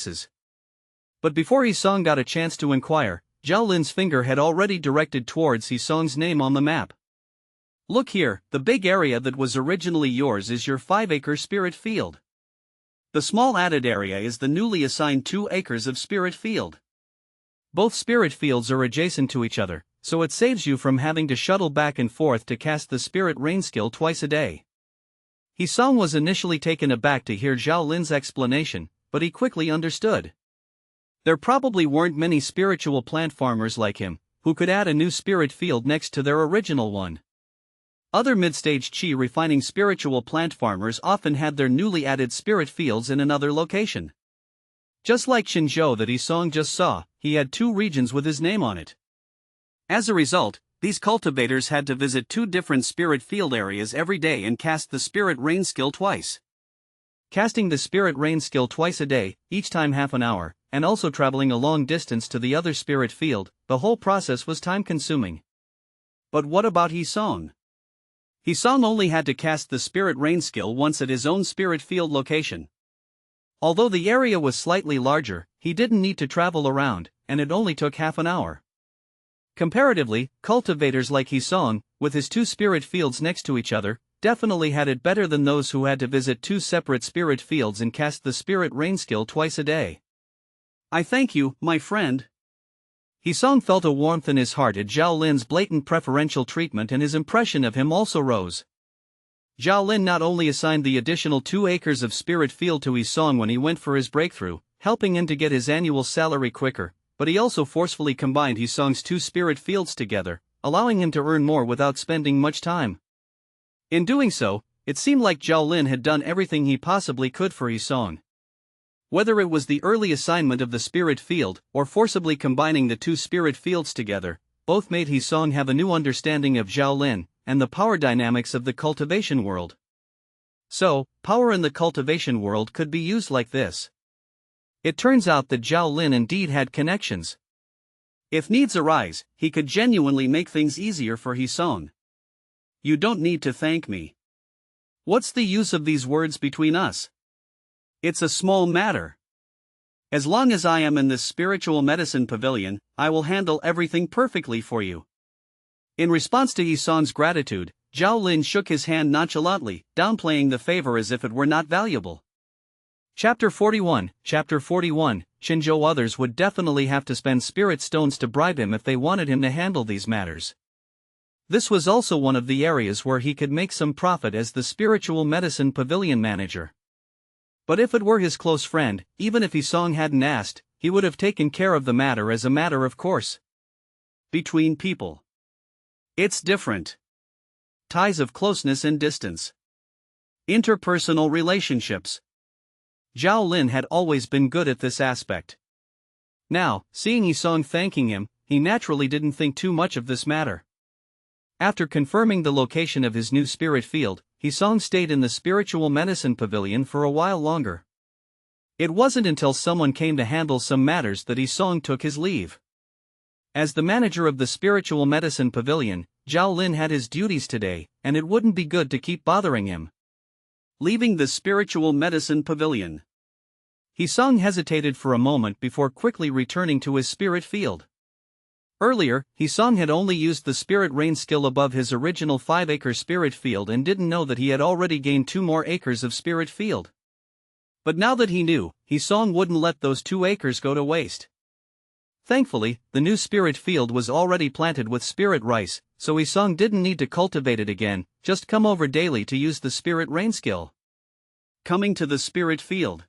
places. But before Hisong got a chance to inquire, Zhao Lin's finger had already directed towards Hisong's name on the map. Look here, the big area that was originally yours is your 5-acre spirit field. The small added area is the newly assigned 2 acres of spirit field. Both spirit fields are adjacent to each other, so it saves you from having to shuttle back and forth to cast the spirit rain skill twice a day. Hisong was initially taken aback to hear Zhao Lin's explanation, but he quickly understood. There probably weren't many spiritual plant farmers like him, who could add a new spirit field next to their original one. Other mid-stage chi refining spiritual plant farmers often had their newly added spirit fields in another location. Just like Xinzhou that Hisong just saw, he had 2 regions with his name on it. As a result, these cultivators had to visit 2 different spirit field areas every day and cast the spirit rain skill twice. Casting the spirit rain skill twice a day, each time half an hour, and also traveling a long distance to the other spirit field, the whole process was time-consuming. But what about Hisong? Hisong only had to cast the spirit rain skill once at his own spirit field location. Although the area was slightly larger, he didn't need to travel around, and it only took half an hour. Comparatively, cultivators like Hisong, with his 2 spirit fields next to each other, definitely had it better than those who had to visit 2 separate spirit fields and cast the spirit rain skill twice a day. I thank you, my friend. Hisong felt a warmth in his heart at Zhao Lin's blatant preferential treatment, and his impression of him also rose. Zhao Lin not only assigned the additional 2 acres of spirit field to Hisong when he went for his breakthrough, helping him to get his annual salary quicker, but he also forcefully combined Hisong's 2 spirit fields together, allowing him to earn more without spending much time. In doing so, it seemed like Zhao Lin had done everything he possibly could for Hisong. Whether it was the early assignment of the spirit field, or forcibly combining the 2 spirit fields together, both made Hisong have a new understanding of Zhao Lin, and the power dynamics of the cultivation world. So, power in the cultivation world could be used like this. It turns out that Zhao Lin indeed had connections. If needs arise, he could genuinely make things easier for Hisong. You don't need to thank me. What's the use of these words between us? It's a small matter. As long as I am in this spiritual medicine pavilion, I will handle everything perfectly for you. In response to Hisong's gratitude, Zhao Lin shook his hand nonchalantly, downplaying the favor as if it were not valuable. Chapter 41, Xinzhou. Others would definitely have to spend spirit stones to bribe him if they wanted him to handle these matters. This was also one of the areas where he could make some profit as the spiritual medicine pavilion manager. But if it were his close friend, even if Hisong hadn't asked, he would have taken care of the matter as a matter of course. Between people, it's different. Ties of closeness and distance. Interpersonal relationships. Zhao Lin had always been good at this aspect. Now, seeing Hisong thanking him, he naturally didn't think too much of this matter. After confirming the location of his new spirit field, Hisong stayed in the spiritual medicine pavilion for a while longer. It wasn't until someone came to handle some matters that Hisong took his leave. As the manager of the spiritual medicine pavilion, Zhao Lin had his duties today, and it wouldn't be good to keep bothering him. Leaving the spiritual medicine pavilion, Hisong hesitated for a moment before quickly returning to his spirit field. Earlier, Hisong had only used the spirit rain skill above his original 5-acre spirit field and didn't know that he had already gained 2 more acres of spirit field. But now that he knew, Hisong wouldn't let those 2 acres go to waste. Thankfully, the new spirit field was already planted with spirit rice, so Hisong didn't need to cultivate it again, just come over daily to use the spirit rain skill. Coming to the spirit field,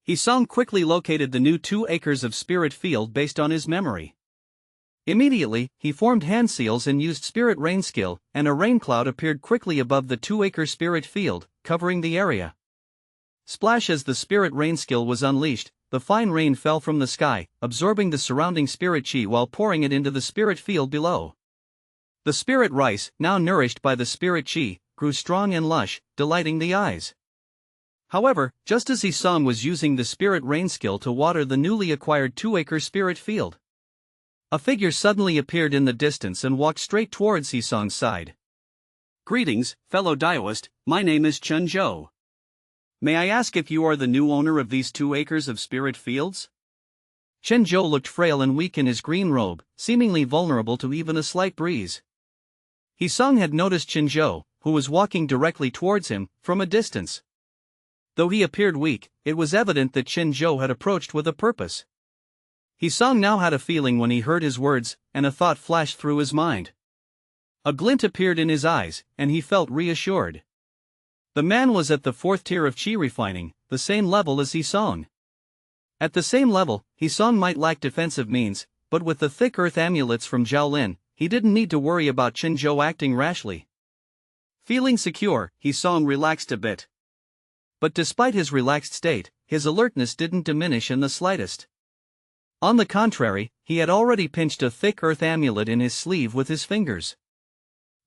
Hisong quickly located the new 2 acres of spirit field based on his memory. Immediately, he formed hand seals and used spirit rain skill, and a rain cloud appeared quickly above the 2-acre spirit field, covering the area. Splash! As the spirit rain skill was unleashed, the fine rain fell from the sky, absorbing the surrounding spirit chi while pouring it into the spirit field below. The spirit rice, now nourished by the spirit chi, grew strong and lush, delighting the eyes. However, just as Hisong was using the spirit rain skill to water the newly acquired 2-acre spirit field, a figure suddenly appeared in the distance and walked straight towards Hisong's side. Greetings, fellow Daoist, my name is Xinzhou. May I ask if you are the new owner of these 2 acres of spirit fields? Chen Zhou looked frail and weak in his green robe, seemingly vulnerable to even a slight breeze. Hisong had noticed Chen Zhou, who was walking directly towards him, from a distance. Though he appeared weak, it was evident that Chen Zhou had approached with a purpose. Hisong now had a feeling when he heard his words, and a thought flashed through his mind. A glint appeared in his eyes, and he felt reassured. The man was at the 4th tier of qi refining, the same level as Hisong. At the same level, Hisong might lack defensive means, but with the thick earth amulets from Zhaolin, he didn't need to worry about Chen Zhou acting rashly. Feeling secure, Hisong relaxed a bit. But despite his relaxed state, his alertness didn't diminish in the slightest. On the contrary, he had already pinched a thick earth amulet in his sleeve with his fingers.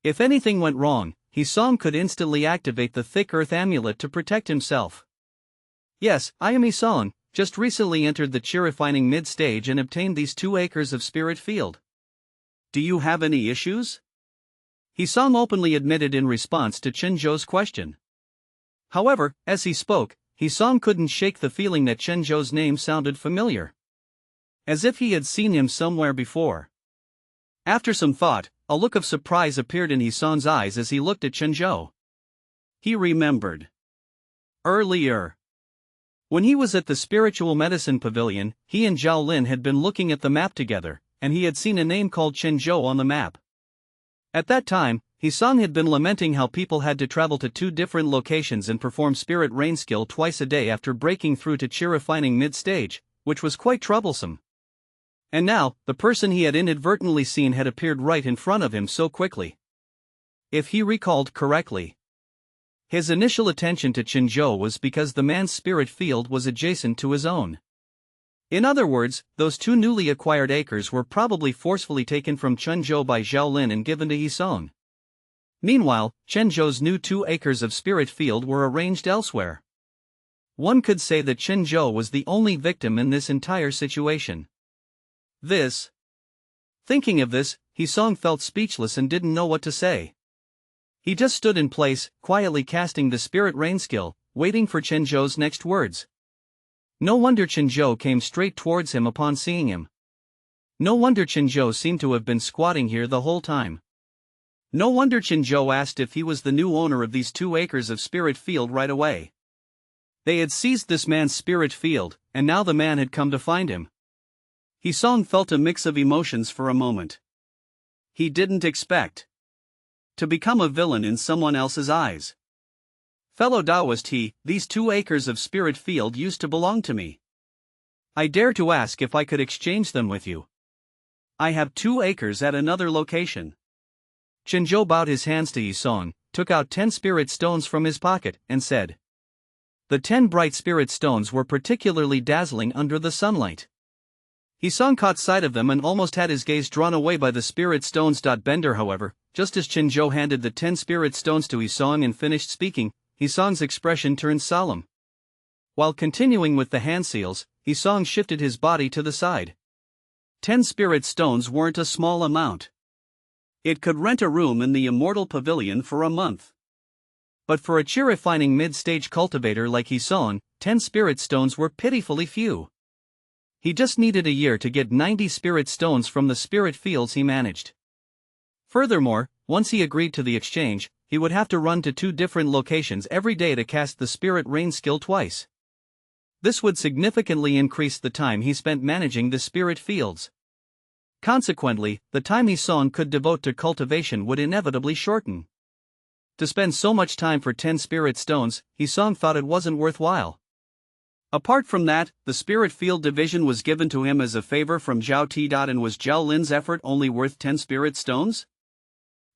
If anything went wrong, Hisong could instantly activate the thick earth amulet to protect himself. Yes, I am Hisong, just recently entered the qi refining mid-stage and obtained these 2 acres of spirit field. Do you have any issues? Hisong openly admitted in response to Chen Zhou's question. However, as he spoke, Hisong couldn't shake the feeling that Chen Zhou's name sounded familiar. As if he had seen him somewhere before. After some thought, a look of surprise appeared in Hisong's eyes as he looked at Chen Zhou. He remembered. Earlier, when he was at the Spiritual Medicine Pavilion, he and Zhao Lin had been looking at the map together, and he had seen a name called Chen Zhou on the map. At that time, Hisong had been lamenting how people had to travel to 2 different locations and perform spirit rain skill twice a day after breaking through to qi refining mid-stage, which was quite troublesome. And now, the person he had inadvertently seen had appeared right in front of him so quickly. If he recalled correctly, his initial attention to Chen Zhou was because the man's spirit field was adjacent to his own. In other words, those 2 newly acquired acres were probably forcefully taken from Chen Zhou by Zhao Lin and given to Hisong. Meanwhile, Chen Zhou's new 2 acres of spirit field were arranged elsewhere. One could say that Chen Zhou was the only victim in this entire situation. Thinking of this, Hisong felt speechless and didn't know what to say. He just stood in place, quietly casting the spirit rain skill, waiting for Chen Zhou's next words. No wonder Chen Zhou came straight towards him upon seeing him. No wonder Chen Zhou seemed to have been squatting here the whole time. No wonder Chen Zhou asked if he was the new owner of these 2 acres of spirit field right away. They had seized this man's spirit field, and now the man had come to find him. Hisong felt a mix of emotions for a moment. He didn't expect to become a villain in someone else's eyes. Fellow Taoist, these 2 acres of spirit field used to belong to me. I dare to ask if I could exchange them with you. I have 2 acres at another location. Chen Zhou bowed his hands to Hisong, took out 10 spirit stones from his pocket, and said. The 10 bright spirit stones were particularly dazzling under the sunlight. Hisong caught sight of them and almost had his gaze drawn away by the spirit stones. Bender, however, just as Chen Zhou handed the 10 spirit stones to Hisong and finished speaking, Hisong's expression turned solemn. While continuing with the hand seals, Hisong shifted his body to the side. 10 spirit stones weren't a small amount. It could rent a room in the Immortal Pavilion for a month. But for a qi refining mid-stage cultivator like Hisong, 10 spirit stones were pitifully few. He just needed a year to get 90 spirit stones from the spirit fields he managed. Furthermore, once he agreed to the exchange, he would have to run to 2 different locations every day to cast the spirit rain skill twice. This would significantly increase the time he spent managing the spirit fields. Consequently, the time Hisong could devote to cultivation would inevitably shorten. To spend so much time for 10 spirit stones, Hisong thought it wasn't worthwhile. Apart from that, the spirit field division was given to him as a favor from Zhao Ti. And was Zhao Lin's effort only worth 10 spirit stones?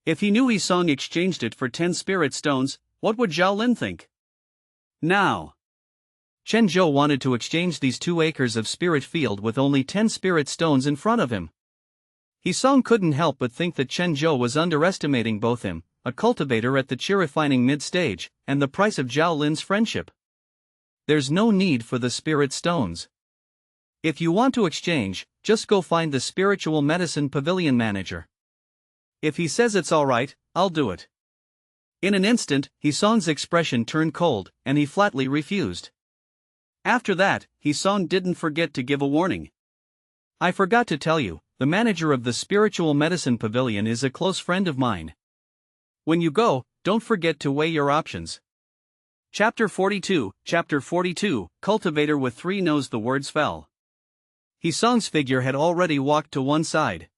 If he knew Hisong exchanged it for 10 spirit stones, what would Zhao Lin think? Now, Chen Zhou wanted to exchange these 2 acres of spirit field with only 10 spirit stones in front of him. Hisong couldn't help but think that Chen Zhou was underestimating both him, a cultivator at the qi refining mid-stage, and the price of Zhao Lin's friendship. There's no need for the spirit stones. If you want to exchange, just go find the Spiritual Medicine Pavilion manager. If he says it's alright, I'll do it. In an instant, Hisong's expression turned cold, and he flatly refused. After that, Hisong didn't forget to give a warning. I forgot to tell you, the manager of the Spiritual Medicine Pavilion is a close friend of mine. When you go, don't forget to weigh your options. Chapter 42, Cultivator with Three Nose. The words fell. Hisong's figure had already walked to one side.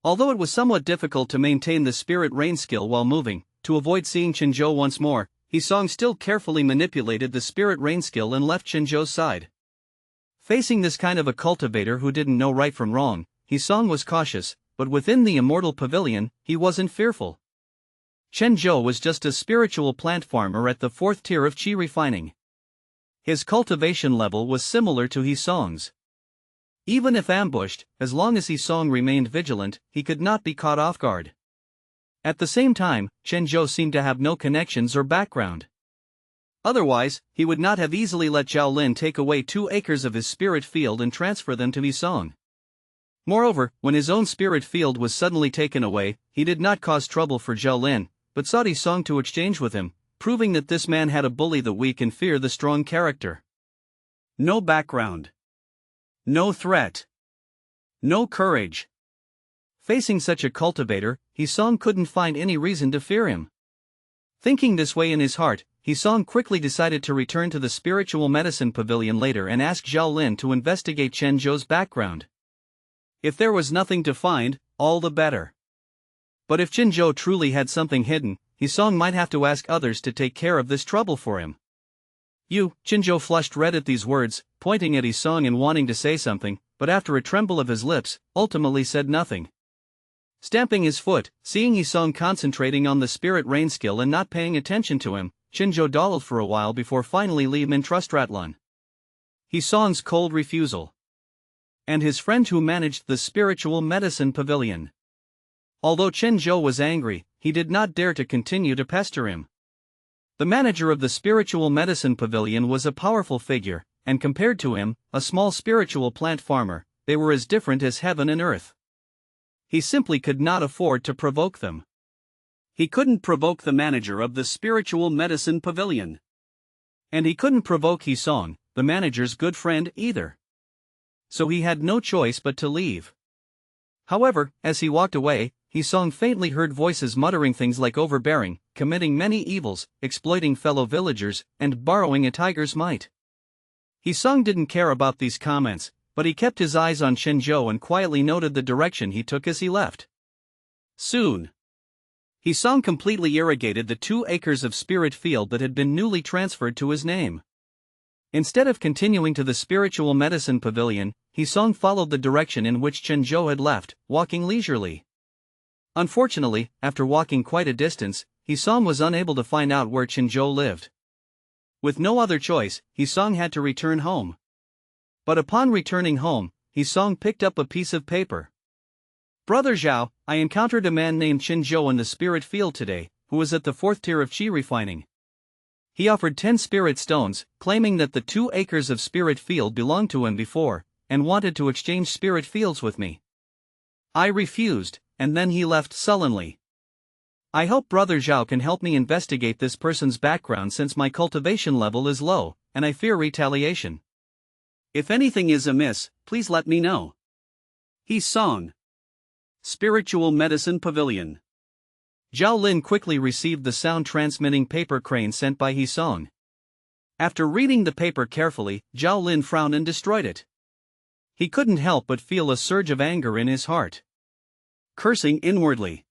Although it was somewhat difficult to maintain the spirit rain skill while moving, to avoid seeing Chinzhou once more, Hisong still carefully manipulated the spirit rain skill and left Chinzhou's side. Facing this kind of a cultivator who didn't know right from wrong, Hisong was cautious, but within the Immortal Pavilion, he wasn't fearful. Chinzhou was just a spiritual plant farmer at the 4th tier of qi refining. His cultivation level was similar to Hisong's. Even if ambushed, as long as Hisong remained vigilant, he could not be caught off guard. At the same time, Chinzhou seemed to have no connections or background. Otherwise, he would not have easily let Zhao Lin take away 2 acres of his spirit field and transfer them to Hisong. Moreover, when his own spirit field was suddenly taken away, he did not cause trouble for Zhao Lin, but sought Hisong to exchange with him, proving that this man had a bully the weak and fear the strong character. No background. No threat. No courage. Facing such a cultivator, Hisong couldn't find any reason to fear him. Thinking this way in his heart, Hisong quickly decided to return to the Spiritual Medicine Pavilion later and ask Zhao Lin to investigate Chinzhou's background. If there was nothing to find, all the better. But if Chinzhou truly had something hidden, Hisong might have to ask others to take care of this trouble for him. Chinzhou flushed red at these words, pointing at Hisong and wanting to say something, but after a tremble of his lips, ultimately said nothing. Stamping his foot, seeing Hisong concentrating on the spirit rain skill and not paying attention to him, Chinzhou dawdled for a while before finally leaving Trustratlan. Hisong's cold refusal. And his friend who managed the Spiritual Medicine Pavilion. Although Chinzhou was angry, he did not dare to continue to pester him. The manager of the Spiritual Medicine Pavilion was a powerful figure, and compared to him, a small spiritual plant farmer, they were as different as heaven and earth. He simply could not afford to provoke them. He couldn't provoke the manager of the Spiritual Medicine Pavilion. And he couldn't provoke Hisong, the manager's good friend, either. So he had no choice but to leave. However, as he walked away, Hisong faintly heard voices muttering things like overbearing, committing many evils, exploiting fellow villagers, and borrowing a tiger's might. Hisong didn't care about these comments, but he kept his eyes on Chinzhou and quietly noted the direction he took as he left. Soon, Hisong completely irrigated the 2 acres of spirit field that had been newly transferred to his name. Instead of continuing to the Spiritual Medicine Pavilion, Hisong followed the direction in which Chinzhou had left, walking leisurely. Unfortunately, after walking quite a distance, Hisong was unable to find out where Chinzhou lived. With no other choice, Hisong had to return home. But upon returning home, Hisong picked up a piece of paper. Brother Zhao, I encountered a man named Chinzhou in the spirit field today, who was at the 4th tier of qi refining. He offered 10 spirit stones, claiming that the 2 acres of spirit field belonged to him before, and wanted to exchange spirit fields with me. I refused, and then he left sullenly. I hope Brother Zhao can help me investigate this person's background since my cultivation level is low, and I fear retaliation. If anything is amiss, please let me know. Hisong. Spiritual Medicine Pavilion. Zhao Lin quickly received the sound-transmitting paper crane sent by Hisong. After reading the paper carefully, Zhao Lin frowned and destroyed it. He couldn't help but feel a surge of anger in his heart. Cursing inwardly.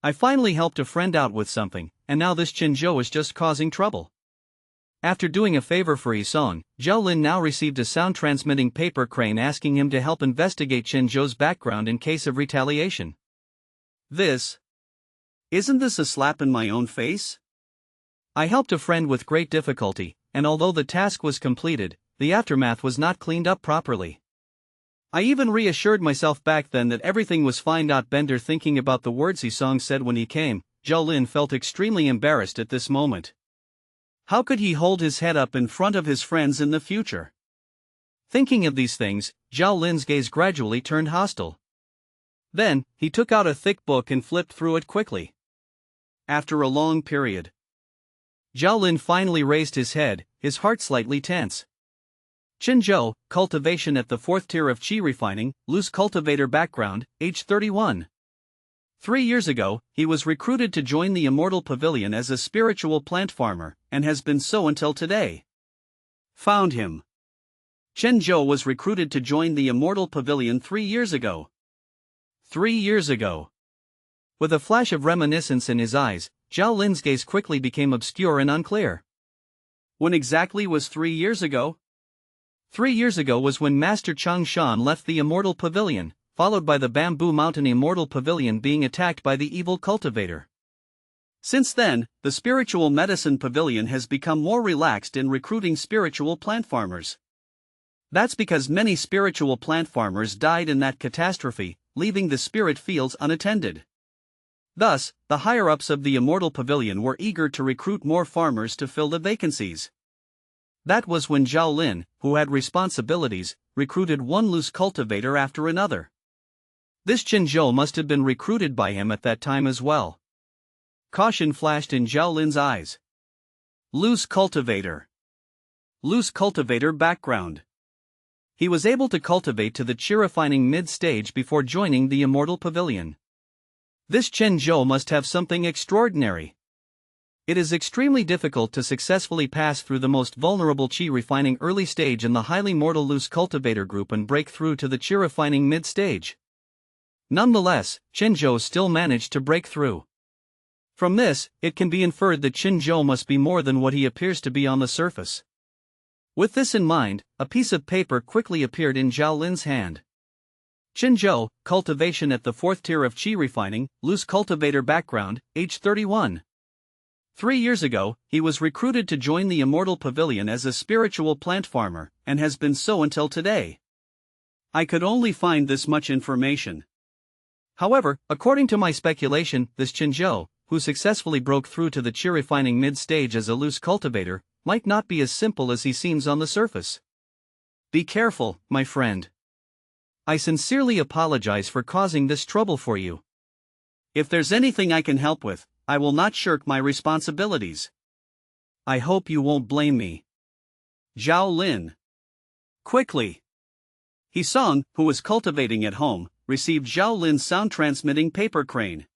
I finally helped a friend out with something, and now this Chinzhou is just causing trouble. After doing a favor for Hisong, Zhao Lin now received a sound-transmitting paper crane asking him to help investigate Chinzhou's background in case of retaliation. Isn't this a slap in my own face? I helped a friend with great difficulty, and although the task was completed, the aftermath was not cleaned up properly. I even reassured myself back then that everything was fine. Bender thinking about the words Hisong said when he came, Zhao Lin felt extremely embarrassed at this moment. How could he hold his head up in front of his friends in the future? Thinking of these things, Zhao Lin's gaze gradually turned hostile. Then, he took out a thick book and flipped through it quickly. after a long period. Zhao Lin finally raised his head, his heart slightly tense. Qinzhou, cultivation at the 4th tier of Qi refining, loose cultivator background, age 31. 3 years ago, he was recruited to join the Immortal Pavilion as a spiritual plant farmer, and has been so until today. Found him. Qinzhou was recruited to join the Immortal Pavilion 3 years ago. 3 years ago. With a flash of reminiscence in his eyes, Zhao Lin's gaze quickly became obscure and unclear. When exactly was 3 years ago? 3 years ago was when Master Chang Shan left the Immortal Pavilion, followed by the Bamboo Mountain Immortal Pavilion being attacked by the evil cultivator. Since then, the Spiritual Medicine Pavilion has become more relaxed in recruiting spiritual plant farmers. That's because many spiritual plant farmers died in that catastrophe, leaving the spirit fields unattended. Thus, the higher-ups of the Immortal Pavilion were eager to recruit more farmers to fill the vacancies. That was when Zhao Lin, who had responsibilities, recruited one loose cultivator after another. This Qinzhou must have been recruited by him at that time as well. Caution flashed in Zhao Lin's eyes. Loose cultivator. Loose cultivator background. He was able to cultivate to the Qi refining mid-stage before joining the Immortal Pavilion. This Qinzhou must have something extraordinary. It is extremely difficult to successfully pass through the most vulnerable Qi refining early stage in the highly mortal loose cultivator group and break through to the Qi refining mid-stage. Nonetheless, Qinzhou still managed to break through. From this, it can be inferred that Qinzhou must be more than what he appears to be on the surface. With this in mind, a piece of paper quickly appeared in Zhao Lin's hand. Qinzhou, cultivation at the 4th tier of Qi refining, loose cultivator background, age 31. 3 years ago, he was recruited to join the Immortal Pavilion as a spiritual plant farmer, and has been so until today. I could only find this much information. However, according to my speculation, this Qinzhou, who successfully broke through to the Qi refining mid-stage as a loose cultivator, might not be as simple as he seems on the surface. Be careful, my friend. I sincerely apologize for causing this trouble for you. If there's anything I can help with, I will not shirk my responsibilities. I hope you won't blame me. Zhao Lin. Quickly. He-sung, who was cultivating at home, received Zhao Lin's sound-transmitting paper crane.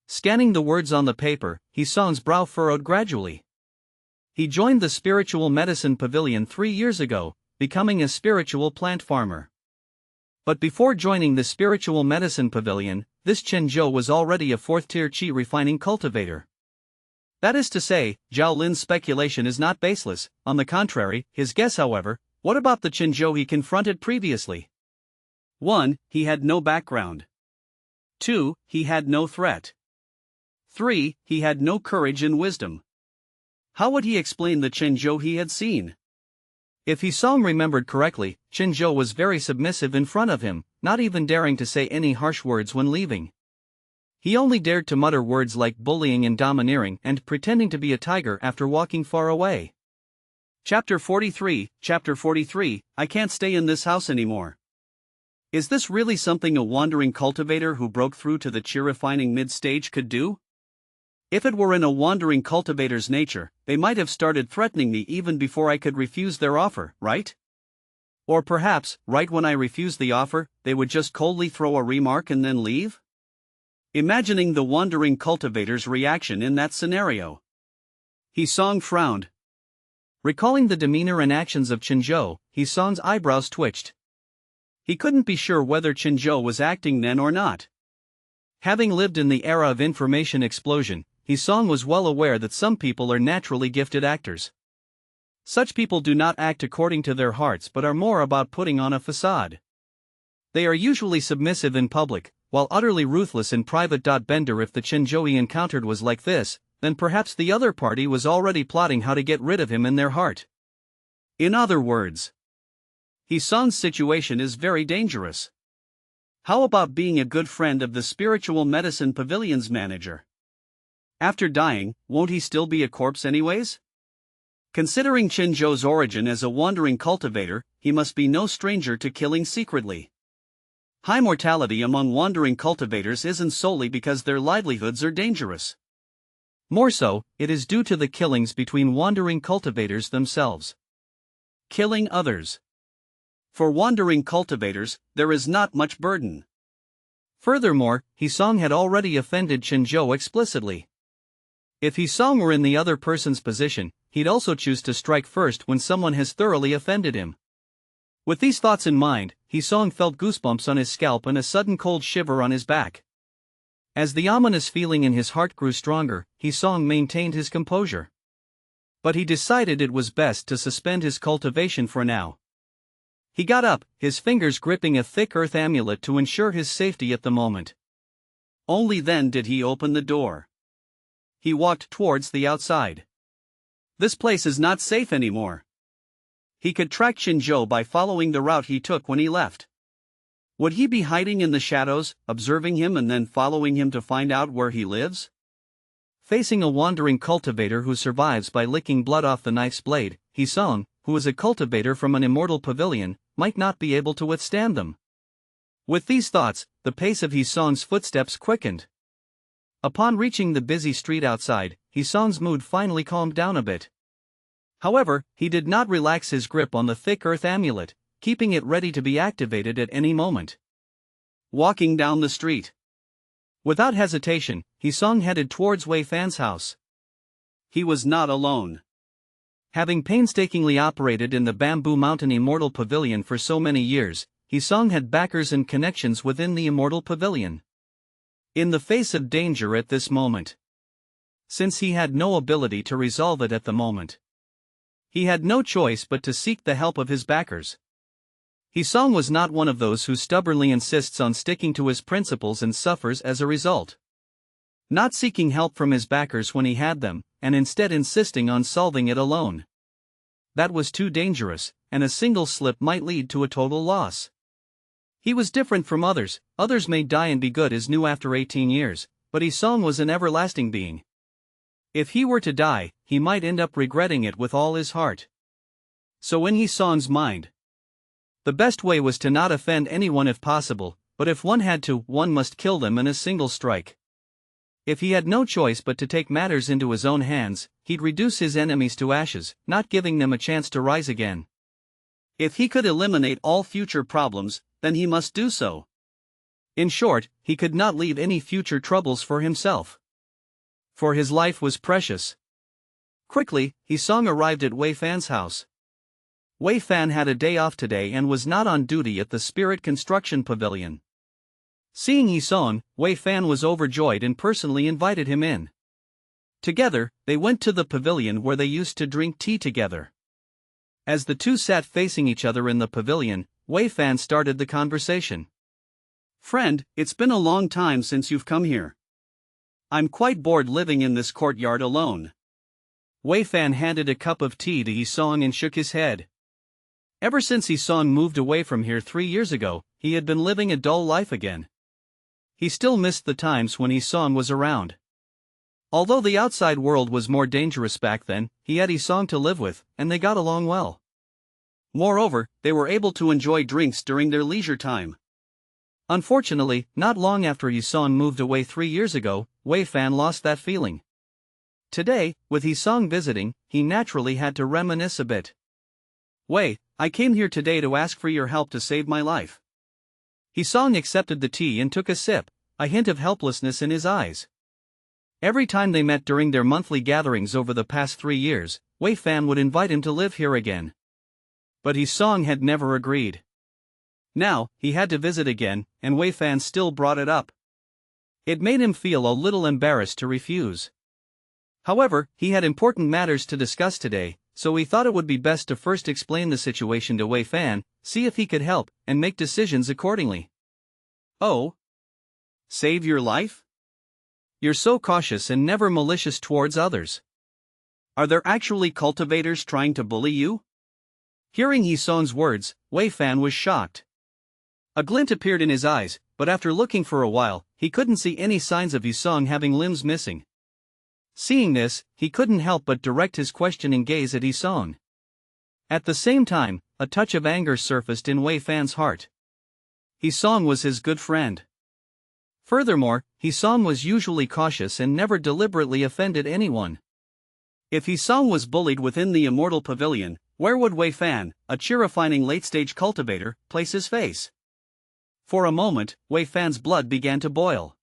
Scanning the words on the paper, He-sung's brow furrowed gradually. He joined the Spiritual Medicine Pavilion 3 years ago, becoming a spiritual plant farmer. But before joining the Spiritual Medicine Pavilion, this Qinzhou was already a 4th tier Qi refining cultivator. That is to say, Zhao Lin's speculation is not baseless. On the contrary, his guess, however, what about the Qinzhou he confronted previously? 1. He had no background. 2. He had no threat. 3. He had no courage and wisdom. How would he explain the Qinzhou he had seen? If He-sung remembered correctly, Qinzhou was very submissive in front of him, not even daring to say any harsh words when leaving. He only dared to mutter words like bullying and domineering and pretending to be a tiger after walking far away. Chapter 43, I can't stay in this house anymore. Is this really something a wandering cultivator who broke through to the Qi refining mid-stage could do? If it were in a wandering cultivator's nature, they might have started threatening me even before I could refuse their offer, right? Or perhaps, right when I refused the offer, they would just coldly throw a remark and then leave? Imagining the wandering cultivator's reaction in that scenario. He-sung frowned. Recalling the demeanor and actions of Qinzhou, He-sung's eyebrows twitched. He couldn't be sure whether Qinzhou was acting then or not. Having lived in the era of information explosion, He-sung was well aware that some people are naturally gifted actors. Such people do not act according to their hearts but are more about putting on a facade. They are usually submissive in public, while utterly ruthless in private. Bender, if the Qinzhou he encountered was like this, then perhaps the other party was already plotting how to get rid of him in their heart. In other words, He-sung's situation is very dangerous. How about being a good friend of the Spiritual Medicine Pavilion's manager? After dying, won't he still be a corpse anyways? Considering Qinzhou's origin as a wandering cultivator, he must be no stranger to killing secretly. High mortality among wandering cultivators isn't solely because their livelihoods are dangerous. More so, it is due to the killings between wandering cultivators themselves. Killing others. For wandering cultivators, there is not much burden. Furthermore, Hisong had already offended Chinzhou explicitly. If Hisong were in the other person's position, he'd also choose to strike first when someone has thoroughly offended him. With these thoughts in mind, Hisong felt goosebumps on his scalp and a sudden cold shiver on his back. As the ominous feeling in his heart grew stronger, Hisong maintained his composure. But he decided it was best to suspend his cultivation for now. He got up, his fingers gripping a thick earth amulet to ensure his safety at the moment. Only then did he open the door. He walked towards the outside. This place is not safe anymore. He could track Chinzhou by following the route he took when he left. Would he be hiding in the shadows, observing him and then following him to find out where he lives? Facing a wandering cultivator who survives by licking blood off the knife's blade, Hisong, who is a cultivator from an immortal pavilion, might not be able to withstand them. With these thoughts, the pace of Hisong's footsteps quickened. Upon reaching the busy street outside, Hisong's mood finally calmed down a bit. However, he did not relax his grip on the thick earth amulet, keeping it ready to be activated at any moment. Walking down the street. Without hesitation, Hisong headed towards Wei Fan's house. He was not alone. Having painstakingly operated in the Bamboo Mountain Immortal Pavilion for so many years, Hisong had backers and connections within the Immortal Pavilion. In the face of danger at this moment, since he had no ability to resolve it at the moment, he had no choice but to seek the help of his backers. Hisong was not one of those who stubbornly insists on sticking to his principles and suffers as a result. Not seeking help from his backers when he had them, and instead insisting on solving it alone. That was too dangerous, and a single slip might lead to a total loss. He was different from others. Others may die and be good as new after 18 years, but Hisong was an everlasting being. If he were to die, he might end up regretting it with all his heart. So in Hisong's mind, the best way was to not offend anyone if possible, but if one had to, one must kill them in a single strike. If he had no choice but to take matters into his own hands, he'd reduce his enemies to ashes, not giving them a chance to rise again. If he could eliminate all future problems, then he must do so. In short, he could not leave any future troubles for himself. For his life was precious. Quickly, Hisong arrived at Wei Fan's house. Wei Fan had a day off today and was not on duty at the Spirit Construction Pavilion. Seeing Hisong, Wei Fan was overjoyed and personally invited him in. Together, they went to the pavilion where they used to drink tea together. As the two sat facing each other in the pavilion, Wei Fan started the conversation. "Friend, it's been a long time since you've come here. I'm quite bored living in this courtyard alone." Wei Fan handed a cup of tea to Hisong and shook his head. Ever since Hisong moved away from here 3 years ago, he had been living a dull life again. He still missed the times when Hisong was around. Although the outside world was more dangerous back then, he had Hisong to live with, and they got along well. Moreover, they were able to enjoy drinks during their leisure time. Unfortunately, not long after Hisong moved away 3 years ago, Wei Fan lost that feeling. Today, with Hisong visiting, he naturally had to reminisce a bit. "Wei, I came here today to ask for your help to save my life." Hisong accepted the tea and took a sip, a hint of helplessness in his eyes. Every time they met during their monthly gatherings over the past 3 years, Wei Fan would invite him to live here again. But Hisong had never agreed. Now, he had to visit again, and Wei Fan still brought it up. It made him feel a little embarrassed to refuse. However, he had important matters to discuss today, so he thought it would be best to first explain the situation to Wei Fan, see if he could help, and make decisions accordingly. "Oh? Save your life? You're so cautious and never malicious towards others. Are there actually cultivators trying to bully you?" Hearing Hisong's words, Wei Fan was shocked. A glint appeared in his eyes, but after looking for a while, he couldn't see any signs of Hisong having limbs missing. Seeing this, he couldn't help but direct his questioning gaze at Hisong. At the same time, a touch of anger surfaced in Wei Fan's heart. Hisong was his good friend. Furthermore, Hisong was usually cautious and never deliberately offended anyone. If Hisong was bullied within the Immortal Pavilion, where would Wei Fan, a chi-refining late-stage cultivator, place his face? For a moment, Wei Fan's blood began to boil.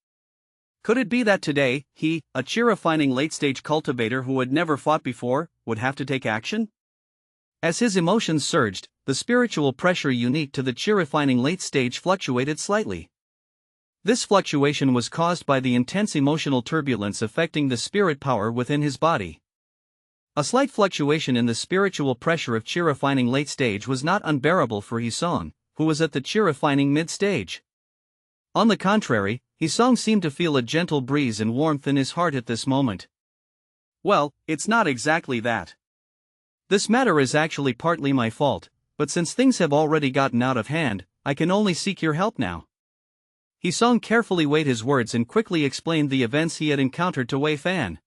Could it be that today, he, a chi-refining late-stage cultivator who had never fought before, would have to take action? As his emotions surged, the spiritual pressure unique to the chi-refining late stage fluctuated slightly. This fluctuation was caused by the intense emotional turbulence affecting the spirit power within his body. A slight fluctuation in the spiritual pressure of chi-refining late stage was not unbearable for Hisong, who was at the chi-refining mid-stage. On the contrary, Hisong seemed to feel a gentle breeze and warmth in his heart at this moment. Well, it's not exactly that. This matter is actually partly my fault, but since things have already gotten out of hand, I can only seek your help now. Hisong carefully weighed his words and quickly explained the events he had encountered to Wei Fan.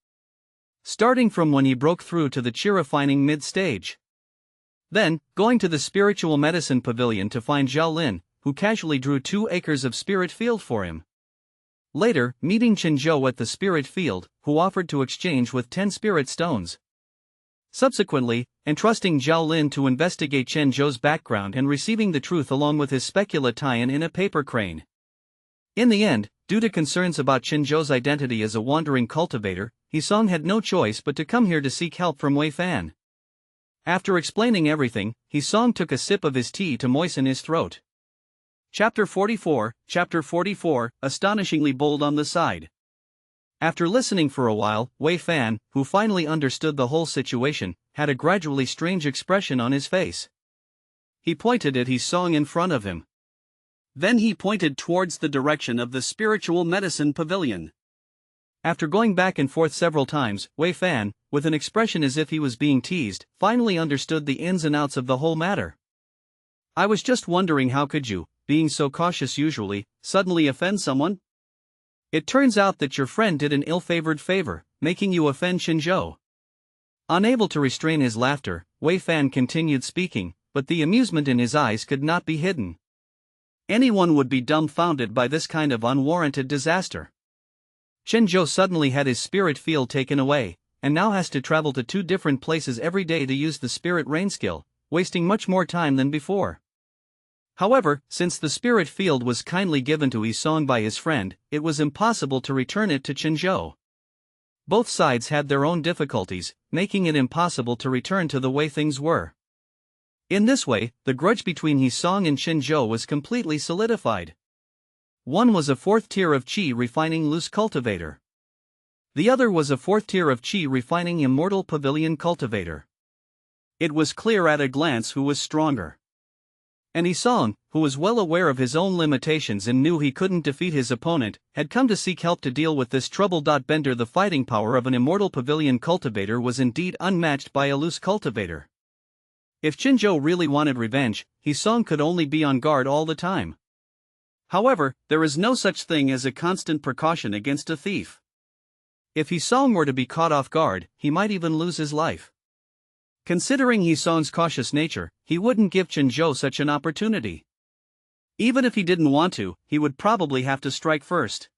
Starting from when he broke through to the chi-refining mid-stage. Then, going to the spiritual medicine pavilion to find Zhao Lin, who casually drew 2 acres of spirit field for him. Later, meeting Qinzhou at the spirit field, who offered to exchange with 10 spirit stones. Subsequently, entrusting Zhao Lin to investigate Qinzhou's background and receiving the truth along with his specula tie-in in a paper crane. In the end, due to concerns about Qinzhou's identity as a wandering cultivator, Hisong had no choice but to come here to seek help from Wei Fan. After explaining everything, Hisong took a sip of his tea to moisten his throat. Chapter 44, astonishingly bold on the side. After listening for a while, Wei Fan, who finally understood the whole situation, had a gradually strange expression on his face. He pointed at Hisong in front of him. Then he pointed towards the direction of the spiritual medicine pavilion. After going back and forth several times, Wei Fan, with an expression as if he was being teased, finally understood the ins and outs of the whole matter. I was just wondering how could you, being so cautious usually, suddenly offend someone? It turns out that your friend did an ill-favored favor, making you offend Qinzhou. Unable to restrain his laughter, Wei Fan continued speaking, but the amusement in his eyes could not be hidden. Anyone would be dumbfounded by this kind of unwarranted disaster. Qinzhou suddenly had his spirit field taken away, and now has to travel to 2 different places every day to use the spirit rain skill, wasting much more time than before. However, since the spirit field was kindly given to Hisong by his friend, it was impossible to return it to Qinzhou. Both sides had their own difficulties, making it impossible to return to the way things were. In this way, the grudge between Hisong and Qinzhou was completely solidified. One was a 4th tier of Qi refining loose cultivator. The other was a 4th tier of Qi refining immortal pavilion cultivator. It was clear at a glance who was stronger. And Hisong, who was well aware of his own limitations and knew he couldn't defeat his opponent, had come to seek help to deal with this trouble. Bender, the fighting power of an immortal pavilion cultivator was indeed unmatched by a loose cultivator. If Qinzhou really wanted revenge, Hisong could only be on guard all the time. However, there is no such thing as a constant precaution against a thief. If Hisong were to be caught off guard, he might even lose his life. Considering Hisong's cautious nature, he wouldn't give Qinzhou such an opportunity. Even if he didn't want to, he would probably have to strike first.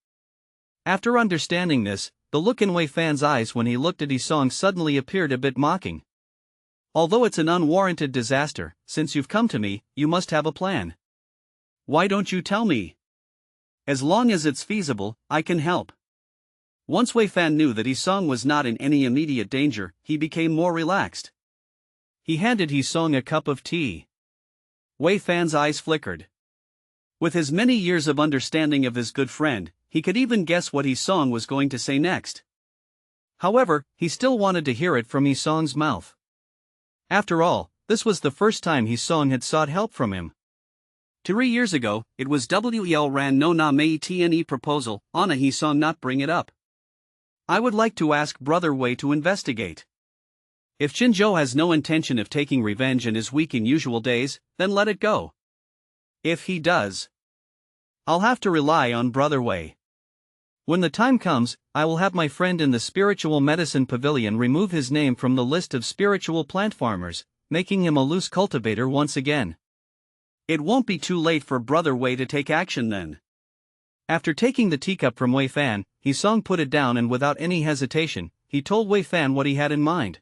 After understanding this, the look in Wei Fan's eyes when he looked at Hisong suddenly appeared a bit mocking. Although it's an unwarranted disaster, since you've come to me, you must have a plan. Why don't you tell me? As long as it's feasible, I can help. Once Wei Fan knew that Hisong was not in any immediate danger, he became more relaxed. He handed Hisong a cup of tea. Wei Fan's eyes flickered. With his many years of understanding of his good friend, he could even guess what Hisong was going to say next. However, he still wanted to hear it from Hisong's mouth. After all, this was the first time Hisong had sought help from him. 3 years ago, it was Wel Ran no Na Mei Tne proposal, Anna Hisong not bring it up. I would like to ask Brother Wei to investigate. If Qinzhou has no intention of taking revenge and is weak in usual days, then let it go. If he does, I'll have to rely on Brother Wei. When the time comes, I will have my friend in the spiritual medicine pavilion remove his name from the list of spiritual plant farmers, making him a loose cultivator once again. It won't be too late for Brother Wei to take action then. After taking the teacup from Wei Fan, He Song put it down and without any hesitation, he told Wei Fan what he had in mind.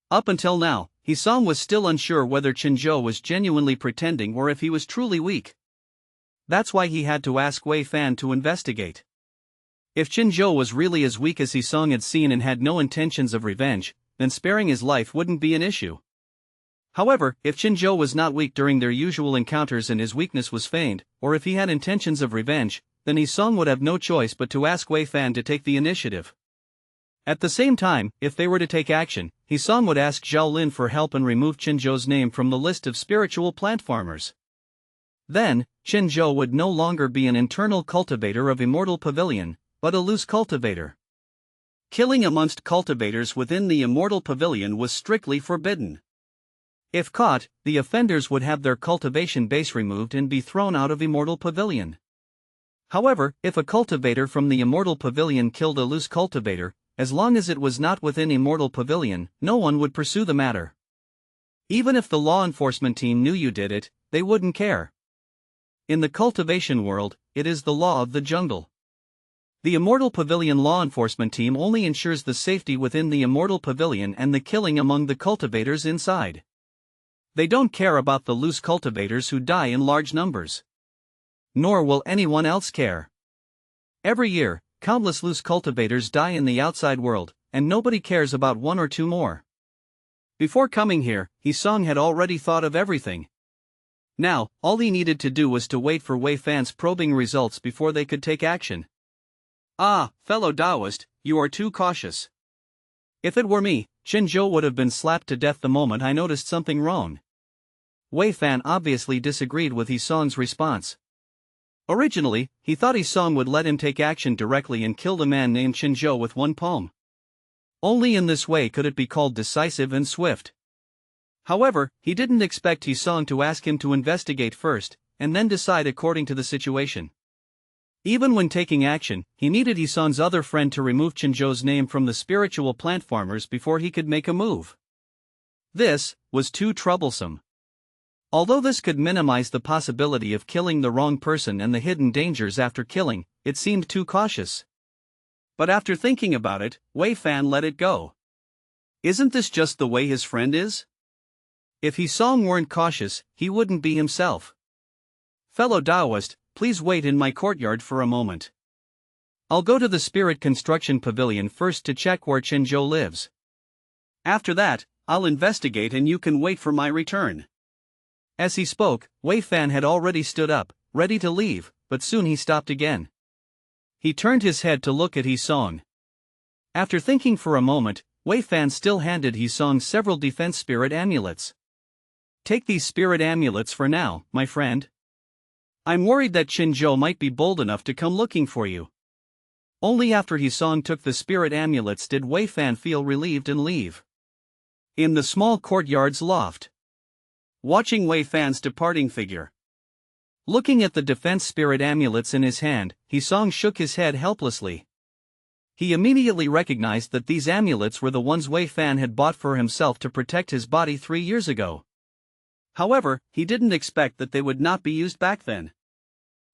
Up until now, He Song was still unsure whether Qinzhou was genuinely pretending or if he was truly weak. That's why he had to ask Wei Fan to investigate. If Qinzhou was really as weak as He Song had seen and had no intentions of revenge, then sparing his life wouldn't be an issue. However, if Qinzhou was not weak during their usual encounters and his weakness was feigned, or if he had intentions of revenge, then He Song would have no choice but to ask Wei Fan to take the initiative. At the same time, if they were to take action, He Song would ask Zhao Lin for help and remove Qinzhou's name from the list of spiritual plant farmers. Then, Qinzhou would no longer be an internal cultivator of Immortal Pavilion, but a loose cultivator. Killing amongst cultivators within the Immortal Pavilion was strictly forbidden. If caught, the offenders would have their cultivation base removed and be thrown out of Immortal Pavilion. However, if a cultivator from the Immortal Pavilion killed a loose cultivator, as long as it was not within Immortal Pavilion, no one would pursue the matter. Even if the law enforcement team knew you did it, they wouldn't care. In the cultivation world, it is the law of the jungle. The Immortal Pavilion law enforcement team only ensures the safety within the Immortal Pavilion and the killing among the cultivators inside. They don't care about the loose cultivators who die in large numbers. Nor will anyone else care. Every year, countless loose cultivators die in the outside world, and nobody cares about one or two more. Before coming here, He Song had already thought of everything. Now, all he needed to do was to wait for Wei Fan's probing results before they could take action. Ah, fellow Taoist, you are too cautious. If it were me, Qinzhou would have been slapped to death the moment I noticed something wrong. Wei Fan obviously disagreed with He Song's response. Originally, he thought He Song would let him take action directly and kill the man named Qinzhou with one palm. Only in this way could it be called decisive and swift. However, he didn't expect He Song to ask him to investigate first, and then decide according to the situation. Even when taking action, he needed He Song's other friend to remove Qinzhou's name from the spiritual plant farmers before he could make a move. This was too troublesome. Although this could minimize the possibility of killing the wrong person and the hidden dangers after killing, it seemed too cautious. But after thinking about it, Wei Fan let it go. Isn't this just the way his friend is? If He Song weren't cautious, he wouldn't be himself. Fellow Taoist, please wait in my courtyard for a moment. I'll go to the Spirit Construction Pavilion first to check where Qinzhou lives. After that, I'll investigate and you can wait for my return. As he spoke, Wei Fan had already stood up, ready to leave, but soon he stopped again. He turned his head to look at He Song. After thinking for a moment, Wei Fan still handed He Song several defense spirit amulets. Take these spirit amulets for now, my friend. I'm worried that Qinzhou might be bold enough to come looking for you. Only after He Song took the spirit amulets did Wei Fan feel relieved and leave. In the small courtyard's loft. Watching Wei Fan's departing figure. Looking at the defense spirit amulets in his hand, He Song shook his head helplessly. He immediately recognized that these amulets were the ones Wei Fan had bought for himself to protect his body 3 years ago. However, he didn't expect that they would not be used back then.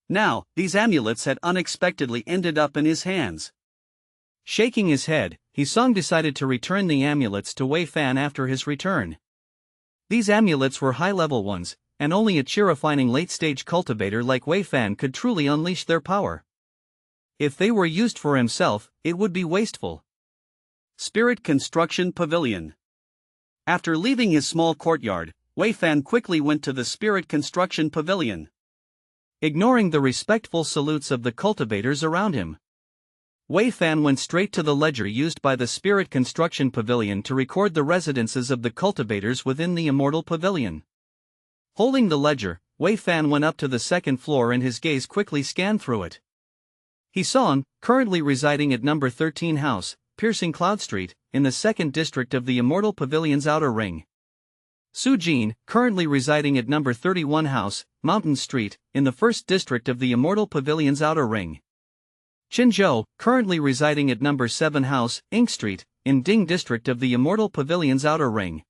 Now, these amulets had unexpectedly ended up in his hands. Shaking his head, He Song decided to return the amulets to Wei Fan after his return. These amulets were high-level ones, and only a cheerifining late-stage cultivator like Wei Fan could truly unleash their power. If they were used for himself, it would be wasteful. Spirit Construction Pavilion. After leaving his small courtyard, Wei Fan quickly went to the Spirit Construction Pavilion. Ignoring the respectful salutes of the cultivators around him, Wei Fan went straight to the ledger used by the Spirit Construction Pavilion to record the residences of the cultivators within the Immortal Pavilion. Holding the ledger, Wei Fan went up to the second floor and his gaze quickly scanned through it. He Song, currently residing at number 13 House, Piercing Cloud Street, in the 2nd District of the Immortal Pavilion's Outer Ring. Su Jin, currently residing at number 31 House, Mountain Street, in the 1st District of the Immortal Pavilion's Outer Ring. Qinzhou, currently residing at number 7 House, Ink Street, in Ding District of the Immortal Pavilion's Outer Ring.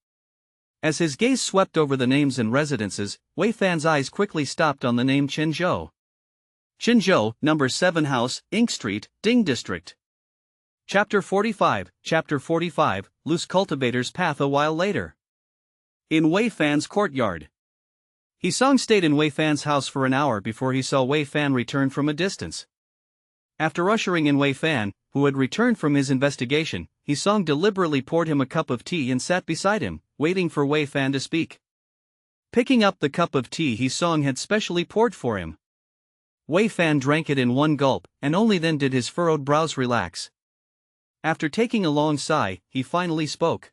As his gaze swept over the names and residences, Wei Fan's eyes quickly stopped on the name Qinzhou. Qinzhou, number 7 house, Ink Street, Ding District. Chapter 45, Loose Cultivator's Path. A while later. In Wei Fan's courtyard. He Song stayed in Wei Fan's house for an hour before he saw Wei Fan return from a distance. After ushering in Wei Fan, who had returned from his investigation, He Song deliberately poured him a cup of tea and sat beside him, waiting for Wei Fan to speak. Picking up the cup of tea He Song had specially poured for him, Wei Fan drank it in one gulp, and only then did his furrowed brows relax. After taking a long sigh, he finally spoke.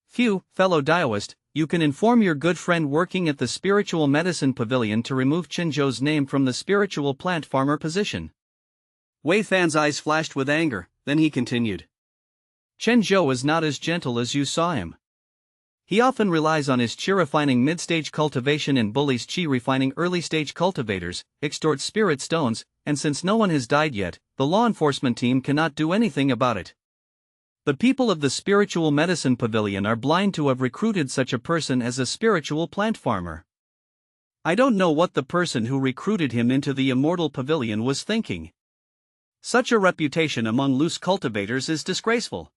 "Phew, fellow Daoist, you can inform your good friend working at the Spiritual Medicine Pavilion to remove Qinzhou's name from the spiritual plant farmer position." Wei Fan's eyes flashed with anger, then he continued. "Qinzhou is not as gentle as you saw him. He often relies on his qi refining mid-stage cultivation and bullies qi refining early-stage cultivators, extorts spirit stones, and since no one has died yet, the law enforcement team cannot do anything about it. The people of the Spiritual Medicine Pavilion are blind to have recruited such a person as a spiritual plant farmer. I don't know what the person who recruited him into the Immortal Pavilion was thinking. Such a reputation among loose cultivators is disgraceful.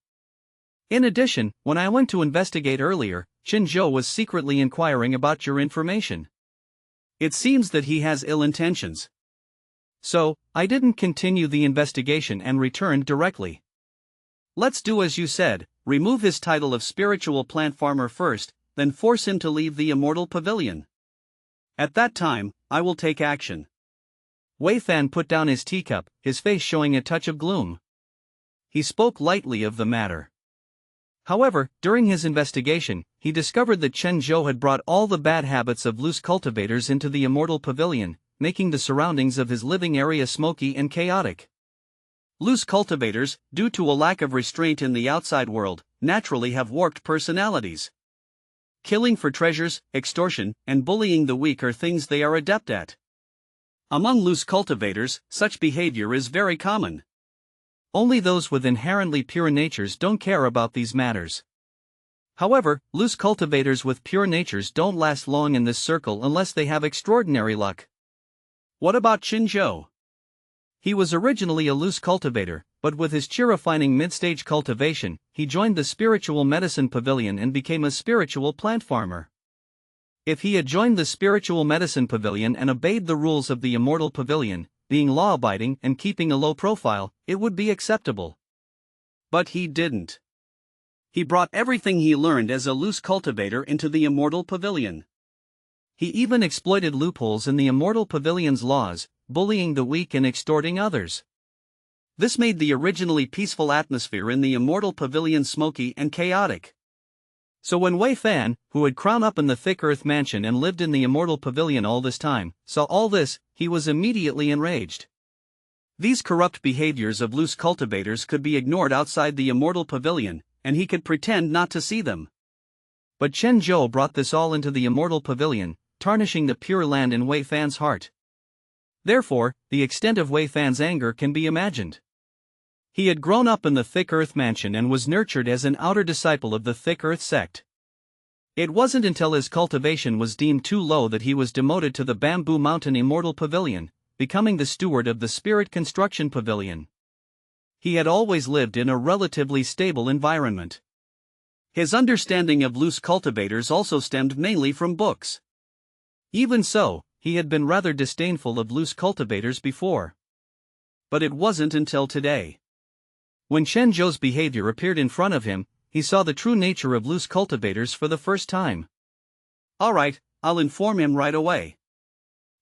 In addition, when I went to investigate earlier, Qinzhou was secretly inquiring about your information. It seems that he has ill intentions. So, I didn't continue the investigation and returned directly. Let's do as you said, remove his title of spiritual plant farmer first, then force him to leave the Immortal Pavilion. At that time, I will take action." Wei Fan put down his teacup, his face showing a touch of gloom. He spoke lightly of the matter. However, during his investigation, he discovered that Qinzhou had brought all the bad habits of loose cultivators into the Immortal Pavilion, making the surroundings of his living area smoky and chaotic. Loose cultivators, due to a lack of restraint in the outside world, naturally have warped personalities. Killing for treasures, extortion, and bullying the weak are things they are adept at. Among loose cultivators, such behavior is very common. Only those with inherently pure natures don't care about these matters. However, loose cultivators with pure natures don't last long in this circle unless they have extraordinary luck. What about Qinzhou? He was originally a loose cultivator, but with his qi refining mid-stage cultivation, he joined the Spiritual Medicine Pavilion and became a spiritual plant farmer. If he had joined the Spiritual Medicine Pavilion and obeyed the rules of the Immortal Pavilion, being law-abiding and keeping a low profile, it would be acceptable. But he didn't. He brought everything he learned as a loose cultivator into the Immortal Pavilion. He even exploited loopholes in the Immortal Pavilion's laws, bullying the weak and extorting others. This made the originally peaceful atmosphere in the Immortal Pavilion smoky and chaotic. So when Wei Fan, who had grown up in the thick earth mansion and lived in the Immortal Pavilion all this time, saw all this, he was immediately enraged. These corrupt behaviors of loose cultivators could be ignored outside the Immortal Pavilion, and he could pretend not to see them. But Qinzhou brought this all into the Immortal Pavilion, tarnishing the pure land in Wei Fan's heart. Therefore, the extent of Wei Fan's anger can be imagined. He had grown up in the Thick Earth Mansion and was nurtured as an outer disciple of the Thick Earth sect. It wasn't until his cultivation was deemed too low that he was demoted to the Bamboo Mountain Immortal Pavilion, becoming the steward of the Spirit Construction Pavilion. He had always lived in a relatively stable environment. His understanding of loose cultivators also stemmed mainly from books. Even so, he had been rather disdainful of loose cultivators before. But it wasn't until today. When Qinzhou's behavior appeared in front of him, he saw the true nature of loose cultivators for the first time. Alright, I'll inform him right away.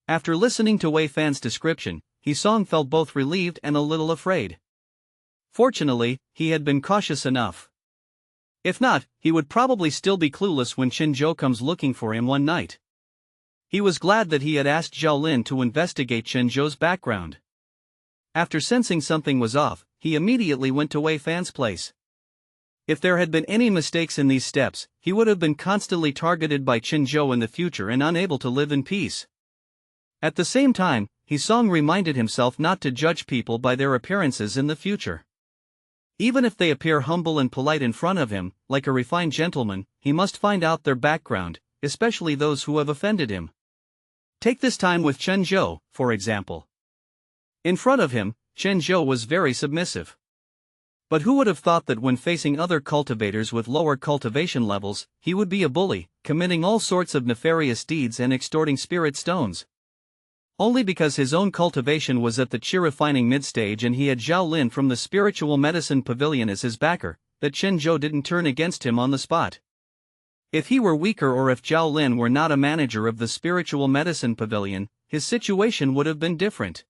After listening to Wei Fan's description, He Song felt both relieved and a little afraid. Fortunately, he had been cautious enough. If not, he would probably still be clueless when Qinzhou comes looking for him one night. He was glad that he had asked Zhao Lin to investigate Qinzhou's background. After sensing something was off, he immediately went to Wei Fan's place. If there had been any mistakes in these steps, he would have been constantly targeted by Qinzhou in the future and unable to live in peace. At the same time, He Song reminded himself not to judge people by their appearances in the future. Even if they appear humble and polite in front of him, like a refined gentleman, he must find out their background, especially those who have offended him. Take this time with Qinzhou, for example. In front of him, Chen Zhou was very submissive. But who would have thought that when facing other cultivators with lower cultivation levels, he would be a bully, committing all sorts of nefarious deeds and extorting spirit stones? Only because his own cultivation was at the chi refining mid-stage and he had Zhao Lin from the Spiritual Medicine Pavilion as his backer, that Chen Zhou didn't turn against him on the spot. If he were weaker or if Zhao Lin were not a manager of the Spiritual Medicine Pavilion, his situation would have been different.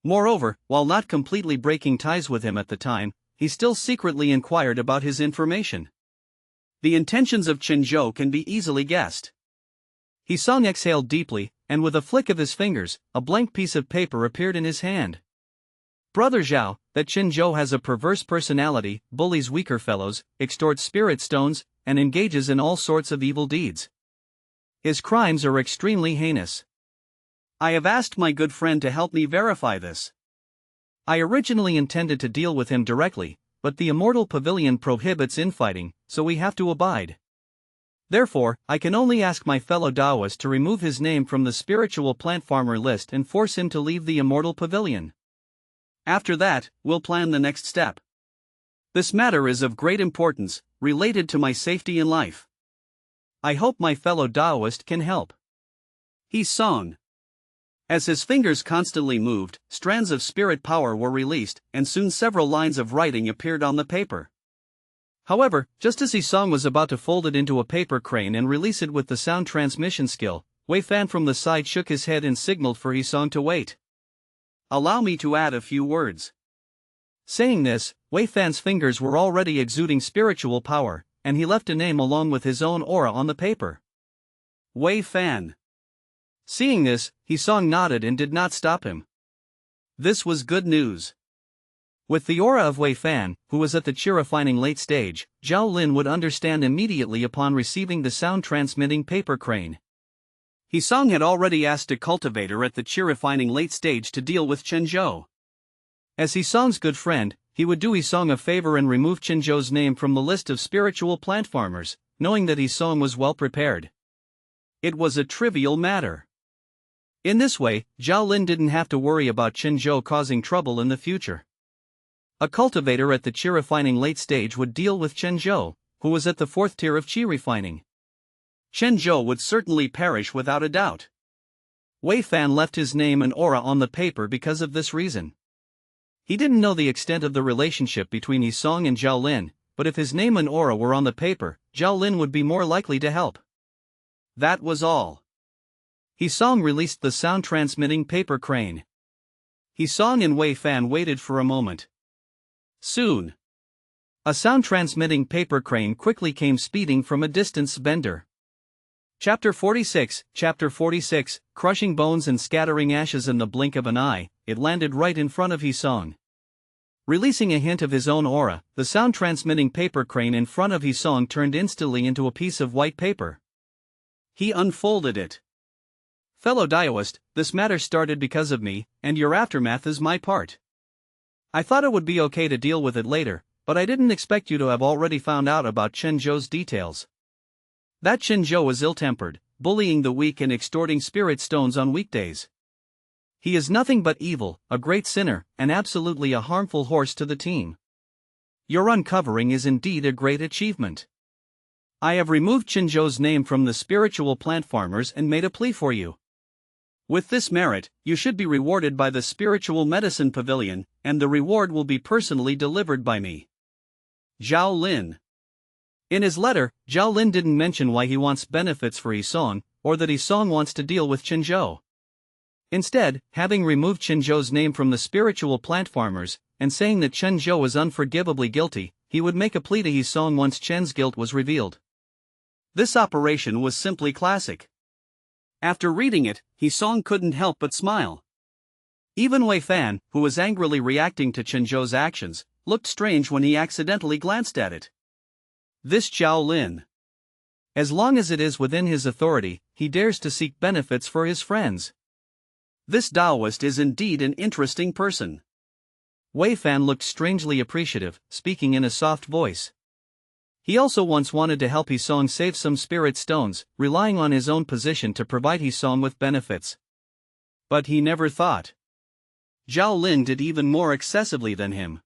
Moreover, while not completely breaking ties with him at the time, he still secretly inquired about his information. The intentions of Chen Zhou can be easily guessed. He Song exhaled deeply, and with a flick of his fingers, a blank piece of paper appeared in his hand. Brother Zhao, that Chen Zhou has a perverse personality, bullies weaker fellows, extorts spirit stones, and engages in all sorts of evil deeds. His crimes are extremely heinous. I have asked my good friend to help me verify this. I originally intended to deal with him directly, but the Immortal Pavilion prohibits infighting, so we have to abide. Therefore, I can only ask my fellow Taoist to remove his name from the spiritual plant farmer list and force him to leave the Immortal Pavilion. After that, we'll plan the next step. This matter is of great importance, related to my safety in life. I hope my fellow Taoist can help. He Song. As his fingers constantly moved, strands of spirit power were released, and soon several lines of writing appeared on the paper. However, just as He Song was about to fold it into a paper crane and release it with the sound transmission skill, Wei Fan from the side shook his head and signaled for He Song to wait. Allow me to add a few words. Saying this, Wei Fan's fingers were already exuding spiritual power, and he left a name along with his own aura on the paper. Wei Fan. Seeing this, He Song nodded and did not stop him. This was good news. With the aura of Wei Fan, who was at the chi refining late stage, Zhao Lin would understand immediately upon receiving the sound-transmitting paper crane. He Song had already asked a cultivator at the chi refining late stage to deal with Chen Zhou. As He Song's good friend, he would do He Song a favor and remove Chen Zhou's name from the list of spiritual plant farmers, knowing that He Song was well prepared. It was a trivial matter. In this way, Zhao Lin didn't have to worry about Chen Zhou causing trouble in the future. A cultivator at the chi refining late stage would deal with Chen Zhou, who was at the 4th tier of chi refining. Chen Zhou would certainly perish without a doubt. Wei Fan left his name and aura on the paper because of this reason. He didn't know the extent of the relationship between He Song and Zhao Lin, but if his name and aura were on the paper, Zhao Lin would be more likely to help. That was all. He Song released the sound-transmitting paper crane. He Song and Wei Fan waited for a moment. Soon, a sound-transmitting paper crane quickly came speeding from a distance bender. Chapter 46, crushing bones and scattering ashes in the blink of an eye, it landed right in front of He Song. Releasing a hint of his own aura, the sound-transmitting paper crane in front of He Song turned instantly into a piece of white paper. He unfolded it. Fellow Taoist, this matter started because of me, and your aftermath is my part. I thought it would be okay to deal with it later, but I didn't expect you to have already found out about Chen Zhou's details. That Chen Zhou is ill-tempered, bullying the weak and extorting spirit stones on weekdays. He is nothing but evil, a great sinner, and absolutely a harmful horse to the team. Your uncovering is indeed a great achievement. I have removed Chen Zhou's name from the spiritual plant farmers and made a plea for you. With this merit, you should be rewarded by the Spiritual Medicine Pavilion, and the reward will be personally delivered by me. Zhao Lin. In his letter, Zhao Lin didn't mention why he wants benefits for He Song, or that He Song wants to deal with Chen Zhou. Instead, having removed Chen Zhou's name from the spiritual plant farmers, and saying that Chen Zhou is unforgivably guilty, he would make a plea to He Song once Chen's guilt was revealed. This operation was simply classic. After reading it, He Song couldn't help but smile. Even Wei Fan, who was angrily reacting to Chen Zhou's actions, looked strange when he accidentally glanced at it. This Zhao Lin. As long as it is within his authority, he dares to seek benefits for his friends. This Taoist is indeed an interesting person. Wei Fan looked strangely appreciative, speaking in a soft voice. He also once wanted to help He Song save some spirit stones, relying on his own position to provide He Song with benefits. But he never thought Zhao Lin did even more excessively than him.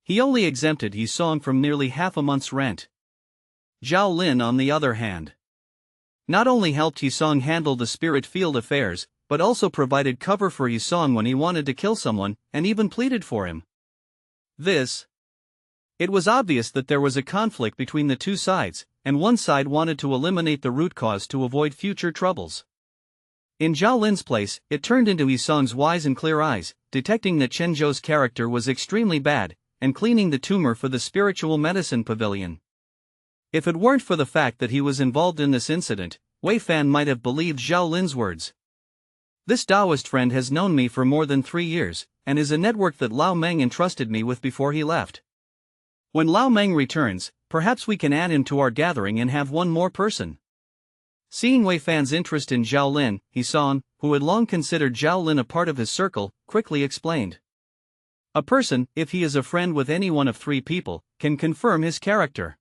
He only exempted He Song from nearly half a month's rent. Zhao Lin, on the other hand, not only helped He Song handle the spirit field affairs, but also provided cover for He Song when he wanted to kill someone, and even pleaded for him. It was obvious that there was a conflict between the two sides, and one side wanted to eliminate the root cause to avoid future troubles. In Zhao Lin's place, it turned into He Song's wise and clear eyes, detecting that Chen Zhou's character was extremely bad, and cleaning the tumor for the spiritual medicine pavilion. If it weren't for the fact that he was involved in this incident, Wei Fan might have believed Zhao Lin's words. This Taoist friend has known me for more than 3 years, and is a network that Lao Meng entrusted me with before he left. When Lao Meng returns, perhaps we can add him to our gathering and have one more person. Seeing Wei Fan's interest in Zhao Lin, He Song, who had long considered Zhao Lin a part of his circle, quickly explained. A person, if he is a friend with any one of 3 people, can confirm his character.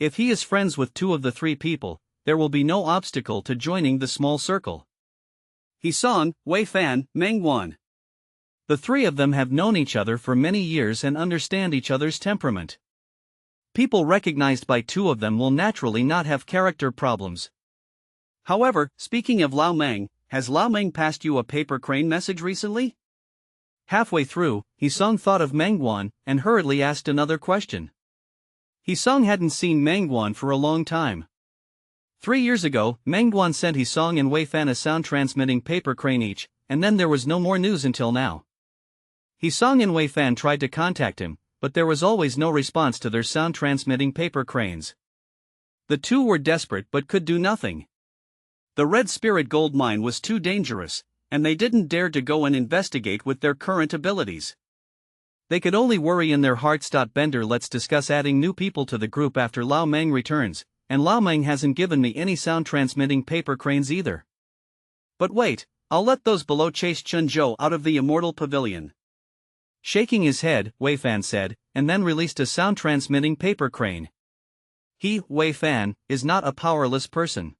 If he is friends with 2 of the 3 people, there will be no obstacle to joining the small circle. He Song, Wei Fan, Meng Wan. The 3 of them have known each other for many years and understand each other's temperament. People recognized by 2 of them will naturally not have character problems. However, speaking of Lao Meng, has Lao Meng passed you a paper crane message recently? Halfway through, He Song thought of Meng Wan and hurriedly asked another question. He Song hadn't seen Meng Wan for a long time. 3 years ago, Meng Wan sent He Song and Wei Fan a sound-transmitting paper crane each, and then there was no more news until now. He Song and Wei Fan tried to contact him, but there was always no response to their sound-transmitting paper cranes. The 2 were desperate but could do nothing. The Red Spirit gold mine was too dangerous, and they didn't dare to go and investigate with their current abilities. They could only worry in their hearts. Bender, let's discuss adding new people to the group after Lao Meng returns, and Lao Meng hasn't given me any sound-transmitting paper cranes either. But wait, I'll let those below chase Chen Zhou out of the Immortal Pavilion. Shaking his head, Wei Fan said, and then released a sound-transmitting paper crane. He, Wei Fan, is not a powerless person.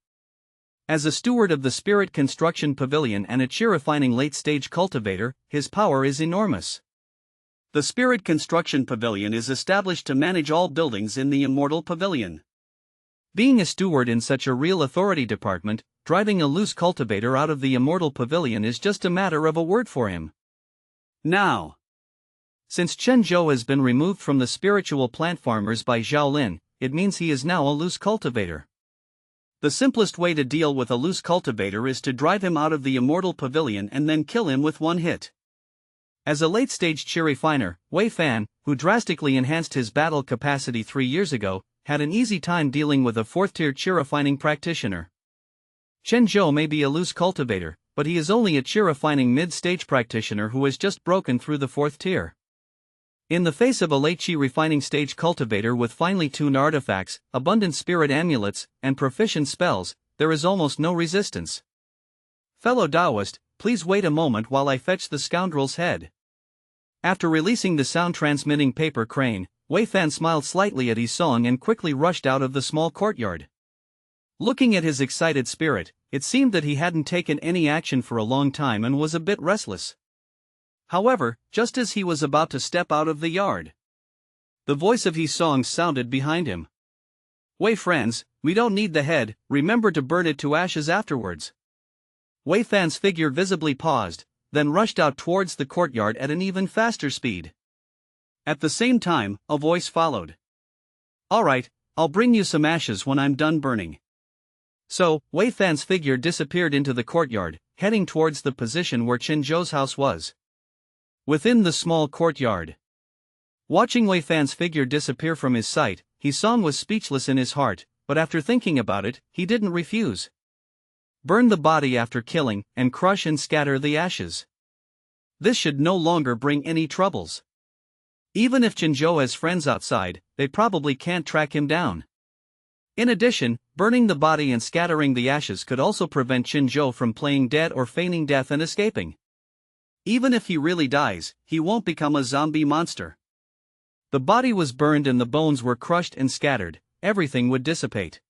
As a steward of the Spirit Construction Pavilion and a chi-refining late-stage cultivator, his power is enormous. The Spirit Construction Pavilion is established to manage all buildings in the Immortal Pavilion. Being a steward in such a real authority department, driving a loose cultivator out of the Immortal Pavilion is just a matter of a word for him. Now, since Chen Zhou has been removed from the spiritual plant farmers by Zhao Lin, it means he is now a loose cultivator. The simplest way to deal with a loose cultivator is to drive him out of the Immortal Pavilion and then kill him with one hit. As a late-stage chi-refiner, Wei Fan, who drastically enhanced his battle capacity 3 years ago, had an easy time dealing with a 4th-tier chi-refining practitioner. Chen Zhou may be a loose cultivator, but he is only a chi-refining mid-stage practitioner who has just broken through the 4th tier. In the face of a late chi-refining stage cultivator with finely tuned artifacts, abundant spirit amulets, and proficient spells, there is almost no resistance. Fellow Taoist, please wait a moment while I fetch the scoundrel's head. After releasing the sound-transmitting paper crane, Wei Fan smiled slightly at He Song and quickly rushed out of the small courtyard. Looking at his excited spirit, it seemed that he hadn't taken any action for a long time and was a bit restless. However, just as he was about to step out of the yard, the voice of He Song sounded behind him. Wei friends, we don't need the head, remember to burn it to ashes afterwards. Wei Fan's figure visibly paused, then rushed out towards the courtyard at an even faster speed. At the same time, a voice followed. Alright, I'll bring you some ashes when I'm done burning. So, Wei Fan's figure disappeared into the courtyard, heading towards the position where Chen Zhou's house was. Within the small courtyard, watching Wei Fan's figure disappear from his sight, He Song was speechless in his heart, but after thinking about it, he didn't refuse. Burn the body after killing, and crush and scatter the ashes. This should no longer bring any troubles. Even if Chen Zhou has friends outside, they probably can't track him down. In addition, burning the body and scattering the ashes could also prevent Chen Zhou from playing dead or feigning death and escaping. Even if he really dies, he won't become a zombie monster. The body was burned and the bones were crushed and scattered, everything would dissipate.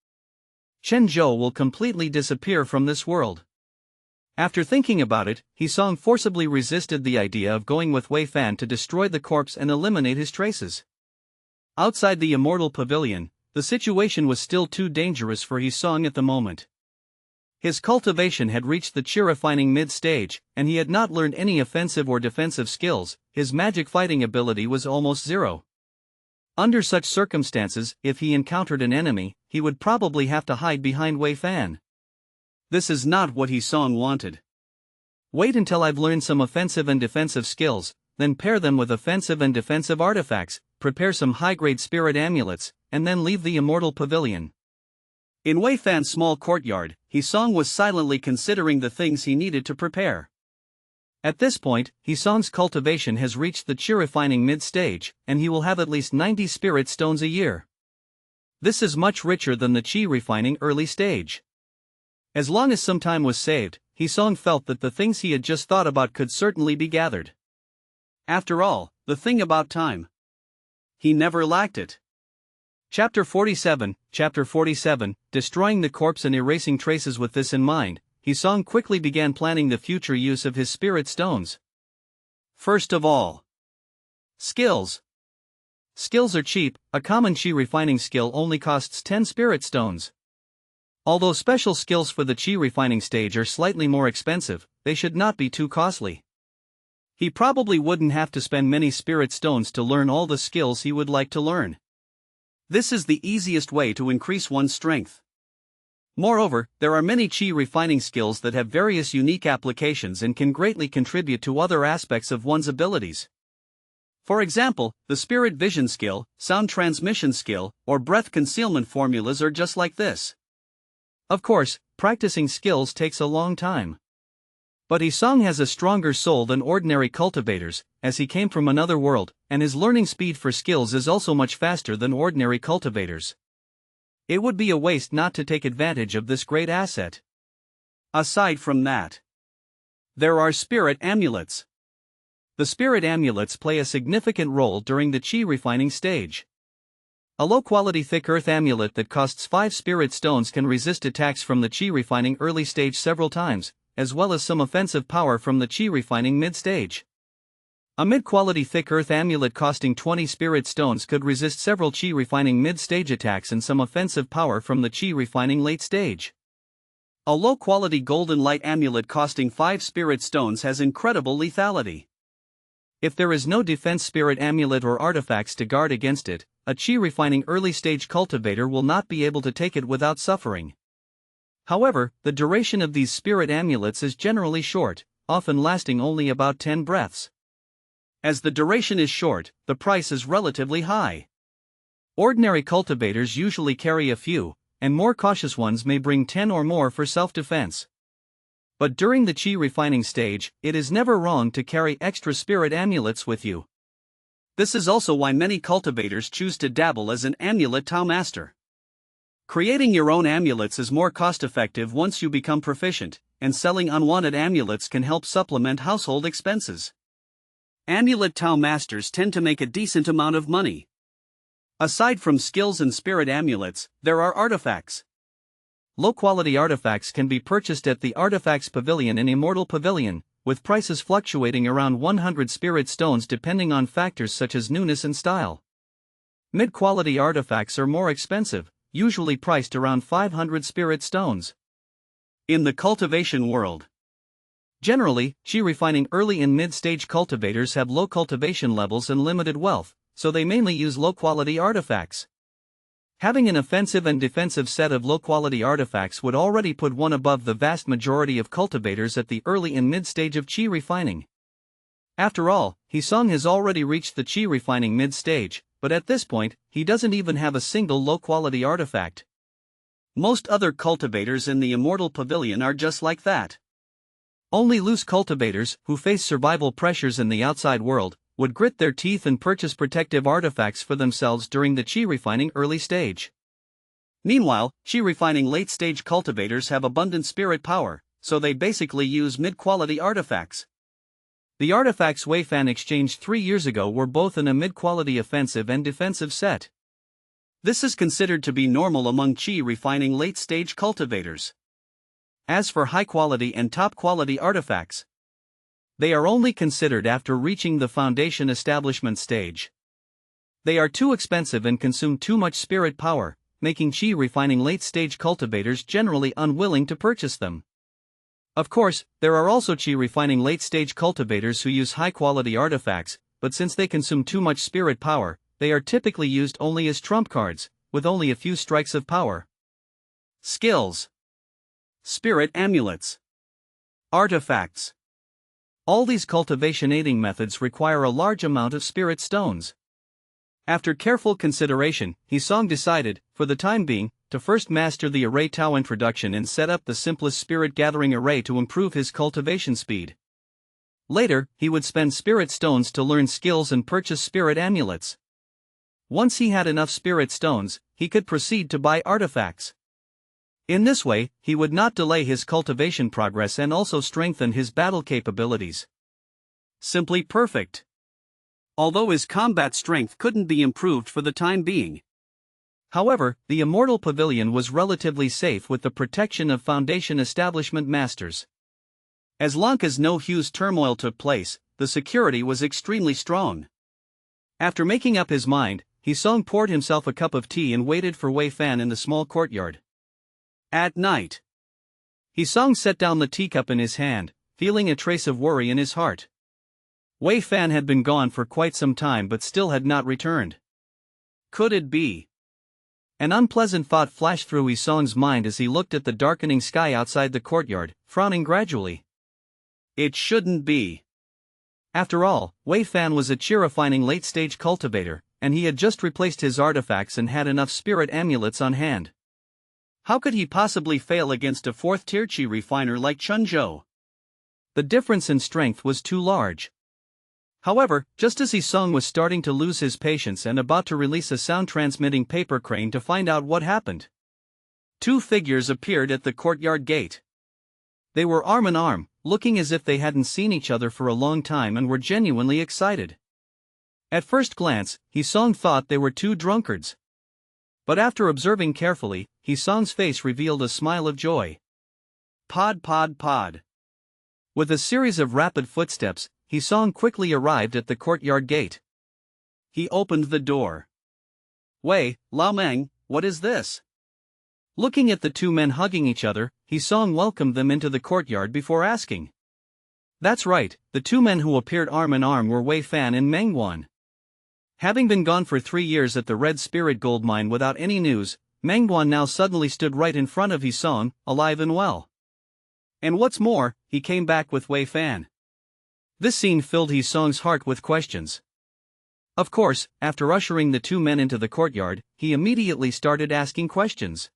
Chen Zhou will completely disappear from this world. After thinking about it, Hisong forcibly resisted the idea of going with Wei Fan to destroy the corpse and eliminate his traces. Outside the Immortal Pavilion, the situation was still too dangerous for Hisong at the moment. His cultivation had reached the chi refining mid-stage, and he had not learned any offensive or defensive skills. His magic fighting ability was almost zero. Under such circumstances, if he encountered an enemy, he would probably have to hide behind Wei Fan. This is not what Hisong wanted. Wait until I've learned some offensive and defensive skills, then pair them with offensive and defensive artifacts, prepare some high-grade spirit amulets, and then leave the Immortal Pavilion. In Wei Fan's small courtyard, Hisong was silently considering the things he needed to prepare. At this point, Hisong's cultivation has reached the chi refining mid-stage, and he will have at least 90 spirit stones a year. This is much richer than the chi refining early stage. As long as some time was saved, Hisong felt that the things he had just thought about could certainly be gathered. After all, the thing about time. He never lacked it. Chapter 47, Destroying the Corpse and Erasing Traces. With this in mind, Hisong quickly began planning the future use of his spirit stones. First of all, skills. Skills are cheap. A common chi refining skill only costs 10 spirit stones. Although special skills for the chi refining stage are slightly more expensive, they should not be too costly. He probably wouldn't have to spend many spirit stones to learn all the skills he would like to learn. This is the easiest way to increase one's strength. Moreover, there are many chi refining skills that have various unique applications and can greatly contribute to other aspects of one's abilities. For example, the spirit vision skill, sound transmission skill, or breath concealment formulas are just like this. Of course, practicing skills takes a long time. But Hisong has a stronger soul than ordinary cultivators, as he came from another world, and his learning speed for skills is also much faster than ordinary cultivators. It would be a waste not to take advantage of this great asset. Aside from that, there are spirit amulets. The spirit amulets play a significant role during the chi refining stage. A low-quality thick earth amulet that costs 5 spirit stones can resist attacks from the chi refining early stage several times, as well as some offensive power from the chi refining mid-stage. A mid-quality thick earth amulet costing 20 spirit stones could resist several chi refining mid-stage attacks and some offensive power from the chi refining late stage. A low-quality golden light amulet costing 5 spirit stones has incredible lethality. If there is no defense spirit amulet or artifacts to guard against it, a chi refining early stage cultivator will not be able to take it without suffering. However, the duration of these spirit amulets is generally short, often lasting only about 10 breaths. As the duration is short, the price is relatively high. Ordinary cultivators usually carry a few, and more cautious ones may bring 10 or more for self-defense. But during the chi refining stage, it is never wrong to carry extra spirit amulets with you. This is also why many cultivators choose to dabble as an amulet Tao master. Creating your own amulets is more cost-effective once you become proficient, and selling unwanted amulets can help supplement household expenses. Amulet Tao masters tend to make a decent amount of money. Aside from skills and spirit amulets, there are artifacts. Low-quality artifacts can be purchased at the Artifacts Pavilion and Immortal Pavilion, with prices fluctuating around 100 spirit stones depending on factors such as newness and style. Mid-quality artifacts are more expensive, usually priced around 500 spirit stones. In the cultivation world, generally, chi refining early and mid-stage cultivators have low cultivation levels and limited wealth, so they mainly use low-quality artifacts. Having an offensive and defensive set of low-quality artifacts would already put one above the vast majority of cultivators at the early and mid-stage of chi refining. After all, Hisong has already reached the chi refining mid-stage, but at this point, he doesn't even have a single low-quality artifact. Most other cultivators in the Immortal Pavilion are just like that. Only loose cultivators, who face survival pressures in the outside world, would grit their teeth and purchase protective artifacts for themselves during the chi refining early stage. Meanwhile, chi refining late stage cultivators have abundant spirit power, so they basically use mid-quality artifacts. The artifacts Wei Fan exchanged 3 years ago were both in a mid-quality offensive and defensive set. This is considered to be normal among chi refining late stage cultivators. As for high-quality and top-quality artifacts, they are only considered after reaching the foundation establishment stage. They are too expensive and consume too much spirit power, making chi refining late-stage cultivators generally unwilling to purchase them. Of course, there are also chi refining late-stage cultivators who use high-quality artifacts, but since they consume too much spirit power, they are typically used only as trump cards, with only a few strikes of power. Skills. Spirit amulets. Artifacts. All these cultivation aiding methods require a large amount of spirit stones. After careful consideration, Hisong decided, for the time being, to first master the array Tao introduction and set up the simplest spirit gathering array to improve his cultivation speed. Later, he would spend spirit stones to learn skills and purchase spirit amulets. Once he had enough spirit stones, he could proceed to buy artifacts. In this way, he would not delay his cultivation progress and also strengthen his battle capabilities. Simply perfect. Although his combat strength couldn't be improved for the time being. However, the Immortal Pavilion was relatively safe with the protection of Foundation Establishment Masters. As long as no huge turmoil took place, the security was extremely strong. After making up his mind, Hisong poured himself a cup of tea and waited for Wei Fan in the small courtyard. At night, Hisong set down the teacup in his hand, feeling a trace of worry in his heart. Wei Fan had been gone for quite some time but still had not returned. Could it be? An unpleasant thought flashed through Hisong's mind as he looked at the darkening sky outside the courtyard, frowning gradually. It shouldn't be. After all, Wei Fan was a chi refining late-stage cultivator, and he had just replaced his artifacts and had enough spirit amulets on hand. How could he possibly fail against a fourth-tier chi refiner like Chunzhou? The difference in strength was too large. However, just as Hisong was starting to lose his patience and about to release a sound-transmitting paper crane to find out what happened, two figures appeared at the courtyard gate. They were arm in arm, looking as if they hadn't seen each other for a long time and were genuinely excited. At first glance, Hisong thought they were two drunkards. But after observing carefully, Hisong's face revealed a smile of joy. Pod. With a series of rapid footsteps, Hisong quickly arrived at the courtyard gate. He opened the door. Wei, Lao Meng, what is this? Looking at the two men hugging each other, Hisong welcomed them into the courtyard before asking. That's right, the two men who appeared arm in arm were Wei Fan and Meng Guan. Having been gone for 3 years at the Red Spirit Gold Mine without any news, Meng Guan now suddenly stood right in front of Hisong, alive and well. And what's more, he came back with Wei Fan. This scene filled Hisong's heart with questions. Of course, after ushering the two men into the courtyard, he immediately started asking questions.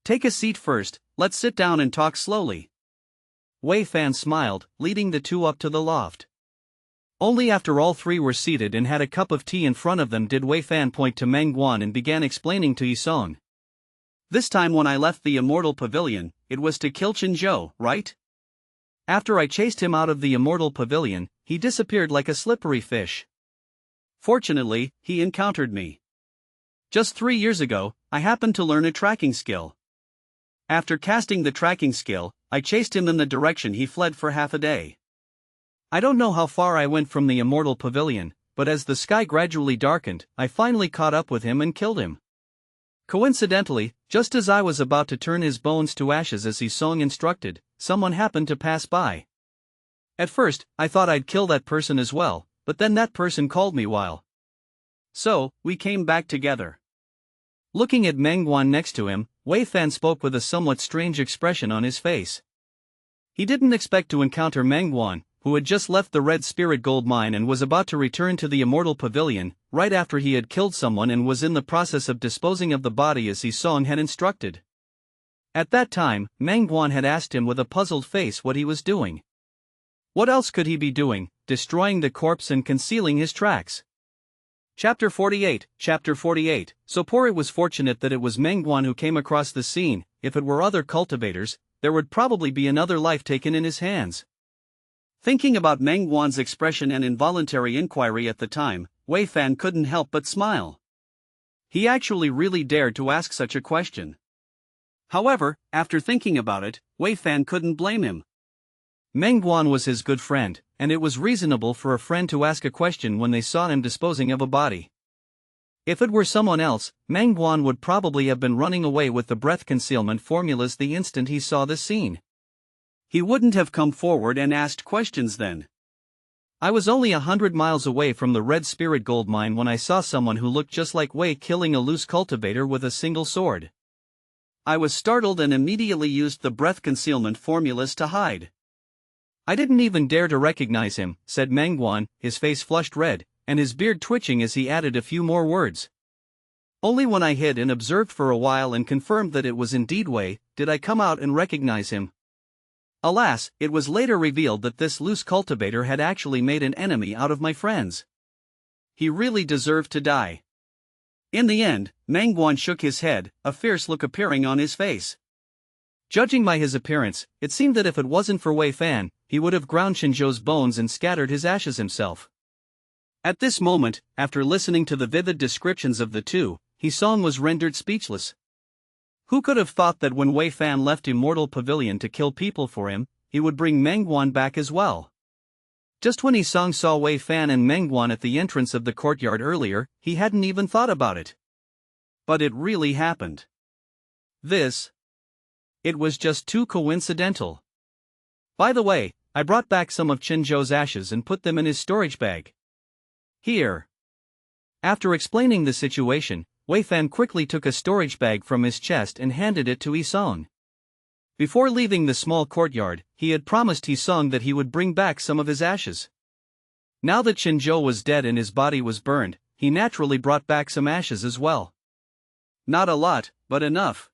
Take a seat first, let's sit down and talk slowly. Wei Fan smiled, leading the two up to the loft. Only after all three were seated and had a cup of tea in front of them did Wei Fan point to Meng Guan and began explaining to Hisong. This time when I left the Immortal Pavilion, it was to kill Chunzhou, right? After I chased him out of the Immortal Pavilion, he disappeared like a slippery fish. Fortunately, he encountered me. Just 3 years ago, I happened to learn a tracking skill. After casting the tracking skill, I chased him in the direction he fled for half a day. I don't know how far I went from the Immortal Pavilion, but as the sky gradually darkened, I finally caught up with him and killed him. Coincidentally, just as I was about to turn his bones to ashes as Hisong instructed, someone happened to pass by. At first, I thought I'd kill that person as well, but then that person called me while. So, we came back together. Looking at Meng Guan next to him, Wei Fan spoke with a somewhat strange expression on his face. He didn't expect to encounter Meng Guan, who had just left the Red Spirit Gold Mine and was about to return to the Immortal Pavilion, right after he had killed someone and was in the process of disposing of the body as Hisong had instructed. At that time, Meng Guan had asked him with a puzzled face what he was doing. What else could he be doing, destroying the corpse and concealing his tracks? Chapter 48. So poor it was fortunate that it was Meng Guan who came across the scene. If it were other cultivators, there would probably be another life taken in his hands. Thinking about Meng Guan's expression and involuntary inquiry at the time, Wei Fan couldn't help but smile. He actually really dared to ask such a question. However, after thinking about it, Wei Fan couldn't blame him. Meng Guan was his good friend, and it was reasonable for a friend to ask a question when they saw him disposing of a body. If it were someone else, Meng Guan would probably have been running away with the breath concealment formulas the instant he saw the scene. He wouldn't have come forward and asked questions then. I was only 100 miles away from the Red Spirit gold mine when I saw someone who looked just like Wei killing a loose cultivator with a single sword. I was startled and immediately used the breath concealment formulas to hide. I didn't even dare to recognize him, said Meng Guan, his face flushed red, and his beard twitching as he added a few more words. Only when I hid and observed for a while and confirmed that it was indeed Wei, did I come out and recognize him. Alas, it was later revealed that this loose cultivator had actually made an enemy out of my friends. He really deserved to die. In the end, Meng Guan shook his head, a fierce look appearing on his face. Judging by his appearance, it seemed that if it wasn't for Wei Fan, he would have ground Qinzhou's bones and scattered his ashes himself. At this moment, after listening to the vivid descriptions of the two, Hisong was rendered speechless. Who could have thought that when Wei Fan left Immortal Pavilion to kill people for him, he would bring Meng Guan back as well? Just when Hisong saw Wei Fan and Meng Guan at the entrance of the courtyard earlier, he hadn't even thought about it. But it really happened. It was just too coincidental. By the way, I brought back some of Qinzhou's ashes and put them in his storage bag. Here. After explaining the situation, Wei Fan quickly took a storage bag from his chest and handed it to Hisong. Before leaving the small courtyard, he had promised Hisong that he would bring back some of his ashes. Now that Qinzhou was dead and his body was burned, he naturally brought back some ashes as well. Not a lot, but enough.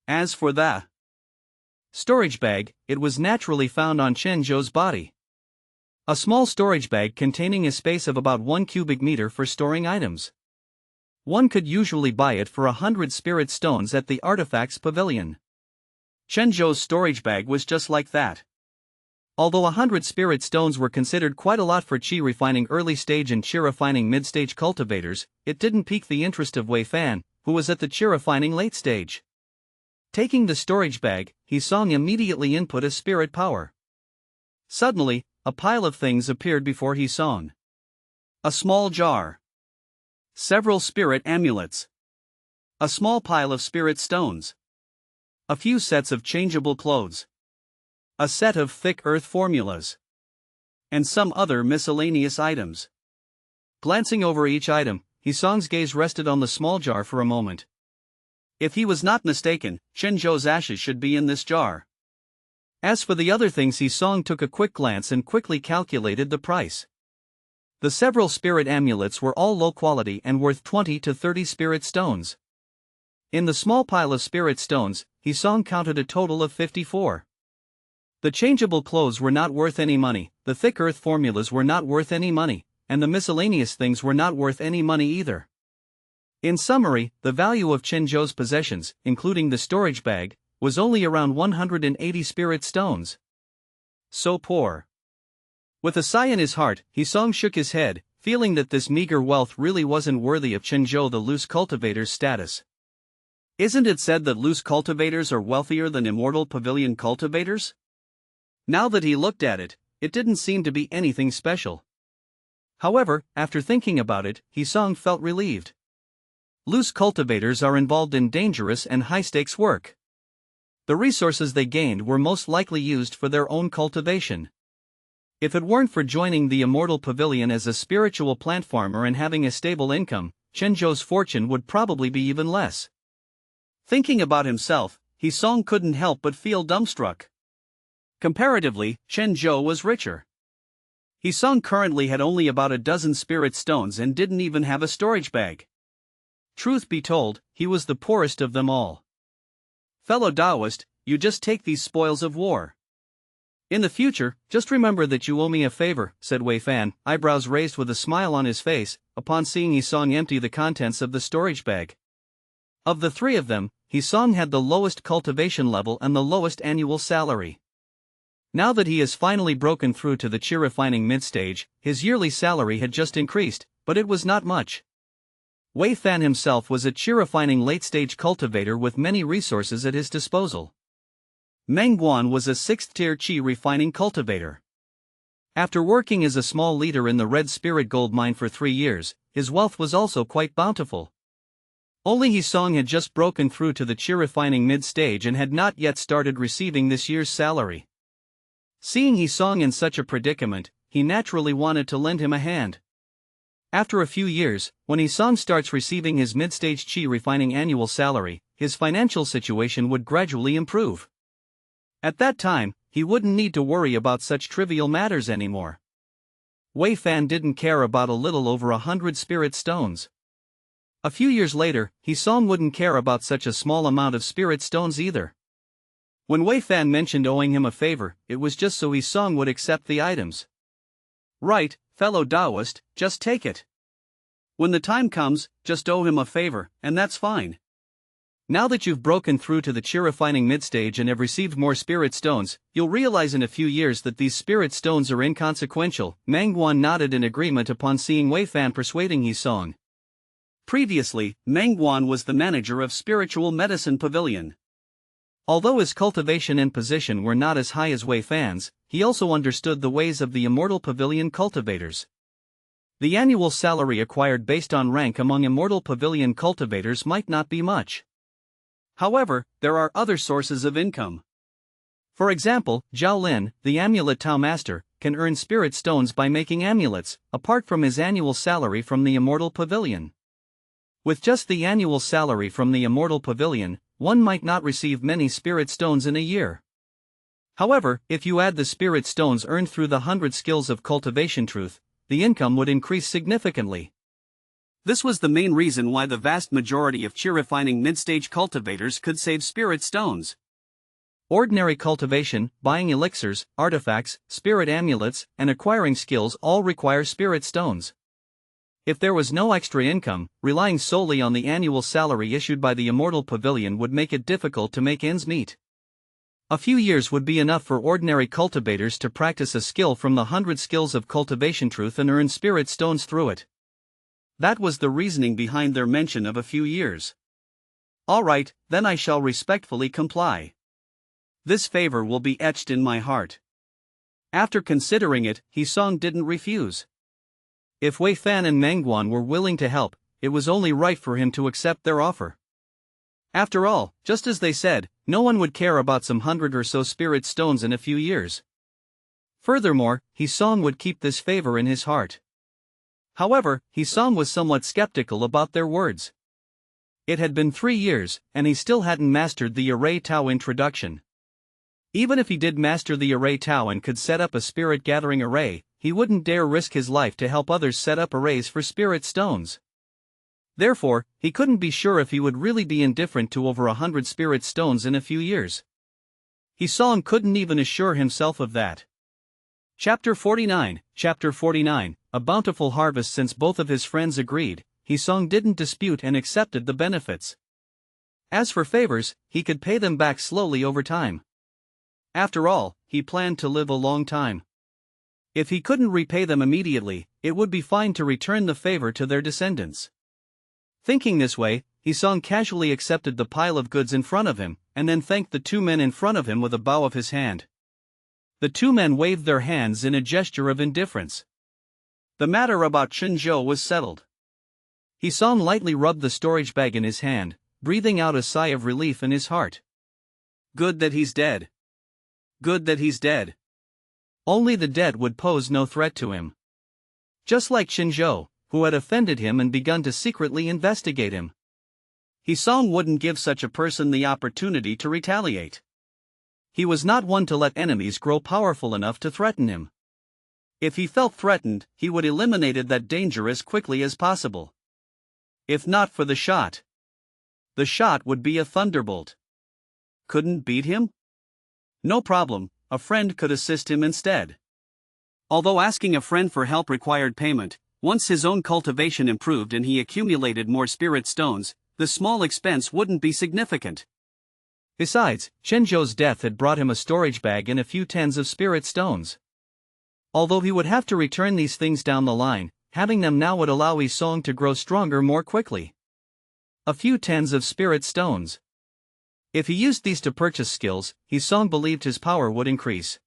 As for the storage bag, it was naturally found on Qinzhou's body. A small storage bag containing a space of about 1 cubic meter for storing items. One could usually buy it for 100 spirit stones at the Artifacts Pavilion. Qinzhou's storage bag was just like that. Although 100 spirit stones were considered quite a lot for qi refining early stage and qi refining mid stage cultivators, it didn't pique the interest of Wei Fan, who was at the qi refining late stage. Taking the storage bag, Hisong immediately input a spirit power. Suddenly, a pile of things appeared before Hisong. A small jar. Several spirit amulets. A small pile of spirit stones. A few sets of changeable clothes. A set of thick earth formulas. And some other miscellaneous items. Glancing over each item, Hisong's gaze rested on the small jar for a moment. If he was not mistaken, Qinzhou's ashes should be in this jar. As for the other things, Hisong took a quick glance and quickly calculated the price. The several spirit amulets were all low quality and worth 20 to 30 spirit stones. In the small pile of spirit stones, Hisong counted a total of 54. The changeable clothes were not worth any money, the thick earth formulas were not worth any money, and the miscellaneous things were not worth any money either. In summary, the value of Qinzhou's possessions, including the storage bag, was only around 180 spirit stones. So poor. With a sigh in his heart, Hisong shook his head, feeling that this meager wealth really wasn't worthy of Qinzhou the loose cultivator's status. Isn't it said that loose cultivators are wealthier than Immortal Pavilion cultivators? Now that he looked at it, it didn't seem to be anything special. However, after thinking about it, Hisong felt relieved. Loose cultivators are involved in dangerous and high-stakes work. The resources they gained were most likely used for their own cultivation. If it weren't for joining the Immortal Pavilion as a spiritual plant farmer and having a stable income, Qinzhou's fortune would probably be even less. Thinking about himself, Hisong couldn't help but feel dumbstruck. Comparatively, Qinzhou was richer. Hisong currently had only about a dozen spirit stones and didn't even have a storage bag. Truth be told, he was the poorest of them all. Fellow Taoist, you just take these spoils of war. In the future, just remember that you owe me a favor, said Wei Fan, eyebrows raised with a smile on his face, upon seeing Hisong empty the contents of the storage bag. Of the three of them, Hisong had the lowest cultivation level and the lowest annual salary. Now that he has finally broken through to the qi refining mid-stage, his yearly salary had just increased, but it was not much. Wei Fan himself was a qi refining late-stage cultivator with many resources at his disposal. Meng Guan was a 6th-tier qi refining cultivator. After working as a small leader in the Red Spirit gold mine for 3 years, his wealth was also quite bountiful. Only Hisong had just broken through to the qi refining mid-stage and had not yet started receiving this year's salary. Seeing Hisong in such a predicament, he naturally wanted to lend him a hand. After a few years, when Hisong starts receiving his mid-stage qi refining annual salary, his financial situation would gradually improve. At that time, he wouldn't need to worry about such trivial matters anymore. Wei Fan didn't care about a little over 100 spirit stones. A few years later, Hisong wouldn't care about such a small amount of spirit stones either. When Wei Fan mentioned owing him a favor, it was just so Hisong would accept the items. Right, fellow Taoist, just take it. When the time comes, just owe him a favor, and that's fine. Now that you've broken through to the qi refining mid-stage and have received more spirit stones, you'll realize in a few years that these spirit stones are inconsequential. Meng Guan nodded in agreement upon seeing Wei Fan persuading Hisong. Previously, Meng Guan was the manager of Spiritual Medicine Pavilion. Although his cultivation and position were not as high as Wei Fan's, he also understood the ways of the Immortal Pavilion cultivators. The annual salary acquired based on rank among Immortal Pavilion cultivators might not be much. However, there are other sources of income. For example, Zhao Lin, the Amulet Tao Master, can earn spirit stones by making amulets, apart from his annual salary from the Immortal Pavilion. With just the annual salary from the Immortal Pavilion, one might not receive many spirit stones in a year. However, if you add the spirit stones earned through the 100 skills of cultivation truth, the income would increase significantly. This was the main reason why the vast majority of qi refining mid-stage cultivators could save spirit stones. Ordinary cultivation, buying elixirs, artifacts, spirit amulets, and acquiring skills all require spirit stones. If there was no extra income, relying solely on the annual salary issued by the Immortal Pavilion would make it difficult to make ends meet. A few years would be enough for ordinary cultivators to practice a skill from the 100 skills of cultivation truth and earn spirit stones through it. That was the reasoning behind their mention of a few years. All right, then I shall respectfully comply. This favor will be etched in my heart. After considering it, Hisong didn't refuse. If Wei Fan and Meng Guan were willing to help, it was only right for him to accept their offer. After all, just as they said, no one would care about some 100 or so spirit stones in a few years. Furthermore, Hisong would keep this favor in his heart. However, Hisong was somewhat skeptical about their words. It had been 3 years, and he still hadn't mastered the Array Tao introduction. Even if he did master the Array Tao and could set up a spirit gathering array, he wouldn't dare risk his life to help others set up arrays for spirit stones. Therefore, he couldn't be sure if he would really be indifferent to over 100 spirit stones in a few years. Hisong couldn't even assure himself of that. Chapter 49, a bountiful harvest. Since both of his friends agreed, Hisong didn't dispute and accepted the benefits. As for favors, he could pay them back slowly over time. After all, he planned to live a long time. If he couldn't repay them immediately, it would be fine to return the favor to their descendants. Thinking this way, Hisong casually accepted the pile of goods in front of him, and then thanked the 2 men in front of him with a bow of his hand. The 2 men waved their hands in a gesture of indifference. The matter about Chenzhou was settled. Hisong lightly rubbed the storage bag in his hand, breathing out a sigh of relief in his heart. Good that he's dead. Good that he's dead. Only the dead would pose no threat to him. Just like Chenzhou, who had offended him and begun to secretly investigate him. Hisong wouldn't give such a person the opportunity to retaliate. He was not one to let enemies grow powerful enough to threaten him. If he felt threatened, he would eliminate that danger as quickly as possible. If not for the shot would be a thunderbolt. Couldn't beat him? No problem, a friend could assist him instead. Although asking a friend for help required payment, once his own cultivation improved and he accumulated more spirit stones, the small expense wouldn't be significant. Besides, Chenzhou's death had brought him a storage bag and a few tens of spirit stones. Although he would have to return these things down the line, having them now would allow Hisong to grow stronger more quickly. A few tens of spirit stones. If he used these to purchase skills, Song believed his power would increase.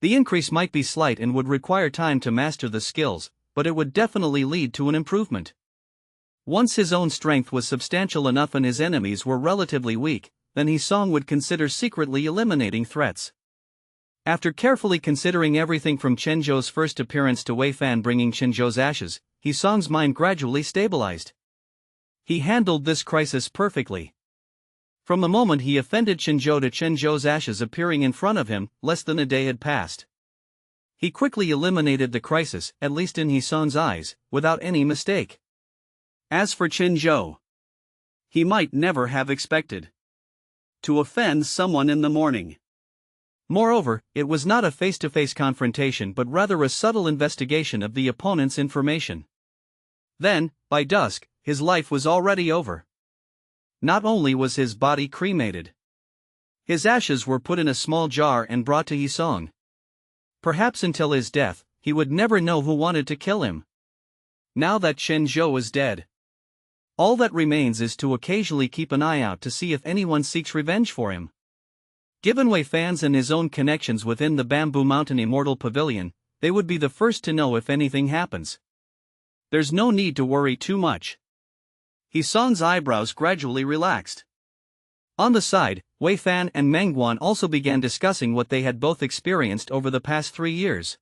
The increase might be slight and would require time to master the skills, but it would definitely lead to an improvement. Once his own strength was substantial enough and his enemies were relatively weak, then Song would consider secretly eliminating threats. After carefully considering everything from Chen Zhou's first appearance to Wei Fan bringing Chen Zhou's ashes, Song's mind gradually stabilized. He handled this crisis perfectly. From the moment he offended Chen Zhou to Chen Zhou's ashes appearing in front of him, less than a day had passed. He quickly eliminated the crisis, at least in Song's eyes, without any mistake. As for Chen Zhou, he might never have expected to offend someone in the morning. Moreover, it was not a face-to-face confrontation but rather a subtle investigation of the opponent's information. Then, by dusk, his life was already over. Not only was his body cremated, his ashes were put in a small jar and brought to Song. Perhaps until his death, he would never know who wanted to kill him. Now that Chen Zhou is dead, all that remains is to occasionally keep an eye out to see if anyone seeks revenge for him. Given Wei Fan's and his own connections within the Bamboo Mountain Immortal Pavilion, they would be the first to know if anything happens. There's no need to worry too much. Song's eyebrows gradually relaxed. On the side, Wei Fan and Meng Guan also began discussing what they had both experienced over the past 3 years.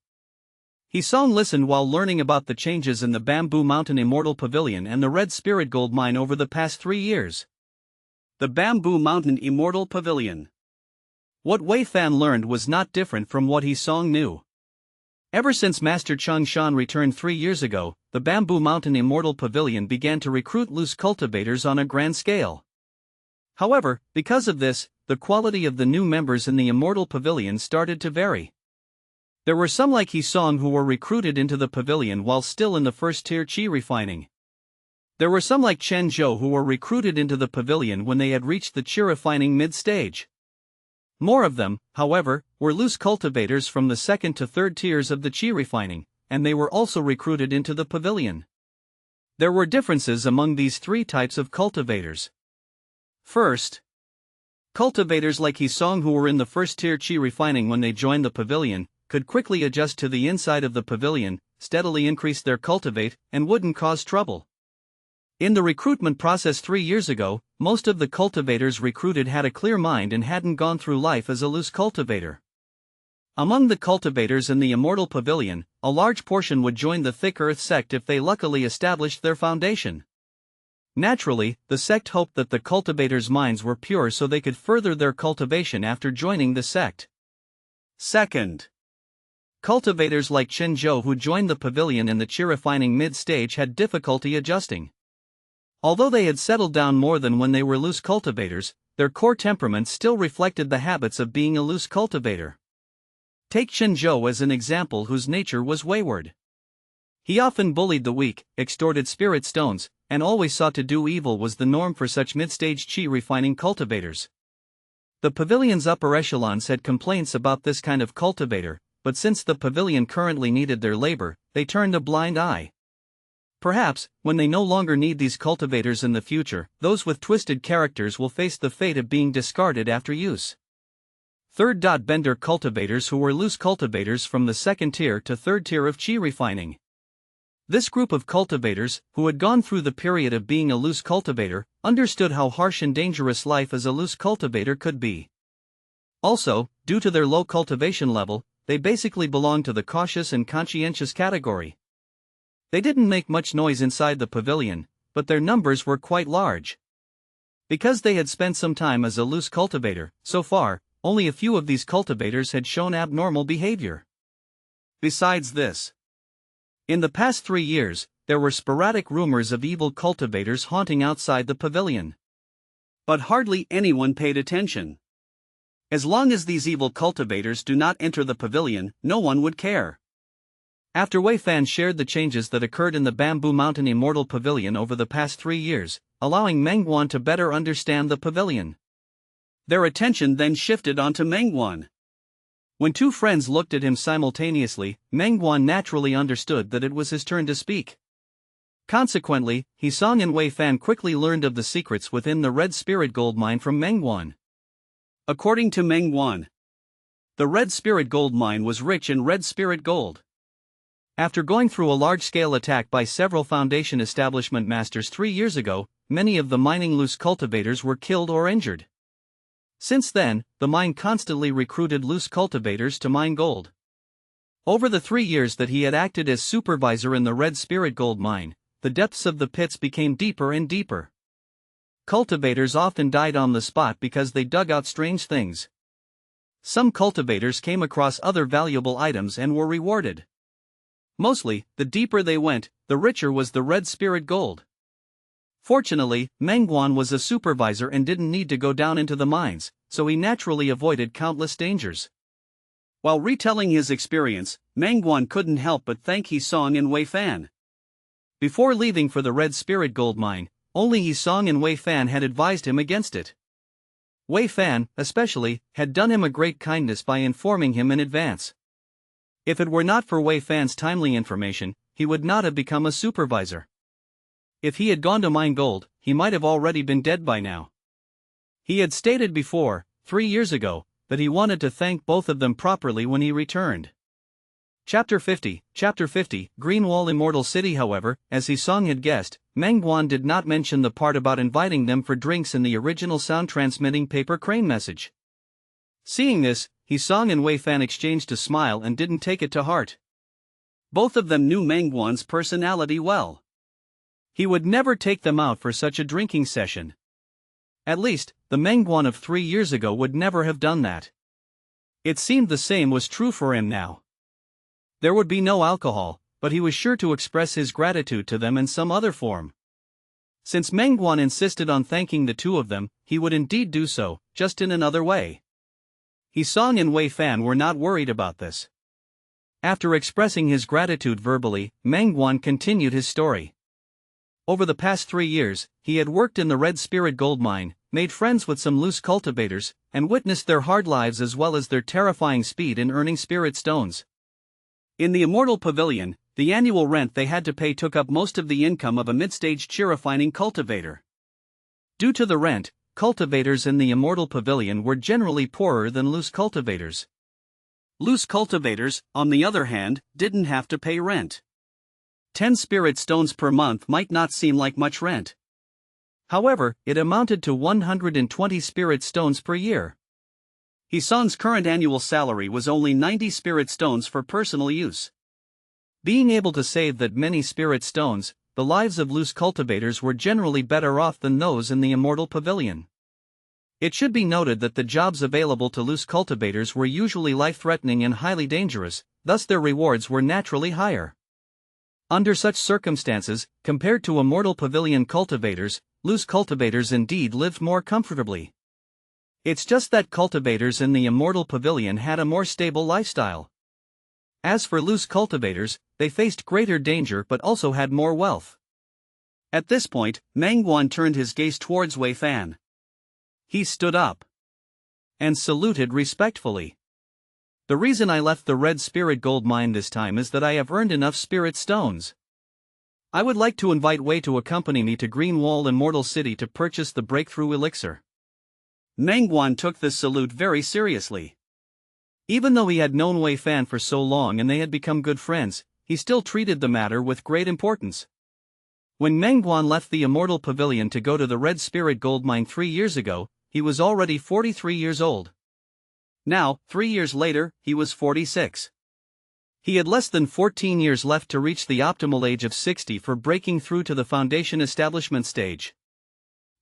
Song listened while learning about the changes in the Bamboo Mountain Immortal Pavilion and the Red Spirit Gold Mine over the past 3 years. The Bamboo Mountain Immortal Pavilion. What Wei Fan learned was not different from what Song knew. Ever since Master Cheng Shan returned 3 years ago, the Bamboo Mountain Immortal Pavilion began to recruit loose cultivators on a grand scale. However, because of this, the quality of the new members in the Immortal Pavilion started to vary. There were some like Song who were recruited into the pavilion while still in the first-tier qi refining. There were some like Chen Zhou who were recruited into the pavilion when they had reached the qi refining mid-stage. More of them, however, were loose cultivators from the second to third tiers of the qi refining, and they were also recruited into the pavilion. There were differences among these 3 types of cultivators. First, cultivators like Song who were in the first-tier qi refining when they joined the pavilion, could quickly adjust to the inside of the pavilion, steadily increase their cultivate, and wouldn't cause trouble. In the recruitment process 3 years ago, most of the cultivators recruited had a clear mind and hadn't gone through life as a loose cultivator. Among the cultivators in the Immortal Pavilion, a large portion would join the Thick Earth sect if they luckily established their foundation. Naturally, the sect hoped that the cultivators' minds were pure so they could further their cultivation after joining the sect. Second, cultivators like Chen Zhou who joined the pavilion in the qi refining mid-stage had difficulty adjusting. Although they had settled down more than when they were loose cultivators, their core temperament still reflected the habits of being a loose cultivator. Take Chen Zhou as an example whose nature was wayward. He often bullied the weak, extorted spirit stones, and always sought to do evil was the norm for such mid-stage qi refining cultivators. The pavilion's upper echelons had complaints about this kind of cultivator, but since the pavilion currently needed their labor, they turned a blind eye. Perhaps, when they no longer need these cultivators in the future, those with twisted characters will face the fate of being discarded after use. Third. Bender cultivators who were loose cultivators from the second tier to third tier of qi refining. This group of cultivators, who had gone through the period of being a loose cultivator, understood how harsh and dangerous life as a loose cultivator could be. Also, due to their low cultivation level, they basically belonged to the cautious and conscientious category. They didn't make much noise inside the pavilion, but their numbers were quite large. Because they had spent some time as a loose cultivator, so far, only a few of these cultivators had shown abnormal behavior. Besides this, in the past 3 years, there were sporadic rumors of evil cultivators haunting outside the pavilion. But hardly anyone paid attention. As long as these evil cultivators do not enter the pavilion, no one would care. After Wei Fan shared the changes that occurred in the Bamboo Mountain Immortal Pavilion over the past 3 years, allowing Meng Guan to better understand the pavilion, their attention then shifted onto Meng Guan. When 2 friends looked at him simultaneously, Meng Guan naturally understood that it was his turn to speak. Consequently, Hisong and Wei Fan quickly learned of the secrets within the Red Spirit Gold Mine from Meng Guan. According to Meng Guan, the Red Spirit Gold Mine was rich in Red Spirit Gold. After going through a large-scale attack by several Foundation establishment masters 3 years ago, many of the mining loose cultivators were killed or injured. Since then, the mine constantly recruited loose cultivators to mine gold. Over the 3 years that he had acted as supervisor in the Red Spirit Gold Mine, the depths of the pits became deeper and deeper. Cultivators often died on the spot because they dug out strange things. Some cultivators came across other valuable items and were rewarded. Mostly, the deeper they went, the richer was the Red Spirit Gold. Fortunately, Meng Guan was a supervisor and didn't need to go down into the mines, so he naturally avoided countless dangers. While retelling his experience, Meng Guan couldn't help but thank Hisong and Wei Fan. Before leaving for the Red Spirit Gold Mine, only Hisong and Wei Fan had advised him against it. Wei Fan, especially, had done him a great kindness by informing him in advance. If it were not for Wei Fan's timely information, he would not have become a supervisor. If he had gone to mine gold, he might have already been dead by now. He had stated before, 3 years ago, that he wanted to thank both of them properly when he returned. Chapter 50, Greenwall Immortal City. However, as Hisong had guessed, Meng Guan did not mention the part about inviting them for drinks in the original sound-transmitting paper crane message. Seeing this, Hisong and Wei Fan exchanged a smile and didn't take it to heart. Both of them knew Meng Guan's personality well. He would never take them out for such a drinking session. At least, the Meng Guan of 3 years ago would never have done that. It seemed the same was true for him now. There would be no alcohol, but he was sure to express his gratitude to them in some other form. Since Meng Guan insisted on thanking the two of them, he would indeed do so, just in another way. Hisong and Wei Fan were not worried about this. After expressing his gratitude verbally, Meng Guan continued his story. Over the past 3 years, he had worked in the Red Spirit Gold Mine, made friends with some loose cultivators, and witnessed their hard lives as well as their terrifying speed in earning spirit stones. In the Immortal Pavilion, the annual rent they had to pay took up most of the income of a mid-stage chi-refining cultivator. Due to the rent, cultivators in the Immortal Pavilion were generally poorer than loose cultivators. Loose cultivators, on the other hand, didn't have to pay rent. 10 spirit stones per month might not seem like much rent. However, it amounted to 120 spirit stones per year. Hisong's current annual salary was only 90 spirit stones for personal use. Being able to save that many spirit stones, the lives of loose cultivators were generally better off than those in the Immortal Pavilion. It should be noted that the jobs available to loose cultivators were usually life-threatening and highly dangerous, thus their rewards were naturally higher. Under such circumstances, compared to Immortal Pavilion cultivators, loose cultivators indeed lived more comfortably. It's just that cultivators in the Immortal Pavilion had a more stable lifestyle. As for loose cultivators, they faced greater danger but also had more wealth. At this point, Meng Guan turned his gaze towards Wei Fan. He stood up and saluted respectfully. The reason I left the Red Spirit Gold Mine this time is that I have earned enough spirit stones. I would like to invite Wei to accompany me to Greenwall Immortal City to purchase the breakthrough elixir. Meng Guan took this salute very seriously. Even though he had known Wei Fan for so long and they had become good friends, he still treated the matter with great importance. When Meng Guan left the Immortal Pavilion to go to the Red Spirit Gold Mine 3 years ago, he was already 43 years old. Now, 3 years later, he was 46. He had less than 14 years left to reach the optimal age of 60 for breaking through to the Foundation Establishment stage.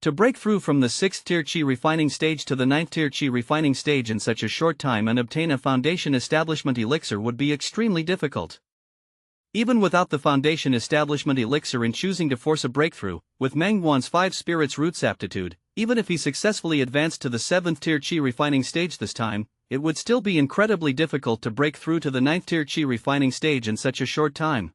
To break through from the 6th tier chi refining stage to the 9th tier chi refining stage in such a short time and obtain a Foundation Establishment elixir would be extremely difficult. Even without the Foundation Establishment elixir in choosing to force a breakthrough, with Meng Guan's 5 spirits roots aptitude, even if he successfully advanced to the 7th tier chi refining stage this time, it would still be incredibly difficult to break through to the 9th tier chi refining stage in such a short time.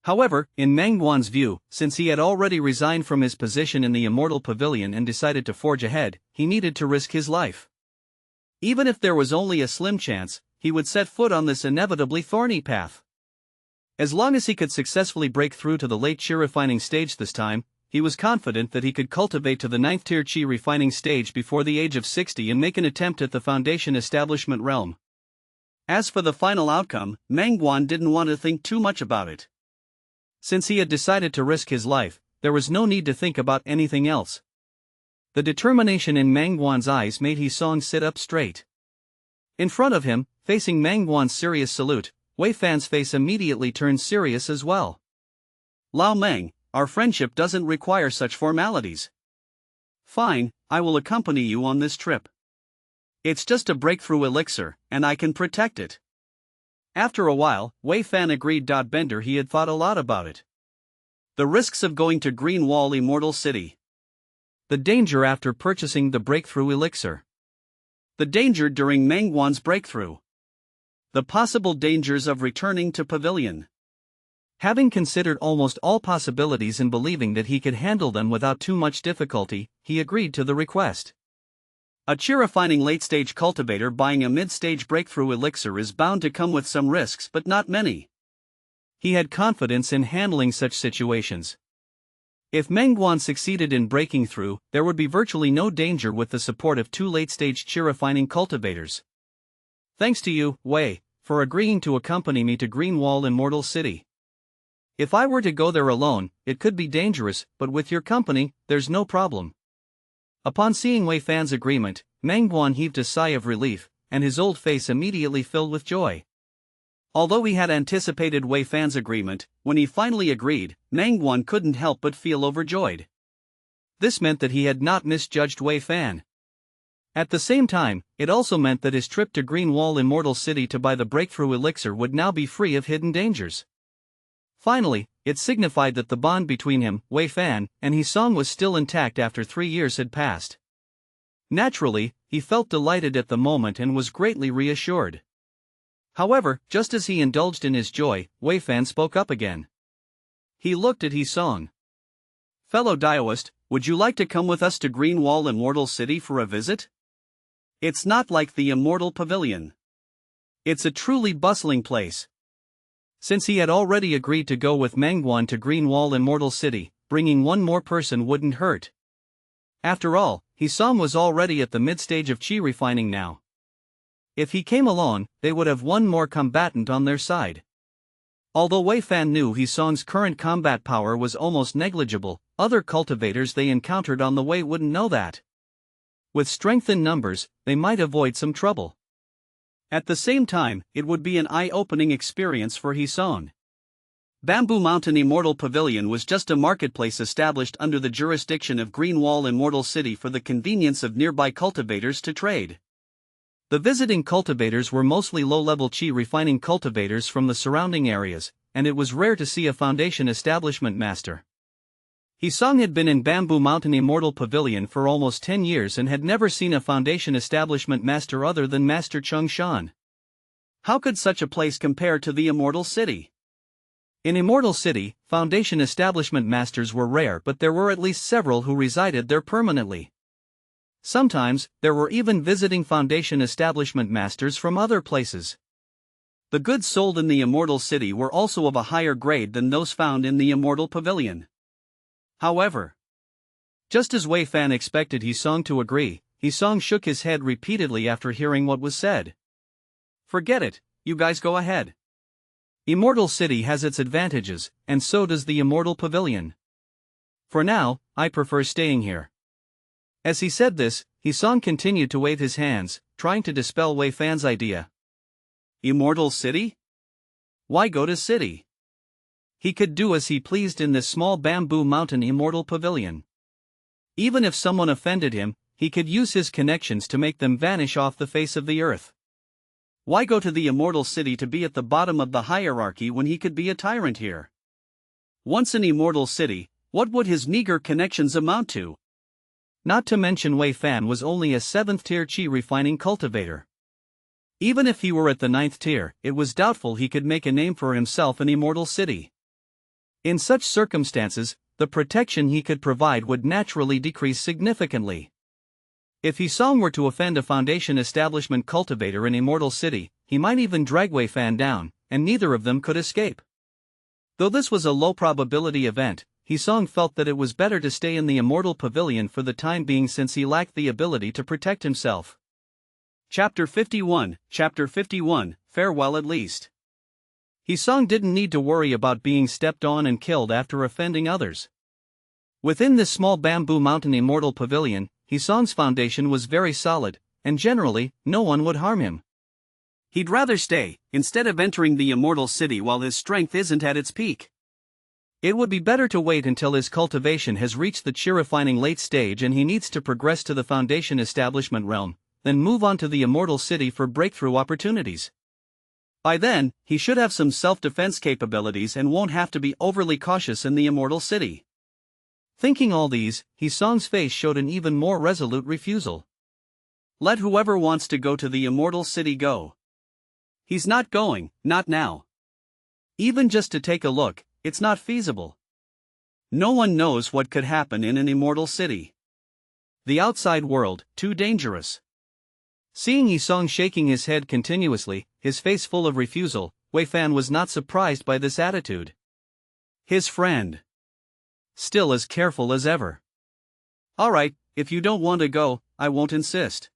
However, in Meng Guan's view, since he had already resigned from his position in the Immortal Pavilion and decided to forge ahead, he needed to risk his life. Even if there was only a slim chance, he would set foot on this inevitably thorny path. As long as he could successfully break through to the late Qi refining stage this time, he was confident that he could cultivate to the 9th tier Qi refining stage before the age of 60 and make an attempt at the foundation establishment realm. As for the final outcome, Mangguan didn't want to think too much about it. Since he had decided to risk his life, there was no need to think about anything else. The determination in Mangguan's eyes made Hisong sit up straight. In front of him, facing Mangguan's serious salute, Wei Fan's face immediately turned serious as well. Lao Meng, our friendship doesn't require such formalities. Fine, I will accompany you on this trip. It's just a breakthrough elixir, and I can protect it. After a while, Wei Fan agreed. Bender he had thought a lot about it. The risks of going to Green Wall Immortal City. The danger after purchasing the breakthrough elixir. The danger during Mangguan's breakthrough. The possible dangers of returning to Pavilion. Having considered almost all possibilities and believing that he could handle them without too much difficulty, he agreed to the request. A Qi refining late-stage cultivator buying a mid-stage breakthrough elixir is bound to come with some risks, but not many. He had confidence in handling such situations. If Mangguan succeeded in breaking through, there would be virtually no danger with the support of 2 late-stage Qi refining cultivators. Thanks to you, Wei, for agreeing to accompany me to Green Wall Immortal City. If I were to go there alone, it could be dangerous, but with your company, there's no problem. Upon seeing Wei Fan's agreement, Mangguan heaved a sigh of relief, and his old face immediately filled with joy. Although he had anticipated Wei Fan's agreement, when he finally agreed, Mangguan couldn't help but feel overjoyed. This meant that he had not misjudged Wei Fan. At the same time, it also meant that his trip to Green Wall Immortal City to buy the breakthrough elixir would now be free of hidden dangers. Finally, it signified that the bond between him, Wei Fan, and Hisong was still intact after 3 years had passed. Naturally, he felt delighted at the moment and was greatly reassured. However, just as he indulged in his joy, Wei Fan spoke up again. He looked at Hisong. Fellow Daoist, would you like to come with us to Green Wall Immortal City for a visit? It's not like the Immortal Pavilion. It's a truly bustling place. Since he had already agreed to go with Mangguan to Green Wall Immortal City, bringing one more person wouldn't hurt. After all, Hisong was already at the mid-stage of Qi refining now. If he came alone, they would have one more combatant on their side. Although Wei Fan knew Hisong's current combat power was almost negligible, other cultivators they encountered on the way wouldn't know that. With strength in numbers, they might avoid some trouble. At the same time, it would be an eye-opening experience for Hisong. Bamboo Mountain Immortal Pavilion was just a marketplace established under the jurisdiction of Green Wall Immortal City for the convenience of nearby cultivators to trade. The visiting cultivators were mostly low-level Qi refining cultivators from the surrounding areas, and it was rare to see a foundation establishment master. Hisong had been in Bamboo Mountain Immortal Pavilion for almost 10 years and had never seen a foundation establishment master other than Master Chung Shan. How could such a place compare to the Immortal City? In Immortal City, foundation establishment masters were rare, but there were at least several who resided there permanently. Sometimes, there were even visiting foundation establishment masters from other places. The goods sold in the Immortal City were also of a higher grade than those found in the Immortal Pavilion. However, just as Wei Fan expected Hisong to agree, Hisong shook his head repeatedly after hearing what was said. Forget it, you guys go ahead. Immortal City has its advantages, and so does the Immortal Pavilion. For now, I prefer staying here. As he said this, Hisong continued to wave his hands, trying to dispel Wei Fan's idea. Immortal City? Why go to city? He could do as he pleased in this small Bamboo Mountain Immortal Pavilion. Even if someone offended him, he could use his connections to make them vanish off the face of the earth. Why go to the Immortal City to be at the bottom of the hierarchy when he could be a tyrant here? Once in Immortal City, what would his meager connections amount to? Not to mention Wei Fan was only a 7th tier Qi refining cultivator. Even if he were at the 9th tier, it was doubtful he could make a name for himself in Immortal City. In such circumstances, the protection he could provide would naturally decrease significantly. If Hisong were to offend a foundation establishment cultivator in Immortal City, he might even drag Wei Fan down, and neither of them could escape. Though this was a low-probability event, Hisong felt that it was better to stay in the Immortal Pavilion for the time being since he lacked the ability to protect himself. Chapter 51, Farewell at least. Hisong didn't need to worry about being stepped on and killed after offending others. Within this small Bamboo Mountain Immortal Pavilion, Hisong's foundation was very solid, and generally, no one would harm him. He'd rather stay, instead of entering the Immortal City while his strength isn't at its peak. It would be better to wait until his cultivation has reached the chi-refining late stage and he needs to progress to the Foundation Establishment realm, then move on to the Immortal City for breakthrough opportunities. By then, he should have some self-defense capabilities and won't have to be overly cautious in the Immortal City. Thinking all these, Hisong's face showed an even more resolute refusal. Let whoever wants to go to the Immortal City go. He's not going, not now. Even just to take a look, it's not feasible. No one knows what could happen in an Immortal City. The outside world, too dangerous. Seeing Hisong shaking his head continuously, his face full of refusal, Wei Fan was not surprised by this attitude. His friend. Still as careful as ever. Alright, if you don't want to go, I won't insist.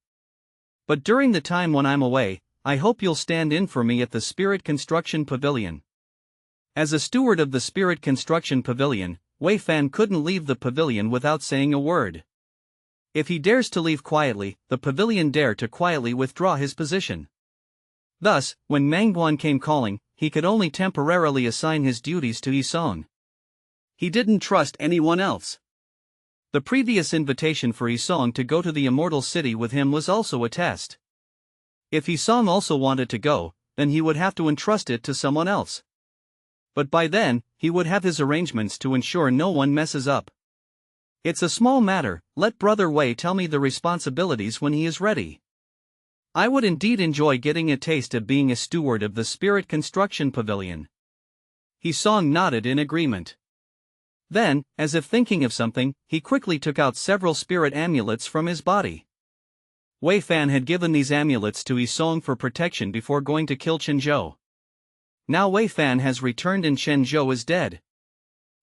But during the time when I'm away, I hope you'll stand in for me at the Spirit Construction Pavilion. As a steward of the Spirit Construction Pavilion, Wei Fan couldn't leave the pavilion without saying a word. If he dares to leave quietly, the pavilion dare to quietly withdraw his position. Thus, when Mangguan came calling, he could only temporarily assign his duties to Hisong. He didn't trust anyone else. The previous invitation for Hisong to go to the Immortal City with him was also a test. If Hisong also wanted to go, then he would have to entrust it to someone else. But by then, he would have his arrangements to ensure no one messes up. It's a small matter, let Brother Wei tell me the responsibilities when he is ready. I would indeed enjoy getting a taste of being a steward of the Spirit Construction Pavilion. Hisong nodded in agreement. Then, as if thinking of something, he quickly took out several spirit amulets from his body. Wei Fan had given these amulets to Hisong for protection before going to kill Qianzhou. Now Wei Fan has returned and Qianzhou is dead.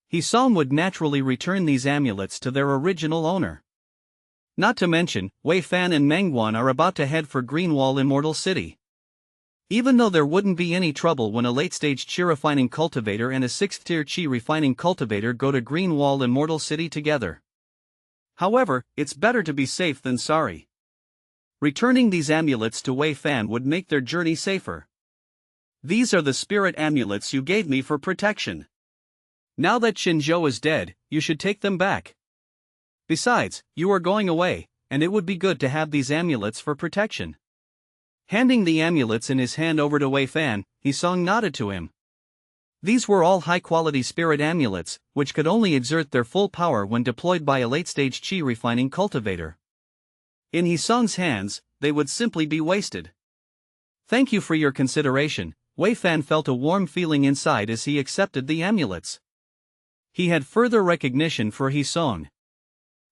Hisong would naturally return these amulets to their original owner. Not to mention, Wei Fan and Mangguan are about to head for Greenwall Immortal City. Even though there wouldn't be any trouble when a late-stage chi-refining cultivator and a 6th-tier chi-refining cultivator go to Greenwall Immortal City together. However, it's better to be safe than sorry. Returning these amulets to Wei Fan would make their journey safer. These are the spirit amulets you gave me for protection. Now that Qianzhou is dead, you should take them back. Besides, you are going away, and it would be good to have these amulets for protection. Handing the amulets in his hand over to Wei Fan, Hisong nodded to him. These were all high-quality spirit amulets, which could only exert their full power when deployed by a late-stage chi-refining cultivator. In Hisong's hands, they would simply be wasted. Thank you for your consideration. Wei Fan felt a warm feeling inside as he accepted the amulets. He had further recognition for Hisong.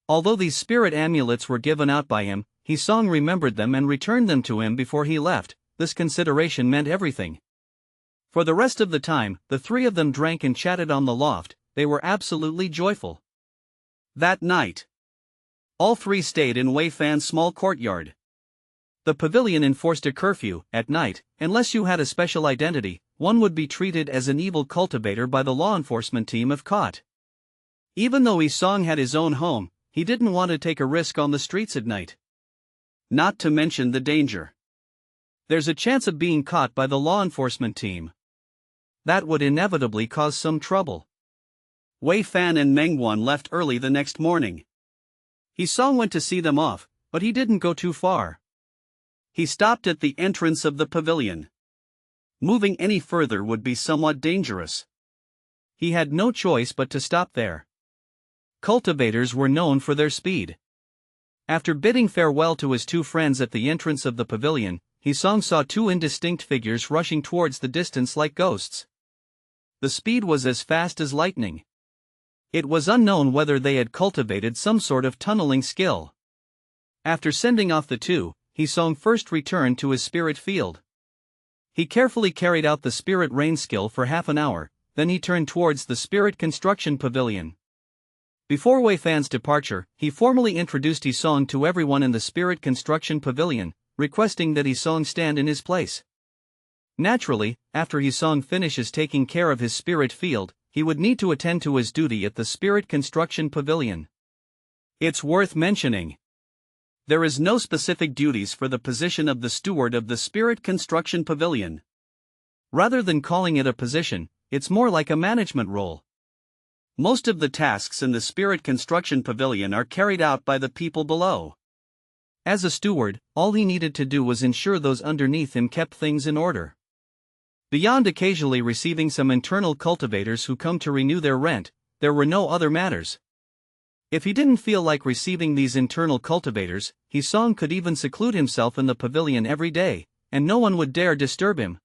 Although these spirit amulets were given out by him, Hisong remembered them and returned them to him before he left. This consideration meant everything. For the rest of the time, the three of them drank and chatted on the loft. They were absolutely joyful. That night, all three stayed in Wei Fan's small courtyard. The pavilion enforced a curfew. At night, unless you had a special identity, one would be treated as an evil cultivator by the law enforcement team if caught. Even though Hisong had his own home, he didn't want to take a risk on the streets at night. Not to mention the danger. There's a chance of being caught by the law enforcement team. That would inevitably cause some trouble. Wei Fan and Mangguan left early the next morning. Hisong went to see them off, but he didn't go too far. He stopped at the entrance of the pavilion. Moving any further would be somewhat dangerous. He had no choice but to stop there. Cultivators were known for their speed. After bidding farewell to his two friends at the entrance of the pavilion, Hisong saw two indistinct figures rushing towards the distance like ghosts. The speed was as fast as lightning. It was unknown whether they had cultivated some sort of tunneling skill. After sending off the two, Hisong first returned to his spirit field. He carefully carried out the spirit rain skill for half an hour, then he turned towards the Spirit Construction Pavilion. Before Wei Fan's departure, he formally introduced Hisong to everyone in the Spirit Construction Pavilion, requesting that Hisong stand in his place. Naturally, after Hisong finishes taking care of his spirit field, he would need to attend to his duty at the Spirit Construction Pavilion. It's worth mentioning, there is no specific duties for the position of the steward of the Spirit Construction Pavilion. Rather than calling it a position, it's more like a management role. Most of the tasks in the Spirit Construction Pavilion are carried out by the people below. As a steward, all he needed to do was ensure those underneath him kept things in order. Beyond occasionally receiving some internal cultivators who come to renew their rent, there were no other matters. If he didn't feel like receiving these internal cultivators, Hisong could even seclude himself in the pavilion every day, and no one would dare disturb him.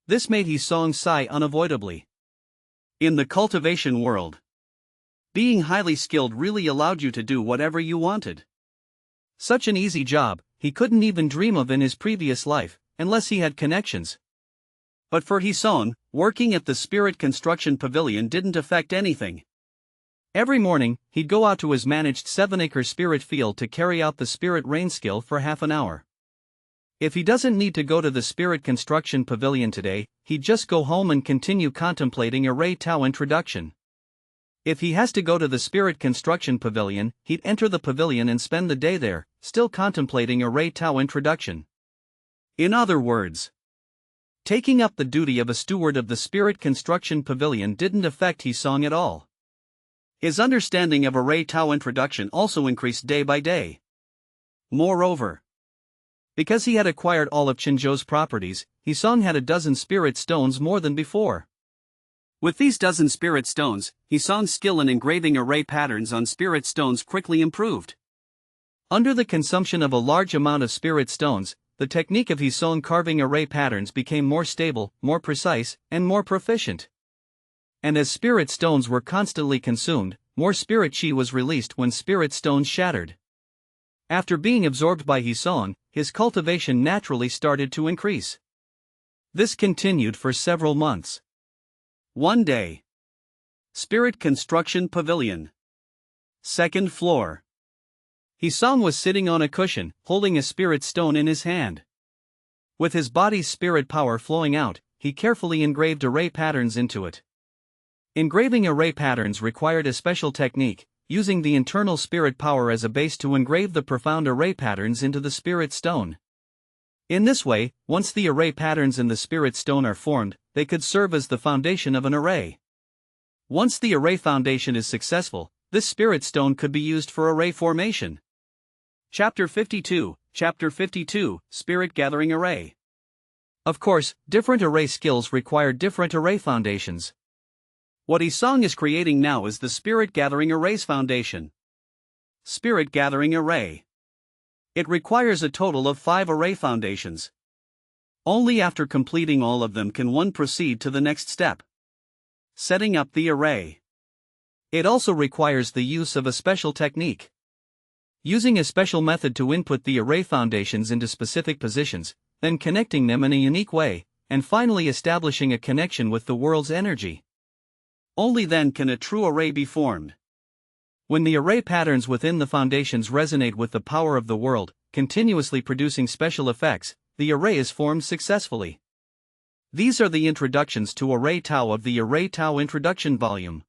This made Hisong sigh unavoidably. In the cultivation world, being highly skilled really allowed you to do whatever you wanted. Such an easy job, he couldn't even dream of in his previous life, unless he had connections. But for Hisong, working at the Spirit Construction Pavilion didn't affect anything. Every morning, he'd go out to his managed 7-acre spirit field to carry out the spirit rain skill for half an hour. If he doesn't need to go to the Spirit Construction Pavilion today, he'd just go home and continue contemplating a Ray Tao introduction. If he has to go to the Spirit Construction Pavilion, he'd enter the pavilion and spend the day there, still contemplating a Ray Tao introduction. In other words, taking up the duty of a steward of the Spirit Construction Pavilion didn't affect Hisong at all. His understanding of a Ray Tao introduction also increased day by day. Moreover, because he had acquired all of Qinzhou's properties, Hisong had a dozen spirit stones more than before. With these dozen spirit stones, Hisong's skill in engraving array patterns on spirit stones quickly improved. Under the consumption of a large amount of spirit stones, the technique of Hisong carving array patterns became more stable, more precise, and more proficient. And as spirit stones were constantly consumed, more spirit chi was released when spirit stones shattered. After being absorbed by Hisong, his cultivation naturally started to increase. This continued for several months. One day. Spirit Construction Pavilion. Second floor. Hisong was sitting on a cushion, holding a spirit stone in his hand. With his body's spirit power flowing out, he carefully engraved array patterns into it. Engraving array patterns required a special technique, using the internal spirit power as a base to engrave the profound array patterns into the spirit stone. In this way, once the array patterns in the spirit stone are formed, they could serve as the foundation of an array. Once the array foundation is successful, this spirit stone could be used for array formation. Chapter 52, Spirit Gathering Array. Of course, different array skills require different array foundations. What Hisong is creating now is the Spirit Gathering Array's foundation. Spirit Gathering Array. It requires a total of 5 array foundations. Only after completing all of them can one proceed to the next step. Setting up the array. It also requires the use of a special technique. Using a special method to input the array foundations into specific positions, then connecting them in a unique way, and finally establishing a connection with the world's energy. Only then can a true array be formed. When the array patterns within the foundations resonate with the power of the world, continuously producing special effects, the array is formed successfully. These are the introductions to Array Tao of the Array Tao Introduction Volume.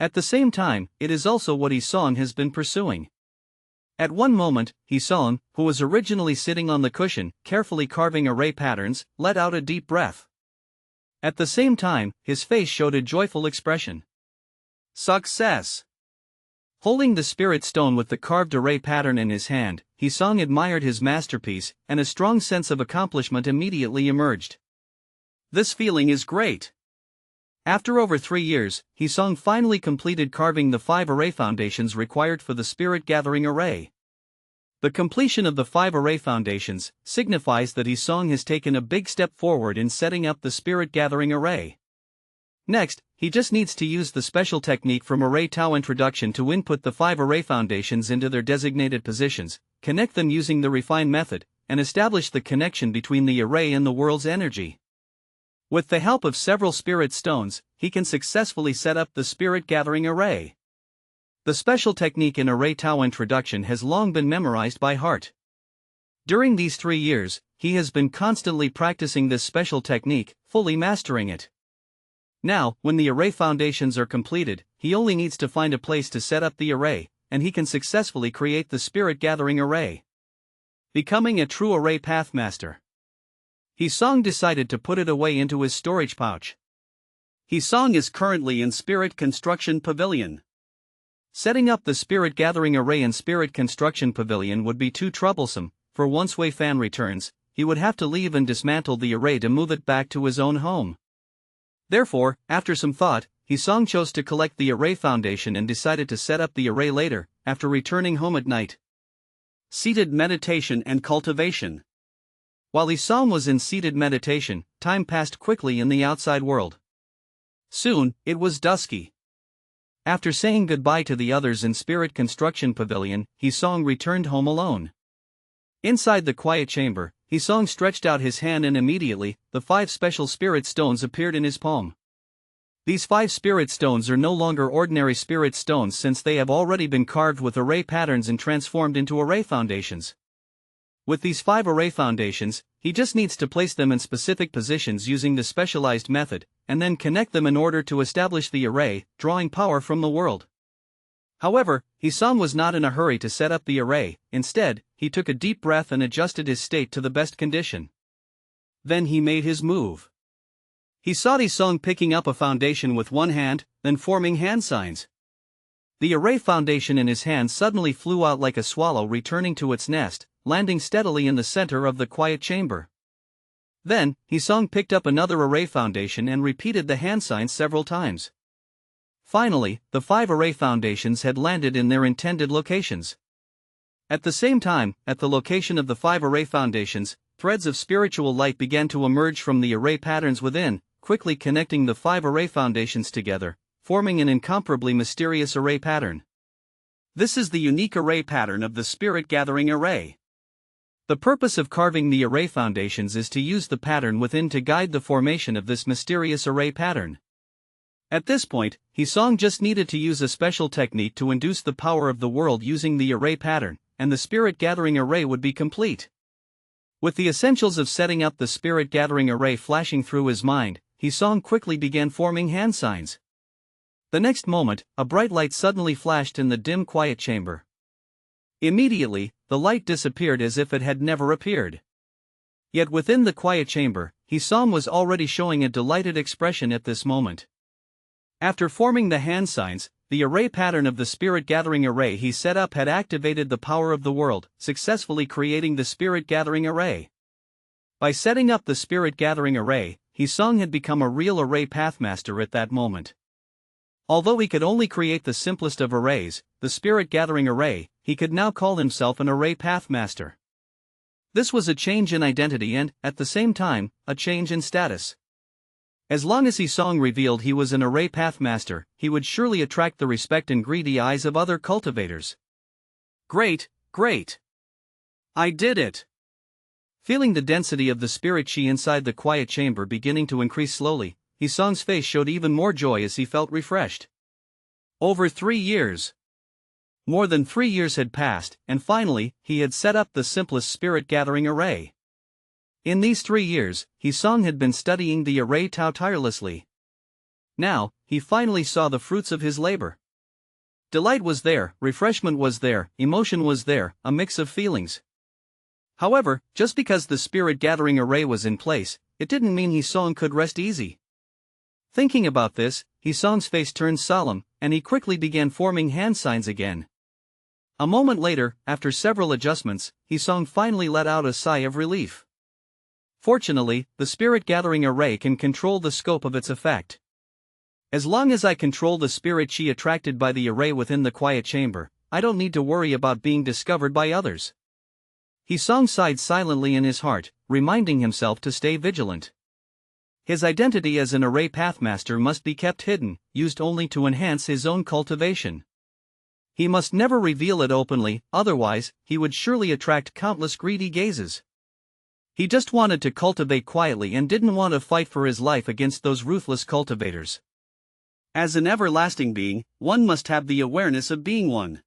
At the same time, it is also what Hisong has been pursuing. At one moment, Hisong, who was originally sitting on the cushion, carefully carving array patterns, let out a deep breath. At the same time, his face showed a joyful expression. Success! Holding the spirit stone with the carved array pattern in his hand, Hisong admired his masterpiece, and a strong sense of accomplishment immediately emerged. This feeling is great. After over 3 years, Hisong finally completed carving the 5 array foundations required for the spirit gathering array. The completion of the 5 array foundations signifies that Hisong has taken a big step forward in setting up the spirit gathering array. Next, he just needs to use the special technique from Array Tao Introduction to input the 5 array foundations into their designated positions, connect them using the refined method, and establish the connection between the array and the world's energy. With the help of several spirit stones, he can successfully set up the spirit gathering array. The special technique in Array Tao introduction has long been memorized by heart. During these 3 years, he has been constantly practicing this special technique, fully mastering it. Now, when the array foundations are completed, he only needs to find a place to set up the array, and he can successfully create the spirit gathering array. Becoming a true array pathmaster. Hisong decided to put it away into his storage pouch. Hisong is currently in Spirit Construction Pavilion. Setting up the spirit gathering array in Spirit Construction Pavilion would be too troublesome, for once Wei Fan returns, he would have to leave and dismantle the array to move it back to his own home. Therefore, after some thought, Hisong chose to collect the array foundation and decided to set up the array later, after returning home at night. Seated meditation and cultivation. While Hisong was in seated meditation, time passed quickly in the outside world. Soon, it was dusky. After saying goodbye to the others in Spirit Construction Pavilion, Hisong returned home alone. Inside the quiet chamber, Hisong stretched out his hand and immediately, the 5 special spirit stones appeared in his palm. These 5 spirit stones are no longer ordinary spirit stones since they have already been carved with array patterns and transformed into array foundations. With these 5 array foundations, he just needs to place them in specific positions using the specialized method, and then connect them in order to establish the array, drawing power from the world. However, Hisong was not in a hurry to set up the array. Instead, he took a deep breath and adjusted his state to the best condition. Then he made his move. He saw Hisong picking up a foundation with one hand, then forming hand signs. The array foundation in his hand suddenly flew out like a swallow returning to its nest, landing steadily in the center of the quiet chamber. Then, Hisong picked up another array foundation and repeated the hand signs several times. Finally, the 5 array foundations had landed in their intended locations. At the same time, at the location of the 5 array foundations, threads of spiritual light began to emerge from the array patterns within, quickly connecting the 5 array foundations together, forming an incomparably mysterious array pattern. This is the unique array pattern of the spirit gathering array. The purpose of carving the array foundations is to use the pattern within to guide the formation of this mysterious array pattern. At this point, Hisong just needed to use a special technique to induce the power of the world using the array pattern, and the spirit gathering array would be complete. With the essentials of setting up the spirit gathering array flashing through his mind, Hisong quickly began forming hand signs. The next moment, a bright light suddenly flashed in the dim quiet chamber. Immediately, the light disappeared as if it had never appeared. Yet within the quiet chamber, Hisong was already showing a delighted expression at this moment. After forming the hand signs, the array pattern of the spirit gathering array he set up had activated the power of the world, successfully creating the spirit gathering array. By setting up the spirit gathering array, Hisong had become a real array pathmaster at that moment. Although he could only create the simplest of arrays, the spirit gathering array, he could now call himself an array pathmaster. This was a change in identity and, at the same time, a change in status. As long as Hisong revealed he was an array pathmaster, he would surely attract the respect and greedy eyes of other cultivators. Great, great! I did it! Feeling the density of the spirit chi inside the quiet chamber beginning to increase slowly, Hisong's face showed even more joy as he felt refreshed. Over 3 years. More than 3 years had passed, and finally, he had set up the simplest spirit gathering array. In these 3 years, Hisong had been studying the array Tao tirelessly. Now, he finally saw the fruits of his labor. Delight was there, refreshment was there, emotion was there, a mix of feelings. However, just because the spirit gathering array was in place, it didn't mean Hisong could rest easy. Thinking about this, Hisong's face turned solemn, and he quickly began forming hand signs again. A moment later, after several adjustments, Hisong finally let out a sigh of relief. Fortunately, the spirit gathering array can control the scope of its effect. As long as I control the spirit chi attracted by the array within the quiet chamber, I don't need to worry about being discovered by others. Hisong sighed silently in his heart, reminding himself to stay vigilant. His identity as an array pathmaster must be kept hidden, used only to enhance his own cultivation. He must never reveal it openly, otherwise, he would surely attract countless greedy gazes. He just wanted to cultivate quietly and didn't want to fight for his life against those ruthless cultivators. As an everlasting being, one must have the awareness of being one.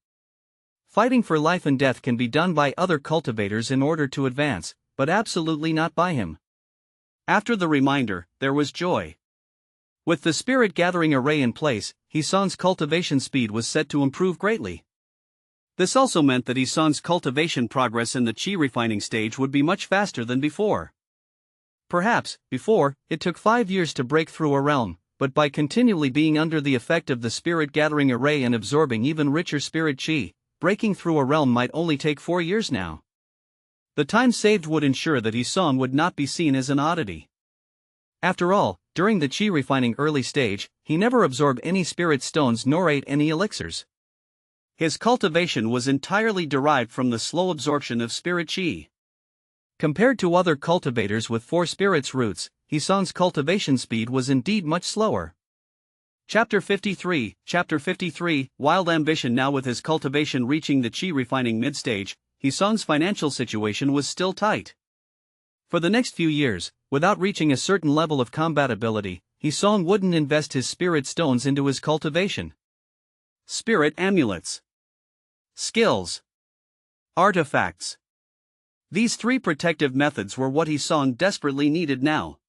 Fighting for life and death can be done by other cultivators in order to advance, but absolutely not by him. After the reminder, there was joy. With the spirit gathering array in place, Hisong's cultivation speed was set to improve greatly. This also meant that Hisong's cultivation progress in the chi refining stage would be much faster than before. Perhaps, before, it took 5 years to break through a realm, but by continually being under the effect of the spirit gathering array and absorbing even richer spirit chi, breaking through a realm might only take 4 years now. The time saved would ensure that Hisong would not be seen as an oddity. After all, during the chi refining early stage, he never absorbed any spirit stones nor ate any elixirs. His cultivation was entirely derived from the slow absorption of spirit chi. Compared to other cultivators with 4 spirits roots, Hisong's cultivation speed was indeed much slower. Chapter 53, Wild Ambition. Now with his cultivation reaching the chi refining mid-stage, Hisong's financial situation was still tight. For the next few years, without reaching a certain level of compatibility, Hisong wouldn't invest his spirit stones into his cultivation. Spirit amulets. Skills. Artifacts. These 3 protective methods were what Hisong desperately needed now.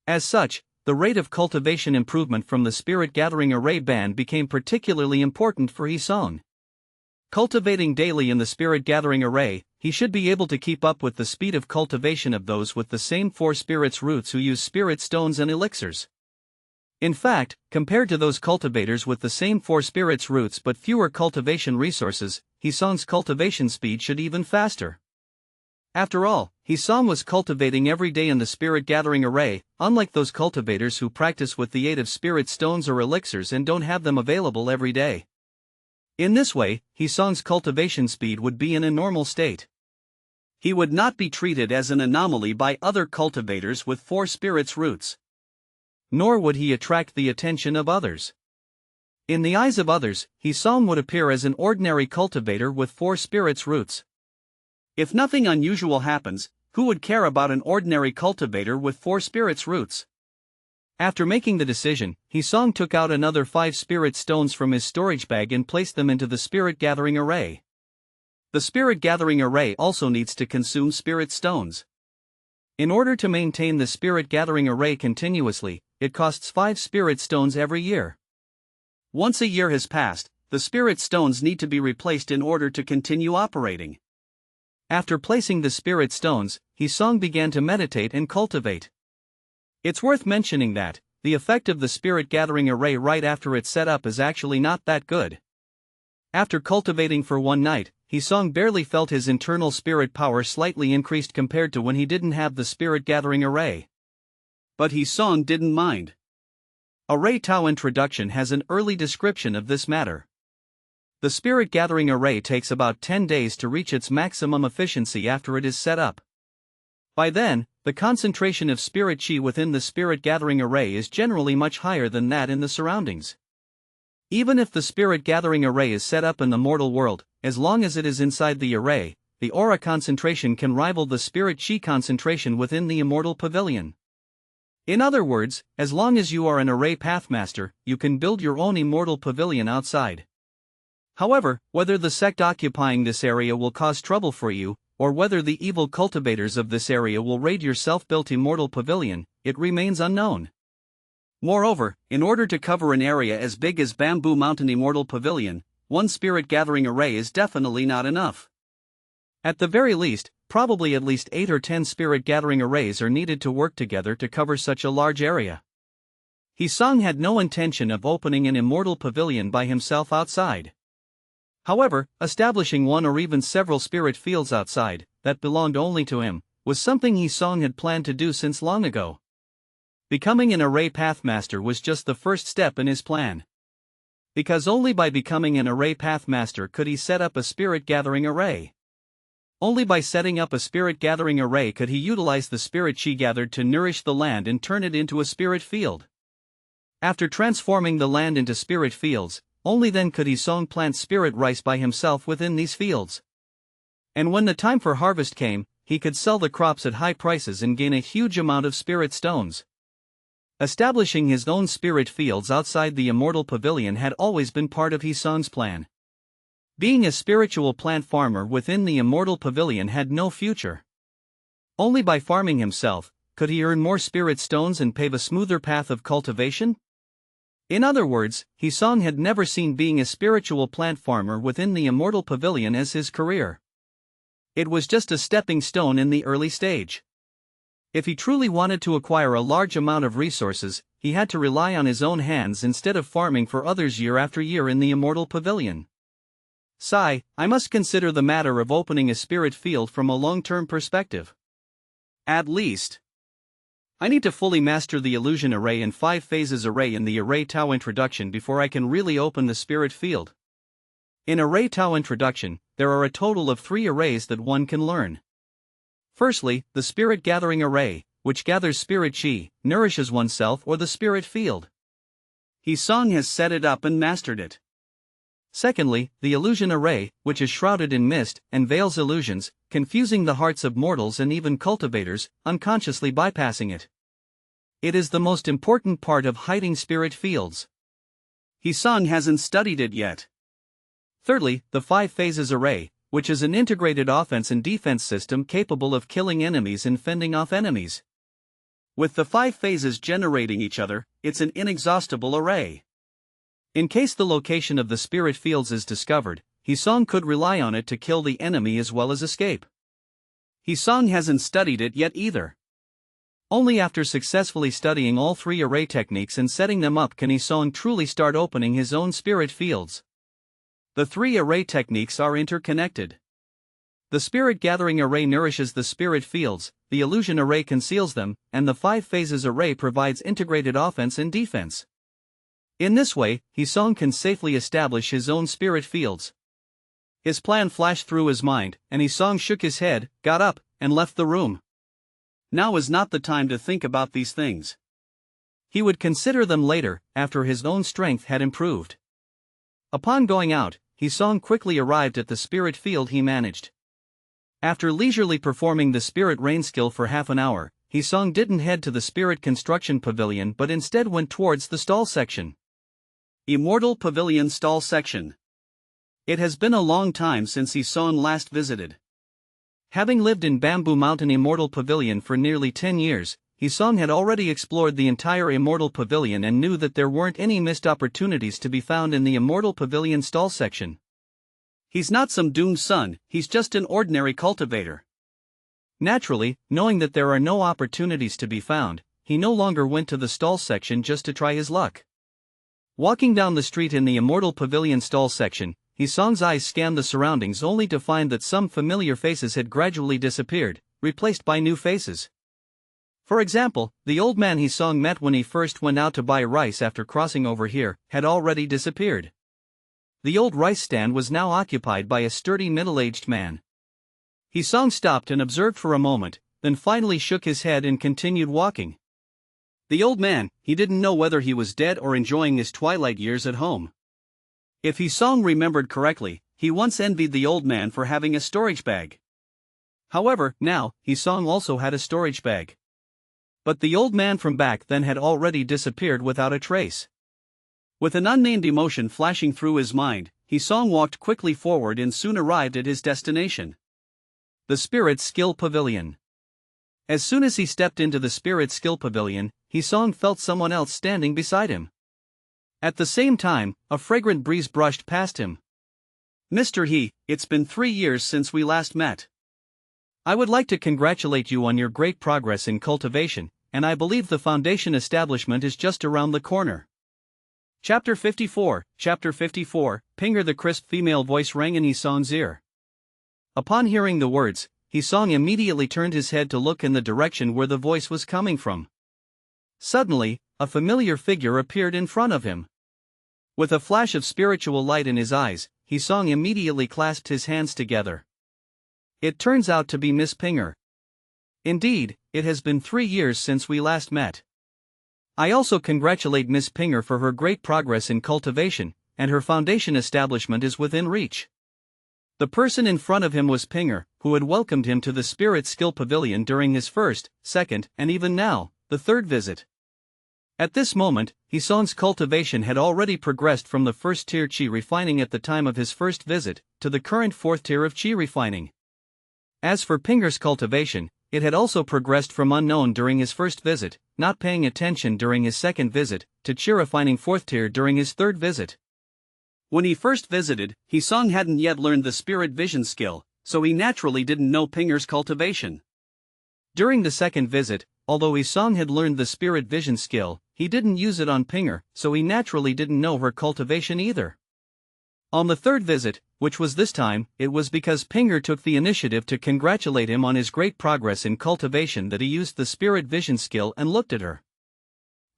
As such, the rate of cultivation improvement from the spirit gathering array band became particularly important for Hisong. Cultivating daily in the spirit gathering array, he should be able to keep up with the speed of cultivation of those with the same 4 spirits roots who use spirit stones and elixirs. In fact, compared to those cultivators with the same 4 spirits roots but fewer cultivation resources, Hisong's cultivation speed should even faster. After all, Hisong was cultivating every day in the spirit gathering array, unlike those cultivators who practice with the aid of spirit stones or elixirs and don't have them available every day. In this way, Hisong's cultivation speed would be in a normal state. He would not be treated as an anomaly by other cultivators with 4 spirits roots. Nor would he attract the attention of others. In the eyes of others, Hisong would appear as an ordinary cultivator with 4 spirits roots. If nothing unusual happens, who would care about an ordinary cultivator with 4 spirits roots? After making the decision, Hisong took out another 5 spirit stones from his storage bag and placed them into the spirit gathering array. The spirit gathering array also needs to consume spirit stones. In order to maintain the spirit gathering array continuously, it costs 5 spirit stones every year. Once a year has passed, the spirit stones need to be replaced in order to continue operating. After placing the spirit stones, Hisong began to meditate and cultivate. It's worth mentioning that the effect of the spirit gathering array right after it's set up is actually not that good. After cultivating for one night, Hisong barely felt his internal spirit power slightly increased compared to when he didn't have the spirit gathering array. But Hisong didn't mind. Array Tao Introduction has an early description of this matter. The spirit gathering array takes about 10 days to reach its maximum efficiency after it is set up. By then, the concentration of spirit chi within the spirit gathering array is generally much higher than that in the surroundings. Even if the spirit gathering array is set up in the mortal world, as long as it is inside the array, the aura concentration can rival the spirit chi concentration within the immortal pavilion. In other words, as long as you are an array pathmaster, you can build your own immortal pavilion outside. However, whether the sect occupying this area will cause trouble for you, or whether the evil cultivators of this area will raid your self-built immortal pavilion, it remains unknown. Moreover, in order to cover an area as big as Bamboo Mountain Immortal Pavilion, one spirit gathering array is definitely not enough. At the very least, probably at least 8 or 10 spirit gathering arrays are needed to work together to cover such a large area. Hisong had no intention of opening an immortal pavilion by himself outside. However, establishing one or even several spirit fields outside, that belonged only to him, was something Hisong had planned to do since long ago. Becoming an array pathmaster was just the first step in his plan. Because only by becoming an array pathmaster could he set up a spirit gathering array. Only by setting up a spirit gathering array could he utilize the spirit chi gathered to nourish the land and turn it into a spirit field. After transforming the land into spirit fields, only then could Hisong plant spirit rice by himself within these fields. And when the time for harvest came, he could sell the crops at high prices and gain a huge amount of spirit stones. Establishing his own spirit fields outside the Immortal Pavilion had always been part of Hisong's plan. Being a spiritual plant farmer within the Immortal Pavilion had no future. Only by farming himself could he earn more spirit stones and pave a smoother path of cultivation. In other words, Hisong had never seen being a spiritual plant farmer within the Immortal Pavilion as his career. It was just a stepping stone in the early stage. If he truly wanted to acquire a large amount of resources, he had to rely on his own hands instead of farming for others year after year in the Immortal Pavilion. I must consider the matter of opening a spirit field from a long-term perspective. At least, I need to fully master the illusion array and 5 phases array in the Array Tao introduction before I can really open the spirit field. In Array Tao introduction, there are a total of 3 arrays that one can learn. Firstly, the Spirit Gathering Array, which gathers spirit chi, nourishes oneself or the spirit field. Hisong has set it up and mastered it. Secondly, the Illusion Array, which is shrouded in mist and veils illusions, confusing the hearts of mortals and even cultivators, unconsciously bypassing it. It is the most important part of hiding spirit fields. Hisong hasn't studied it yet. Thirdly, the 5 Phases Array, which is an integrated offense and defense system capable of killing enemies and fending off enemies. With the 5 phases generating each other, it's an inexhaustible array. In case the location of the spirit fields is discovered, Hisong could rely on it to kill the enemy as well as escape. Hisong hasn't studied it yet either. Only after successfully studying all 3 array techniques and setting them up can Hisong truly start opening his own spirit fields. The 3 array techniques are interconnected. The Spirit Gathering Array nourishes the spirit fields, the Illusion Array conceals them, and the 5 Phases Array provides integrated offense and defense. In this way, Hisong can safely establish his own spirit fields. His plan flashed through his mind, and Hisong shook his head, got up, and left the room. Now is not the time to think about these things. He would consider them later, after his own strength had improved. Upon going out, Hisong quickly arrived at the spirit field he managed. After leisurely performing the spirit rain skill for half an hour, Hisong didn't head to the spirit construction pavilion but instead went towards the stall section. Immortal Pavilion Stall Section. It has been a long time since Hisong last visited. Having lived in Bamboo Mountain Immortal Pavilion for nearly 10 years, Hisong had already explored the entire Immortal Pavilion and knew that there weren't any missed opportunities to be found in the Immortal Pavilion stall section. He's not some doomed son, he's just an ordinary cultivator. Naturally, knowing that there are no opportunities to be found, he no longer went to the stall section just to try his luck. Walking down the street in the Immortal Pavilion stall section, Hisong's eyes scanned the surroundings only to find that some familiar faces had gradually disappeared, replaced by new faces. For example, the old man Hisong met when he first went out to buy rice after crossing over here had already disappeared. The old rice stand was now occupied by a sturdy middle-aged man. Hisong stopped and observed for a moment, then finally shook his head and continued walking. The old man, he didn't know whether he was dead or enjoying his twilight years at home. If Hisong remembered correctly, he once envied the old man for having a storage bag. However, now, Hisong also had a storage bag. But the old man from back then had already disappeared without a trace. With an unnamed emotion flashing through his mind, Hisong walked quickly forward and soon arrived at his destination. The Spirit Skill Pavilion. As soon as he stepped into the Spirit Skill Pavilion, Hisong felt someone else standing beside him. At the same time, a fragrant breeze brushed past him. Mr. He, it's been 3 years since we last met. I would like to congratulate you on your great progress in cultivation, and I believe the foundation establishment is just around the corner. Chapter 54, Pinger. The crisp female voice rang in Hisong's ear. Upon hearing the words, Hisong immediately turned his head to look in the direction where the voice was coming from. Suddenly, a familiar figure appeared in front of him. With a flash of spiritual light in his eyes, Hisong immediately clasped his hands together. It turns out to be Miss Pinger. Indeed, it has been 3 years since we last met. I also congratulate Miss Pinger for her great progress in cultivation, and her foundation establishment is within reach. The person in front of him was Pinger, who had welcomed him to the Spirit Skill Pavilion during his first, second, and even now, the third visit. At this moment, Hisong's cultivation had already progressed from the first tier chi refining at the time of his first visit, to the current fourth tier of chi refining. As for Pinger's cultivation, it had also progressed from unknown during his first visit, not paying attention during his second visit, to chi refining fourth tier during his third visit. When he first visited, Hisong hadn't yet learned the spirit vision skill, so he naturally didn't know Pinger's cultivation. During the second visit, although Hisong had learned the spirit vision skill, he didn't use it on Pinger, so he naturally didn't know her cultivation either. On the third visit, which was this time, it was because Pinger took the initiative to congratulate him on his great progress in cultivation that he used the spirit vision skill and looked at her.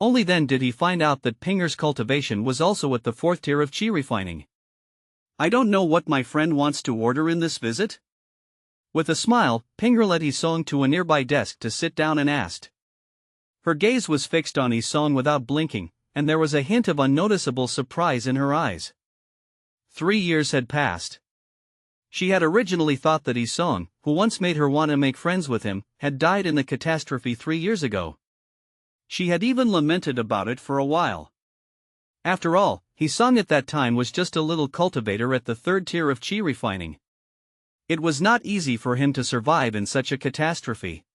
Only then did he find out that Pinger's cultivation was also at the fourth tier of chi refining. "I don't know what my friend wants to order in this visit?" With a smile, Pinger led Hisong to a nearby desk to sit down and asked. Her gaze was fixed on Hisong without blinking, and there was a hint of unnoticeable surprise in her eyes. 3 years had passed. She had originally thought that Hisong, who once made her want to make friends with him, had died in the catastrophe 3 years ago. She had even lamented about it for a while. After all, Hisong at that time was just a little cultivator at the third tier of chi refining. It was not easy for him to survive in such a catastrophe.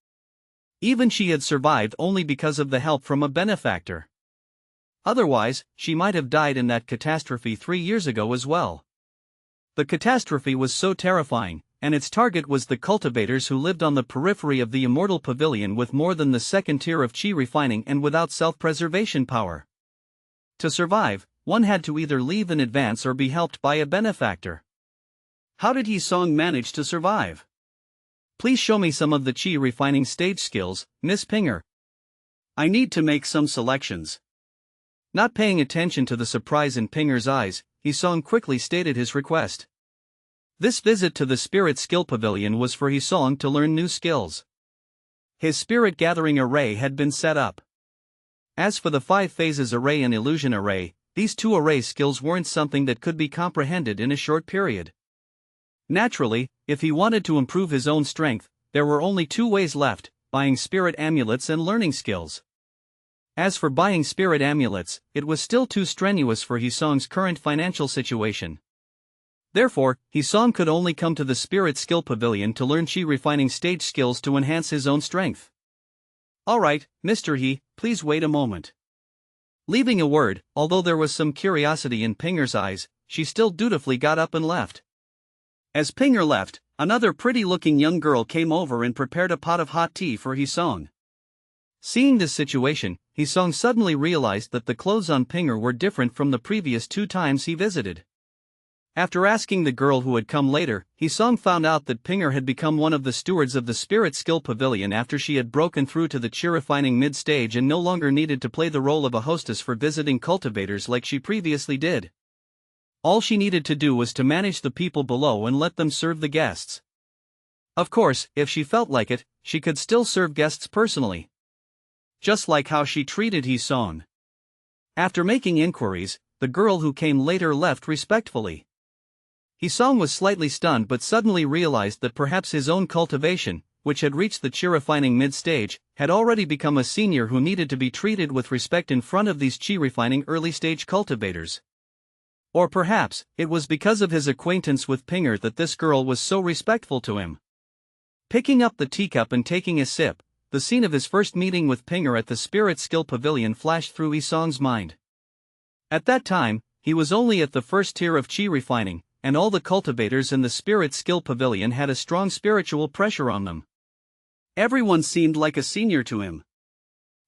Even she had survived only because of the help from a benefactor. Otherwise, she might have died in that catastrophe 3 years ago as well. The catastrophe was so terrifying, and its target was the cultivators who lived on the periphery of the Immortal Pavilion with more than the second tier of chi refining and without self-preservation power. To survive, one had to either leave in advance or be helped by a benefactor. How did Hisong manage to survive? Please show me some of the chi refining stage skills, Miss Pinger. I need to make some selections. Not paying attention to the surprise in Pinger's eyes, Hisong quickly stated his request. This visit to the Spirit Skill Pavilion was for Hisong to learn new skills. His spirit gathering array had been set up. As for the 5 phases array and illusion array, these 2 array skills weren't something that could be comprehended in a short period. Naturally, if he wanted to improve his own strength, there were only 2 ways left: buying spirit amulets and learning skills. As for buying spirit amulets, it was still too strenuous for Hisong's current financial situation. Therefore, Hisong could only come to the Spirit Skill Pavilion to learn chi refining stage skills to enhance his own strength. Alright, Mr. He, please wait a moment. Leaving a word, although there was some curiosity in Pinger's eyes, she still dutifully got up and left. As Pinger left, another pretty-looking young girl came over and prepared a pot of hot tea for Hisong. Seeing this situation, Hisong suddenly realized that the clothes on Pinger were different from the previous 2 times he visited. After asking the girl who had come later, Hisong found out that Pinger had become one of the stewards of the Spirit Skill Pavilion after she had broken through to the chi refining mid-stage and no longer needed to play the role of a hostess for visiting cultivators like she previously did. All she needed to do was to manage the people below and let them serve the guests. Of course, if she felt like it, she could still serve guests personally. Just like how she treated Hisong. After making inquiries, the girl who came later left respectfully. Hisong was slightly stunned but suddenly realized that perhaps his own cultivation, which had reached the chi refining mid-stage, had already become a senior who needed to be treated with respect in front of these chi refining early-stage cultivators. Or perhaps, it was because of his acquaintance with Pinger that this girl was so respectful to him. Picking up the teacup and taking a sip, the scene of his first meeting with Pinger at the Spirit Skill Pavilion flashed through Hisong's mind. At that time, he was only at the first tier of chi refining, and all the cultivators in the Spirit Skill Pavilion had a strong spiritual pressure on them. Everyone seemed like a senior to him.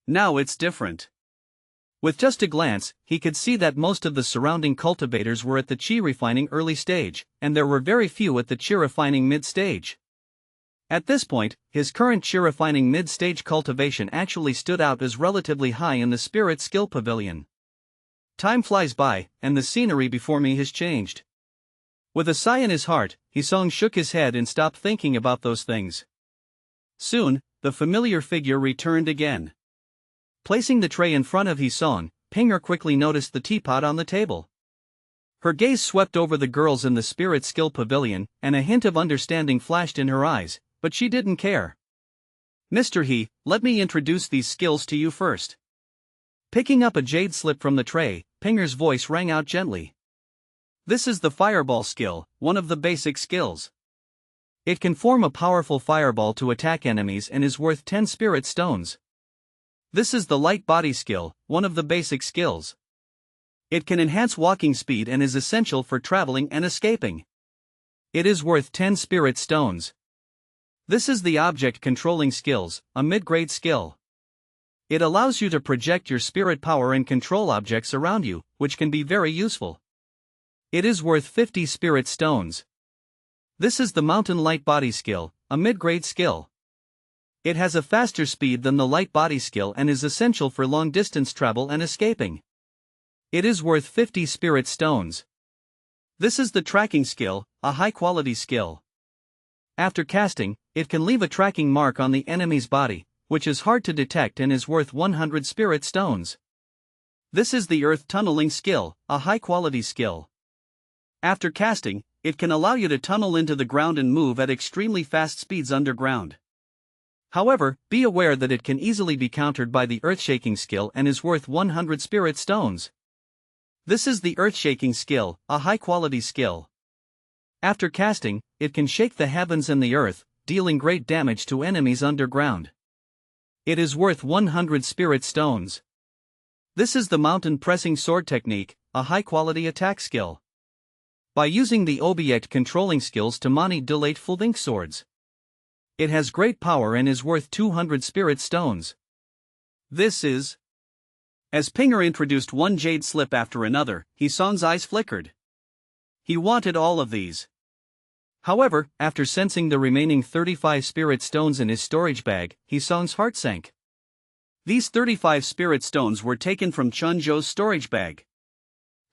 Now it's different. With just a glance, he could see that most of the surrounding cultivators were at the chi refining early stage, and there were very few at the chi refining mid-stage. At this point, his current chi refining mid-stage cultivation actually stood out as relatively high in the Spirit Skill Pavilion. Time flies by, and the scenery before me has changed. With a sigh in his heart, Hisong shook his head and stopped thinking about those things. Soon, the familiar figure returned again. Placing the tray in front of Hisong, Pinger quickly noticed the teapot on the table. Her gaze swept over the girls in the Spirit Skill Pavilion, and a hint of understanding flashed in her eyes, but she didn't care. Mr. He, let me introduce these skills to you first. Picking up a jade slip from the tray, Pinger's voice rang out gently. This is the Fireball skill, one of the basic skills. It can form a powerful fireball to attack enemies and is worth 10 spirit stones. This is the Light Body skill, one of the basic skills. It can enhance walking speed and is essential for traveling and escaping. It is worth 10 spirit stones. This is the Object Controlling skills, a mid-grade skill. It allows you to project your spirit power and control objects around you, which can be very useful. It is worth 50 spirit stones. This is the Mountain Light Body skill, a mid-grade skill. It has a faster speed than the Light Body skill and is essential for long-distance travel and escaping. It is worth 50 spirit stones. This is the Tracking skill, a high-quality skill. After casting, it can leave a tracking mark on the enemy's body, which is hard to detect and is worth 100 spirit stones. This is the Earth Tunneling skill, a high-quality skill. After casting, it can allow you to tunnel into the ground and move at extremely fast speeds underground. However, be aware that it can easily be countered by the Earthshaking skill and is worth 100 spirit stones. This is the Earthshaking skill, a high-quality skill. After casting, it can shake the heavens and the earth, dealing great damage to enemies underground. It is worth 100 spirit stones. This is the Mountain Pressing Sword technique, a high-quality attack skill. By using the Object Controlling skills to manipulate Fulvink swords. It has great power and is worth 200 spirit stones. This is... As Pinger introduced one jade slip after another, Hisong's eyes flickered. He wanted all of these. However, after sensing the remaining 35 spirit stones in his storage bag, Hisong's heart sank. These 35 spirit stones were taken from Chunjo's storage bag.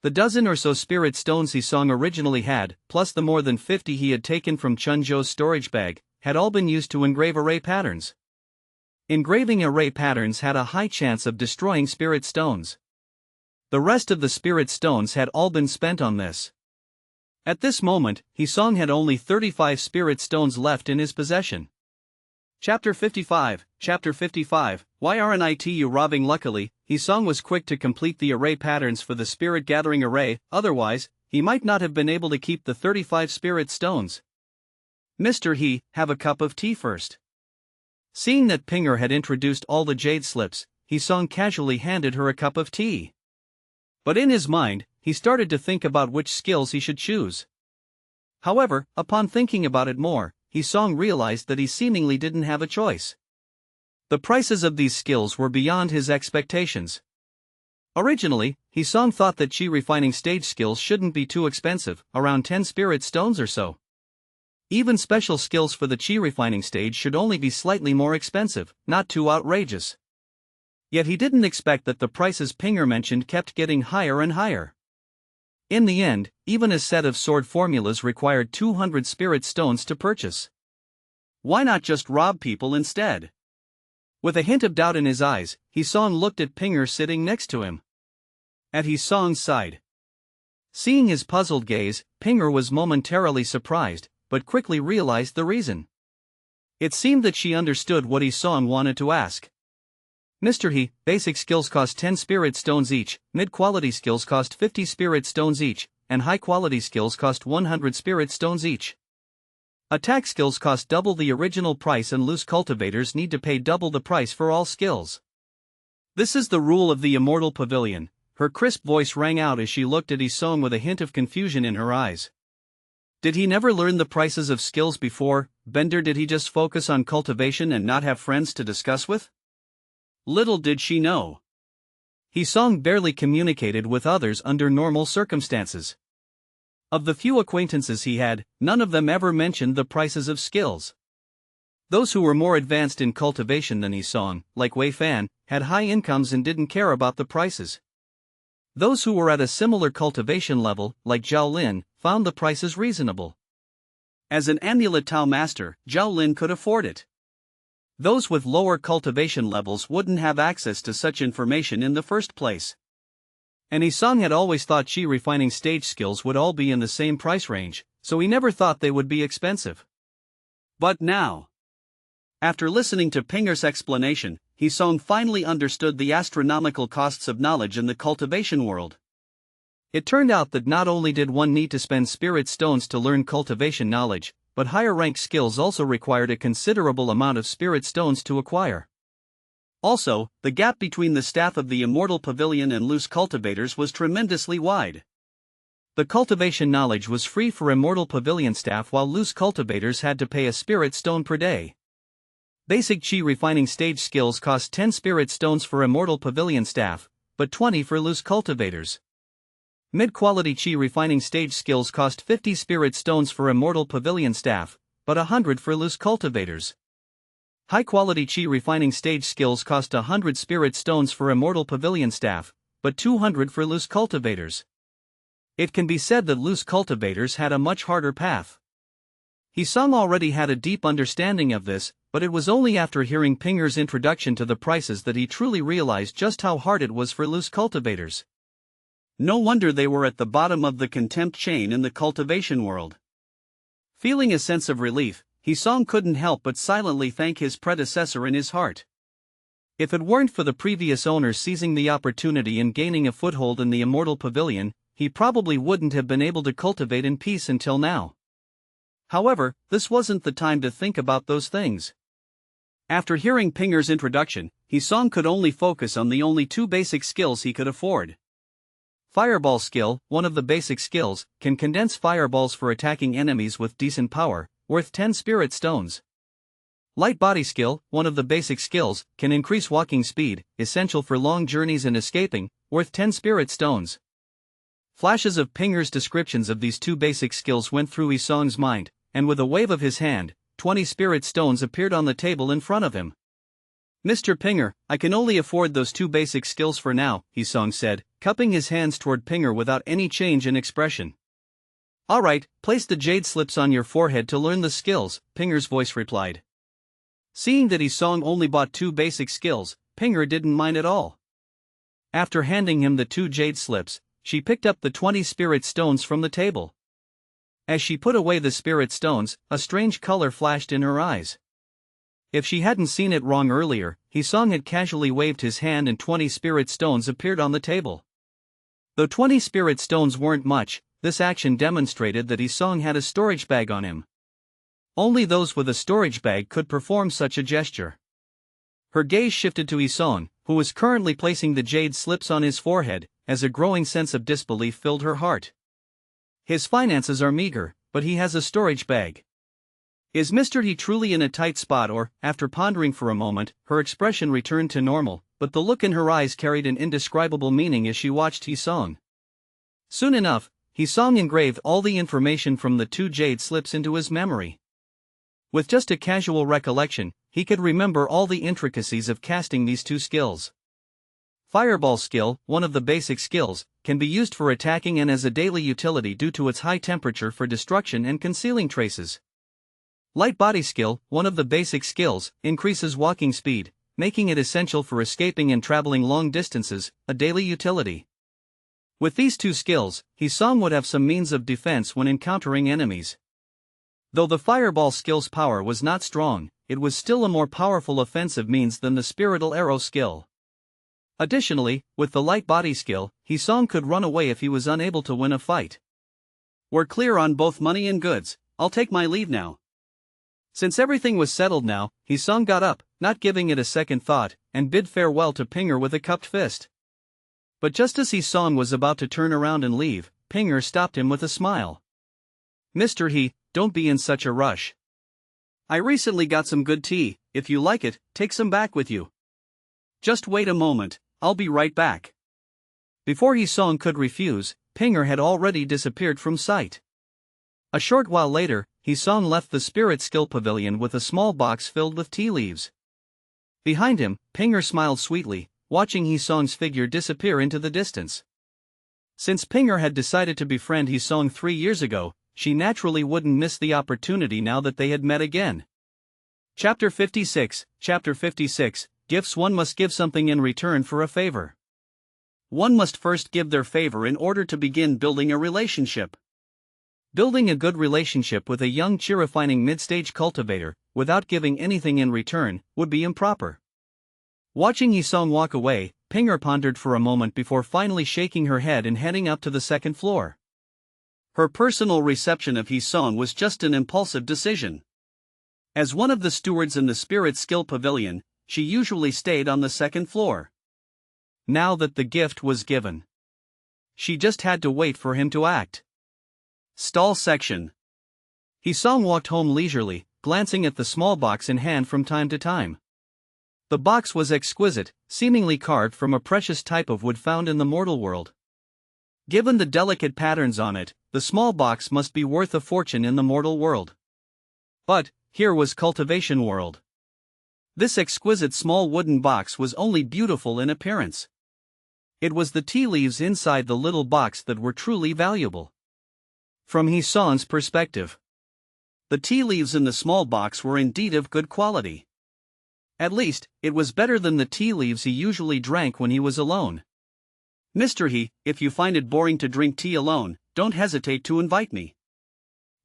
The dozen or so spirit stones Hisong originally had, plus the more than 50 he had taken from Chunjo's storage bag, had all been used to engrave array patterns. Engraving array patterns had a high chance of destroying spirit stones. The rest of the spirit stones had all been spent on this. At this moment, Hisong had only 35 spirit stones left in his possession. Chapter 55, Why aren't you robbing? Luckily, Hisong was quick to complete the array patterns for the spirit gathering array, otherwise, he might not have been able to keep the 35 spirit stones. Mr. He, have a cup of tea first. Seeing that Pinger had introduced all the jade slips, Hisong casually handed her a cup of tea. But in his mind, he started to think about which skills he should choose. However, upon thinking about it more, Hisong realized that he seemingly didn't have a choice. The prices of these skills were beyond his expectations. Originally, Hisong thought that chi refining stage skills shouldn't be too expensive, around 10 spirit stones or so. Even special skills for the chi refining stage should only be slightly more expensive, not too outrageous. Yet he didn't expect that the prices Pinger mentioned kept getting higher and higher. In the end, even a set of sword formulas required 200 spirit stones to purchase. Why not just rob people instead? With a hint of doubt in his eyes, Hisong looked at Pinger sitting next to him. At Hisong's side. Seeing his puzzled gaze, Pinger was momentarily surprised, but quickly realized the reason. It seemed that she understood what Hisong wanted to ask. Mr. He, basic skills cost 10 spirit stones each, mid-quality skills cost 50 spirit stones each, and high-quality skills cost 100 spirit stones each. Attack skills cost double the original price and loose cultivators need to pay double the price for all skills. This is the rule of the Immortal Pavilion. Her crisp voice rang out as she looked at Hisong with a hint of confusion in her eyes. Did he never learn the prices of skills before, Bender? Did he just focus on cultivation and not have friends to discuss with? Little did she know. Hisong barely communicated with others under normal circumstances. Of the few acquaintances he had, none of them ever mentioned the prices of skills. Those who were more advanced in cultivation than Hisong, like Wei Fan, had high incomes and didn't care about the prices. Those who were at a similar cultivation level, like Zhao Lin, found the prices reasonable. As an amulet Tao master, Zhao Lin could afford it. Those with lower cultivation levels wouldn't have access to such information in the first place. And Isong had always thought chi refining stage skills would all be in the same price range, so he never thought they would be expensive. But now, after listening to Pinger's explanation, Isong finally understood the astronomical costs of knowledge in the cultivation world. It turned out that not only did one need to spend spirit stones to learn cultivation knowledge, but higher rank skills also required a considerable amount of spirit stones to acquire. Also, the gap between the staff of the Immortal Pavilion and loose cultivators was tremendously wide. The cultivation knowledge was free for Immortal Pavilion staff, while loose cultivators had to pay a spirit stone per day. Basic chi refining stage skills cost 10 spirit stones for Immortal Pavilion staff, but 20 for loose cultivators. Mid-quality chi refining stage skills cost 50 spirit stones for Immortal Pavilion staff, but 100 for loose cultivators. High-quality chi refining stage skills cost 100 spirit stones for Immortal Pavilion staff, but 200 for loose cultivators. It can be said that loose cultivators had a much harder path. Isong already had a deep understanding of this, but it was only after hearing Pinger's introduction to the prices that he truly realized just how hard it was for loose cultivators. No wonder they were at the bottom of the contempt chain in the cultivation world. Feeling a sense of relief, Isong couldn't help but silently thank his predecessor in his heart. If it weren't for the previous owners seizing the opportunity and gaining a foothold in the Immortal Pavilion, he probably wouldn't have been able to cultivate in peace until now. However, this wasn't the time to think about those things. After hearing Pinger's introduction, Isong could only focus on the only two basic skills he could afford. Fireball skill, one of the basic skills, can condense fireballs for attacking enemies with decent power, worth 10 spirit stones. Light body skill, one of the basic skills, can increase walking speed, essential for long journeys and escaping, worth 10 spirit stones. Flashes of Pinger's descriptions of these two basic skills went through Isong's mind, and with a wave of his hand, 20 spirit stones appeared on the table in front of him. Mr. Pinger, I can only afford those two basic skills for now, Isong said, cupping his hands toward Pinger without any change in expression. Alright, place the jade slips on your forehead to learn the skills, Pinger's voice replied. Seeing that Isong only bought two basic skills, Pinger didn't mind at all. After handing him the two jade slips, she picked up the 20 spirit stones from the table. As she put away the spirit stones, a strange color flashed in her eyes. If she hadn't seen it wrong earlier, Isong had casually waved his hand and 20 spirit stones appeared on the table. Though 20 spirit stones weren't much, this action demonstrated that Isong had a storage bag on him. Only those with a storage bag could perform such a gesture. Her gaze shifted to Isong, who was currently placing the jade slips on his forehead, as a growing sense of disbelief filled her heart. His finances are meager, but he has a storage bag. Is Mr. He truly in a tight spot, or, after pondering for a moment, her expression returned to normal, but the look in her eyes carried an indescribable meaning as she watched Isong. Soon enough, Isong engraved all the information from the two jade slips into his memory. With just a casual recollection, he could remember all the intricacies of casting these two skills. Fireball skill, one of the basic skills, can be used for attacking and as a daily utility due to its high temperature for destruction and concealing traces. Light body skill, one of the basic skills, increases walking speed, making it essential for escaping and traveling long distances, a daily utility. With these two skills, Isong would have some means of defense when encountering enemies. Though the fireball skill's power was not strong, it was still a more powerful offensive means than the spiritual arrow skill. Additionally, with the light body skill, Isong could run away if he was unable to win a fight. We're clear on both money and goods, I'll take my leave now. Since everything was settled now, Isong got up, not giving it a second thought, and bid farewell to Pinger with a cupped fist. But just as Isong was about to turn around and leave, Pinger stopped him with a smile. Mr. He, don't be in such a rush. I recently got some good tea, if you like it, take some back with you. Just wait a moment, I'll be right back. Before Isong could refuse, Pinger had already disappeared from sight. A short while later, Isong left the Spirit Skill Pavilion with a small box filled with tea leaves. Behind him, Pinger smiled sweetly, watching Isong's figure disappear into the distance. Since Pinger had decided to befriend Isong 3 years ago, she naturally wouldn't miss the opportunity now that they had met again. Chapter 56, Gifts. One must give something in return for a favor. one must first give their favor in order to begin building a relationship. Building a good relationship with a young chi-refining mid-stage cultivator, without giving anything in return, would be improper. Watching Hee-sung walk away, Pinger pondered for a moment before finally shaking her head and heading up to the second floor. Her personal reception of Hee-sung was just an impulsive decision. As one of the stewards in the Spirit Skill Pavilion, she usually stayed on the second floor. Now that the gift was given, she just had to wait for him to act. Stall section. Hee-sung walked home leisurely, glancing at the small box in hand from time to time. The box was exquisite, seemingly carved from a precious type of wood found in the mortal world. Given the delicate patterns on it, the small box must be worth a fortune in the mortal world. But here was cultivation world. This exquisite small wooden box was only beautiful in appearance. It was the tea leaves inside the little box that were truly valuable. From Hee-sung's perspective, the tea leaves in the small box were indeed of good quality. At least, it was better than the tea leaves he usually drank when he was alone. Mr. He, if you find it boring to drink tea alone, don't hesitate to invite me.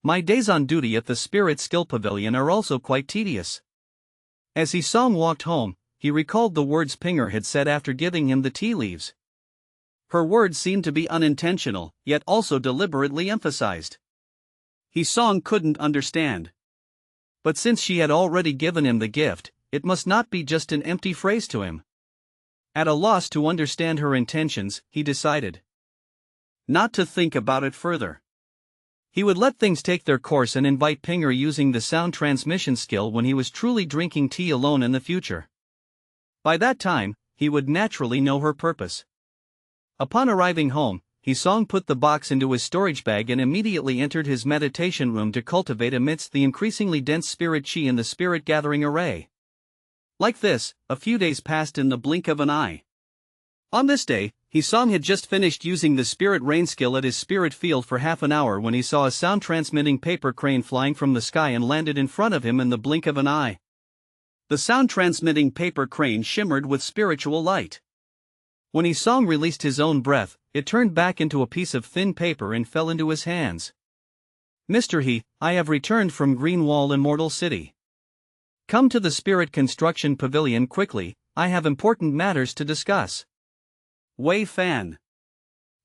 My days on duty at the Spirit Skill Pavilion are also quite tedious. As Hee-sung walked home, he recalled the words Pinger had said after giving him the tea leaves. Her words seemed to be unintentional, yet also deliberately emphasized. Hee-sung couldn't understand. But since she had already given him the gift, it must not be just an empty phrase to him. At a loss to understand her intentions, he decided not to think about it further. He would let things take their course and invite Pinger using the sound transmission skill when he was truly drinking tea alone in the future. By that time, he would naturally know her purpose. Upon arriving home, Hee-sung put the box into his storage bag and immediately entered his meditation room to cultivate amidst the increasingly dense spirit chi in the spirit gathering array. Like this, a few days passed in the blink of an eye. On this day, Hee-sung had just finished using the spirit rain skill at his spirit field for half an hour when he saw a sound-transmitting paper crane flying from the sky and landed in front of him in the blink of an eye. The sound-transmitting paper crane shimmered with spiritual light. When Hee-sung released his own breath, it turned back into a piece of thin paper and fell into his hands. Mr. He, I have returned from Greenwall Immortal City. Come to the Spirit Construction Pavilion quickly, I have important matters to discuss. Wei Fan.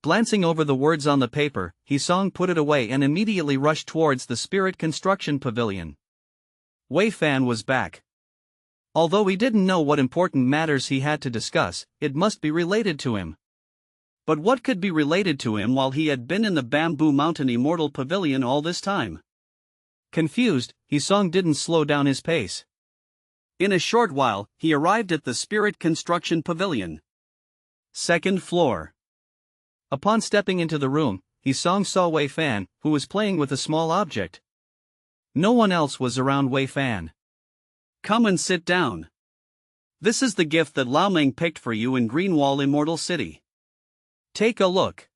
Glancing over the words on the paper, Hee-sung put it away and immediately rushed towards the Spirit Construction Pavilion. Wei Fan was back. Although he didn't know what important matters he had to discuss, it must be related to him. But what could be related to him while he had been in the Bamboo Mountain Immortal Pavilion all this time? Confused, Hee-sung didn't slow down his pace. In a short while, he arrived at the Spirit Construction Pavilion. Second floor. Upon stepping into the room, Hee-sung saw Wei Fan, who was playing with a small object. No one else was around Wei Fan. Come and sit down. This is the gift that Lao Meng picked for you in Greenwall Immortal City. Take a look.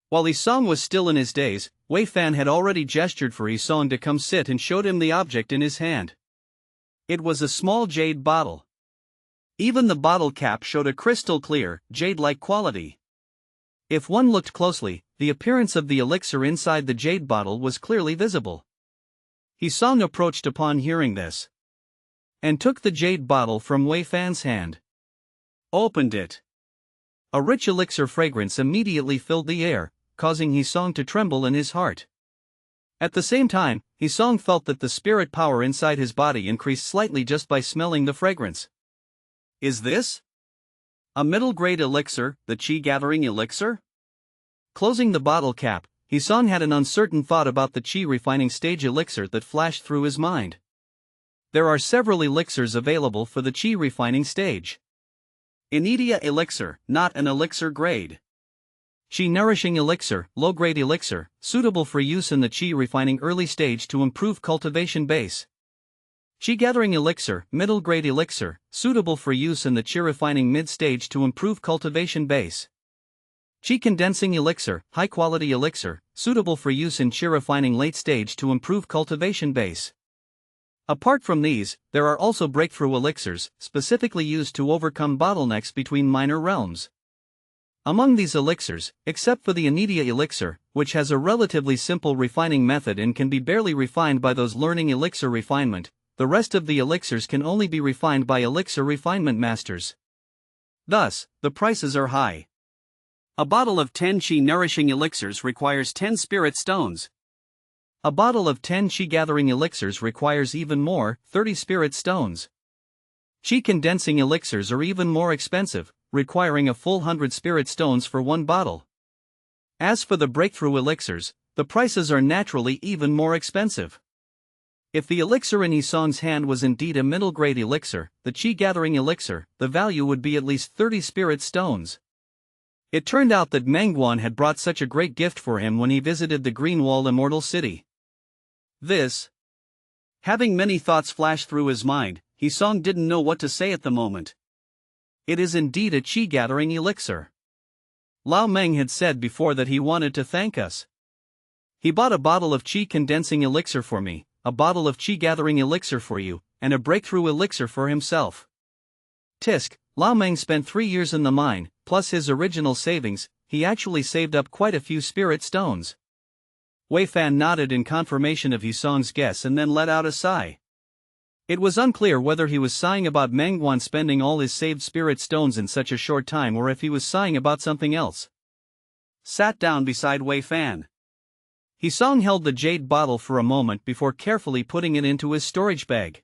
While Hee-sung was still in his daze, Wei Fan had already gestured for Hee-sung to come sit and showed him the object in his hand. It was a small jade bottle. Even the bottle cap showed a crystal clear, jade-like quality. If one looked closely, the appearance of the elixir inside the jade bottle was clearly visible. Hee-sung approached upon hearing this, and took the jade bottle from Wei Fan's hand. Opened it. A rich elixir fragrance immediately filled the air, causing Hee-sung to tremble in his heart. At the same time, Hee-sung felt that the spirit power inside his body increased slightly just by smelling the fragrance. Is this a middle-grade elixir, the chi-gathering elixir? Closing the bottle cap, Hee-sung had an uncertain thought about the chi-refining stage elixir that flashed through his mind. There are several elixirs available for the chi-refining stage. Inidia elixir, not an elixir grade. Chi-nourishing elixir, low-grade elixir, suitable for use in the chi-refining early stage to improve cultivation base. Chi-gathering elixir, middle-grade elixir, suitable for use in the chi-refining mid-stage to improve cultivation base. Chi-condensing elixir, high-quality elixir, suitable for use in chi-refining late stage to improve cultivation base. Apart from these, there are also breakthrough elixirs, specifically used to overcome bottlenecks between minor realms. Among these elixirs, except for the Anidia elixir, which has a relatively simple refining method and can be barely refined by those learning elixir refinement, the rest of the elixirs can only be refined by elixir refinement masters. Thus, the prices are high. A bottle of 10 chi nourishing elixirs requires 10 spirit stones. A bottle of 10 chi gathering elixirs requires even more, 30 spirit stones. Chi condensing elixirs are even more expensive, requiring a full 100 spirit stones for one bottle. As for the breakthrough elixirs, the prices are naturally even more expensive. If the elixir in Yisong's hand was indeed a middle-grade elixir, the chi-gathering elixir, the value would be at least 30 spirit stones. It turned out that Mengguan had brought such a great gift for him when he visited the Green Wall Immortal City. Having many thoughts flash through his mind, Yisong didn't know what to say at the moment. It is indeed a chi-gathering elixir. Lao Meng had said before that he wanted to thank us. He bought a bottle of chi-condensing elixir for me, a bottle of chi-gathering elixir for you, and a breakthrough elixir for himself. Tisk, Lao Meng spent 3 years in the mine, plus his original savings. He actually saved up quite a few spirit stones. Wei Fan nodded in confirmation of Yisong's guess and then let out a sigh. It was unclear whether he was sighing about Mengguan spending all his saved spirit stones in such a short time or if he was sighing about something else. Sat down beside Wei Fan. Yisong held the jade bottle for a moment before carefully putting it into his storage bag.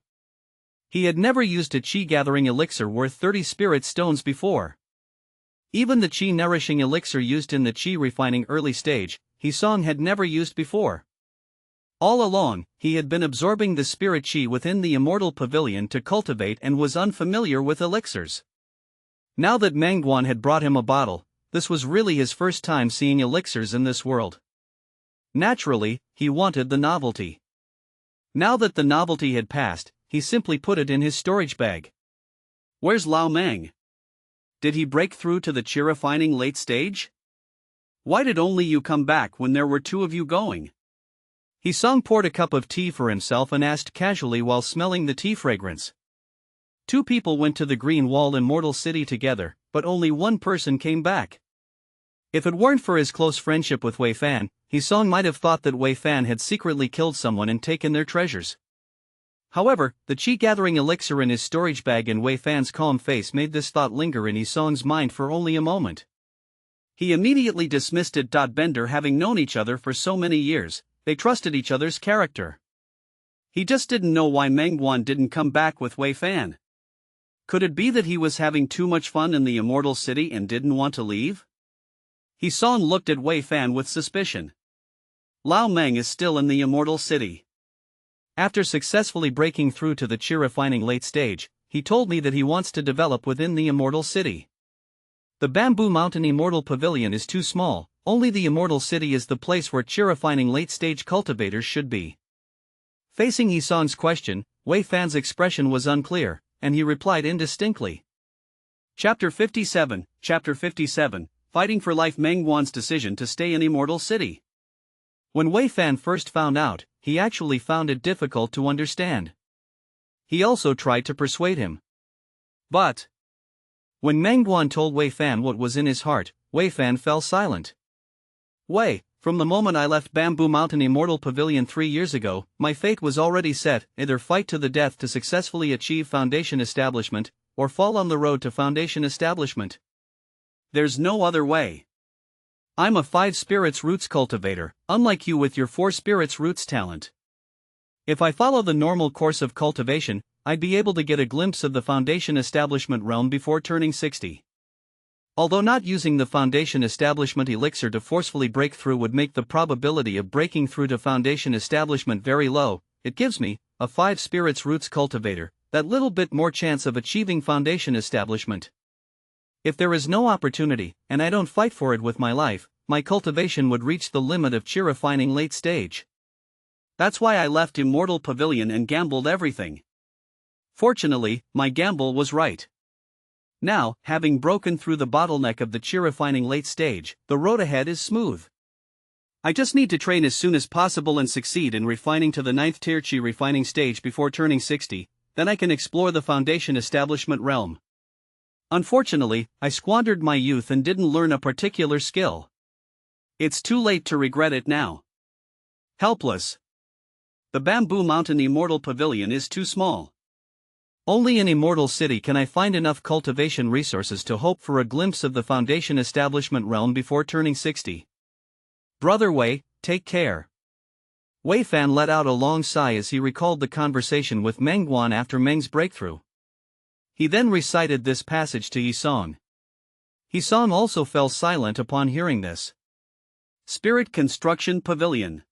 He had never used a chi-gathering elixir worth 30 spirit stones before. Even the chi-nourishing elixir used in the chi-refining early stage, Yisong had never used before. All along, he had been absorbing the spirit chi within the Immortal Pavilion to cultivate and was unfamiliar with elixirs. Now that Mengguan had brought him a bottle, this was really his first time seeing elixirs in this world. Naturally, he wanted the novelty. Now that the novelty had passed, he simply put it in his storage bag. Where's Lao Meng? Did he break through to the chi refining late stage? Why did only you come back when there were 2 of you going? Yisong poured a cup of tea for himself and asked casually while smelling the tea fragrance. 2 people went to the Green Wall Immortal City together, but only 1 person came back. If it weren't for his close friendship with Wei Fan, Yisong might have thought that Wei Fan had secretly killed someone and taken their treasures. However, the chi-gathering elixir in his storage bag and Wei Fan's calm face made this thought linger in Yisong's mind for only a moment. He immediately dismissed it. Bender having known each other for so many years, they trusted each other's character. He just didn't know why Mengguan didn't come back with Wei Fan. Could it be that he was having too much fun in the Immortal City and didn't want to leave? Yisong looked at Wei Fan with suspicion. Lao Meng is still in the Immortal City. After successfully breaking through to the chi refining late stage, he told me that he wants to develop within the Immortal City. The Bamboo Mountain Immortal Pavilion is too small, only the Immortal City is the place where chi refining late stage cultivators should be. Facing Yisong's question, Wei Fan's expression was unclear, and he replied indistinctly. Chapter 57, Fighting for Life. Mengguan's decision to stay in Immortal City. When Wei Fan first found out, he actually found it difficult to understand. He also tried to persuade him. But when Mengguan told Wei Fan what was in his heart, Wei Fan fell silent. Wei, from the moment I left Bamboo Mountain Immortal Pavilion 3 years ago, my fate was already set: either fight to the death to successfully achieve foundation establishment, or fall on the road to foundation establishment. There's no other way. I'm a 5 spirits roots cultivator, unlike you with your 4 spirits roots talent. If I follow the normal course of cultivation, I'd be able to get a glimpse of the foundation establishment realm before turning 60. Although not using the foundation establishment elixir to forcefully break through would make the probability of breaking through to foundation establishment very low, it gives me, a 5 spirits roots cultivator, that little bit more chance of achieving foundation establishment. If there is no opportunity, and I don't fight for it with my life, my cultivation would reach the limit of chi refining late stage. That's why I left Immortal Pavilion and gambled everything. Fortunately, my gamble was right. Now, having broken through the bottleneck of the chi refining late stage, the road ahead is smooth. I just need to train as soon as possible and succeed in refining to the 9th tier chi refining stage before turning 60, then I can explore the foundation establishment realm. Unfortunately, I squandered my youth and didn't learn a particular skill. It's too late to regret it now. Helpless. The Bamboo Mountain Immortal Pavilion is too small. Only in Immortal City can I find enough cultivation resources to hope for a glimpse of the Foundation Establishment realm before turning 60. Brother Wei, take care. Wei Fan let out a long sigh as he recalled the conversation with Meng Guan after Meng's breakthrough. He then recited this passage to Yisong. Yisong also fell silent upon hearing this. Spirit Construction Pavilion.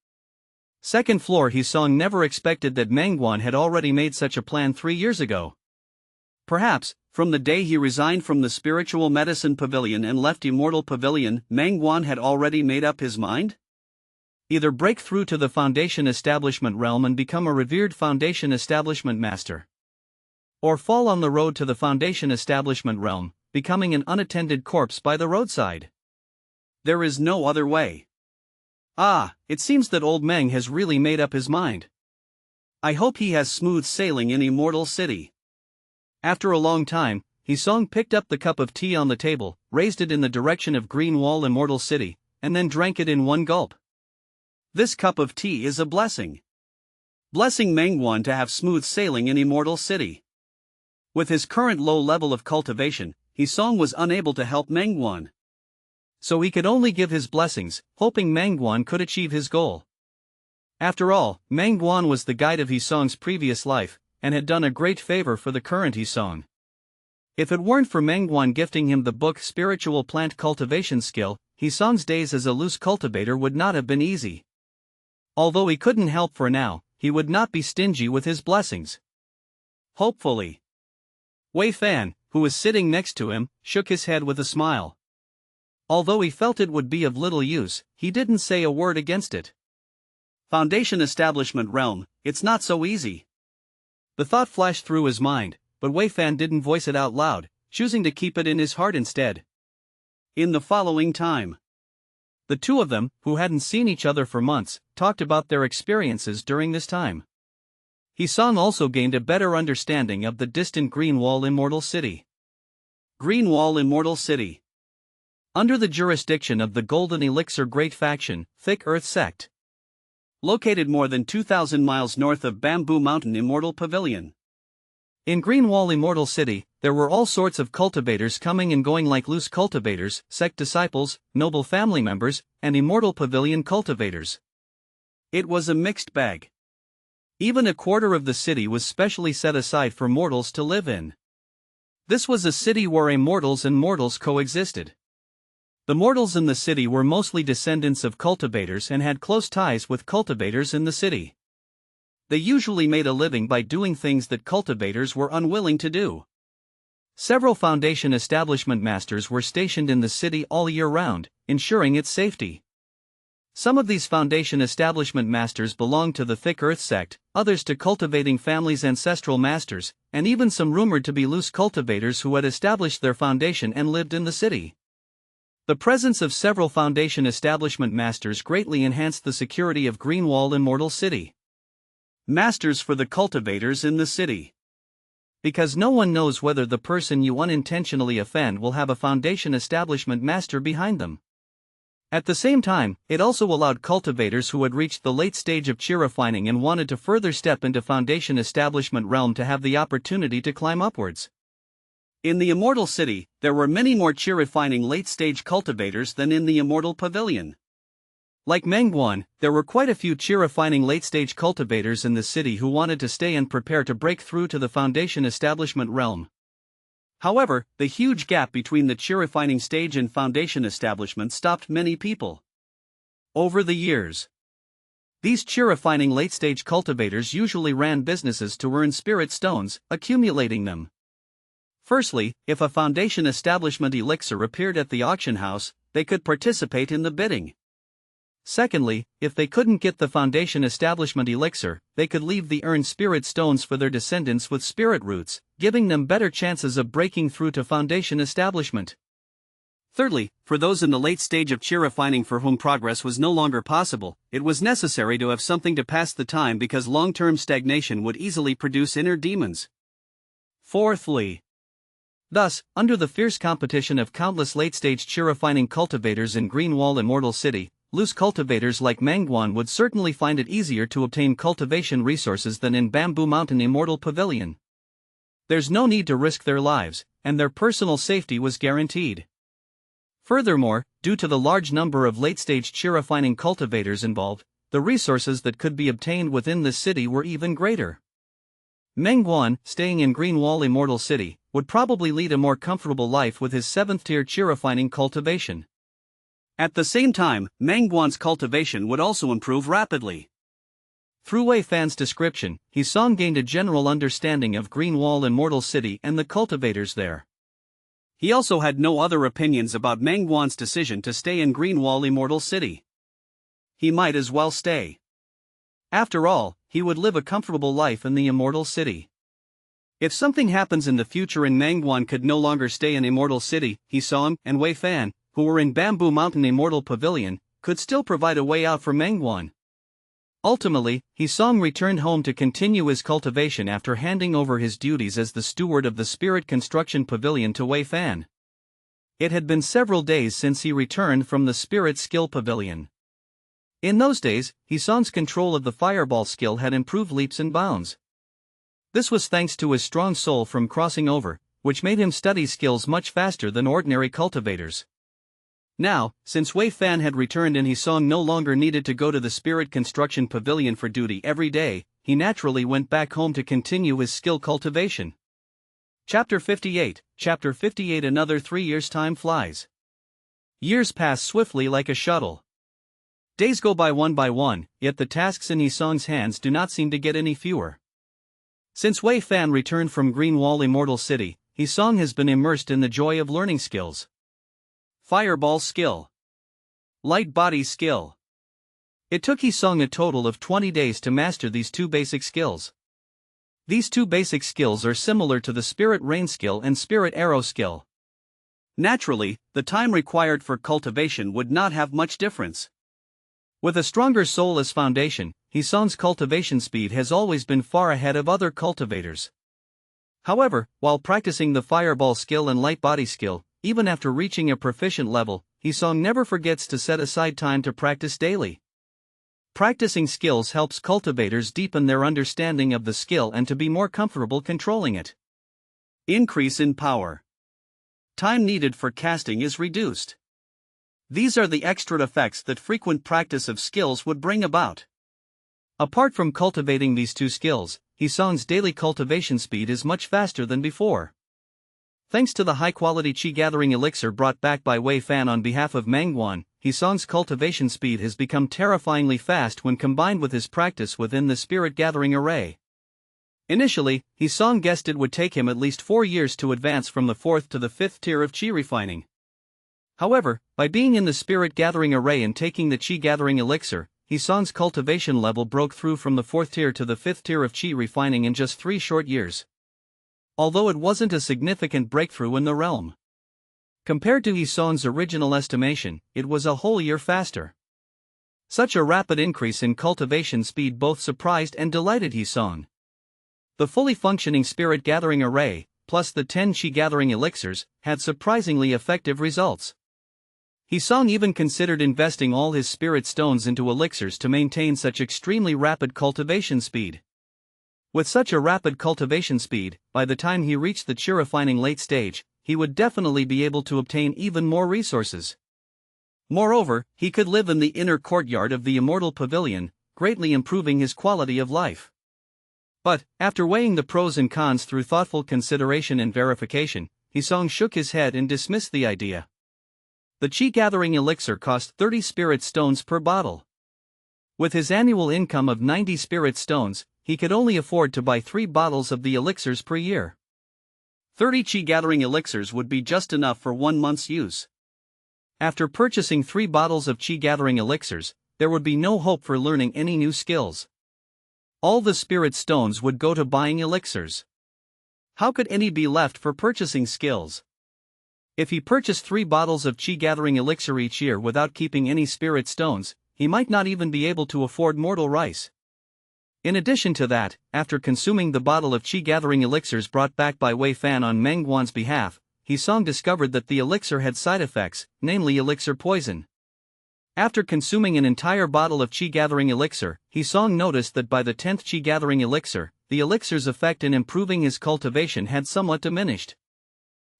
Second floor. Yisong never expected that Meng Guan had already made such a plan 3 years ago. Perhaps, from the day he resigned from the Spiritual Medicine Pavilion and left Immortal Pavilion, Meng Guan had already made up his mind? Either break through to the Foundation Establishment realm and become a revered Foundation Establishment Master, or fall on the road to the Foundation Establishment realm, becoming an unattended corpse by the roadside. There is no other way. Ah, it seems that old Meng has really made up his mind. I hope he has smooth sailing in Immortal City. After a long time, Yisong picked up the cup of tea on the table, raised it in the direction of Green Wall Immortal City, and then drank it in one gulp. This cup of tea is a blessing. Blessing Meng Guan to have smooth sailing in Immortal City. With his current low level of cultivation, Yisong was unable to help Meng Guan. So he could only give his blessings, hoping Meng Guan could achieve his goal. After all, Meng Guan was the guide of Yisong's previous life, and had done a great favor for the current Yisong. If it weren't for Meng Guan gifting him the book Spiritual Plant Cultivation Skill, Yisong's days as a loose cultivator would not have been easy. Although he couldn't help for now, he would not be stingy with his blessings. Hopefully. Wei Fan, who was sitting next to him, shook his head with a smile. Although he felt it would be of little use, he didn't say a word against it. Foundation Establishment realm, it's not so easy. The thought flashed through his mind, but Wei Fan didn't voice it out loud, choosing to keep it in his heart instead. In the following time, the two of them, who hadn't seen each other for months, talked about their experiences during this time. Yisong also gained a better understanding of the distant Green Wall Immortal City. Green Wall Immortal City. Under the jurisdiction of the Golden Elixir Great Faction, Thick Earth Sect. Located more than 2,000 miles north of Bamboo Mountain Immortal Pavilion. In Green Wall Immortal City, there were all sorts of cultivators coming and going like loose cultivators, sect disciples, noble family members, and Immortal Pavilion cultivators. It was a mixed bag. Even a quarter of the city was specially set aside for mortals to live in. This was a city where immortals and mortals coexisted. The mortals in the city were mostly descendants of cultivators and had close ties with cultivators in the city. They usually made a living by doing things that cultivators were unwilling to do. Several Foundation Establishment Masters were stationed in the city all year round, ensuring its safety. Some of these Foundation Establishment Masters belonged to the Thick Earth Sect, others to Cultivating Family's Ancestral Masters, and even some rumored to be loose cultivators who had established their foundation and lived in the city. The presence of several Foundation Establishment Masters greatly enhanced the security of Green Wall Immortal City. Masters for the cultivators in the city. Because no one knows whether the person you unintentionally offend will have a Foundation Establishment Master behind them. At the same time, it also allowed cultivators who had reached the late stage of chi refining and wanted to further step into Foundation Establishment realm to have the opportunity to climb upwards. In the Immortal City, there were many more chi refining late-stage cultivators than in the Immortal Pavilion. Like Meng Guan, there were quite a few chi refining late-stage cultivators in the city who wanted to stay and prepare to break through to the Foundation Establishment realm. However, the huge gap between the chi refining stage and Foundation Establishment stopped many people. Over the years, these chi refining late-stage cultivators usually ran businesses to earn spirit stones, accumulating them. Firstly, if a Foundation Establishment elixir appeared at the auction house, they could participate in the bidding. Secondly, if they couldn't get the Foundation Establishment elixir, they could leave the earned spirit stones for their descendants with spirit roots, giving them better chances of breaking through to Foundation Establishment. Thirdly, for those in the late stage of chi refining for whom progress was no longer possible, it was necessary to have something to pass the time because long-term stagnation would easily produce inner demons. Fourthly, Thus, under the fierce competition of countless late-stage chi refining cultivators in Greenwall Immortal City, loose cultivators like Mangwan would certainly find it easier to obtain cultivation resources than in Bamboo Mountain Immortal Pavilion. There's no need to risk their lives, and their personal safety was guaranteed. Furthermore, due to the large number of late-stage chi refining cultivators involved, the resources that could be obtained within the city were even greater. Mangwan, staying in Greenwall Immortal City, would probably lead a more comfortable life with his 7th-tier chi refining cultivation. At the same time, Mangwan's cultivation would also improve rapidly. Through Wei Fan's description, Hisong gained a general understanding of Greenwall Immortal City and the cultivators there. He also had no other opinions about Mangwan's decision to stay in Greenwall Immortal City. He might as well stay. After all, he would live a comfortable life in the Immortal City. If something happens in the future and Mangwan could no longer stay in Immortal City, Hisong and Wei Fan, who were in Bamboo Mountain Immortal Pavilion, could still provide a way out for Mangwan. Ultimately, Hisong returned home to continue his cultivation after handing over his duties as the steward of the Spirit Construction Pavilion to Wei Fan. It had been several days since he returned from the Spirit Skill Pavilion. In those days, Hisong's control of the fireball skill had improved leaps and bounds. This was thanks to his strong soul from crossing over, which made him study skills much faster than ordinary cultivators. Now, since Wei Fan had returned and Hisong no longer needed to go to the Spirit Construction Pavilion for duty every day, he naturally went back home to continue his skill cultivation. Chapter 58. Chapter 58. Another 3 years' time flies. Years pass swiftly like a shuttle. Days go by one, yet the tasks in Hisong's hands do not seem to get any fewer. Since Wei Fan returned from Greenwall Immortal City, Hisong has been immersed in the joy of learning skills. Fireball skill. Light body skill. It took Hisong a total of 20 days to master these 2 basic skills. These 2 basic skills are similar to the Spirit Rain skill and Spirit Arrow skill. Naturally, the time required for cultivation would not have much difference. With a stronger soul as foundation, Hisong's cultivation speed has always been far ahead of other cultivators. However, while practicing the fireball skill and light body skill, even after reaching a proficient level, Hisong never forgets to set aside time to practice daily. Practicing skills helps cultivators deepen their understanding of the skill and to be more comfortable controlling it. Increase in power. Time needed for casting is reduced. These are the extra effects that frequent practice of skills would bring about. Apart from cultivating these 2 skills, Hisong's daily cultivation speed is much faster than before. Thanks to the high-quality chi-gathering elixir brought back by Wei Fan on behalf of Mangwan, Hisong's cultivation speed has become terrifyingly fast when combined with his practice within the spirit-gathering array. Initially, Hisong guessed it would take him at least 4 years to advance from the 4th to the 5th tier of chi refining. However, by being in the spirit-gathering array and taking the chi-gathering elixir, Hisong's cultivation level broke through from the 4th tier to the 5th tier of chi refining in just 3 short years. Although it wasn't a significant breakthrough in the realm. Compared to Hisong's original estimation, it was a whole year faster. Such a rapid increase in cultivation speed both surprised and delighted Hisong. The fully functioning spirit-gathering array, plus the 10 chi-gathering elixirs, had surprisingly effective results. Hisong even considered investing all his spirit stones into elixirs to maintain such extremely rapid cultivation speed. With such a rapid cultivation speed, by the time he reached the chi refining late stage, he would definitely be able to obtain even more resources. Moreover, he could live in the inner courtyard of the Immortal Pavilion, greatly improving his quality of life. But, after weighing the pros and cons through thoughtful consideration and verification, Hisong shook his head and dismissed the idea. The chi-gathering elixir cost 30 spirit stones per bottle. With his annual income of 90 spirit stones, he could only afford to buy 3 bottles of the elixirs per year. 30 chi-gathering elixirs would be just enough for 1 month's use. After purchasing 3 bottles of chi-gathering elixirs, there would be no hope for learning any new skills. All the spirit stones would go to buying elixirs. How could any be left for purchasing skills? If he purchased 3 bottles of chi-gathering elixir each year without keeping any spirit stones, he might not even be able to afford mortal rice. In addition to that, after consuming the bottle of chi-gathering elixirs brought back by Wei Fan on Meng Guan's behalf, Hisong discovered that the elixir had side effects, namely elixir poison. After consuming an entire bottle of chi-gathering elixir, Hisong noticed that by the 10th chi-gathering elixir, the elixir's effect in improving his cultivation had somewhat diminished.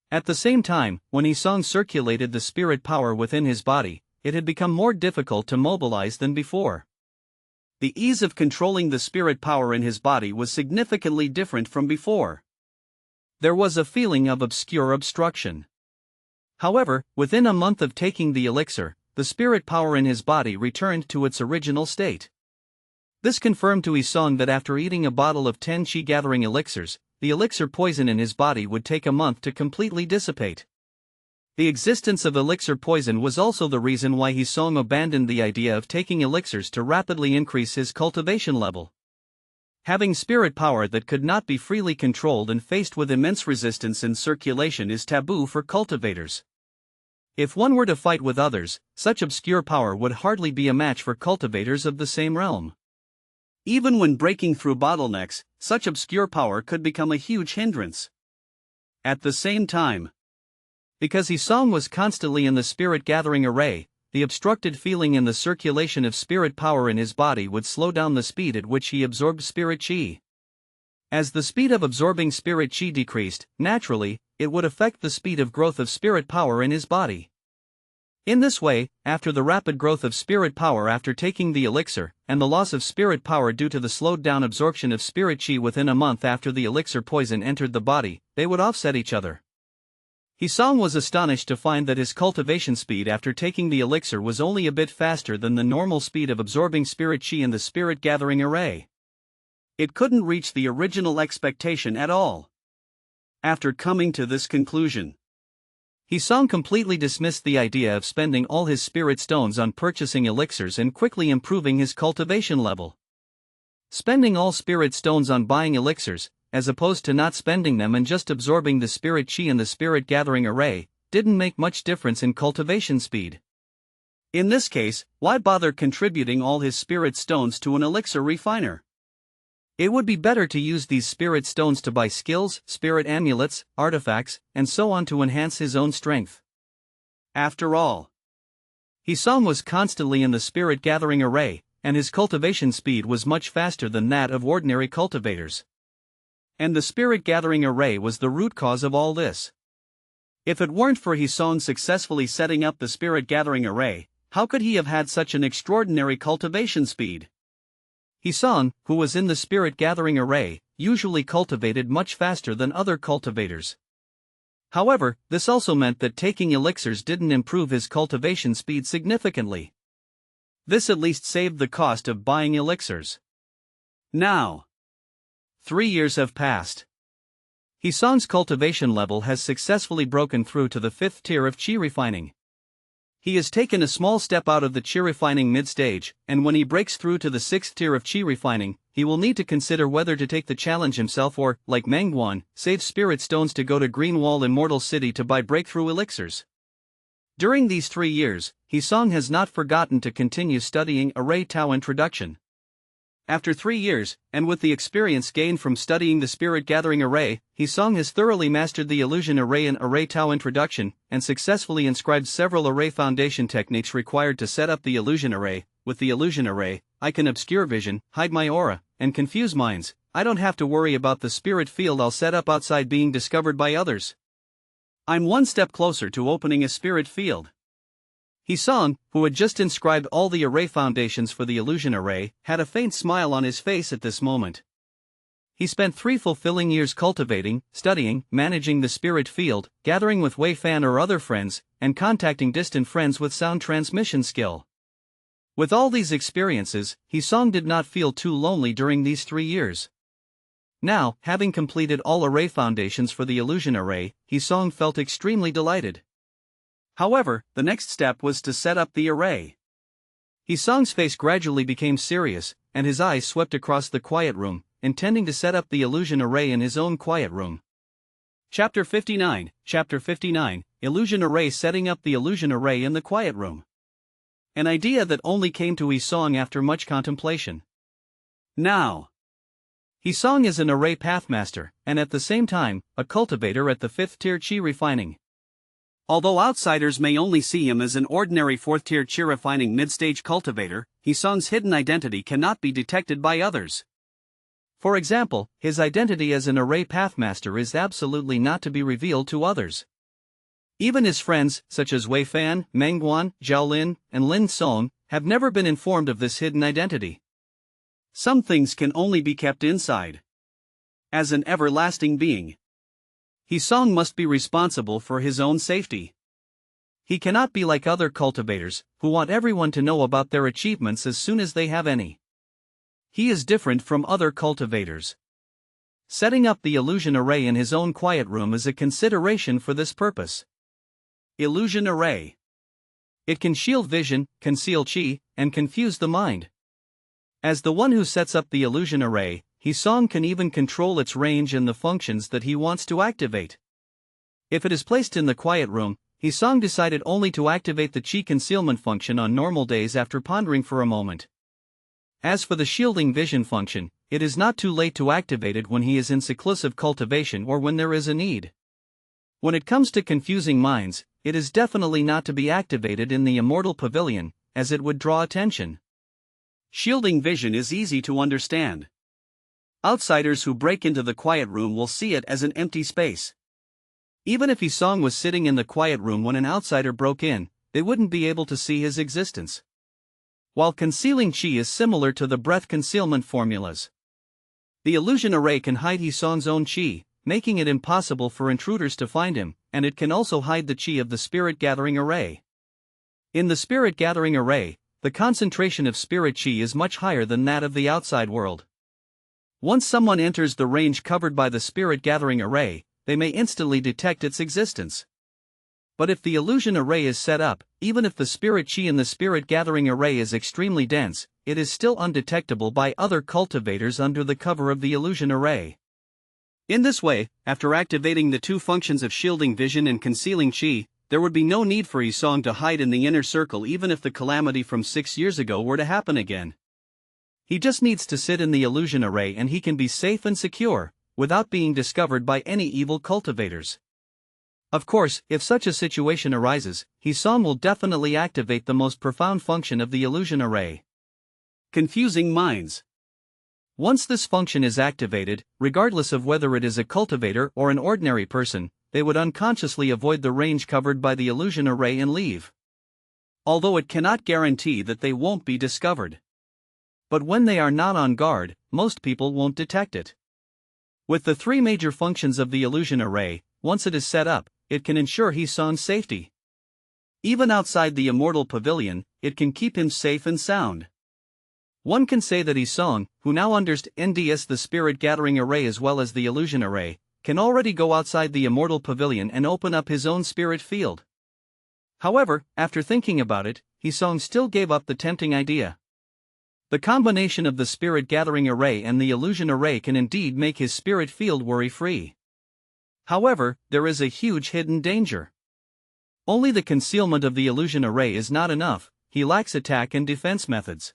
At the same time, when Hisong circulated the spirit power within his body, it had become more difficult to mobilize than before. The ease of controlling the spirit power in his body was significantly different from before. There was a feeling of obscure obstruction. However, within a month of taking the elixir, the spirit power in his body returned to its original state. This confirmed to Hisong that after eating a bottle of 10 chi-gathering elixirs, the elixir poison in his body would take a month to completely dissipate. The existence of elixir poison was also the reason why Hisong abandoned the idea of taking elixirs to rapidly increase his cultivation level. Having spirit power that could not be freely controlled and faced with immense resistance in circulation is taboo for cultivators. If one were to fight with others, such obscure power would hardly be a match for cultivators of the same realm. Even when breaking through bottlenecks, such obscure power could become a huge hindrance. At the same time, because Hisong was constantly in the spirit-gathering array, the obstructed feeling in the circulation of spirit power in his body would slow down the speed at which he absorbed spirit chi. As the speed of absorbing spirit chi decreased, naturally, it would affect the speed of growth of spirit power in his body. In this way, after the rapid growth of spirit power after taking the elixir, and the loss of spirit power due to the slowed-down absorption of spirit chi within a month after the elixir poison entered the body, they would offset each other. Hisong was astonished to find that his cultivation speed after taking the elixir was only a bit faster than the normal speed of absorbing spirit chi in the spirit-gathering array. It couldn't reach the original expectation at all. After coming to this conclusion, Hisong completely dismissed the idea of spending all his spirit stones on purchasing elixirs and quickly improving his cultivation level. Spending all spirit stones on buying elixirs, as opposed to not spending them and just absorbing the spirit chi in the spirit-gathering array, didn't make much difference in cultivation speed. In this case, why bother contributing all his spirit stones to an elixir refiner? It would be better to use these spirit stones to buy skills, spirit amulets, artifacts, and so on to enhance his own strength. After all, Hisong was constantly in the spirit-gathering array, and his cultivation speed was much faster than that of ordinary cultivators. And the spirit-gathering array was the root cause of all this. If it weren't for Hisong successfully setting up the spirit-gathering array, how could he have had such an extraordinary cultivation speed? Hisong, who was in the spirit-gathering array, usually cultivated much faster than other cultivators. However, this also meant that taking elixirs didn't improve his cultivation speed significantly. This at least saved the cost of buying elixirs. Now, 3 years have passed. Hisong's cultivation level has successfully broken through to the 5th tier of chi refining. He has taken a small step out of the chi refining mid-stage, and when he breaks through to the 6th tier of chi refining, he will need to consider whether to take the challenge himself or, like Mengguan, save spirit stones to go to Greenwall Immortal City to buy breakthrough elixirs. During these 3 years, Hisong has not forgotten to continue studying Array Tao Introduction. After 3 years, and with the experience gained from studying the spirit-gathering array, Hisong has thoroughly mastered the illusion array and Array Tao Introduction, and successfully inscribed several array foundation techniques required to set up the illusion array. With the illusion array, I can obscure vision, hide my aura, and confuse minds. I don't have to worry about the spirit field I'll set up outside being discovered by others. I'm one step closer to opening a spirit field. Hisong, who had just inscribed all the array foundations for the illusion array, had a faint smile on his face at this moment. He spent 3 fulfilling years cultivating, studying, managing the spirit field, gathering with Wei Fan or other friends, and contacting distant friends with sound transmission skill. With all these experiences, Hisong did not feel too lonely during these 3 years. Now, having completed all array foundations for the illusion array, Hisong felt extremely delighted. However, the next step was to set up the array. Hisong's face gradually became serious, and his eyes swept across the quiet room, intending to set up the illusion array in his own quiet room. Chapter 59, Illusion Array. Setting up the illusion array in the quiet room. An idea that only came to Hisong after much contemplation. Now, Hisong is an array pathmaster, and at the same time, a cultivator at the 5th tier chi refining. Although outsiders may only see him as an ordinary 4th tier chi refining mid-stage cultivator, Hisong's hidden identity cannot be detected by others. For example, his identity as an array pathmaster is absolutely not to be revealed to others. Even his friends, such as Wei Fan, Meng Guan, Zhao Lin, and Lin Song, have never been informed of this hidden identity. Some things can only be kept inside. As an everlasting being, Hisong must be responsible for his own safety. He cannot be like other cultivators, who want everyone to know about their achievements as soon as they have any. He is different from other cultivators. Setting up the illusion array in his own quiet room is a consideration for this purpose. Illusion array. It can shield vision, conceal chi, and confuse the mind. As the one who sets up the illusion array, Hisong can even control its range and the functions that he wants to activate. If it is placed in the quiet room, Hisong decided only to activate the chi concealment function on normal days after pondering for a moment. As for the shielding vision function, it is not too late to activate it when he is in seclusive cultivation or when there is a need. When it comes to confusing minds, it is definitely not to be activated in the Immortal Pavilion, as it would draw attention. Shielding vision is easy to understand. Outsiders who break into the quiet room will see it as an empty space. Even if Hisong was sitting in the quiet room when an outsider broke in, they wouldn't be able to see his existence. While concealing chi is similar to the breath concealment formulas, the illusion array can hide Hisong's own chi, making it impossible for intruders to find him, and it can also hide the chi of the spirit gathering array. In the spirit gathering array, the concentration of spirit chi is much higher than that of the outside world. Once someone enters the range covered by the spirit gathering array, they may instantly detect its existence. But if the illusion array is set up, even if the spirit chi in the spirit gathering array is extremely dense, it is still undetectable by other cultivators under the cover of the illusion array. In this way, after activating the two functions of shielding vision and concealing chi, there would be no need for Hisong to hide in the inner circle even if the calamity from 6 years ago were to happen again. He just needs to sit in the illusion array and he can be safe and secure, without being discovered by any evil cultivators. Of course, if such a situation arises, Hisong will definitely activate the most profound function of the illusion array. Confusing minds. Once this function is activated, regardless of whether it is a cultivator or an ordinary person, they would unconsciously avoid the range covered by the illusion array and leave. Although it cannot guarantee that they won't be discovered. But when they are not on guard, most people won't detect it. With the three major functions of the illusion array, once it is set up, it can ensure Hisong's safety. Even outside the Immortal Pavilion, it can keep him safe and sound. One can say that Hisong, who now understands the spirit gathering array as well as the illusion array, can already go outside the Immortal Pavilion and open up his own spirit field. However, after thinking about it, Hisong still gave up the tempting idea. The combination of the spirit gathering array and the illusion array can indeed make his spirit field worry-free. However, there is a huge hidden danger. Only the concealment of the illusion array is not enough, he lacks attack and defense methods.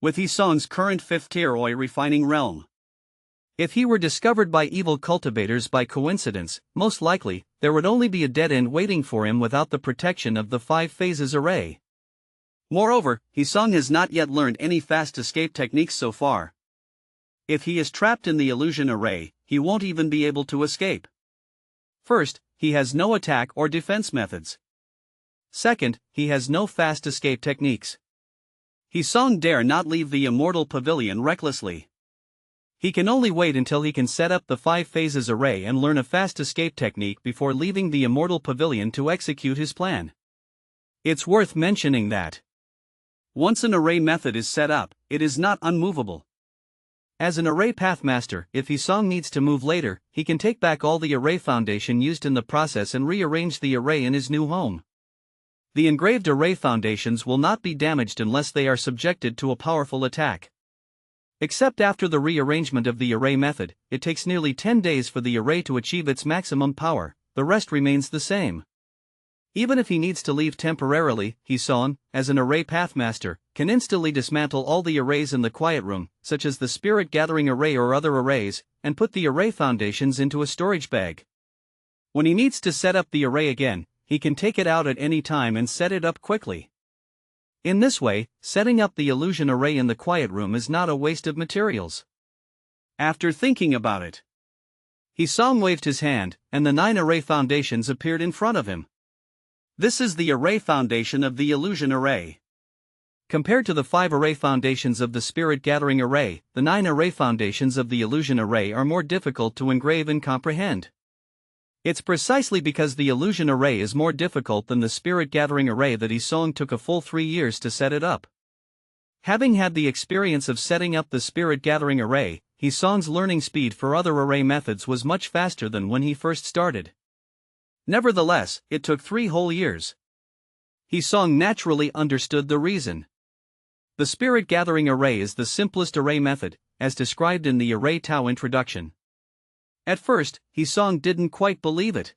With Hisong's current 5th tier oil refining realm, if he were discovered by evil cultivators by coincidence, most likely, there would only be a dead end waiting for him without the protection of the 5 phases array. Moreover, Hisong has not yet learned any fast escape techniques so far. If he is trapped in the illusion array, he won't even be able to escape. First, he has no attack or defense methods. Second, he has no fast escape techniques. Hisong dare not leave the Immortal Pavilion recklessly. He can only wait until he can set up the 5 phases array and learn a fast escape technique before leaving the Immortal Pavilion to execute his plan. It's worth mentioning that once an array method is set up, it is not unmovable. As an array pathmaster, if Hisong needs to move later, he can take back all the array foundation used in the process and rearrange the array in his new home. The engraved array foundations will not be damaged unless they are subjected to a powerful attack. Except after the rearrangement of the array method, it takes nearly 10 days for the array to achieve its maximum power, the rest remains the same. Even if he needs to leave temporarily, Hisong, as an array pathmaster, can instantly dismantle all the arrays in the quiet room, such as the spirit gathering array or other arrays, and put the array foundations into a storage bag. When he needs to set up the array again, he can take it out at any time and set it up quickly. In this way, setting up the illusion array in the quiet room is not a waste of materials. After thinking about it, Hisong waved his hand, and the 9 array foundations appeared in front of him. This is the array foundation of the illusion array. Compared to the 5 array foundations of the spirit gathering array, the 9 array foundations of the illusion array are more difficult to engrave and comprehend. It's precisely because the illusion array is more difficult than the spirit gathering array that Hisong took a full 3 years to set it up. Having had the experience of setting up the spirit gathering array, Hisong's learning speed for other array methods was much faster than when he first started. Nevertheless, it took 3 whole years. Hisong naturally understood the reason. The spirit gathering array is the simplest array method, as described in the Array Tao introduction. At first, Hisong didn't quite believe it.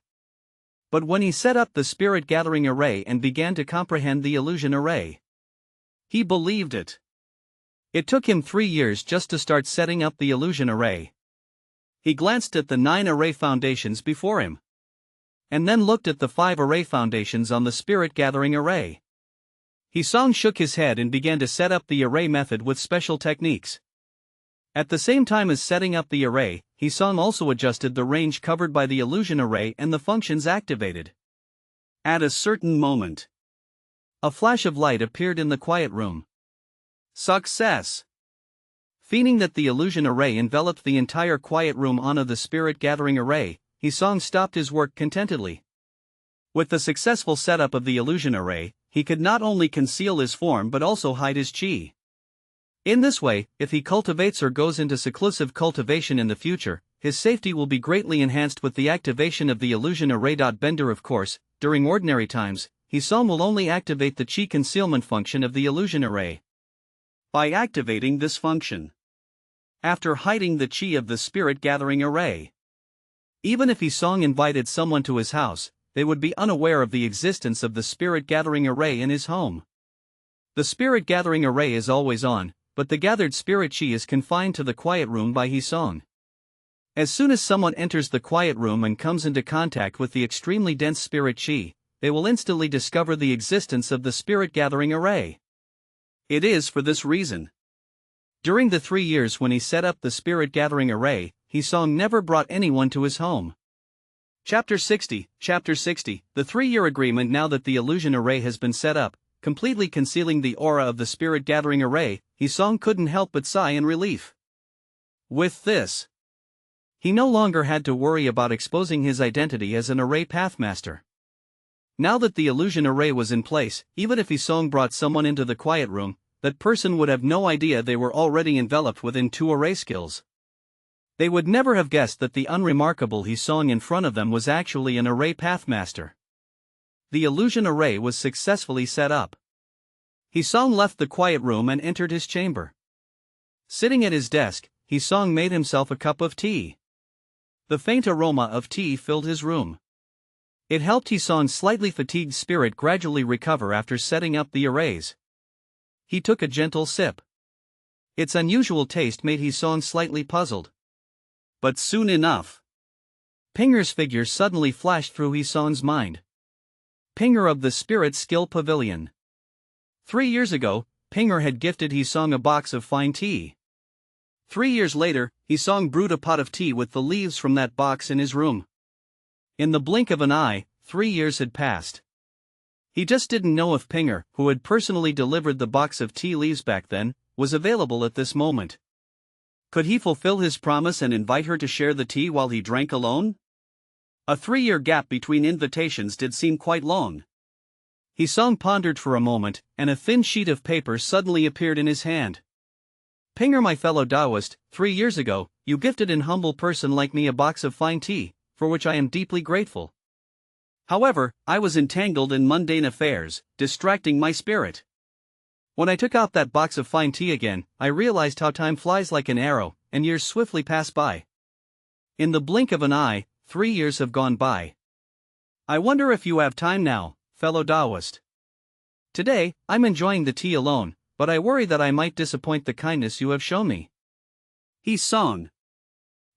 But when he set up the spirit gathering array and began to comprehend the illusion array, he believed it. It took him 3 years just to start setting up the illusion array. He glanced at the 9 array foundations before him, and then looked at the 5 array foundations on the spirit gathering array. Hisong shook his head and began to set up the array method with special techniques. At the same time as setting up the array, Hisong also adjusted the range covered by the illusion array and the functions activated. At a certain moment, a flash of light appeared in the quiet room. Success! Feeling that the illusion array enveloped the entire quiet room onto the spirit gathering array, Hisong stopped his work contentedly. With the successful setup of the illusion array, he could not only conceal his form but also hide his chi. In this way, if he cultivates or goes into seclusive cultivation in the future, his safety will be greatly enhanced with the activation of the illusion array. Bender, of course, during ordinary times, Hisong will only activate the chi concealment function of the illusion array. By activating this function, after hiding the chi of the spirit gathering array, even if Hisong invited someone to his house, they would be unaware of the existence of the spirit gathering array in his home. The spirit gathering array is always on, but the gathered spirit chi is confined to the quiet room by Hisong. As soon as someone enters the quiet room and comes into contact with the extremely dense spirit chi, they will instantly discover the existence of the spirit gathering array. It is for this reason. During the 3 years when he set up the spirit gathering array, Hisong never brought anyone to his home. Chapter 60, the 3-year agreement. Now that the illusion array has been set up, completely concealing the aura of the spirit gathering array, Hisong couldn't help but sigh in relief. With this, he no longer had to worry about exposing his identity as an array pathmaster. Now that the illusion array was in place, even if Hisong brought someone into the quiet room, that person would have no idea they were already enveloped within 2 array skills. They would never have guessed that the unremarkable Hisong in front of them was actually an array pathmaster. The illusion array was successfully set up. Hisong left the quiet room and entered his chamber. Sitting at his desk, Hisong made himself a cup of tea. The faint aroma of tea filled his room. It helped Hisong's slightly fatigued spirit gradually recover after setting up the arrays. He took a gentle sip. Its unusual taste made Hisong slightly puzzled. But soon enough, Pinger's figure suddenly flashed through Hisong's mind. Pinger of the Spirit Skill Pavilion. 3 years ago, Pinger had gifted Hisong a box of fine tea. 3 years later, Hisong brewed a pot of tea with the leaves from that box in his room. In the blink of an eye, 3 years had passed. He just didn't know if Pinger, who had personally delivered the box of tea leaves back then, was available at this moment. Could he fulfill his promise and invite her to share the tea while he drank alone? A 3-year gap between invitations did seem quite long. Hisong pondered for a moment, and a thin sheet of paper suddenly appeared in his hand. Pinger, my fellow Taoist, 3 years ago, you gifted an humble person like me a box of fine tea, for which I am deeply grateful. However, I was entangled in mundane affairs, distracting my spirit. When I took out that box of fine tea again, I realized how time flies like an arrow, and years swiftly pass by. In the blink of an eye, 3 years have gone by. I wonder if you have time now, fellow Taoist. Today, I'm enjoying the tea alone, but I worry that I might disappoint the kindness you have shown me. He song.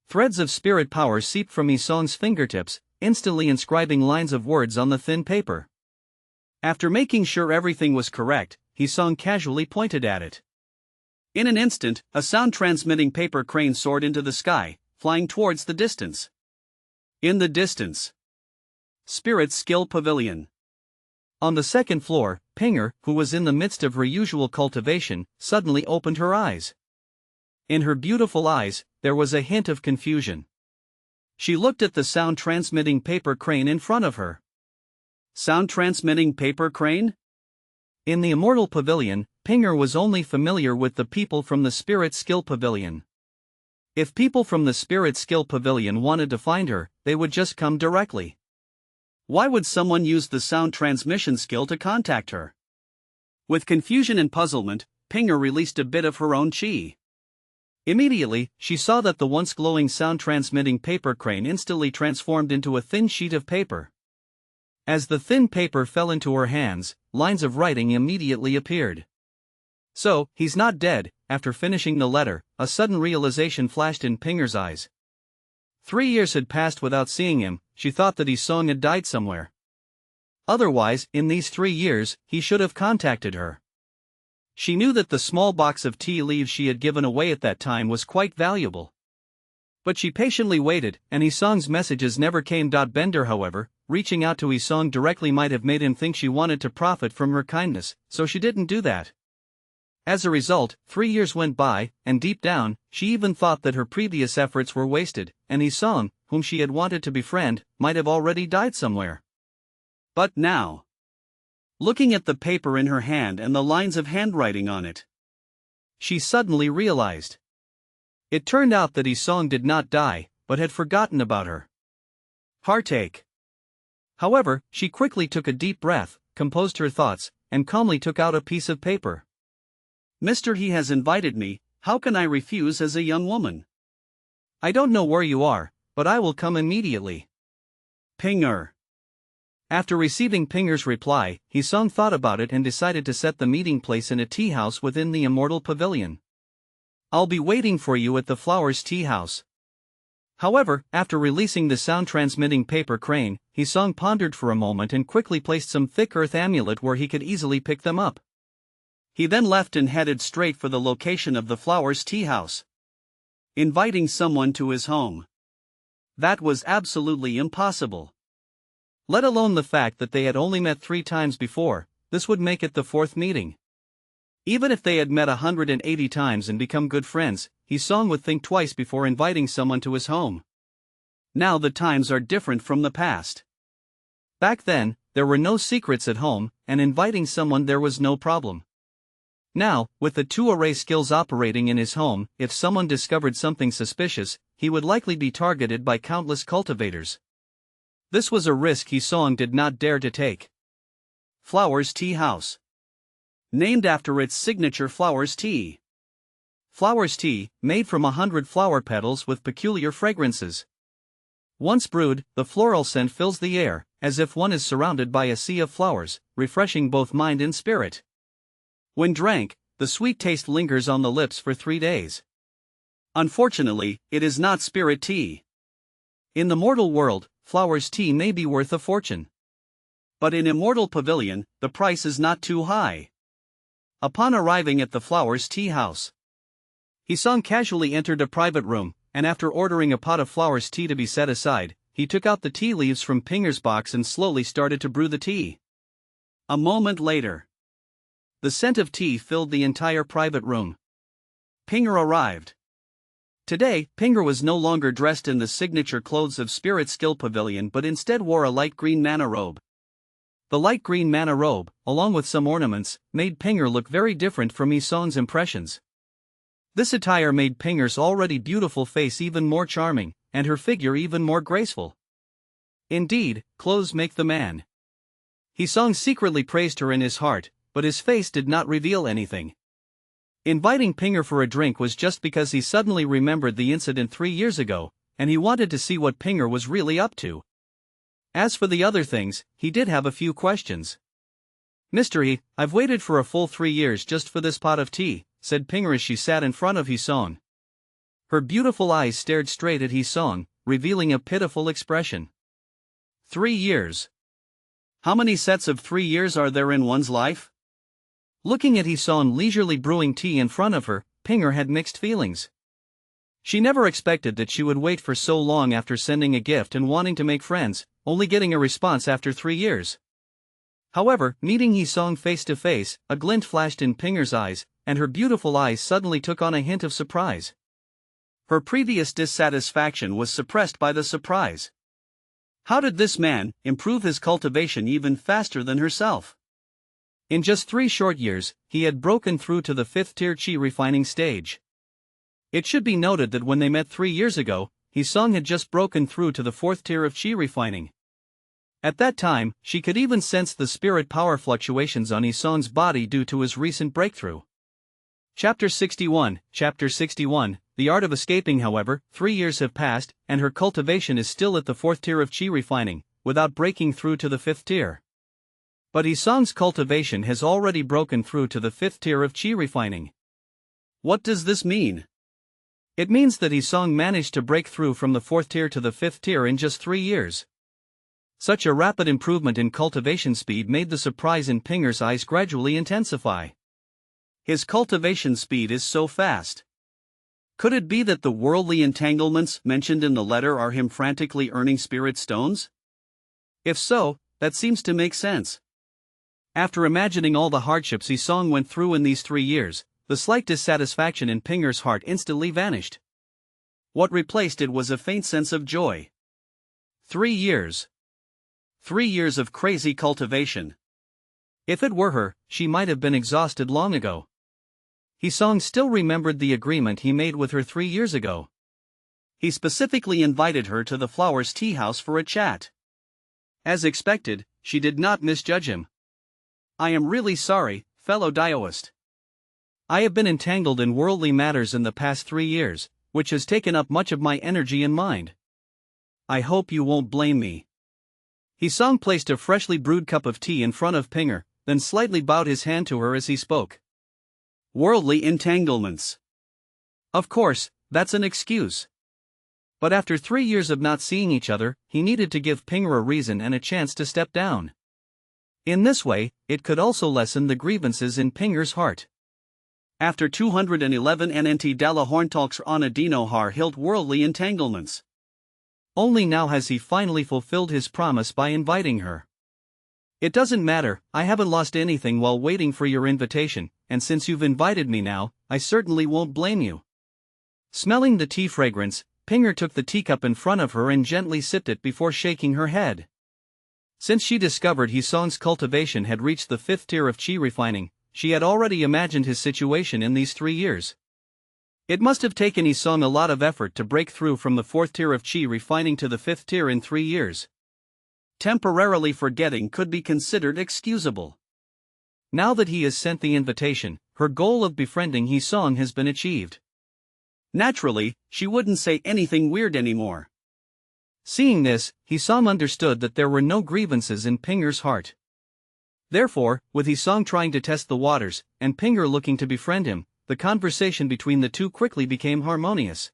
Threads of spirit power seeped from Yi Song's fingertips, instantly inscribing lines of words on the thin paper. After making sure everything was correct, Yi Song casually pointed at it. In an instant, a sound-transmitting paper crane soared into the sky, flying towards the distance. In the distance, Spirit Skill Pavilion. On the second floor, Pinger, who was in the midst of her usual cultivation, suddenly opened her eyes. In her beautiful eyes, there was a hint of confusion. She looked at the sound-transmitting paper crane in front of her. Sound-transmitting paper crane? In the Immortal Pavilion, Pinger was only familiar with the people from the Spirit Skill Pavilion. If people from the Spirit Skill Pavilion wanted to find her, they would just come directly. Why would someone use the sound transmission skill to contact her? With confusion and puzzlement, Pinger released a bit of her own chi. Immediately, she saw that the once glowing sound-transmitting paper crane instantly transformed into a thin sheet of paper. As the thin paper fell into her hands, lines of writing immediately appeared. So, he's not dead. After finishing the letter, a sudden realization flashed in Pinger's eyes. 3 years had passed without seeing him. She thought that Yi Song had died somewhere. Otherwise, in these 3 years, he should have contacted her. She knew that the small box of tea leaves she had given away at that time was quite valuable. But she patiently waited, and Yi Song's messages never came. Bender, however, reaching out to Yi Song directly might have made him think she wanted to profit from her kindness, so she didn't do that. As a result, 3 years went by, and deep down, she even thought that her previous efforts were wasted, and Yi Song, whom she had wanted to befriend, might have already died somewhere. But now, looking at the paper in her hand and the lines of handwriting on it, she suddenly realized. It turned out that Yi Song did not die, but had forgotten about her. Heartache. However, she quickly took a deep breath, composed her thoughts, and calmly took out a piece of paper. Mr. He has invited me, how can I refuse as a young woman? I don't know where you are, but I will come immediately. Pinger. After receiving Pinger's reply, Yi Song thought about it and decided to set the meeting place in a tea house within the Immortal Pavilion. I'll be waiting for you at the Flowers Tea House. However, after releasing the sound-transmitting paper crane, Yi Song pondered for a moment and quickly placed some thick earth amulet where he could easily pick them up. He then left and headed straight for the location of the Flowers Tea House. Inviting someone to his home. That was absolutely impossible. Let alone the fact that they had only met 3 times before, this would make it the 4th meeting. Even if they had met 180 times and become good friends, Yi Song would think twice before inviting someone to his home. Now the times are different from the past. Back then, there were no secrets at home, and inviting someone there was no problem. Now, with the 2 array skills operating in his home, if someone discovered something suspicious, he would likely be targeted by countless cultivators. This was a risk Yi Song did not dare to take. Flowers Tea House. Named after its signature flowers tea. Flowers tea, made from 100 flower petals with peculiar fragrances. Once brewed, the floral scent fills the air, as if one is surrounded by a sea of flowers, refreshing both mind and spirit. When drank, the sweet taste lingers on the lips for 3 days. Unfortunately, it is not spirit tea. In the mortal world, flowers tea may be worth a fortune. But in Immortal Pavilion, the price is not too high. Upon arriving at the Flowers Tea House, Yi Song casually entered a private room, and after ordering a pot of flowers tea to be set aside, he took out the tea leaves from Pinger's box and slowly started to brew the tea. A moment later, the scent of tea filled the entire private room. Pinger arrived. Today, Pinger was no longer dressed in the signature clothes of Spirit Skill Pavilion but instead wore a light green mana robe. The light green mana robe, along with some ornaments, made Pinger look very different from Yi Song's impressions. This attire made Pinger's already beautiful face even more charming, and her figure even more graceful. Indeed, clothes make the man. Yi Song secretly praised her in his heart, but his face did not reveal anything. Inviting Pinger for a drink was just because he suddenly remembered the incident 3 years ago, and he wanted to see what Pinger was really up to. As for the other things, he did have a few questions. "Mr. He, I've waited for a full 3 years just for this pot of tea," said Pinger as she sat in front of Hisong. Her beautiful eyes stared straight at Hisong, revealing a pitiful expression. 3 years. How many sets of 3 years are there in one's life? Looking at Hisong leisurely brewing tea in front of her, Pinger had mixed feelings. She never expected that she would wait for so long after sending a gift and wanting to make friends, only getting a response after 3 years. However, meeting Hisong face to face, a glint flashed in Pinger's eyes, and her beautiful eyes suddenly took on a hint of surprise. Her previous dissatisfaction was suppressed by the surprise. How did this man improve his cultivation even faster than herself? In just 3 short years, he had broken through to the 5th-tier chi refining stage. It should be noted that when they met 3 years ago, Hisong had just broken through to the 4th tier of chi refining. At that time, she could even sense the spirit power fluctuations on Hisong's body due to his recent breakthrough. Chapter 61, The Art of Escaping. However, 3 years have passed, and her cultivation is still at the 4th tier of chi refining, without breaking through to the 5th tier. But Hisong's cultivation has already broken through to the 5th tier of chi refining. What does this mean? It means that Hisong managed to break through from the 4th tier to the 5th tier in just 3 years. Such a rapid improvement in cultivation speed made the surprise in Pinger's eyes gradually intensify. His cultivation speed is so fast. Could it be that the worldly entanglements mentioned in the letter are him frantically earning spirit stones? If so, that seems to make sense. After imagining all the hardships Hisong went through in these 3 years, the slight dissatisfaction in Pinger's heart instantly vanished. What replaced it was a faint sense of joy. 3 years. 3 years of crazy cultivation. If it were her, she might have been exhausted long ago. Hisong still remembered the agreement he made with her 3 years ago. He specifically invited her to the Flowers Tea House for a chat. As expected, she did not misjudge him. "I am really sorry, fellow Daoist. I have been entangled in worldly matters in the past 3 years, which has taken up much of my energy and mind. I hope you won't blame me." Hisong placed a freshly brewed cup of tea in front of Pinger, then slightly bowed his hand to her as he spoke. Worldly entanglements. Of course, that's an excuse. But after 3 years of not seeing each other, he needed to give Pinger a reason and a chance to step down. In this way, it could also lessen the grievances in Pinger's heart. After 211 NNT Dalla Horntalks on Adino Har Hilt worldly entanglements. Only now has he finally fulfilled his promise by inviting her. "It doesn't matter, I haven't lost anything while waiting for your invitation, and since you've invited me now, I certainly won't blame you." Smelling the tea fragrance, Pinger took the teacup in front of her and gently sipped it before shaking her head. Since she discovered Hisong's cultivation had reached the 5th tier of chi refining, she had already imagined his situation in these 3 years. It must have taken Hisong a lot of effort to break through from the 4th tier of chi refining to the 5th tier in 3 years. Temporarily forgetting could be considered excusable. Now that he has sent the invitation, her goal of befriending Hisong has been achieved. Naturally, she wouldn't say anything weird anymore. Seeing this, Hisong understood that there were no grievances in Pinger's heart. Therefore, with Hisong trying to test the waters, and Pinger looking to befriend him, the conversation between the two quickly became harmonious.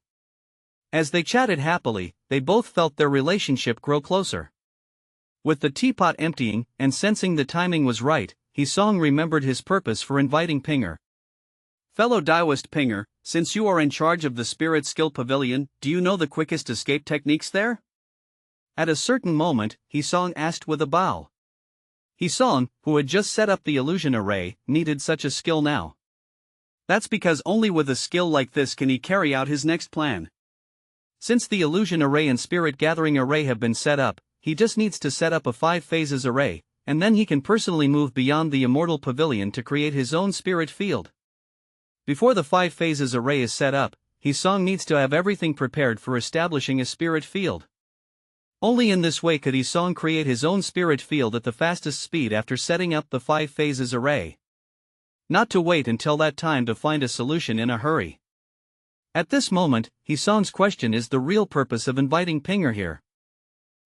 As they chatted happily, they both felt their relationship grow closer. With the teapot emptying, and sensing the timing was right, Hisong remembered his purpose for inviting Pinger. "Fellow Daoist Pinger, since you are in charge of the Spirit Skill Pavilion, do you know the quickest escape techniques there?" At a certain moment, Hisong asked with a bow. Hisong, who had just set up the illusion array, needed such a skill now. That's because only with a skill like this can he carry out his next plan. Since the illusion array and spirit gathering array have been set up, he just needs to set up a 5 phases array, and then he can personally move beyond the Immortal Pavilion to create his own spirit field. Before the 5 phases array is set up, Hisong needs to have everything prepared for establishing a spirit field. Only in this way could Hisong create his own spirit field at the fastest speed after setting up the 5 phases array. Not to wait until that time to find a solution in a hurry. At this moment, Hisong's question is the real purpose of inviting Pinger here.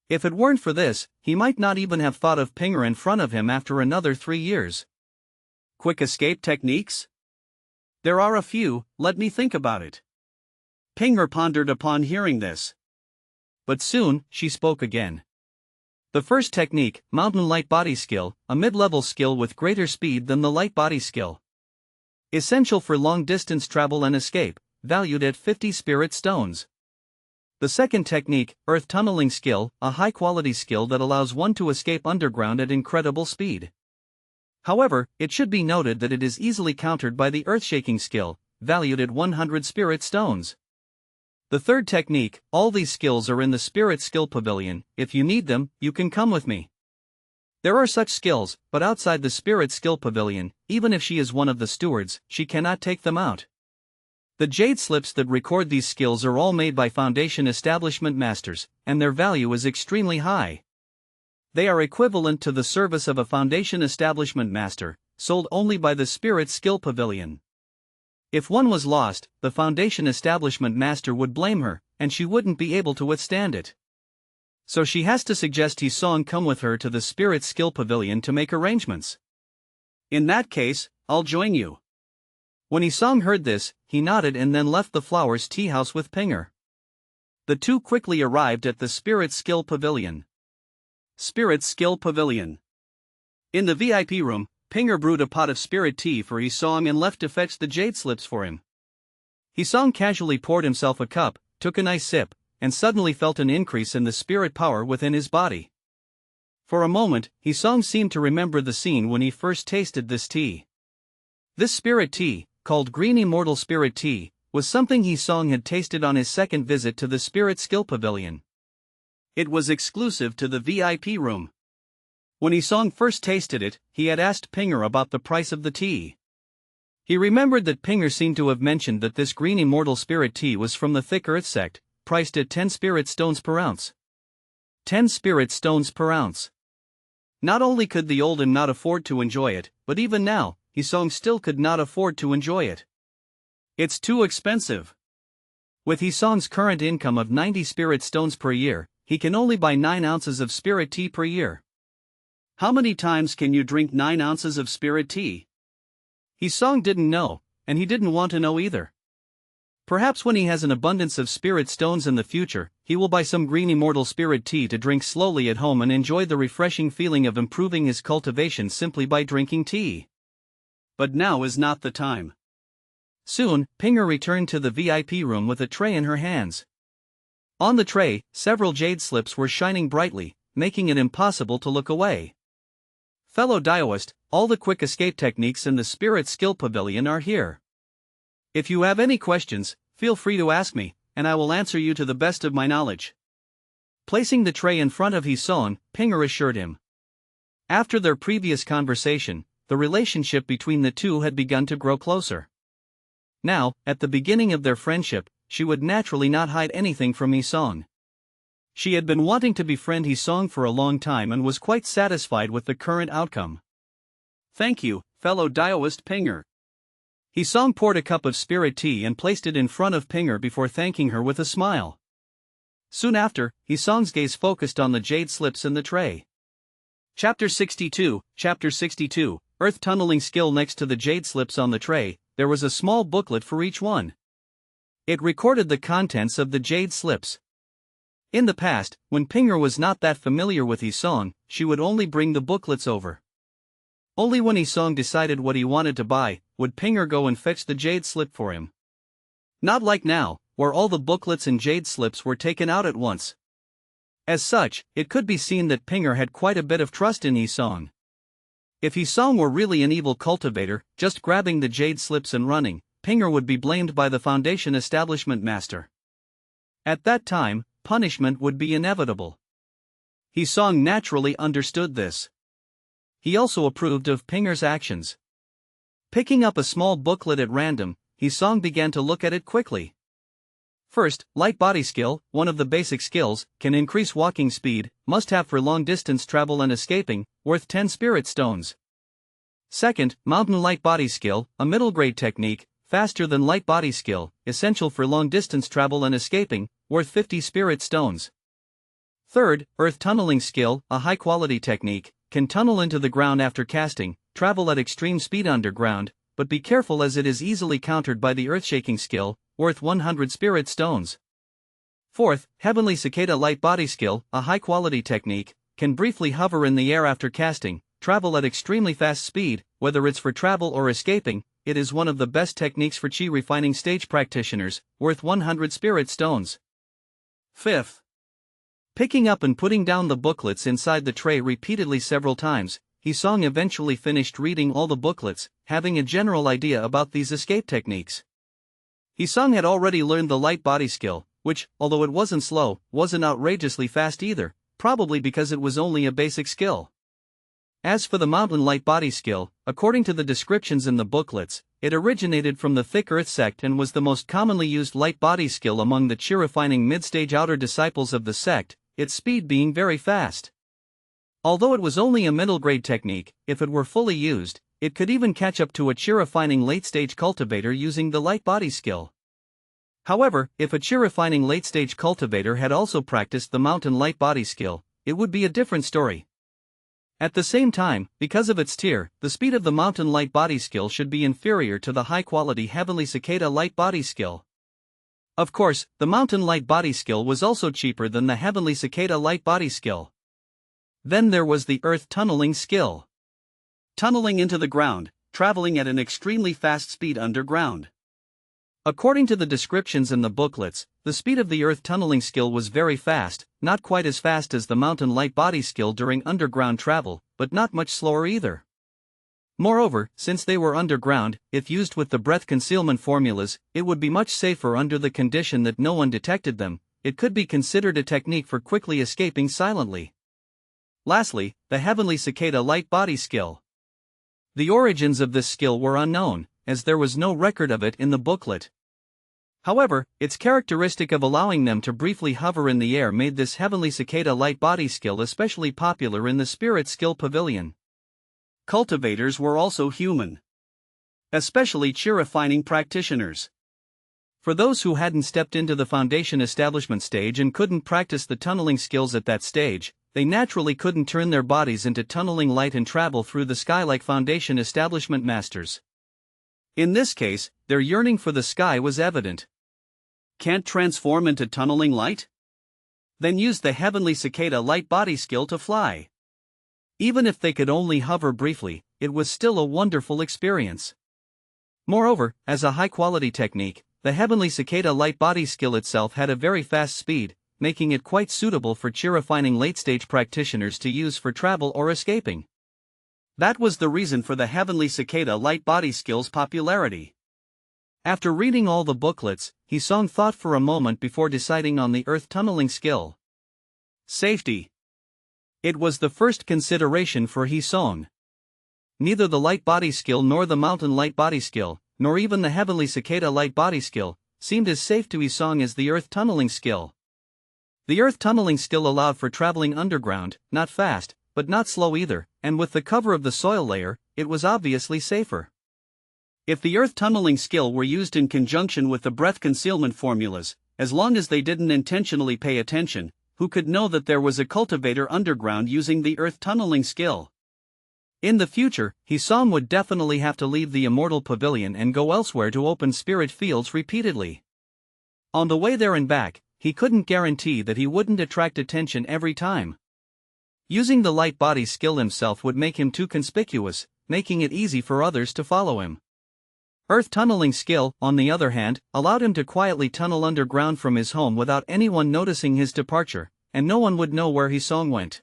If it weren't for this, he might not even have thought of Pinger in front of him after another 3 years. Quick escape techniques? There are a few, let me think about it. Pinger pondered upon hearing this. But soon, she spoke again. The first technique, Mountain Light Body Skill, a mid-level skill with greater speed than the light body skill. Essential for long-distance travel and escape, valued at 50 spirit stones. The second technique, Earth Tunneling Skill, a high-quality skill that allows one to escape underground at incredible speed. However, it should be noted that it is easily countered by the Earth-Shaking Skill, valued at 100 spirit stones. The third technique, all these skills are in the Spirit Skill Pavilion. If you need them, you can come with me. There are such skills, but outside the Spirit Skill Pavilion, even if she is one of the stewards, she cannot take them out. The jade slips that record these skills are all made by Foundation Establishment Masters, and their value is extremely high. They are equivalent to the service of a Foundation Establishment Master, sold only by the Spirit Skill Pavilion. If one was lost, the Foundation Establishment Master would blame her, and she wouldn't be able to withstand it. So she has to suggest Hee-song come with her to the Spirit Skill Pavilion to make arrangements. In that case, I'll join you. When Hee-song heard this, he nodded and then left the Flowers Tea House with Pinger. The two quickly arrived at the Spirit Skill Pavilion. Spirit Skill Pavilion. In the VIP room, Pinger brewed a pot of spirit tea for Hee-song and left to fetch the jade slips for him. Hee-song casually poured himself a cup, took a nice sip, and suddenly felt an increase in the spirit power within his body. For a moment, Hee-song seemed to remember the scene when he first tasted this tea. This spirit tea, called Green Immortal Spirit Tea, was something Hee-song had tasted on his second visit to the Spirit Skill Pavilion. It was exclusive to the VIP room. When Hee-song first tasted it, he had asked Pinger about the price of the tea. He remembered that Pinger seemed to have mentioned that this Green Immortal Spirit Tea was from the Thick Earth sect, priced at 10 spirit stones per ounce. 10 spirit stones per ounce. Not only could the old and not afford to enjoy it, but even now, Hee-song still could not afford to enjoy it. It's too expensive. With Hee-song's current income of 90 spirit stones per year, he can only buy 9 ounces of spirit tea per year. How many times can you drink 9 ounces of spirit tea? Hee-song didn't know, and he didn't want to know either. Perhaps when he has an abundance of spirit stones in the future, he will buy some Green Immortal Spirit Tea to drink slowly at home and enjoy the refreshing feeling of improving his cultivation simply by drinking tea. But now is not the time. Soon, Pinger returned to the VIP room with a tray in her hands. On the tray, several jade slips were shining brightly, making it impossible to look away. Fellow Dioist, all the quick escape techniques in the Spirit Skill Pavilion are here. If you have any questions, feel free to ask me, and I will answer you to the best of my knowledge. Placing the tray in front of Hee-song, Pinger assured him. After their previous conversation, the relationship between the two had begun to grow closer. Now, at the beginning of their friendship, she would naturally not hide anything from Hee-song. She had been wanting to befriend Hee-song for a long time and was quite satisfied with the current outcome. Thank you, fellow Dioist Pinger. Hee-song poured a cup of spirit tea and placed it in front of Pinger before thanking her with a smile. Soon after, Hee-song's gaze focused on the jade slips in the tray. Chapter 62, Earth Tunneling Skill. Next to the jade slips on the tray, there was a small booklet for each one. It recorded the contents of the jade slips. In the past, when Pinger was not that familiar with Hee-song, she would only bring the booklets over. Only when Hee-song decided what he wanted to buy, would Pinger go and fetch the jade slip for him. Not like now, where all the booklets and jade slips were taken out at once. As such, it could be seen that Pinger had quite a bit of trust in Hee-song. If Hee-song were really an evil cultivator, just grabbing the jade slips and running, Pinger would be blamed by the Foundation Establishment Master. At that time, punishment would be inevitable. Hee-song naturally understood this. He also approved of Pinger's actions. Picking up a small booklet at random, Hee-song began to look at it quickly. First, Light Body Skill, one of the basic skills, can increase walking speed, must have for long distance travel and escaping, worth 10 spirit stones. Second, Mountain Light Body Skill, a middle grade technique, faster than Light Body Skill, essential for long distance travel and escaping, worth 50 spirit stones. Third, earth tunneling skill, a high-quality technique, can tunnel into the ground after casting, travel at extreme speed underground, but be careful as it is easily countered by the earth-shaking skill, worth 100 spirit stones. Fourth, heavenly cicada light body skill, a high-quality technique, can briefly hover in the air after casting, travel at extremely fast speed, whether it's for travel or escaping. It is one of the best techniques for chi refining stage practitioners, worth 100 spirit stones. Fifth, picking up and putting down the booklets inside the tray repeatedly several times, Hee-song eventually finished reading all the booklets, having a general idea about these escape techniques. Hee-song had already learned the light body skill, which, although it wasn't slow, wasn't outrageously fast either, probably because it was only a basic skill. As for the mountain light body skill, according to the descriptions in the booklets, it originated from the Thick Earth sect and was the most commonly used light body skill among the chi-refining mid-stage outer disciples of the sect, its speed being very fast. Although it was only a middle-grade technique, if it were fully used, it could even catch up to a chi-refining late-stage cultivator using the light body skill. However, if a chi-refining late-stage cultivator had also practiced the mountain light body skill, it would be a different story. At the same time, because of its tier, the speed of the mountain light body skill should be inferior to the high-quality heavenly cicada light body skill. Of course, the mountain light body skill was also cheaper than the heavenly cicada light body skill. Then there was the earth tunneling skill. Tunneling into the ground, traveling at an extremely fast speed underground. According to the descriptions in the booklets, the speed of the earth tunneling skill was very fast, not quite as fast as the mountain light body skill during underground travel, but not much slower either. Moreover, since they were underground, if used with the breath concealment formulas, it would be much safer under the condition that no one detected them. It could be considered a technique for quickly escaping silently. Lastly, the heavenly cicada light body skill. The origins of this skill were unknown, as there was no record of it in the booklet. However, its characteristic of allowing them to briefly hover in the air made this heavenly cicada light body skill especially popular in the Spirit Skill Pavilion. Cultivators were also human. Especially chi-refining practitioners. For those who hadn't stepped into the foundation establishment stage and couldn't practice the tunneling skills at that stage, they naturally couldn't turn their bodies into tunneling light and travel through the sky like foundation establishment masters. In this case, their yearning for the sky was evident. Can't transform into tunneling light? Then use the heavenly cicada light body skill to fly. Even if they could only hover briefly, it was still a wonderful experience. Moreover, as a high-quality technique, the heavenly cicada light body skill itself had a very fast speed, making it quite suitable for chi-refining late-stage practitioners to use for travel or escaping. That was the reason for the heavenly cicada light body skill's popularity. After reading all the booklets, Hee-song thought for a moment before deciding on the earth tunneling skill. Safety. It was the first consideration for Hee-song. Neither the light body skill nor the mountain light body skill, nor even the heavenly cicada light body skill, seemed as safe to Hee-song as the earth tunneling skill. The earth tunneling skill allowed for traveling underground, not fast, but not slow either, and with the cover of the soil layer, it was obviously safer. If the earth tunneling skill were used in conjunction with the breath concealment formulas, as long as they didn't intentionally pay attention, who could know that there was a cultivator underground using the earth tunneling skill? In the future, Hee-song would definitely have to leave the Immortal Pavilion and go elsewhere to open spirit fields repeatedly. On the way there and back, he couldn't guarantee that he wouldn't attract attention every time. Using the light body skill himself would make him too conspicuous, making it easy for others to follow him. Earth tunneling skill, on the other hand, allowed him to quietly tunnel underground from his home without anyone noticing his departure, and no one would know where Hee-song went.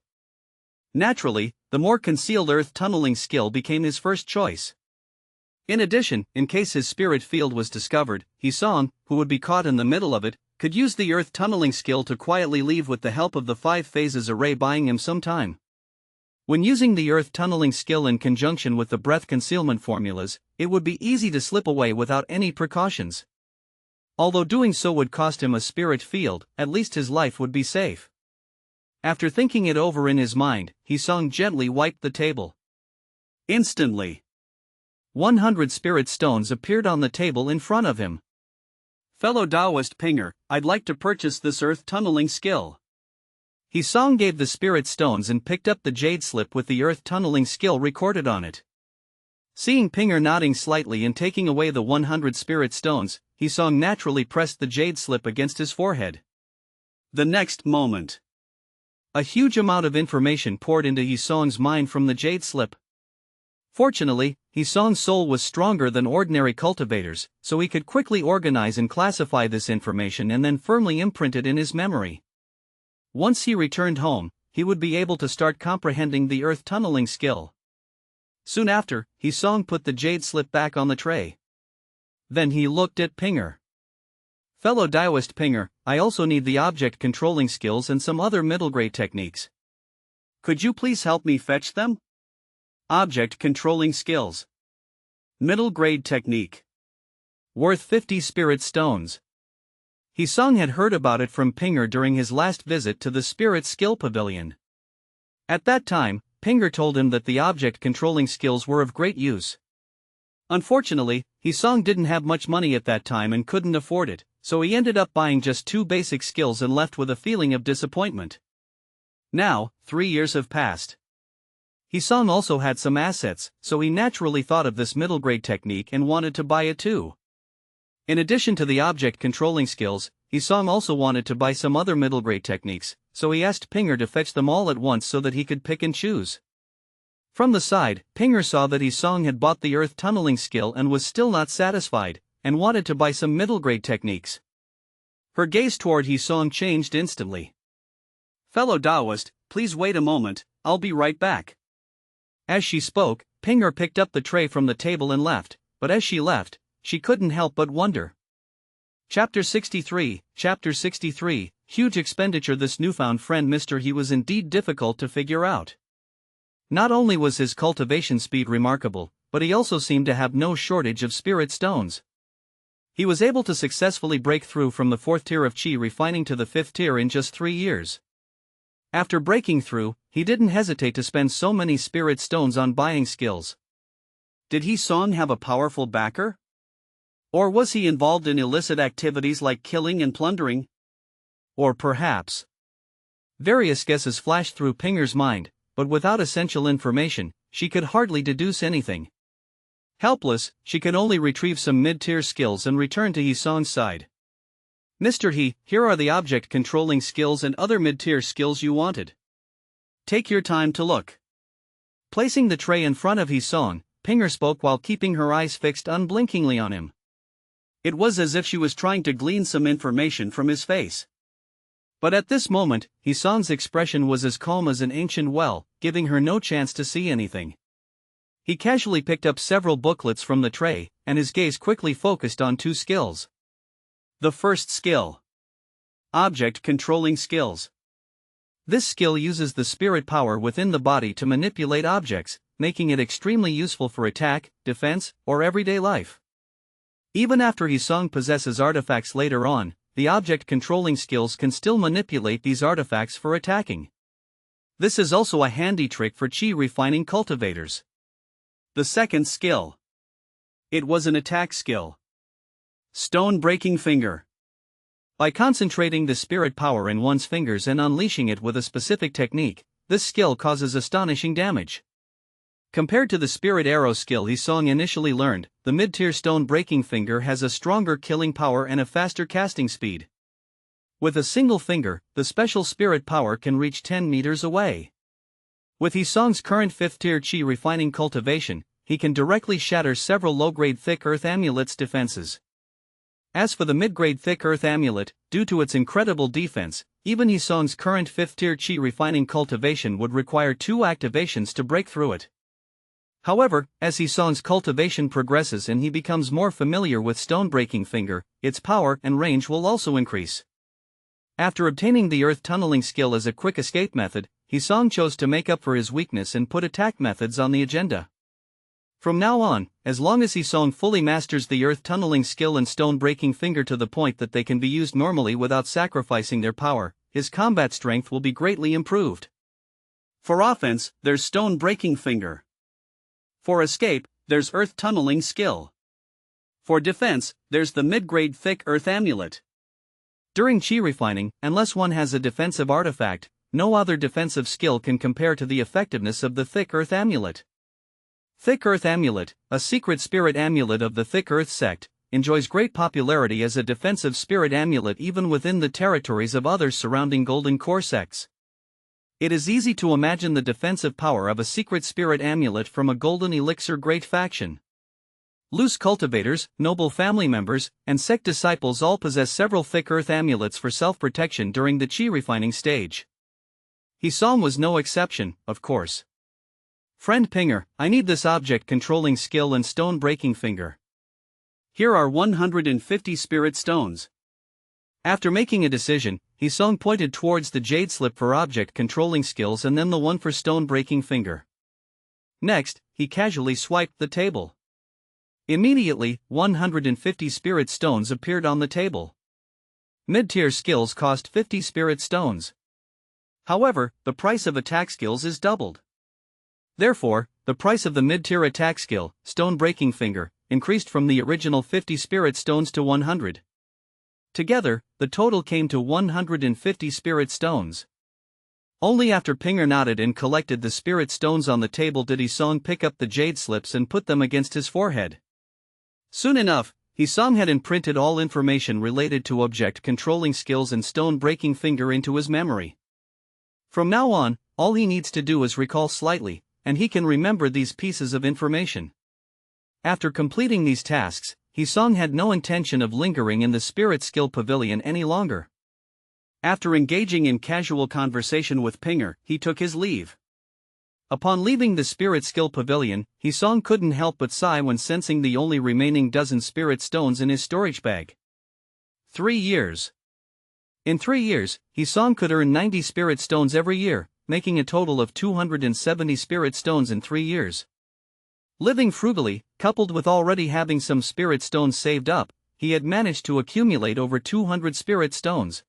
Naturally, the more concealed earth tunneling skill became his first choice. In addition, in case his spirit field was discovered, Hee-song, who would be caught in the middle of it, could use the earth tunneling skill to quietly leave with the help of the 5 phases array, buying him some time. When using the earth tunneling skill in conjunction with the breath concealment formulas, it would be easy to slip away without any precautions. Although doing so would cost him a spirit field, at least his life would be safe. After thinking it over in his mind, Hee-song gently wiped the table. Instantly, 100 spirit stones appeared on the table in front of him. Fellow Taoist Pinger, I'd like to purchase this earth tunneling skill. Hisong gave the spirit stones and picked up the jade slip with the earth tunneling skill recorded on it. Seeing Pinger nodding slightly and taking away the 100 spirit stones, Hisong naturally pressed the jade slip against his forehead. The next moment, a huge amount of information poured into Hisong's mind from the jade slip. Fortunately, Hisong's soul was stronger than ordinary cultivators, so he could quickly organize and classify this information and then firmly imprint it in his memory. Once he returned home, he would be able to start comprehending the earth tunneling skill. Soon after, Hisong put the jade slip back on the tray. Then he looked at Pinger. Fellow Daoist Pinger, I also need the object controlling skills and some other middle grade techniques. Could you please help me fetch them? Object controlling skills. Middle grade technique. Worth 50 spirit stones. Hisong had heard about it from Pinger during his last visit to the Spirit Skill Pavilion. At that time, Pinger told him that the object controlling skills were of great use. Unfortunately, Hisong didn't have much money at that time and couldn't afford it, so he ended up buying just 2 basic skills and left with a feeling of disappointment. Now, 3 years have passed. Hisong also had some assets, so he naturally thought of this middle grade technique and wanted to buy it too. In addition to the object controlling skills, Hisong also wanted to buy some other middle grade techniques, so he asked Pinger to fetch them all at once so that he could pick and choose. From the side, Pinger saw that Hisong had bought the earth tunneling skill and was still not satisfied, and wanted to buy some middle grade techniques. Her gaze toward Hisong changed instantly. Fellow Daoist, please wait a moment, I'll be right back. As she spoke, Pinger picked up the tray from the table and left, but as she left, she couldn't help but wonder. Chapter 63, huge expenditure. This newfound friend Mr. He was indeed difficult to figure out. Not only was his cultivation speed remarkable, but he also seemed to have no shortage of spirit stones. He was able to successfully break through from the 4th tier of Qi refining to the 5th tier in just 3 years. After breaking through, he didn't hesitate to spend so many spirit stones on buying skills. Did Hisong have a powerful backer? Or was he involved in illicit activities like killing and plundering? Or perhaps... Various guesses flashed through Pinger's mind, but without essential information, she could hardly deduce anything. Helpless, she could only retrieve some mid-tier skills and return to Hisong's side. Mr. He, here are the object controlling skills and other mid-tier skills you wanted. Take your time to look. Placing the tray in front of Hisong, Pinger spoke while keeping her eyes fixed unblinkingly on him. It was as if she was trying to glean some information from his face. But at this moment, Hisong's expression was as calm as an ancient well, giving her no chance to see anything. He casually picked up several booklets from the tray, and his gaze quickly focused on 2 skills. The first skill. Object controlling skills. This skill uses the spirit power within the body to manipulate objects, making it extremely useful for attack, defense, or everyday life. Even after Hisong possesses artifacts later on, the object controlling skills can still manipulate these artifacts for attacking. This is also a handy trick for Qi refining cultivators. The second skill. It was an attack skill. Stone breaking finger. By concentrating the spirit power in one's fingers and unleashing it with a specific technique, this skill causes astonishing damage. Compared to the spirit arrow skill Hisong initially learned, the mid-tier stone breaking finger has a stronger killing power and a faster casting speed. With a single finger, the special spirit power can reach 10 meters away. With Hisong's current 5th tier Qi refining cultivation, he can directly shatter several low-grade thick earth amulets' defenses. As for the mid-grade thick earth amulet, due to its incredible defense, even Hisong's current 5th tier Qi refining cultivation would require 2 activations to break through it. However, as Hisong's cultivation progresses and he becomes more familiar with stone breaking finger, its power and range will also increase. After obtaining the earth tunneling skill as a quick escape method, Hisong chose to make up for his weakness and put attack methods on the agenda. From now on, as long as Hisong fully masters the earth tunneling skill and stone breaking finger to the point that they can be used normally without sacrificing their power, his combat strength will be greatly improved. For offense, there's stone breaking finger. For escape, there's earth tunneling skill. For defense, there's the mid-grade thick earth amulet. During Qi refining, unless one has a defensive artifact, no other defensive skill can compare to the effectiveness of the Thick Earth Amulet. Thick Earth Amulet, a secret spirit amulet of the Thick Earth sect, enjoys great popularity as a defensive spirit amulet even within the territories of others surrounding Golden Core sects. It is easy to imagine the defensive power of a secret spirit amulet from a Golden Elixir great faction. Loose cultivators, noble family members, and sect disciples all possess several Thick Earth amulets for self-protection during the chi refining stage. Hisong was no exception, of course. Friend Pinger, I need this object controlling skill and stone breaking finger. Here are 150 spirit stones. After making a decision, Hisong pointed towards the jade slip for object controlling skills and then the one for stone breaking finger. Next, he casually swiped the table. Immediately, 150 spirit stones appeared on the table. Mid-tier skills cost 50 spirit stones. However, the price of attack skills is doubled. Therefore, the price of the mid-tier attack skill, Stone Breaking Finger, increased from the original 50 spirit stones to 100. Together, the total came to 150 spirit stones. Only after Pinger nodded and collected the spirit stones on the table did Hisong pick up the jade slips and put them against his forehead. Soon enough, Hisong had imprinted all information related to object controlling skills and Stone Breaking Finger into his memory. From now on, all he needs to do is recall slightly, and he can remember these pieces of information. After completing these tasks, Hisong had no intention of lingering in the Spirit Skill Pavilion any longer. After engaging in casual conversation with Pinger, he took his leave. Upon leaving the Spirit Skill Pavilion, Hisong couldn't help but sigh when sensing the only remaining dozen spirit stones in his storage bag. 3 years. In 3 years, Hisong could earn 90 spirit stones every year, making a total of 270 spirit stones in 3 years. Living frugally, coupled with already having some spirit stones saved up, he had managed to accumulate over 200 spirit stones.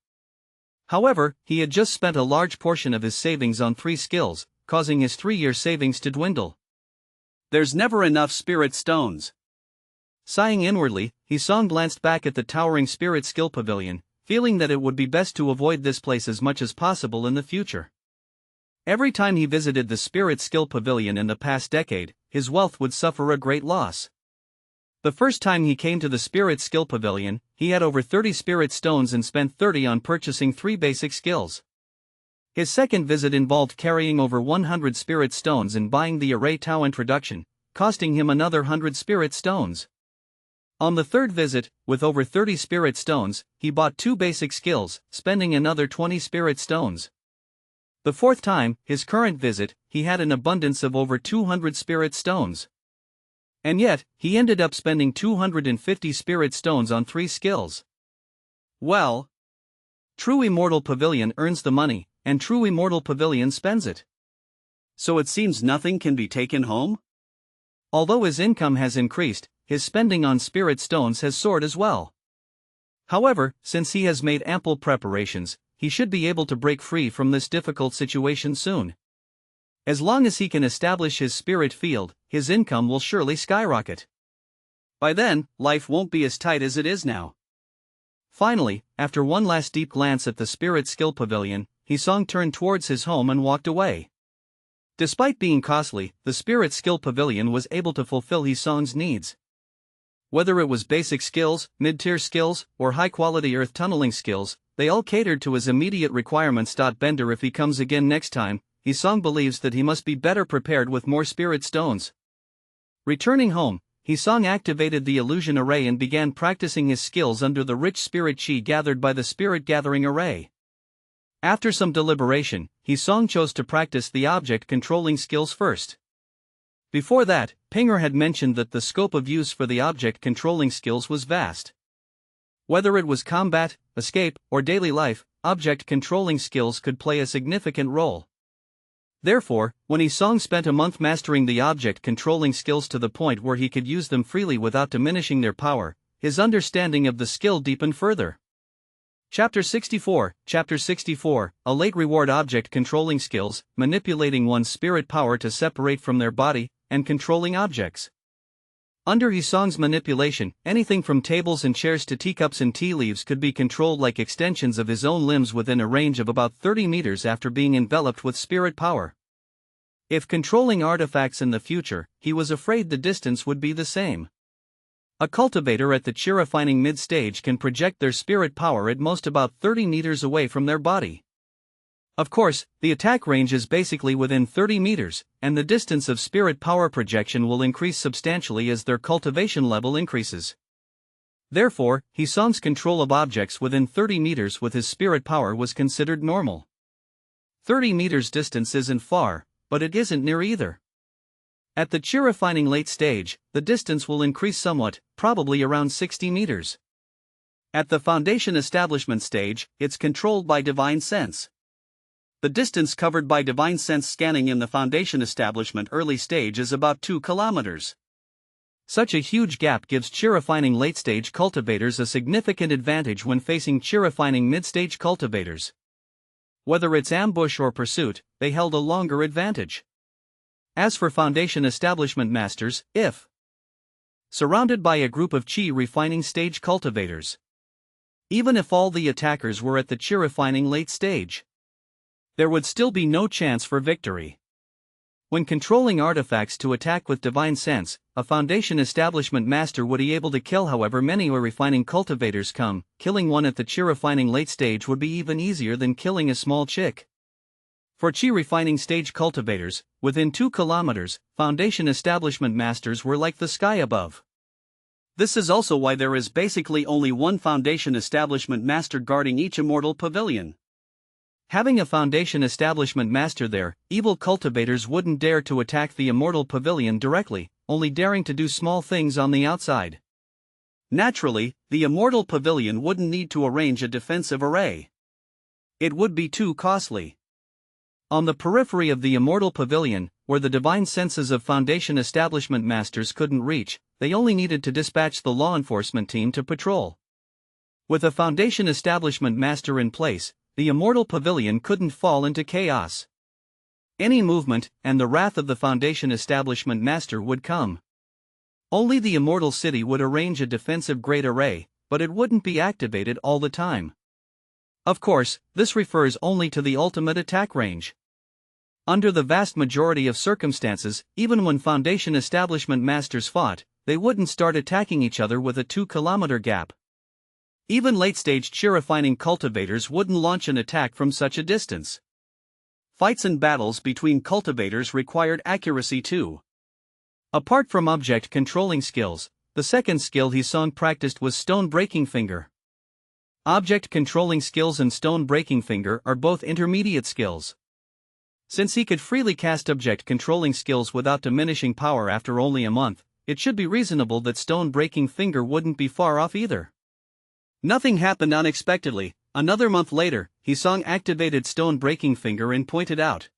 However, he had just spent a large portion of his savings on 3 skills, causing his 3-year savings to dwindle. There's never enough spirit stones. Sighing inwardly, Hisong glanced back at the towering Spirit Skill Pavilion, feeling that it would be best to avoid this place as much as possible in the future. Every time he visited the Spirit Skill Pavilion in the past decade, his wealth would suffer a great loss. The first time he came to the Spirit Skill Pavilion, he had over 30 spirit stones and spent 30 on purchasing 3 basic skills. His second visit involved carrying over 100 spirit stones and buying the Array Tau introduction, costing him another 100 spirit stones. On the third visit, with over 30 spirit stones, he bought 2 basic skills, spending another 20 spirit stones. The fourth time, his current visit, he had an abundance of over 200 spirit stones. And yet, he ended up spending 250 spirit stones on 3 skills. Well, True Immortal Pavilion earns the money, and True Immortal Pavilion spends it. So it seems nothing can be taken home? Although his income has increased, his spending on spirit stones has soared as well. However, since he has made ample preparations, he should be able to break free from this difficult situation soon. As long as he can establish his spirit field, his income will surely skyrocket. By then, life won't be as tight as it is now. Finally, after one last deep glance at the Spirit Skill Pavilion, Hisong turned towards his home and walked away. Despite being costly, the Spirit Skill Pavilion was able to fulfill Hisong's needs. Whether it was basic skills, mid-tier skills, or high-quality earth tunneling skills, they all catered to his immediate requirements. Bender, if he comes again next time, Hisong believes that he must be better prepared with more spirit stones. Returning home, Hisong activated the illusion array and began practicing his skills under the rich spirit chi gathered by the spirit gathering array. After some deliberation, Hisong chose to practice the object controlling skills first. Before that, Pinger had mentioned that the scope of use for the object controlling skills was vast. Whether it was combat, escape, or daily life, object controlling skills could play a significant role. Therefore, when Hisong spent a month mastering the object controlling skills to the point where he could use them freely without diminishing their power, his understanding of the skill deepened further. Chapter 64, a late reward object controlling skills, manipulating one's spirit power to separate from their body, and controlling objects. Under Hisong's manipulation, anything from tables and chairs to teacups and tea leaves could be controlled like extensions of his own limbs within a range of about 30 meters after being enveloped with spirit power. If controlling artifacts in the future, he was afraid the distance would be the same. A cultivator at the chi refining mid-stage can project their spirit power at most about 30 meters away from their body. Of course, the attack range is basically within 30 meters, and the distance of spirit power projection will increase substantially as their cultivation level increases. Therefore, Hisong's control of objects within 30 meters with his spirit power was considered normal. 30 meters distance isn't far, but it isn't near either. At the chi refining late stage, the distance will increase somewhat, probably around 60 meters. At the foundation establishment stage, it's controlled by divine sense. The distance covered by divine sense scanning in the foundation establishment early stage is about 2 kilometers. Such a huge gap gives chi refining late stage cultivators a significant advantage when facing chi refining mid stage cultivators. Whether it's ambush or pursuit, they held a longer advantage. As for foundation establishment masters, if surrounded by a group of chi refining stage cultivators, even if all the attackers were at the chi refining late stage, there would still be no chance for victory. When controlling artifacts to attack with divine sense, a foundation establishment master would be able to kill however many refining cultivators come. Killing one at the chi refining late stage would be even easier than killing a small chick. For chi refining stage cultivators, within 2 kilometers, foundation establishment masters were like the sky above. This is also why there is basically only one foundation establishment master guarding each immortal pavilion. Having a foundation establishment master there, evil cultivators wouldn't dare to attack the immortal pavilion directly, only daring to do small things on the outside. Naturally, the immortal pavilion wouldn't need to arrange a defensive array. It would be too costly. On the periphery of the immortal pavilion, where the divine senses of foundation establishment masters couldn't reach, they only needed to dispatch the law enforcement team to patrol. With a foundation establishment master in place, the immortal pavilion couldn't fall into chaos. Any movement, and the wrath of the foundation establishment master would come. Only the immortal city would arrange a defensive great array, but it wouldn't be activated all the time. Of course, this refers only to the ultimate attack range. Under the vast majority of circumstances, even when foundation establishment masters fought, they wouldn't start attacking each other with a 2-kilometer gap. Even late-stage chi refining cultivators wouldn't launch an attack from such a distance. Fights and battles between cultivators required accuracy too. Apart from object controlling skills, the second skill Hisong practiced was stone breaking finger. Object controlling skills and stone breaking finger are both intermediate skills. Since he could freely cast object controlling skills without diminishing power after only a month, it should be reasonable that stone breaking finger wouldn't be far off either. Nothing happened unexpectedly. Another month later, Hisong activated stone breaking finger and pointed out.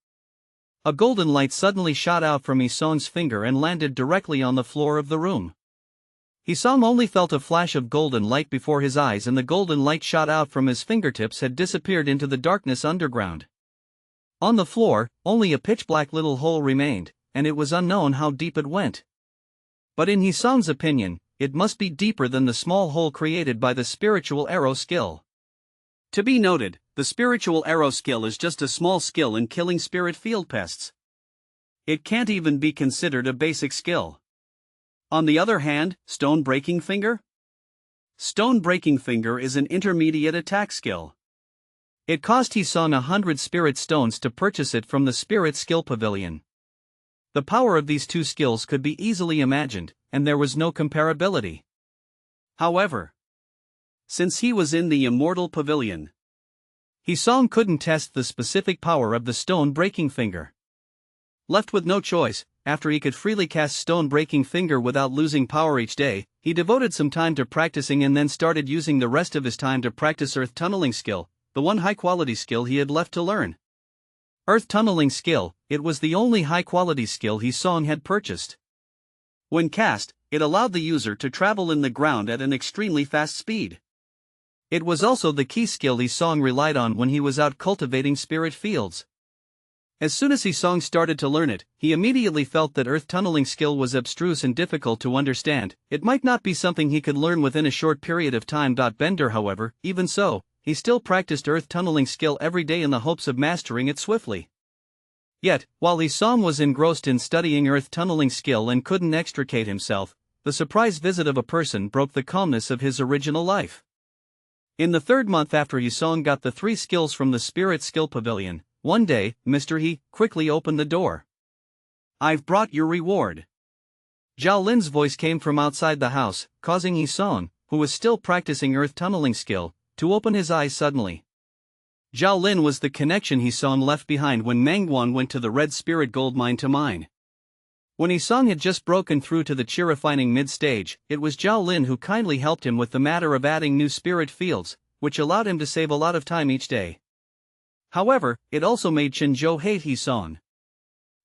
A golden light suddenly shot out from Hisong's finger and landed directly on the floor of the room. Hisong only felt a flash of golden light before his eyes, and the golden light shot out from his fingertips had disappeared into the darkness underground. On the floor, only a pitch-black little hole remained, and it was unknown how deep it went. But in Hisong's opinion, it must be deeper than the small hole created by the spiritual arrow skill. To be noted, the spiritual arrow skill is just a small skill in killing spirit field pests. It can't even be considered a basic skill. On the other hand, stone breaking finger? Stone breaking finger is an intermediate attack skill. It cost Hisong 100 spirit stones to purchase it from the spirit skill pavilion. The power of these two skills could be easily imagined, and there was no comparability. However, since he was in the immortal pavilion, Hisong couldn't test the specific power of the stone breaking finger. Left with no choice, after he could freely cast stone breaking finger without losing power each day, he devoted some time to practicing and then started using the rest of his time to practice earth tunneling skill, the one high-quality skill he had left to learn. Earth tunneling skill, it was the only high-quality skill Hisong had purchased. When cast, it allowed the user to travel in the ground at an extremely fast speed. It was also the key skill Hisong relied on when he was out cultivating spirit fields. As soon as Hisong started to learn it, he immediately felt that earth tunneling skill was abstruse and difficult to understand. It might not be something he could learn within a short period of time. Bender, however, even so, he still practiced earth tunneling skill every day in the hopes of mastering it swiftly. Yet, while Hisong was engrossed in studying earth tunneling skill and couldn't extricate himself, the surprise visit of a person broke the calmness of his original life. In the third month after Hisong got the 3 skills from the Spirit Skill Pavilion, one day, Mr. He quickly opened the door. "I've brought your reward." Zhao Lin's voice came from outside the house, causing Hisong, who was still practicing earth tunneling skill, to open his eyes suddenly. Zhao Lin was the connection Hisong left behind when Mangguan went to the Red Spirit Gold Mine to mine. When Hisong had just broken through to the Qi refining mid-stage, it was Zhao Lin who kindly helped him with the matter of adding new spirit fields, which allowed him to save a lot of time each day. However, it also made Qinzhou hate Hisong.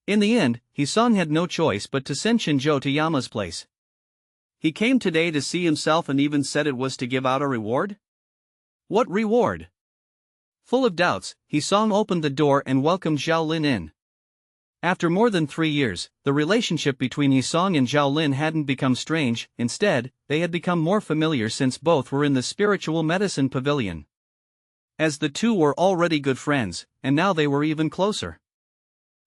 In the end, Hisong had no choice but to send Qinzhou to Yama's place. He came today to see himself and even said it was to give out a reward? What reward? Full of doubts, Hisong opened the door and welcomed Zhao Lin in. After more than 3 years, the relationship between Hisong and Zhao Lin hadn't become strange. Instead, they had become more familiar since both were in the Spiritual Medicine Pavilion. As the two were already good friends, and now they were even closer.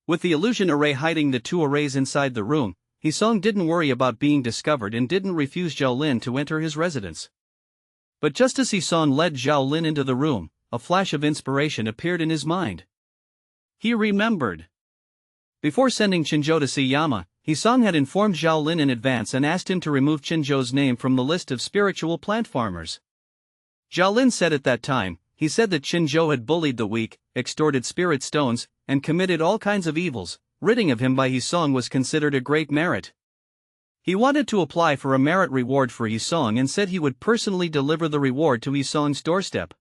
With the illusion array hiding the 2 arrays inside the room, Hisong didn't worry about being discovered and didn't refuse Zhao Lin to enter his residence. But just as Hisong led Zhao Lin into the room, a flash of inspiration appeared in his mind. He remembered. Before sending Qinzhou to see Yama, Hisong had informed Zhao Lin in advance and asked him to remove Qinzhou's name from the list of spiritual plant farmers. Zhao Lin said at that time, he said that Qinzhou had bullied the weak, extorted spirit stones, and committed all kinds of evils. Ridding of him by Hisong was considered a great merit. He wanted to apply for a merit reward for Hisong and said he would personally deliver the reward to Hisong's doorstep.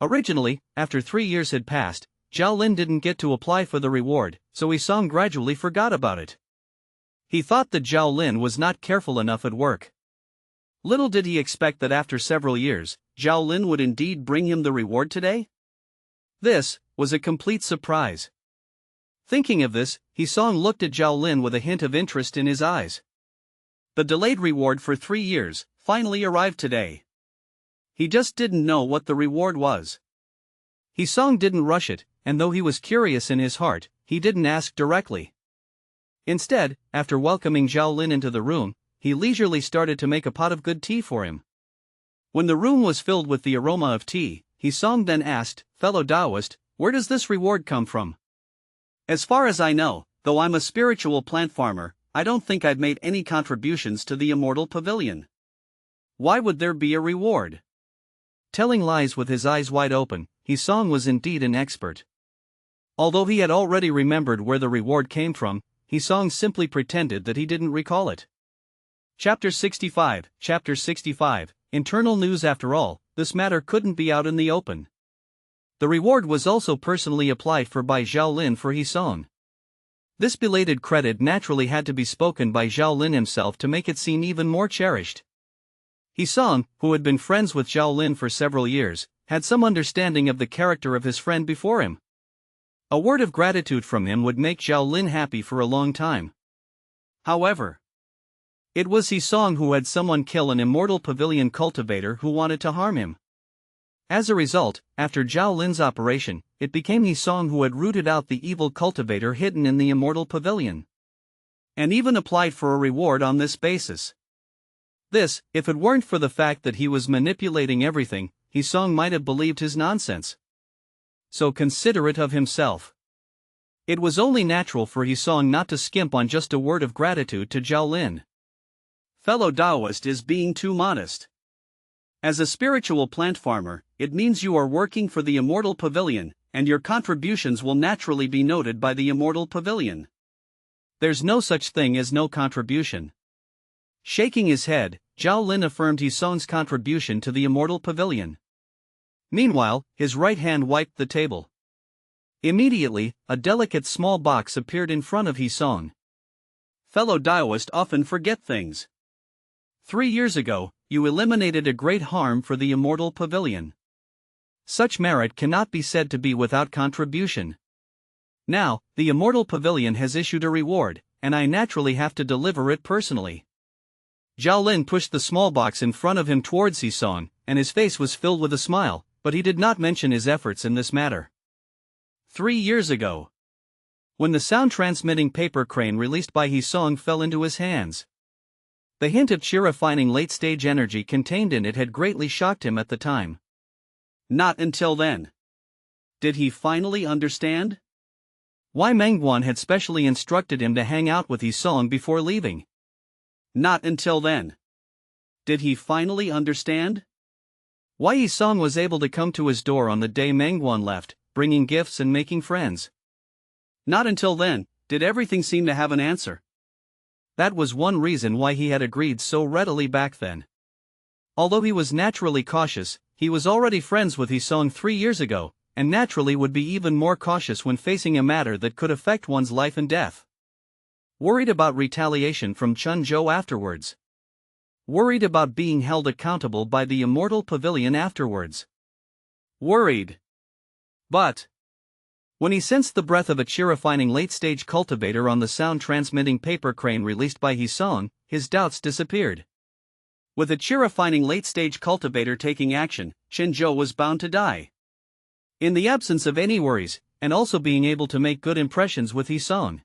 Originally, after 3 years had passed, Zhao Lin didn't get to apply for the reward, so Hisong gradually forgot about it. He thought that Zhao Lin was not careful enough at work. Little did he expect that after several years, Zhao Lin would indeed bring him the reward today? This was a complete surprise. Thinking of this, Hisong looked at Zhao Lin with a hint of interest in his eyes. The delayed reward for 3 years finally arrived today. He just didn't know what the reward was. Hisong didn't rush it, and though he was curious in his heart, he didn't ask directly. Instead, after welcoming Zhao Lin into the room, he leisurely started to make a pot of good tea for him. When the room was filled with the aroma of tea, Hisong then asked, "Fellow Taoist, where does this reward come from?" "As far as I know, though I'm a spiritual plant farmer, I don't think I've made any contributions to the Immortal Pavilion. Why would there be a reward?" Telling lies with his eyes wide open, Hisong was indeed an expert. Although he had already remembered where the reward came from, Hisong simply pretended that he didn't recall it. Chapter 65, Internal News. After all, this matter couldn't be out in the open. The reward was also personally applied for by Zhao Lin for Hisong. This belated credit naturally had to be spoken by Zhao Lin himself to make it seem even more cherished. Hisong, who had been friends with Zhao Lin for several years, had some understanding of the character of his friend before him. A word of gratitude from him would make Zhao Lin happy for a long time. However, it was Hisong who had someone kill an Immortal Pavilion cultivator who wanted to harm him. As a result, after Zhao Lin's operation, it became Hisong who had rooted out the evil cultivator hidden in the Immortal Pavilion. And even applied for a reward on this basis. This, if it weren't for the fact that he was manipulating everything, Hisong might have believed his nonsense. So considerate of himself. It was only natural for Hisong not to skimp on just a word of gratitude to Zhao Lin. Fellow Taoist is being too modest. As a spiritual plant farmer, it means you are working for the Immortal Pavilion, and your contributions will naturally be noted by the Immortal Pavilion. There's no such thing as no contribution. Shaking his head, Zhao Lin affirmed Hisong's contribution to the Immortal Pavilion. Meanwhile, his right hand wiped the table. Immediately, a delicate small box appeared in front of Hisong. Fellow Taoist often forget things. 3 years ago, you eliminated a great harm for the Immortal Pavilion. Such merit cannot be said to be without contribution. Now, the Immortal Pavilion has issued a reward, and I naturally have to deliver it personally. Zhao Lin pushed the small box in front of him towards Hisong, and his face was filled with a smile, but he did not mention his efforts in this matter. 3 years ago, when the sound-transmitting paper crane released by Hisong fell into his hands, the hint of chi-refining late-stage energy contained in it had greatly shocked him at the time. Not until then did he finally understand why Mengguan had specially instructed him to hang out with Hisong before leaving. Not until then did he finally understand why Hisong was able to come to his door on the day Mengguan left, bringing gifts and making friends. Not until then did everything seem to have an answer. That was one reason why he had agreed so readily back then. Although he was naturally cautious, he was already friends with Hisong 3 years ago, and naturally would be even more cautious when facing a matter that could affect one's life and death. Worried about retaliation from Chun Zhou afterwards. Worried about being held accountable by the Immortal Pavilion afterwards. Worried. But when he sensed the breath of a chi-refining late-stage cultivator on the sound-transmitting paper crane released by Hisong, his doubts disappeared. With a chi-refining late-stage cultivator taking action, Chen Zhou was bound to die. In the absence of any worries, and also being able to make good impressions with Hisong.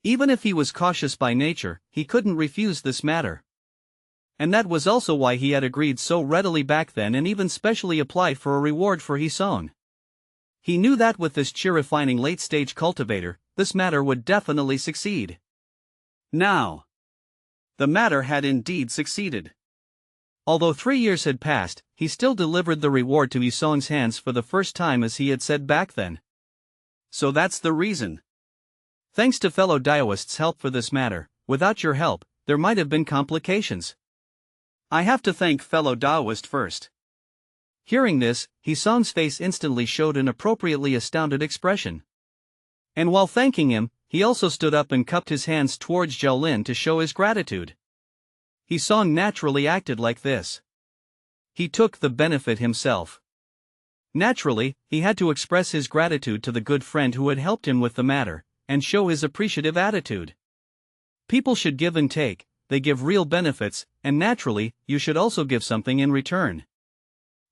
Even if he was cautious by nature, he couldn't refuse this matter. And that was also why he had agreed so readily back then and even specially applied for a reward for Hisong. He knew that with this chi-refining late-stage cultivator, this matter would definitely succeed. Now, the matter had indeed succeeded. Although 3 years had passed, he still delivered the reward to Hisong's hands for the first time as he had said back then. So that's the reason. Thanks to fellow Daoists' help for this matter, without your help, there might have been complications. I have to thank fellow Daoist first. Hearing this, Hisong's face instantly showed an appropriately astounded expression. And while thanking him, he also stood up and cupped his hands towards Zhao Lin to show his gratitude. Hisong naturally acted like this. He took the benefit himself. Naturally, he had to express his gratitude to the good friend who had helped him with the matter, and show his appreciative attitude. People should give and take, they give real benefits, and naturally, you should also give something in return.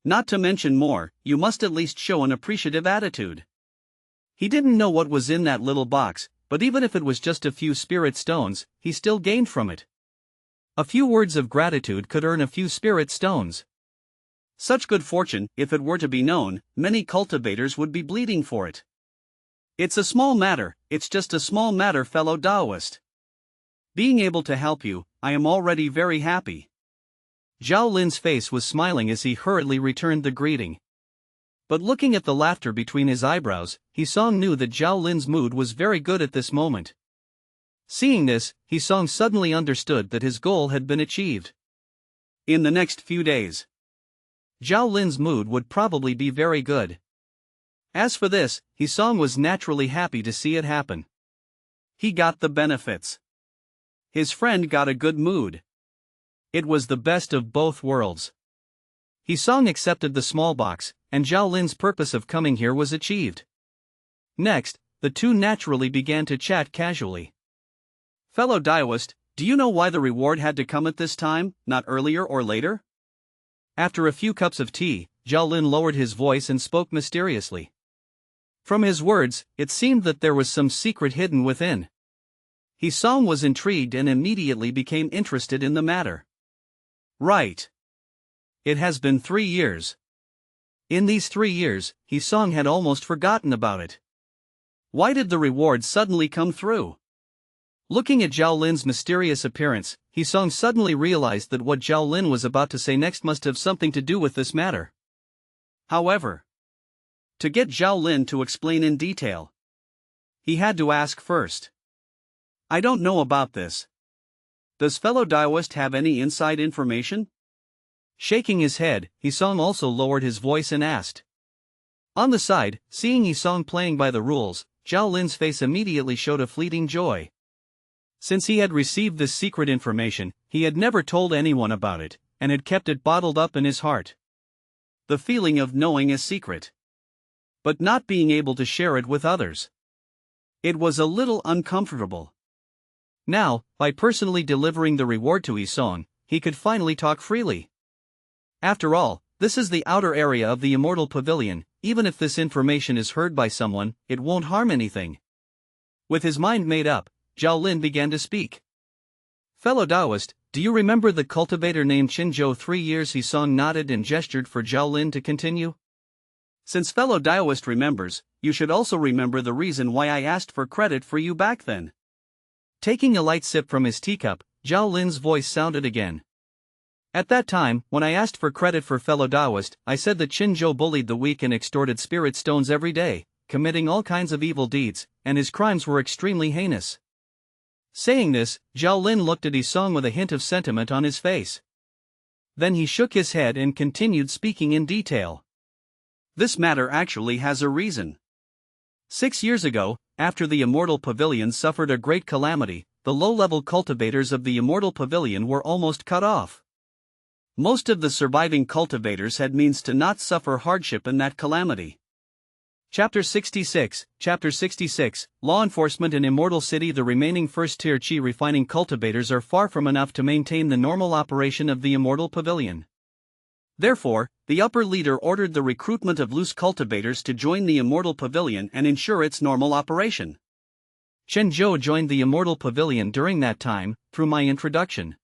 Not to mention more, you must at least show an appreciative attitude. He didn't know what was in that little box, but even if it was just a few spirit stones, he still gained from it. A few words of gratitude could earn a few spirit stones. Such good fortune, if it were to be known, many cultivators would be bleeding for it. It's a small matter, it's just a small matter, fellow Daoist. Being able to help you, I am already very happy. Zhao Lin's face was smiling as he hurriedly returned the greeting. But looking at the laughter between his eyebrows, Hisong knew that Zhao Lin's mood was very good at this moment. Seeing this, Hisong suddenly understood that his goal had been achieved. In the next few days, Zhao Lin's mood would probably be very good. As for this, Hisong was naturally happy to see it happen. He got the benefits. His friend got a good mood. It was the best of both worlds. Hisong accepted the small box, and Zhao Lin's purpose of coming here was achieved. Next, the two naturally began to chat casually. Fellow Daoist, do you know why the reward had to come at this time, not earlier or later? After a few cups of tea, Zhao Lin lowered his voice and spoke mysteriously. From his words, it seemed that there was some secret hidden within. Hisong was intrigued and immediately became interested in the matter. Right. It has been 3 years. In these 3 years, Hisong had almost forgotten about it. Why did the reward suddenly come through? Looking at Zhao Lin's mysterious appearance, Hisong suddenly realized that what Zhao Lin was about to say next must have something to do with this matter. However, to get Zhao Lin to explain in detail, he had to ask first. I don't know about this. Does fellow Daoist have any inside information? Shaking his head, Hisong also lowered his voice and asked. On the side, seeing Hisong playing by the rules, Zhao Lin's face immediately showed a fleeting joy. Since he had received this secret information, he had never told anyone about it, and had kept it bottled up in his heart. The feeling of knowing a secret, but not being able to share it with others. It was a little uncomfortable. Now, by personally delivering the reward to Isong, he could finally talk freely. After all, this is the outer area of the Immortal Pavilion. Even if this information is heard by someone, it won't harm anything. With his mind made up, Zhao Lin began to speak. Fellow Taoist, do you remember the cultivator named Qinzhou 3 years? Isong nodded and gestured for Zhao Lin to continue. Since fellow Taoist remembers, you should also remember the reason why I asked for credit for you back then. Taking a light sip from his teacup, Zhao Lin's voice sounded again. At that time, when I asked for credit for fellow Taoist, I said that Qinzhou bullied the weak and extorted spirit stones every day, committing all kinds of evil deeds, and his crimes were extremely heinous. Saying this, Zhao Lin looked at Isong with a hint of sentiment on his face. Then he shook his head and continued speaking in detail. This matter actually has a reason. 6 years ago, after the Immortal Pavilion suffered a great calamity, the low-level cultivators of the Immortal Pavilion were almost cut off. Most of the surviving cultivators had means to not suffer hardship in that calamity. Chapter 66, Law Enforcement in Immortal City. The remaining first-tier qi refining cultivators are far from enough to maintain the normal operation of the Immortal Pavilion. Therefore, the upper leader ordered the recruitment of loose cultivators to join the Immortal Pavilion and ensure its normal operation. Qinzhou joined the Immortal Pavilion during that time, through my introduction.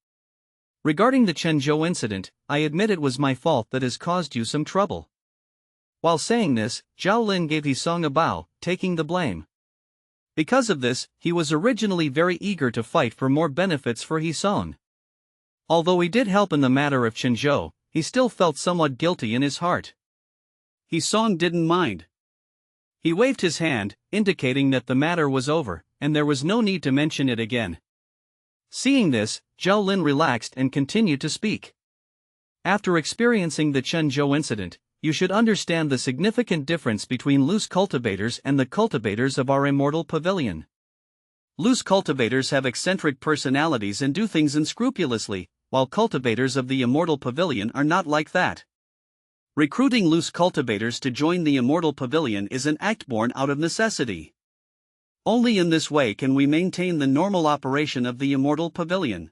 Regarding the Qinzhou incident, I admit it was my fault that has caused you some trouble. While saying this, Zhao Lin gave Isong a bow, taking the blame. Because of this, he was originally very eager to fight for more benefits for Isong. Although he did help in the matter of Qinzhou, he still felt somewhat guilty in his heart. Isong didn't mind. He waved his hand, indicating that the matter was over, and there was no need to mention it again. Seeing this, Zhao Lin relaxed and continued to speak. After experiencing the Qinzhou incident, you should understand the significant difference between loose cultivators and the cultivators of our Immortal Pavilion. Loose cultivators have eccentric personalities and do things unscrupulously, while cultivators of the Immortal Pavilion are not like that. Recruiting loose cultivators to join the Immortal Pavilion is an act born out of necessity. Only in this way can we maintain the normal operation of the Immortal Pavilion.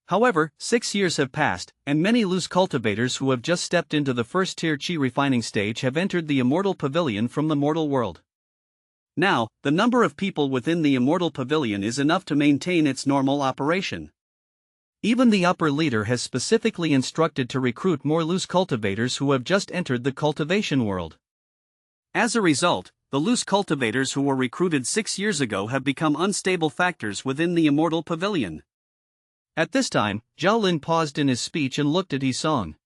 However, 6 years have passed, and many loose cultivators who have just stepped into the first-tier qi refining stage have entered the Immortal Pavilion from the mortal world. Now, the number of people within the Immortal Pavilion is enough to maintain its normal operation. Even the upper leader has specifically instructed to recruit more loose cultivators who have just entered the cultivation world. As a result, the loose cultivators who were recruited 6 years ago have become unstable factors within the Immortal Pavilion. At this time, Zhao Lin paused in his speech and looked at Isong.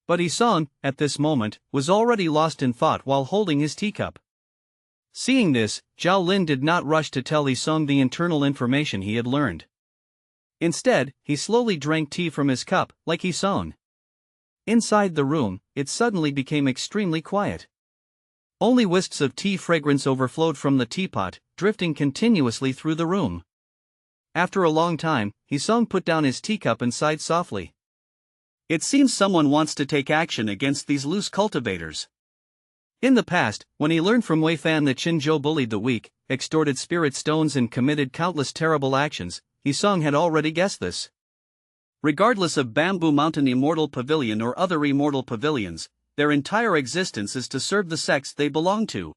But Isong, at this moment, was already lost in thought while holding his teacup. Seeing this, Zhao Lin did not rush to tell Isong the internal information he had learned. Instead, he slowly drank tea from his cup, like Isong. Inside the room, it suddenly became extremely quiet. Only wisps of tea fragrance overflowed from the teapot, drifting continuously through the room. After a long time, Isong put down his teacup and sighed softly. It seems someone wants to take action against these loose cultivators. In the past, when he learned from Wei Fan that Qinzhou bullied the weak, extorted spirit stones and committed countless terrible actions, Isong had already guessed this. Regardless of Bamboo Mountain Immortal Pavilion or other immortal pavilions, their entire existence is to serve the sects they belong to.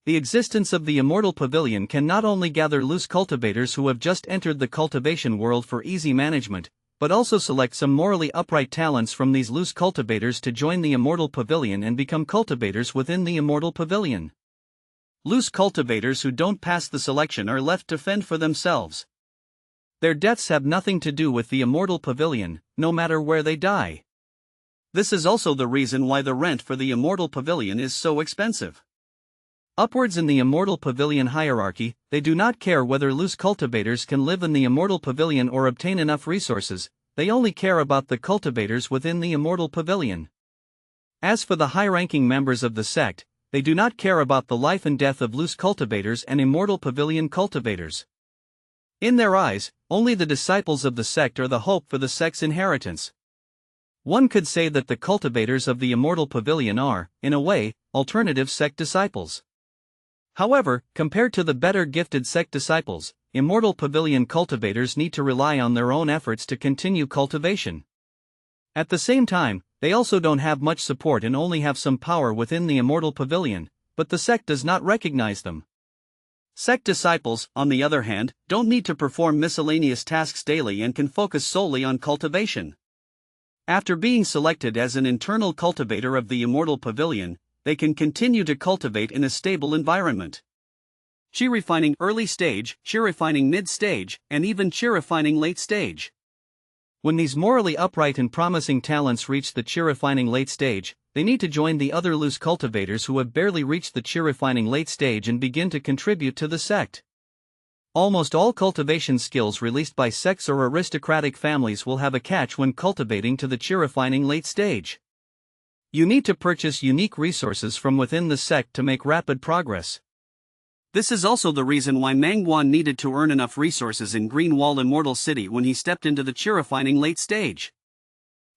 The existence of the Immortal Pavilion can not only gather loose cultivators who have just entered the cultivation world for easy management, but also select some morally upright talents from these loose cultivators to join the Immortal Pavilion and become cultivators within the Immortal Pavilion. Loose cultivators who don't pass the selection are left to fend for themselves. Their deaths have nothing to do with the Immortal Pavilion, no matter where they die. This is also the reason why the rent for the Immortal Pavilion is so expensive. Upwards in the Immortal Pavilion hierarchy, they do not care whether loose cultivators can live in the Immortal Pavilion or obtain enough resources, they only care about the cultivators within the Immortal Pavilion. As for the high-ranking members of the sect, they do not care about the life and death of loose cultivators and Immortal Pavilion cultivators. In their eyes, only the disciples of the sect are the hope for the sect's inheritance. One could say that the cultivators of the Immortal Pavilion are, in a way, alternative sect disciples. However, compared to the better gifted sect disciples, Immortal Pavilion cultivators need to rely on their own efforts to continue cultivation. At the same time, they also don't have much support and only have some power within the Immortal Pavilion, but the sect does not recognize them. Sect disciples, on the other hand, don't need to perform miscellaneous tasks daily and can focus solely on cultivation. After being selected as an internal cultivator of the Immortal Pavilion, they can continue to cultivate in a stable environment. Chi refining early stage, chi refining mid stage, and even chi refining late stage. When these morally upright and promising talents reach the chi refining late stage, they need to join the other loose cultivators who have barely reached the chi refining late stage and begin to contribute to the sect. Almost all cultivation skills released by sects or aristocratic families will have a catch when cultivating to the chi refining late stage. You need to purchase unique resources from within the sect to make rapid progress. This is also the reason why Mangwan needed to earn enough resources in Greenwall Immortal City when he stepped into the chi refining late stage.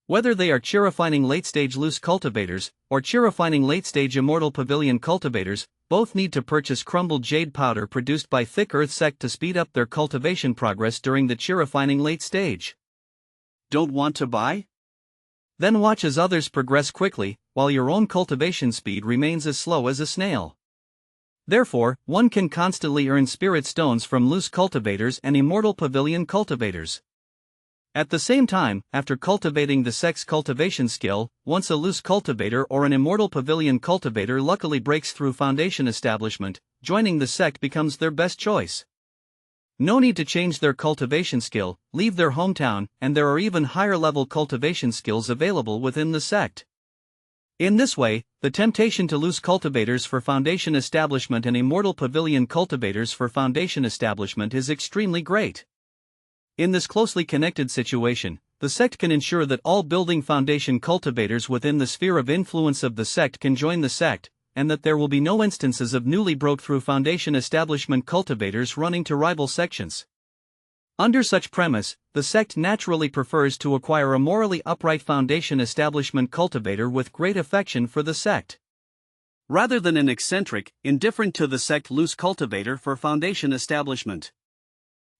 Whether they are chi refining late stage loose cultivators, or chi refining late stage Immortal Pavilion cultivators, both need to purchase crumbled jade powder produced by Thick Earth Sect to speed up their cultivation progress during the chi refining late stage. Don't want to buy? Then watch as others progress quickly, while your own cultivation speed remains as slow as a snail. Therefore, one can constantly earn spirit stones from loose cultivators and Immortal Pavilion cultivators. At the same time, after cultivating the sect's cultivation skill, once a loose cultivator or an Immortal Pavilion cultivator luckily breaks through foundation establishment, joining the sect becomes their best choice. No need to change their cultivation skill, leave their hometown, and there are even higher level cultivation skills available within the sect. In this way, the temptation to lose cultivators for foundation establishment and Immortal Pavilion cultivators for foundation establishment is extremely great. In this closely connected situation, the sect can ensure that all building foundation cultivators within the sphere of influence of the sect can join the sect, and that there will be no instances of newly broke through foundation establishment cultivators running to rival sections. Under such premise, the sect naturally prefers to acquire a morally upright foundation establishment cultivator with great affection for the sect, rather than an eccentric, indifferent to the sect loose cultivator for foundation establishment.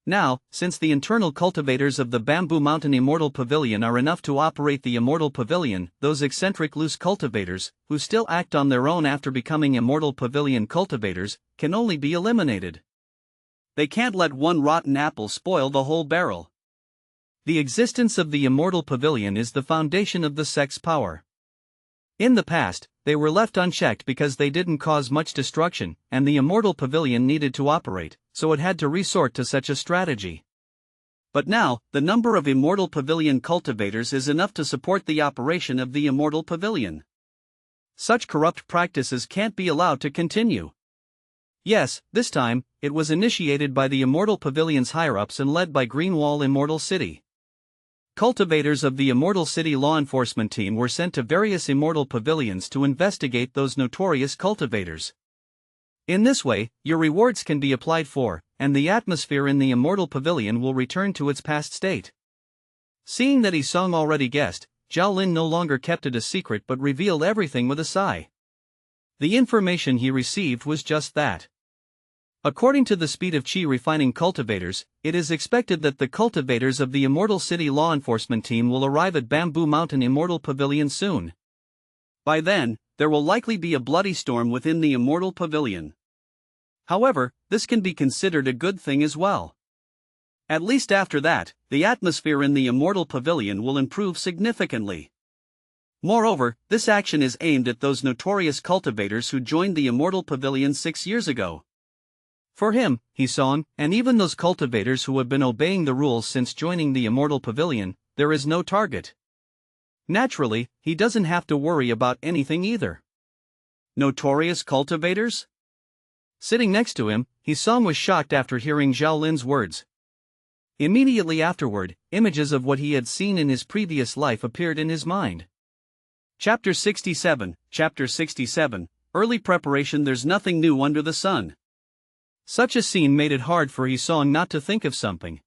Now, since the internal cultivators of the Bamboo Mountain Immortal Pavilion are enough to operate the Immortal Pavilion, those eccentric loose cultivators, who still act on their own after becoming Immortal Pavilion cultivators, can only be eliminated. They can't let one rotten apple spoil the whole barrel. The existence of the Immortal Pavilion is the foundation of the sect's power. In the past, they were left unchecked because they didn't cause much destruction, and the Immortal Pavilion needed to operate, so it had to resort to such a strategy. But now, the number of Immortal Pavilion cultivators is enough to support the operation of the Immortal Pavilion. Such corrupt practices can't be allowed to continue. Yes, this time, it was initiated by the Immortal Pavilion's higher-ups and led by Greenwall Immortal City. Cultivators of the Immortal City law enforcement team were sent to various Immortal Pavilions to investigate those notorious cultivators. In this way, your rewards can be applied for, and the atmosphere in the Immortal Pavilion will return to its past state. Seeing that Isong already guessed, Zhao Lin no longer kept it a secret but revealed everything with a sigh. The information he received was just that. According to the speed of chi refining cultivators, it is expected that the cultivators of the Immortal City law enforcement team will arrive at Bamboo Mountain Immortal Pavilion soon. By then, there will likely be a bloody storm within the Immortal Pavilion. However, this can be considered a good thing as well. At least after that, the atmosphere in the Immortal Pavilion will improve significantly. Moreover, this action is aimed at those notorious cultivators who joined the Immortal Pavilion 6 years ago. For him, Hisong, and even those cultivators who have been obeying the rules since joining the Immortal Pavilion, there is no target. Naturally, he doesn't have to worry about anything either. Notorious cultivators? Sitting next to him, Hisong was shocked after hearing Zhao Lin's words. Immediately afterward, images of what he had seen in his previous life appeared in his mind. Chapter 67, Early Preparation. There's nothing new under the sun. Such a scene made it hard for Hisong not to think of something.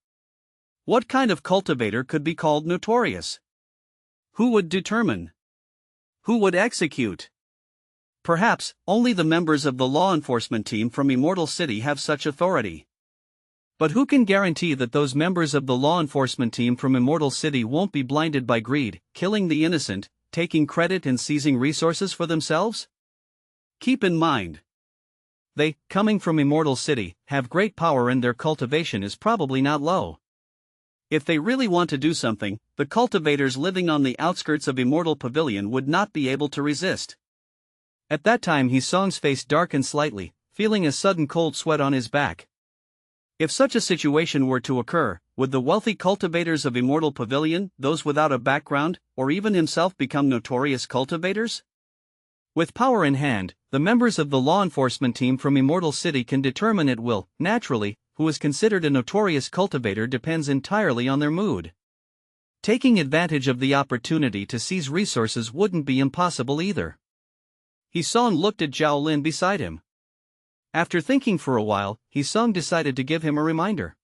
What kind of cultivator could be called notorious? Who would determine? Who would execute? Perhaps, only the members of the law enforcement team from Immortal City have such authority. But who can guarantee that those members of the law enforcement team from Immortal City won't be blinded by greed, killing the innocent, taking credit and seizing resources for themselves? Keep in mind, they, coming from Immortal City, have great power and their cultivation is probably not low. If they really want to do something, the cultivators living on the outskirts of Immortal Pavilion would not be able to resist. At that time Hisong's face darkened slightly, feeling a sudden cold sweat on his back. If such a situation were to occur, would the wealthy cultivators of Immortal Pavilion, those without a background, or even himself become notorious cultivators? With power in hand, the members of the law enforcement team from Immortal City can determine it will, naturally, who is considered a notorious cultivator depends entirely on their mood. Taking advantage of the opportunity to seize resources wouldn't be impossible either. Hisong looked at Zhao Lin beside him. After thinking for a while, Hisong decided to give him a reminder.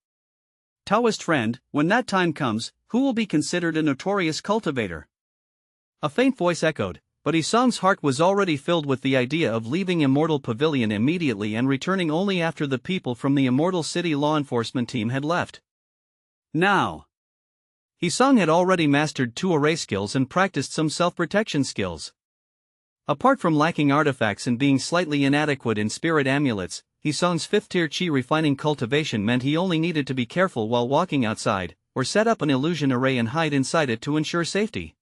Taoist friend, when that time comes, who will be considered a notorious cultivator? A faint voice echoed, but Hisong's heart was already filled with the idea of leaving Immortal Pavilion immediately and returning only after the people from the Immortal City law enforcement team had left. Now, Hisong had already mastered 2 array skills and practiced some self-protection skills. Apart from lacking artifacts and being slightly inadequate in spirit amulets, Hisong's 5th-tier chi refining cultivation meant he only needed to be careful while walking outside, or set up an illusion array and hide inside it to ensure safety.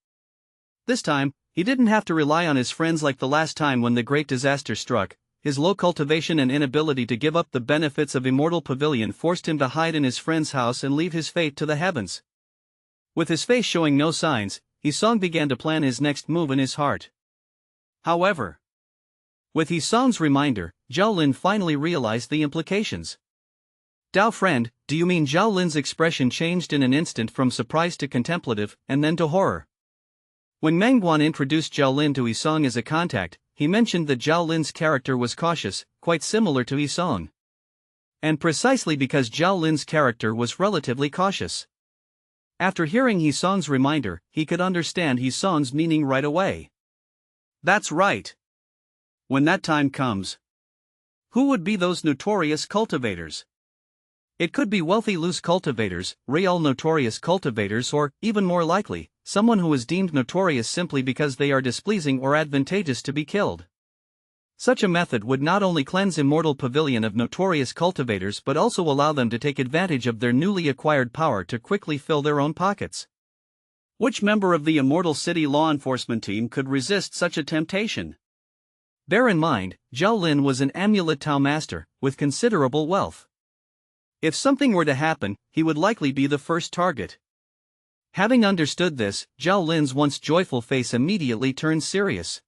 This time, he didn't have to rely on his friends like the last time when the great disaster struck. His low cultivation and inability to give up the benefits of Immortal Pavilion forced him to hide in his friend's house and leave his fate to the heavens. With his face showing no signs, Hisong began to plan his next move in his heart. However, with Hisong's reminder, Zhao Lin finally realized the implications. Dao friend, do you mean Zhao Lin's expression changed in an instant from surprise to contemplative, and then to horror? When Meng Guan introduced Zhao Lin to Hisong as a contact, he mentioned that Zhao Lin's character was cautious, quite similar to Hisong. And precisely because Zhao Lin's character was relatively cautious. After hearing Hisong's reminder, he could understand Hisong's meaning right away. That's right. When that time comes, who would be those notorious cultivators? It could be wealthy loose cultivators, real notorious cultivators, or, even more likely, someone who is deemed notorious simply because they are displeasing or advantageous to be killed. Such a method would not only cleanse Immortal Pavilion of notorious cultivators but also allow them to take advantage of their newly acquired power to quickly fill their own pockets. Which member of the Immortal City law enforcement team could resist such a temptation? Bear in mind, Zhao Lin was an amulet Tao master, with considerable wealth. If something were to happen, he would likely be the first target. Having understood this, Zhao Lin's once joyful face immediately turned serious.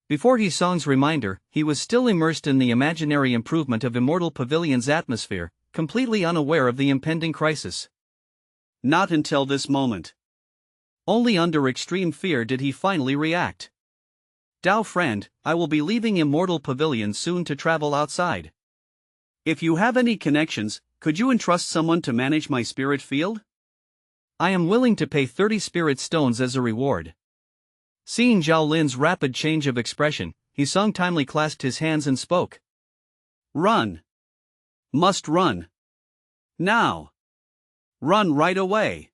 Before Hisong's reminder, he was still immersed in the imaginary improvement of Immortal Pavilion's atmosphere, completely unaware of the impending crisis. Not until this moment. Only under extreme fear did he finally react. Dao friend, I will be leaving Immortal Pavilion soon to travel outside. If you have any connections, could you entrust someone to manage my spirit field? I am willing to pay 30 spirit stones as a reward. Seeing Zhao Lin's rapid change of expression, Hisong timely clasped his hands and spoke. Run. Must run. Now. Run right away.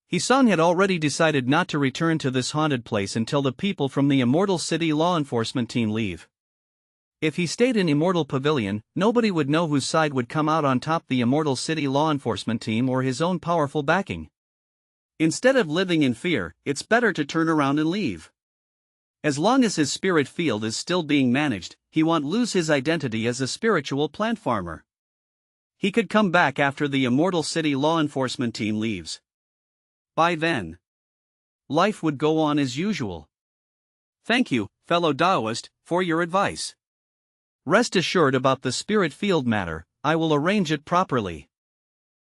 Hisong had already decided not to return to this haunted place until the people from the Immortal City law enforcement team leave. If he stayed in Immortal Pavilion, nobody would know whose side would come out on top, the Immortal City law enforcement team or his own powerful backing. Instead of living in fear, it's better to turn around and leave. As long as his spirit field is still being managed, he won't lose his identity as a spiritual plant farmer. He could come back after the Immortal City law enforcement team leaves. By then, life would go on as usual. Thank you, fellow Taoist, for your advice. Rest assured about the spirit field matter, I will arrange it properly.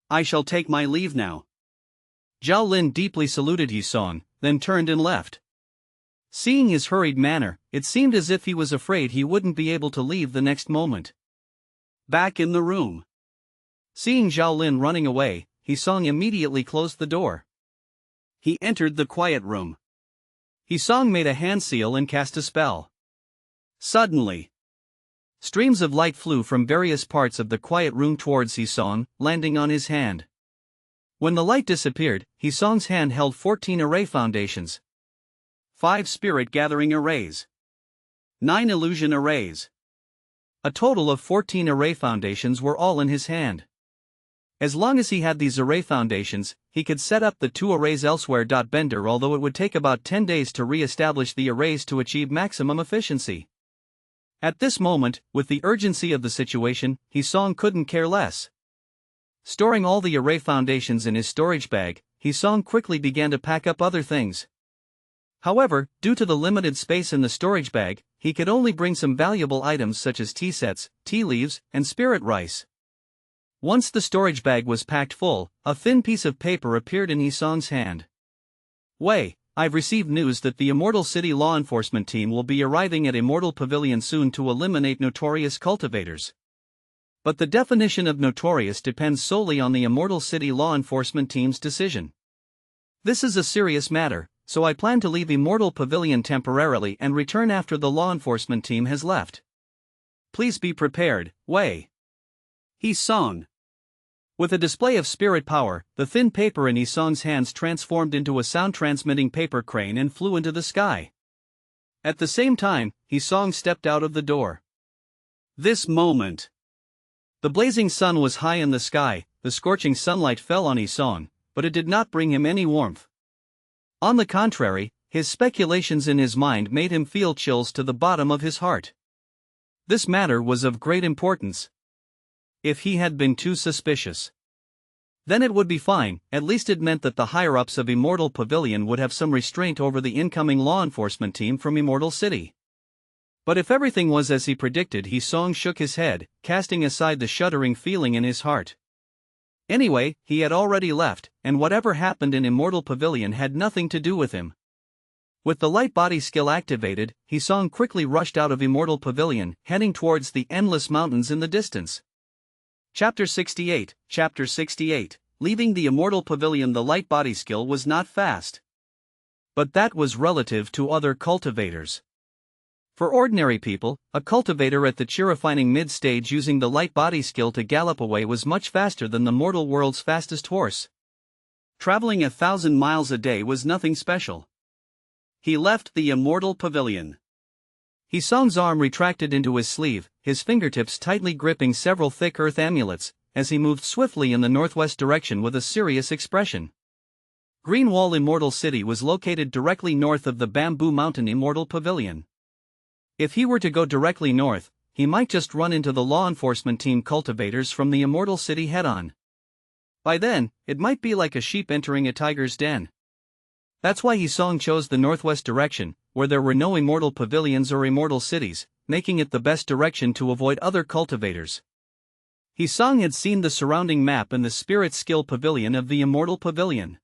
I shall take my leave now. Zhao Lin deeply saluted Hisong, then turned and left. Seeing his hurried manner, it seemed as if he was afraid he wouldn't be able to leave the next moment. Back in the room. Seeing Zhao Lin running away, Hisong immediately closed the door. He entered the quiet room. Hisong made a hand seal and cast a spell. Suddenly, streams of light flew from various parts of the quiet room towards Hisong, landing on his hand. When the light disappeared, Hisong's hand held 14 array foundations, 5 spirit gathering arrays, 9 illusion arrays. A total of 14 array foundations were all in his hand. As long as he had these array foundations, he could set up the 2 arrays elsewhere. Bender, although it would take about 10 days to re-establish the arrays to achieve maximum efficiency. At this moment, with the urgency of the situation, Hisong couldn't care less. Storing all the array foundations in his storage bag, Hisong quickly began to pack up other things. However, due to the limited space in the storage bag, he could only bring some valuable items such as tea sets, tea leaves, and spirit rice. Once the storage bag was packed full, a thin piece of paper appeared in Hisong's hand. "Wei, I've received news that the Immortal City law enforcement team will be arriving at Immortal Pavilion soon to eliminate notorious cultivators. But the definition of notorious depends solely on the Immortal City law enforcement team's decision. This is a serious matter, so I plan to leave Immortal Pavilion temporarily and return after the law enforcement team has left. Please be prepared, Wei." Hisong. With a display of spirit power, the thin paper in Hisong's hands transformed into a sound-transmitting paper crane and flew into the sky. At the same time, Hisong stepped out of the door. This moment, the blazing sun was high in the sky. The scorching sunlight fell on Hisong, but it did not bring him any warmth. On the contrary, his speculations in his mind made him feel chills to the bottom of his heart. This matter was of great importance. If he had been too suspicious, then it would be fine. At least it meant that the higher-ups of Immortal Pavilion would have some restraint over the incoming law enforcement team from Immortal City. But if everything was as he predicted, Hisong shook his head, casting aside the shuddering feeling in his heart. Anyway, he had already left, and whatever happened in Immortal Pavilion had nothing to do with him. With the light body skill activated, Hisong quickly rushed out of Immortal Pavilion, heading towards the endless mountains in the distance. Chapter 68. Chapter 68. Leaving the Immortal Pavilion. The light body skill was not fast. But that was relative to other cultivators. For ordinary people, a cultivator at the Chirifining mid-stage using the light body skill to gallop away was much faster than the mortal world's fastest horse. Traveling 1,000 miles a day was nothing special. He left the Immortal Pavilion. Hisong's arm retracted into his sleeve, his fingertips tightly gripping several thick earth amulets, as he moved swiftly in the northwest direction with a serious expression. Greenwall Immortal City was located directly north of the Bamboo Mountain Immortal Pavilion. If he were to go directly north, he might just run into the law enforcement team cultivators from the Immortal City head-on. By then, it might be like a sheep entering a tiger's den. That's why Hisong chose the northwest direction, where there were no immortal pavilions or immortal cities, making it the best direction to avoid other cultivators. Hisong had seen the surrounding map and the spirit skill pavilion of the Immortal Pavilion.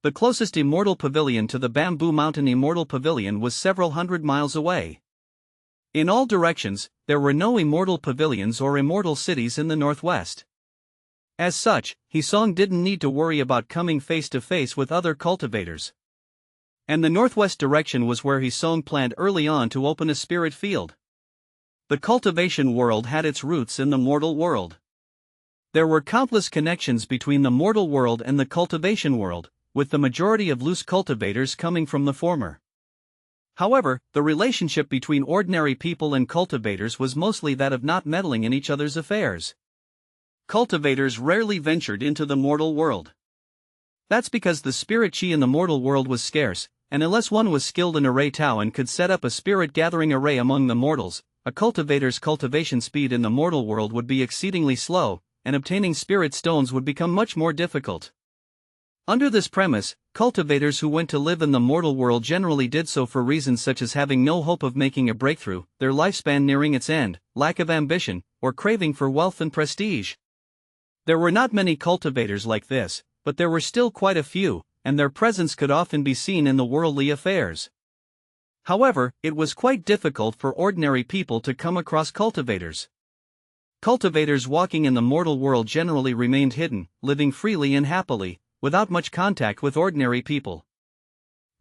The closest immortal pavilion to the Bamboo Mountain Immortal Pavilion was several hundred miles away. In all directions, there were no immortal pavilions or immortal cities in the northwest. As such, Hisong didn't need to worry about coming face to face with other cultivators. And the northwest direction was where Hisong planned early on to open a spirit field. The cultivation world had its roots in the mortal world. There were countless connections between the mortal world and the cultivation world, with the majority of loose cultivators coming from the former. However, the relationship between ordinary people and cultivators was mostly that of not meddling in each other's affairs. Cultivators rarely ventured into the mortal world. That's because the spirit chi in the mortal world was scarce, and unless one was skilled in array Tao and could set up a spirit-gathering array among the mortals, a cultivator's cultivation speed in the mortal world would be exceedingly slow, and obtaining spirit stones would become much more difficult. Under this premise, cultivators who went to live in the mortal world generally did so for reasons such as having no hope of making a breakthrough, their lifespan nearing its end, lack of ambition, or craving for wealth and prestige. There were not many cultivators like this, but there were still quite a few, and their presence could often be seen in the worldly affairs. However, it was quite difficult for ordinary people to come across cultivators. Cultivators walking in the mortal world generally remained hidden, living freely and happily, without much contact with ordinary people.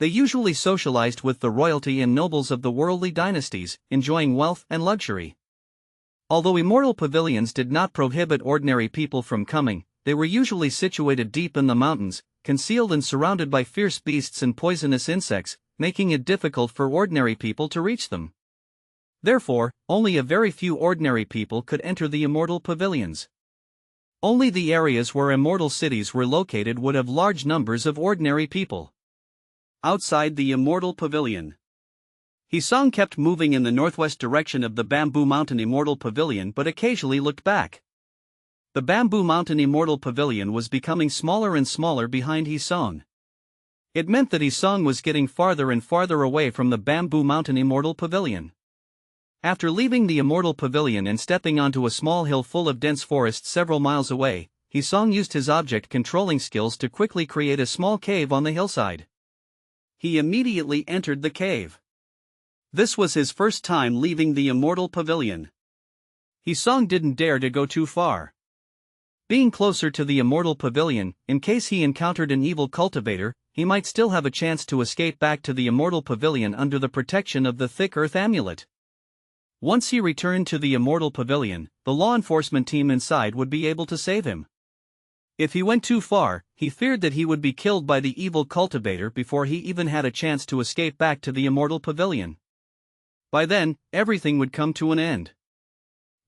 They usually socialized with the royalty and nobles of the worldly dynasties, enjoying wealth and luxury. Although immortal pavilions did not prohibit ordinary people from coming, they were usually situated deep in the mountains, concealed and surrounded by fierce beasts and poisonous insects, making it difficult for ordinary people to reach them. Therefore, only a very few ordinary people could enter the immortal pavilions. Only the areas where immortal cities were located would have large numbers of ordinary people. Outside the immortal pavilion, Hisong kept moving in the northwest direction of the Bamboo Mountain Immortal Pavilion but occasionally looked back. The Bamboo Mountain Immortal Pavilion was becoming smaller and smaller behind Hisong. It meant that Hisong was getting farther and farther away from the Bamboo Mountain Immortal Pavilion. After leaving the Immortal Pavilion and stepping onto a small hill full of dense forest several miles away, Hisong used his object controlling skills to quickly create a small cave on the hillside. He immediately entered the cave. This was his first time leaving the Immortal Pavilion. Hisong didn't dare to go too far. Being closer to the Immortal Pavilion, in case he encountered an evil cultivator, he might still have a chance to escape back to the Immortal Pavilion under the protection of the Thick Earth Amulet. Once he returned to the Immortal Pavilion, the law enforcement team inside would be able to save him. If he went too far, he feared that he would be killed by the evil cultivator before he even had a chance to escape back to the Immortal Pavilion. By then, everything would come to an end.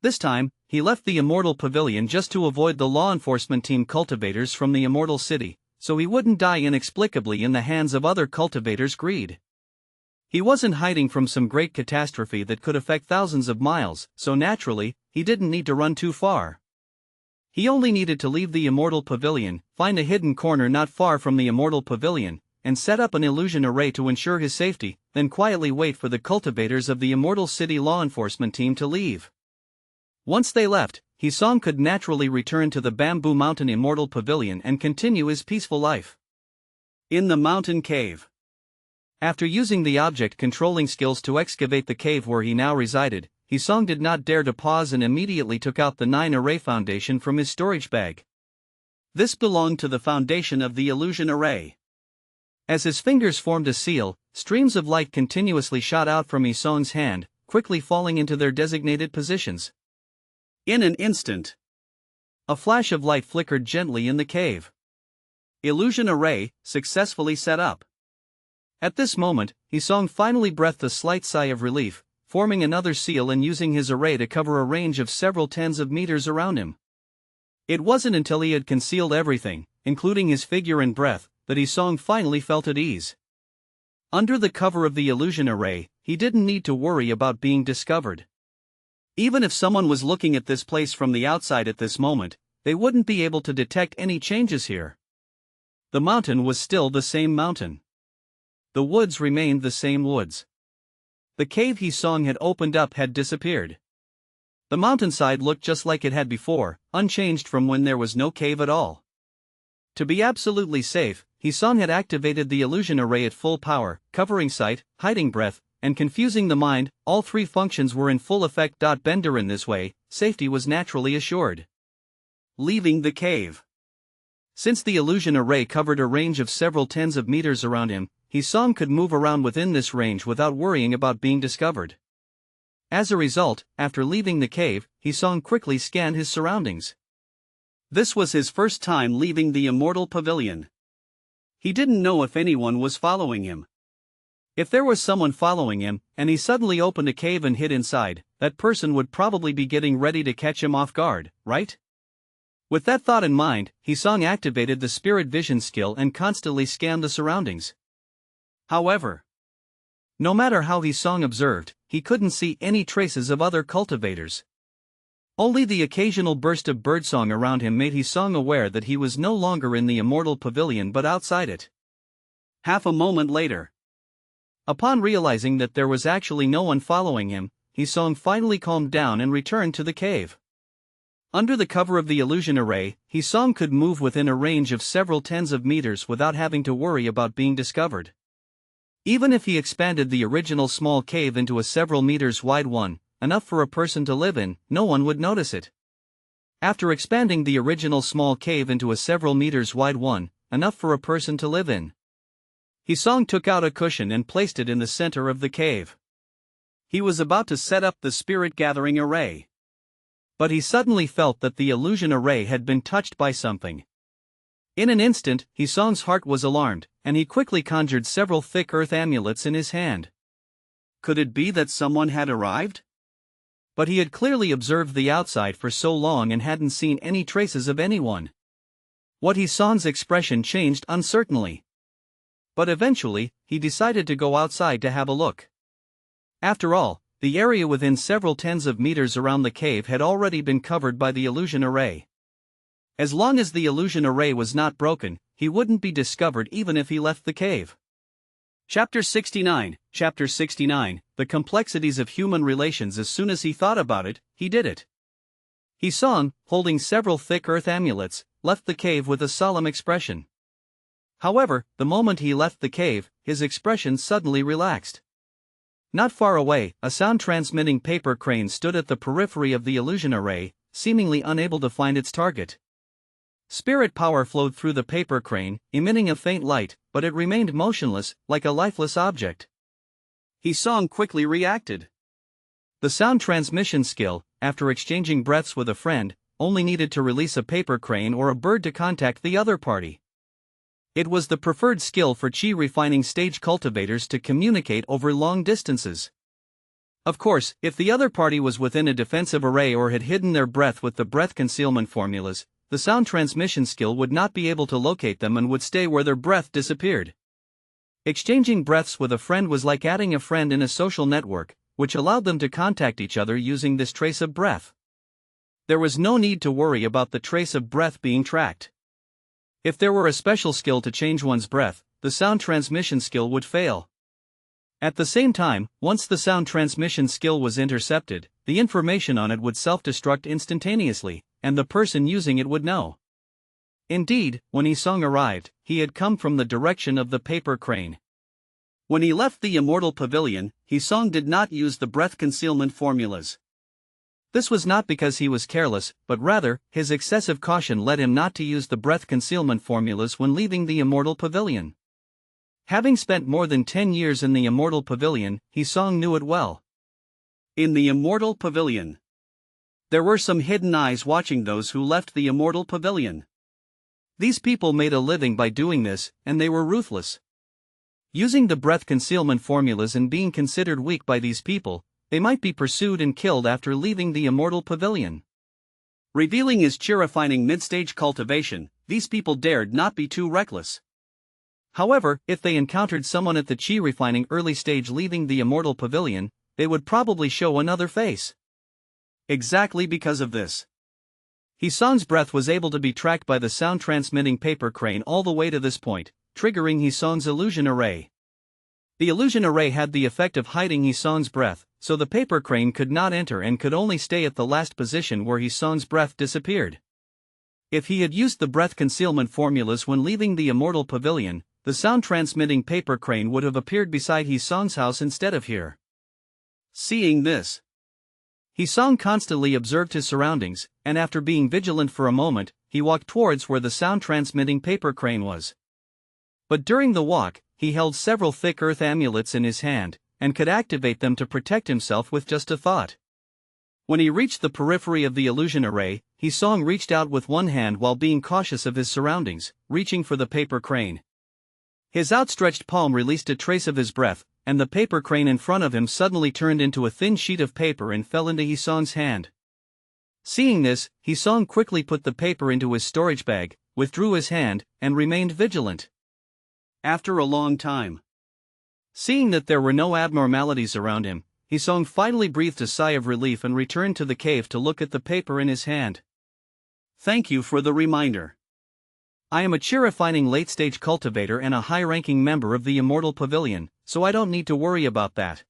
This time, he left the Immortal Pavilion just to avoid the law enforcement team cultivators from the Immortal City, so he wouldn't die inexplicably in the hands of other cultivators' greed. He wasn't hiding from some great catastrophe that could affect thousands of miles, so naturally, he didn't need to run too far. He only needed to leave the Immortal Pavilion, find a hidden corner not far from the Immortal Pavilion, and set up an illusion array to ensure his safety, then quietly wait for the cultivators of the Immortal City law enforcement team to leave. Once they left, Hisong could naturally return to the Bamboo Mountain Immortal Pavilion and continue his peaceful life. In the mountain cave. After using the object controlling skills to excavate the cave where he now resided, Hisong did not dare to pause and immediately took out the 9-array foundation from his storage bag. This belonged to the foundation of the illusion array. As his fingers formed a seal, streams of light continuously shot out from Hisong's hand, quickly falling into their designated positions. In an instant, a flash of light flickered gently in the cave. Illusion array successfully set up. At this moment, Hisong finally breathed a slight sigh of relief, forming another seal and using his array to cover a range of several tens of meters around him. It wasn't until he had concealed everything, including his figure and breath, that Hisong finally felt at ease. Under the cover of the illusion array, he didn't need to worry about being discovered. Even if someone was looking at this place from the outside at this moment, they wouldn't be able to detect any changes here. The mountain was still the same mountain. The woods remained the same woods. The cave Hisong had opened up had disappeared. The mountainside looked just like it had before, unchanged from when there was no cave at all. To be absolutely safe, Hisong had activated the illusion array at full power, covering sight, hiding breath, and confusing the mind. All three functions were in full effect. Bender in this way, safety was naturally assured. Leaving the cave. Since the illusion array covered a range of several tens of meters around him, Hisong could move around within this range without worrying about being discovered. As a result, after leaving the cave, Hisong quickly scanned his surroundings. This was his first time leaving the Immortal Pavilion. He didn't know if anyone was following him. If there was someone following him, and he suddenly opened a cave and hid inside, that person would probably be getting ready to catch him off guard, right? With that thought in mind, Hisong activated the Spirit Vision skill and constantly scanned the surroundings. However, no matter how Hisong observed, he couldn't see any traces of other cultivators. Only the occasional burst of birdsong around him made Hisong aware that he was no longer in the Immortal Pavilion but outside it. Half a moment later, upon realizing that there was actually no one following him, Hisong finally calmed down and returned to the cave. Under the cover of the illusion array, Hisong could move within a range of several tens of meters without having to worry about being discovered. Even if he expanded the original small cave into a several meters wide one, enough for a person to live in, no one would notice it. After expanding the original small cave into a several meters wide one, enough for a person to live in, Hisong took out a cushion and placed it in the center of the cave. He was about to set up the spirit-gathering array. But he suddenly felt that the illusion array had been touched by something. In an instant, Hisong's heart was alarmed, and he quickly conjured several thick earth amulets in his hand. Could it be that someone had arrived? But he had clearly observed the outside for so long and hadn't seen any traces of anyone. What Hisong's expression changed uncertainly. But eventually, he decided to go outside to have a look. After all, the area within several tens of meters around the cave had already been covered by the illusion array. As long as the illusion array was not broken, he wouldn't be discovered even if he left the cave. Chapter 69, The Complexities of Human Relations. As soon as he thought about it, he did it. Hisong, holding several thick earth amulets, left the cave with a solemn expression. However, the moment he left the cave, his expression suddenly relaxed. Not far away, a sound-transmitting paper crane stood at the periphery of the illusion array, seemingly unable to find its target. Spirit power flowed through the paper crane, emitting a faint light, but it remained motionless, like a lifeless object. Hisong quickly reacted. The sound transmission skill, after exchanging breaths with a friend, only needed to release a paper crane or a bird to contact the other party. It was the preferred skill for chi refining stage cultivators to communicate over long distances. Of course, if the other party was within a defensive array or had hidden their breath with the breath concealment formulas, the sound transmission skill would not be able to locate them and would stay where their breath disappeared. Exchanging breaths with a friend was like adding a friend in a social network, which allowed them to contact each other using this trace of breath. There was no need to worry about the trace of breath being tracked. If there were a special skill to change one's breath, the sound transmission skill would fail. At the same time, once the sound transmission skill was intercepted, the information on it would self-destruct instantaneously, and the person using it would know. Indeed, when Hisong arrived, he had come from the direction of the paper crane. When he left the Immortal Pavilion, Hisong did not use the breath concealment formulas. This was not because he was careless, but rather, his excessive caution led him not to use the breath concealment formulas when leaving the Immortal Pavilion. Having spent more than 10 years in the Immortal Pavilion, Hisong knew it well. In the Immortal Pavilion, there were some hidden eyes watching those who left the Immortal Pavilion. These people made a living by doing this, and they were ruthless. Using the breath concealment formulas and being considered weak by these people, they might be pursued and killed after leaving the Immortal Pavilion. Revealing his chi-refining mid-stage cultivation, these people dared not be too reckless. However, if they encountered someone at the chi-refining early stage leaving the Immortal Pavilion, they would probably show another face. Exactly because of this, Hisong's breath was able to be tracked by the sound-transmitting paper crane all the way to this point, triggering Hisong's illusion array. The illusion array had the effect of hiding Hisong's breath, so the paper crane could not enter and could only stay at the last position where Hisong's breath disappeared. If he had used the breath concealment formulas when leaving the Immortal Pavilion, the sound-transmitting paper crane would have appeared beside Hisong's house instead of here. Seeing this, Hisong constantly observed his surroundings, and after being vigilant for a moment, he walked towards where the sound-transmitting paper crane was. But during the walk, he held several thick earth amulets in his hand, and could activate them to protect himself with just a thought. When he reached the periphery of the illusion array, Hisong reached out with one hand while being cautious of his surroundings, reaching for the paper crane. His outstretched palm released a trace of his breath, and the paper crane in front of him suddenly turned into a thin sheet of paper and fell into Hisong's hand. Seeing this, Hisong quickly put the paper into his storage bag, withdrew his hand, and remained vigilant. After a long time, seeing that there were no abnormalities around him, Hisong finally breathed a sigh of relief and returned to the cave to look at the paper in his hand. Thank you for the reminder. I am a chi-refining late-stage cultivator and a high-ranking member of the Immortal Pavilion, so I don't need to worry about that.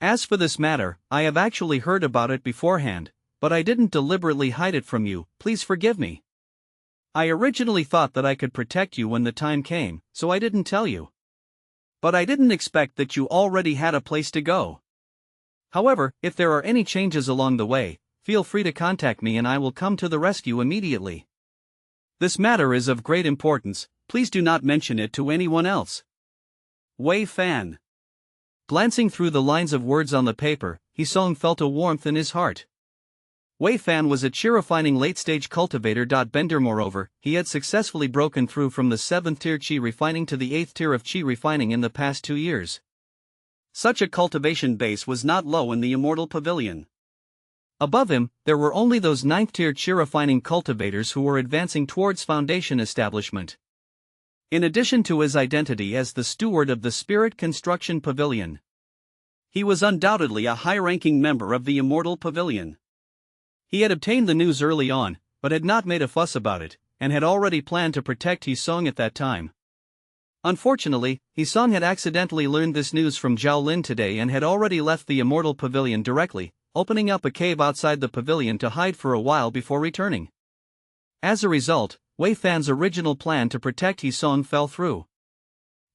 As for this matter, I have actually heard about it beforehand, but I didn't deliberately hide it from you, please forgive me. I originally thought that I could protect you when the time came, so I didn't tell you. But I didn't expect that you already had a place to go. However, if there are any changes along the way, feel free to contact me and I will come to the rescue immediately. This matter is of great importance, please do not mention it to anyone else. Wei Fan. Glancing through the lines of words on the paper, Hisong felt a warmth in his heart. Wei Fan was a chi refining late-stage cultivator. Bender. Moreover, he had successfully broken through from the 7th tier chi refining to the 8th tier of chi refining in the past 2 years. Such a cultivation base was not low in the Immortal Pavilion. Above him, there were only those 9th tier chi refining cultivators who were advancing towards foundation establishment. In addition to his identity as the steward of the Spirit Construction Pavilion, he was undoubtedly a high-ranking member of the Immortal Pavilion. He had obtained the news early on, but had not made a fuss about it, and had already planned to protect Hisong at that time. Unfortunately, Hisong had accidentally learned this news from Zhao Lin today and had already left the Immortal Pavilion directly, opening up a cave outside the pavilion to hide for a while before returning. As a result, Wei Fan's original plan to protect Hisong fell through.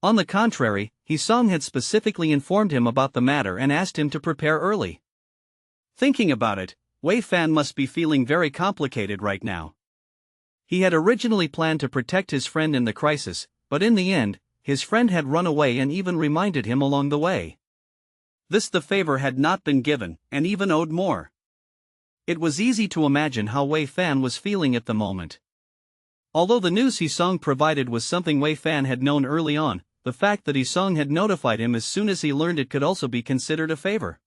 On the contrary, Hisong had specifically informed him about the matter and asked him to prepare early. Thinking about it, Wei Fan must be feeling very complicated right now. He had originally planned to protect his friend in the crisis, but in the end, his friend had run away and even reminded him along the way. The favor had not been given, and even owed more. It was easy to imagine how Wei Fan was feeling at the moment. Although the news Hisong provided was something Wei Fan had known early on, the fact that Hisong had notified him as soon as he learned it could also be considered a favor.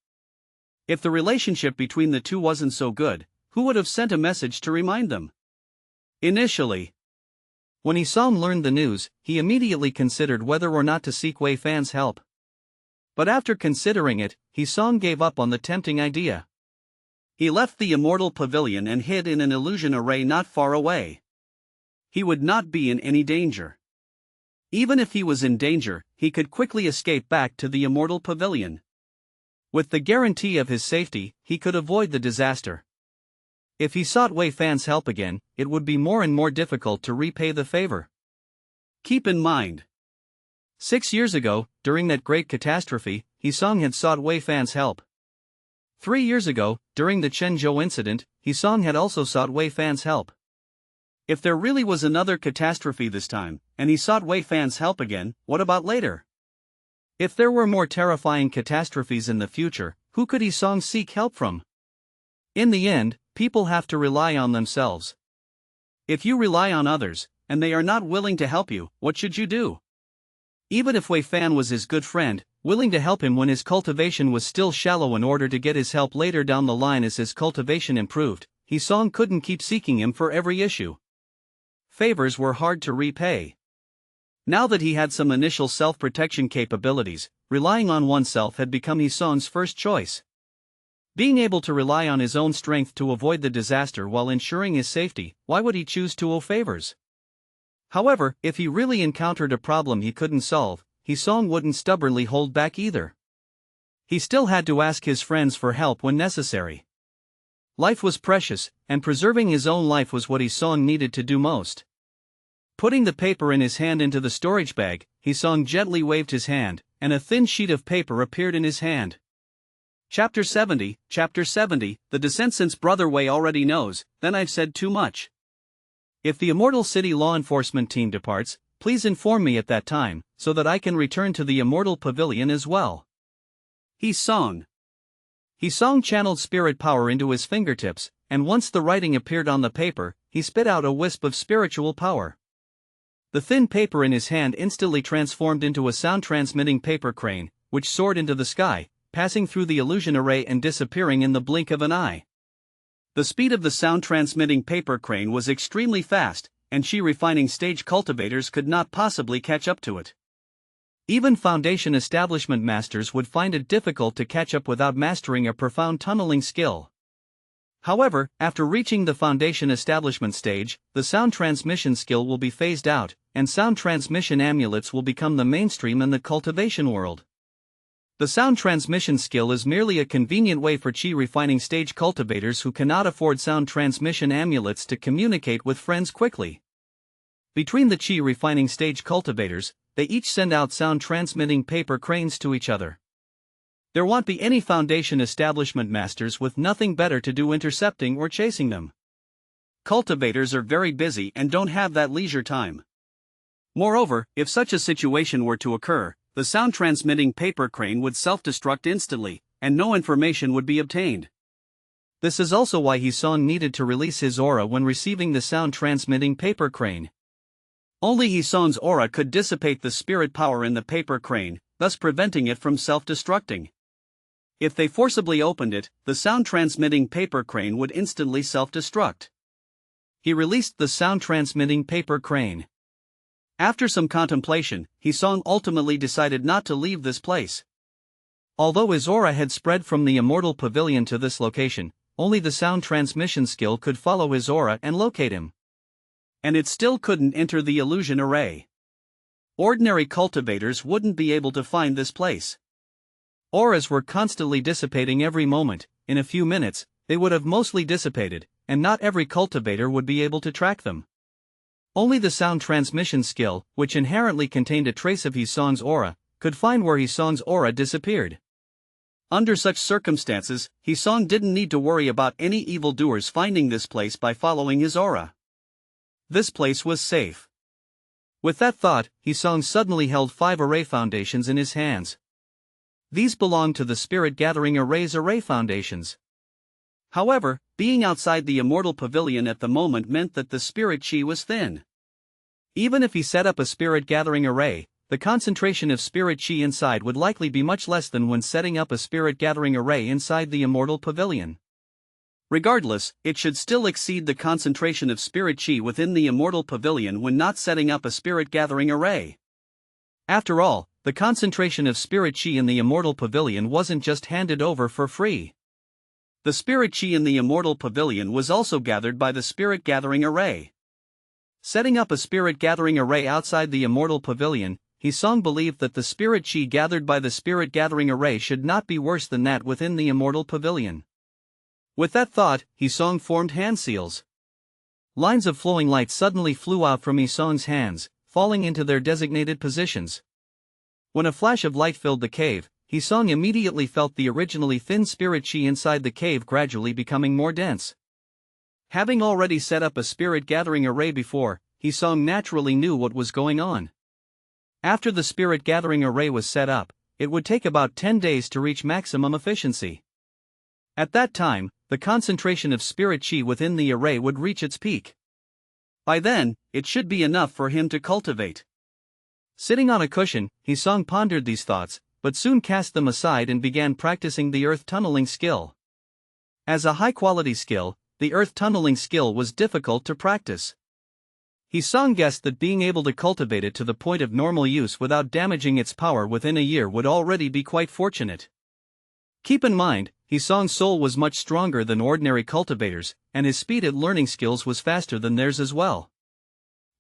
If the relationship between the two wasn't so good, who would have sent a message to remind them? Initially, when Hisong learned the news, he immediately considered whether or not to seek Wei Fan's help. But after considering it, Hisong gave up on the tempting idea. He left the Immortal Pavilion and hid in an illusion array not far away. He would not be in any danger. Even if he was in danger, he could quickly escape back to the Immortal Pavilion. With the guarantee of his safety, he could avoid the disaster. If he sought Wei Fan's help again, it would be more and more difficult to repay the favor. Keep in mind, 6 years ago, during that great catastrophe, Hisong had sought Wei Fan's help. 3 years ago, during the Chenzhou incident, Hisong had also sought Wei Fan's help. If there really was another catastrophe this time, and he sought Wei Fan's help again, what about later? If there were more terrifying catastrophes in the future, who could Hisong seek help from? In the end, people have to rely on themselves. If you rely on others, and they are not willing to help you, what should you do? Even if Wei Fan was his good friend, willing to help him when his cultivation was still shallow in order to get his help later down the line as his cultivation improved, Hisong couldn't keep seeking him for every issue. Favors were hard to repay. Now that he had some initial self-protection capabilities, relying on oneself had become Hisong's first choice. Being able to rely on his own strength to avoid the disaster while ensuring his safety, why would he choose to owe favors? However, if he really encountered a problem he couldn't solve, Hisong wouldn't stubbornly hold back either. He still had to ask his friends for help when necessary. Life was precious, and preserving his own life was what Hisong needed to do most. Putting the paper in his hand into the storage bag, Hisong gently waved his hand, and a thin sheet of paper appeared in his hand. Chapter 70, the descent. Since Brother Wei already knows, then I've said too much. If the Immortal City law enforcement team departs, please inform me at that time, so that I can return to the Immortal Pavilion as well. Hisong channeled spirit power into his fingertips, and once the writing appeared on the paper, he spit out a wisp of spiritual power. The thin paper in his hand instantly transformed into a sound-transmitting paper crane, which soared into the sky, passing through the illusion array and disappearing in the blink of an eye. The speed of the sound-transmitting paper crane was extremely fast, and chi refining stage cultivators could not possibly catch up to it. Even foundation establishment masters would find it difficult to catch up without mastering a profound tunneling skill. However, after reaching the foundation establishment stage, the sound transmission skill will be phased out, and sound transmission amulets will become the mainstream in the cultivation world. The sound transmission skill is merely a convenient way for chi refining stage cultivators who cannot afford sound transmission amulets to communicate with friends quickly. Between the chi refining stage cultivators, they each send out sound transmitting paper cranes to each other. There won't be any foundation establishment masters with nothing better to do intercepting or chasing them. Cultivators are very busy and don't have that leisure time. Moreover, if such a situation were to occur, the sound-transmitting paper crane would self-destruct instantly, and no information would be obtained. This is also why Hisong needed to release his aura when receiving the sound-transmitting paper crane. Only Hisong's aura could dissipate the spirit power in the paper crane, thus preventing it from self-destructing. If they forcibly opened it, the sound-transmitting paper crane would instantly self-destruct. He released the sound-transmitting paper crane. After some contemplation, Hisong ultimately decided not to leave this place. Although his aura had spread from the Immortal Pavilion to this location, only the sound transmission skill could follow his aura and locate him. And it still couldn't enter the illusion array. Ordinary cultivators wouldn't be able to find this place. Auras were constantly dissipating every moment. In a few minutes, they would have mostly dissipated, and not every cultivator would be able to track them. Only the sound transmission skill, which inherently contained a trace of Hisong's aura, could find where Hisong's aura disappeared. Under such circumstances, Hisong didn't need to worry about any evildoers finding this place by following his aura. This place was safe. With that thought, Hisong suddenly held 5 array foundations in his hands. These belonged to the Spirit Gathering Array's array foundations. However, being outside the Immortal Pavilion at the moment meant that the spirit chi was thin. Even if he set up a Spirit Gathering Array, the concentration of spirit chi inside would likely be much less than when setting up a Spirit Gathering Array inside the Immortal Pavilion. Regardless, it should still exceed the concentration of spirit chi within the Immortal Pavilion when not setting up a Spirit Gathering Array. After all, the concentration of spirit chi in the Immortal Pavilion wasn't just handed over for free. The spirit chi in the Immortal Pavilion was also gathered by the Spirit Gathering Array. Setting up a Spirit Gathering Array outside the Immortal Pavilion, Hisong believed that the spirit chi gathered by the Spirit Gathering Array should not be worse than that within the Immortal Pavilion. With that thought, Hisong formed hand seals. Lines of flowing light suddenly flew out from Hisong's hands, falling into their designated positions. When a flash of light filled the cave, Hisong immediately felt the originally thin spirit chi inside the cave gradually becoming more dense. Having already set up a Spirit Gathering Array before, Hisong naturally knew what was going on. After the Spirit Gathering Array was set up, it would take about 10 days to reach maximum efficiency. At that time, the concentration of spirit chi within the array would reach its peak. By then, it should be enough for him to cultivate. Sitting on a cushion, Hisong pondered these thoughts, but soon cast them aside and began practicing the earth tunneling skill. As a high-quality skill, the earth tunneling skill was difficult to practice. Hisong guessed that being able to cultivate it to the point of normal use without damaging its power within a year would already be quite fortunate. Keep in mind, Hisong's soul was much stronger than ordinary cultivators, and his speed at learning skills was faster than theirs as well.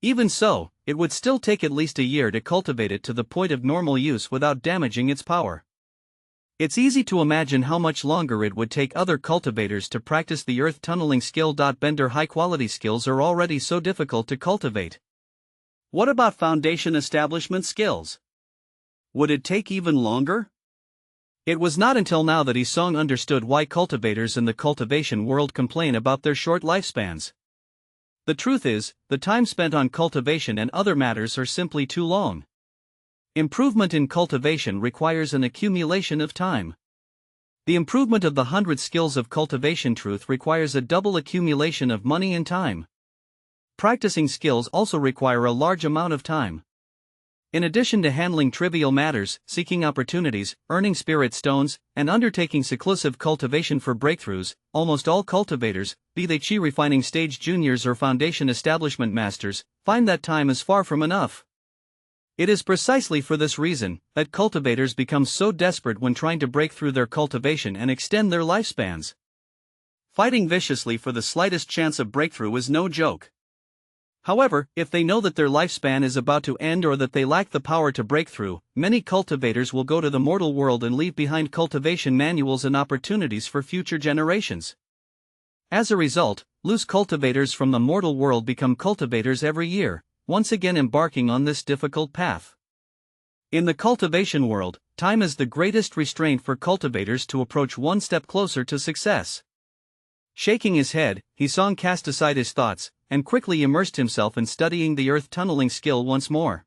Even so, it would still take at least a year to cultivate it to the point of normal use without damaging its power. It's easy to imagine how much longer it would take other cultivators to practice the earth tunneling skill. Bender high-quality skills are already so difficult to cultivate. What about foundation establishment skills? Would it take even longer? It was not until now that Hisong understood why cultivators in the cultivation world complain about their short lifespans. The truth is, the time spent on cultivation and other matters are simply too long. Improvement in cultivation requires an accumulation of time. The improvement of the 100 skills of cultivation truth requires a double accumulation of money and time. Practicing skills also require a large amount of time. In addition to handling trivial matters, seeking opportunities, earning spirit stones, and undertaking seclusive cultivation for breakthroughs, almost all cultivators, be they chi refining stage juniors or foundation establishment masters, find that time is far from enough. It is precisely for this reason that cultivators become so desperate when trying to break through their cultivation and extend their lifespans. Fighting viciously for the slightest chance of breakthrough is no joke. However, if they know that their lifespan is about to end or that they lack the power to break through, many cultivators will go to the mortal world and leave behind cultivation manuals and opportunities for future generations. As a result, loose cultivators from the mortal world become cultivators every year, once again embarking on this difficult path. In the cultivation world, time is the greatest restraint for cultivators to approach one step closer to success. Shaking his head, Hisong cast aside his thoughts, and quickly immersed himself in studying the earth tunneling skill once more.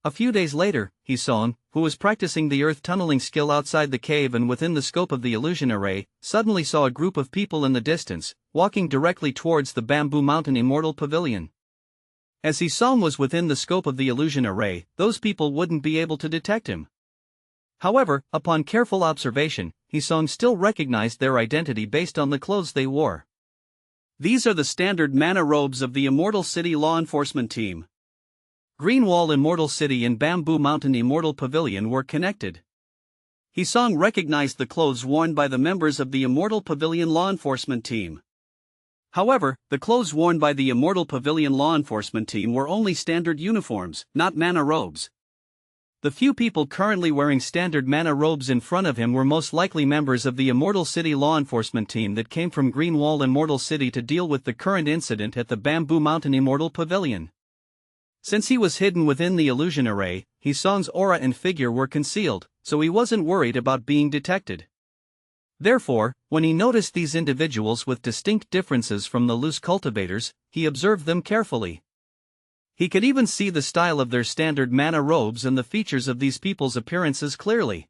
A few days later, Hisong, who was practicing the earth tunneling skill outside the cave and within the scope of the illusion array, suddenly saw a group of people in the distance, walking directly towards the Bamboo Mountain Immortal Pavilion. As Hisong was within the scope of the illusion array, those people wouldn't be able to detect him. However, upon careful observation, Hisong still recognized their identity based on the clothes they wore. These are the standard mana robes of the Immortal City law enforcement team. Greenwall Immortal City and Bamboo Mountain Immortal Pavilion were connected. Hisong recognized the clothes worn by the members of the Immortal Pavilion law enforcement team. However, the clothes worn by the Immortal Pavilion law enforcement team were only standard uniforms, not mana robes. The few people currently wearing standard mana robes in front of him were most likely members of the Immortal City law enforcement team that came from Greenwall Immortal City to deal with the current incident at the Bamboo Mountain Immortal Pavilion. Since he was hidden within the illusion array, Hisong's aura and figure were concealed, so he wasn't worried about being detected. Therefore, when he noticed these individuals with distinct differences from the loose cultivators, he observed them carefully. He could even see the style of their standard mana robes and the features of these people's appearances clearly.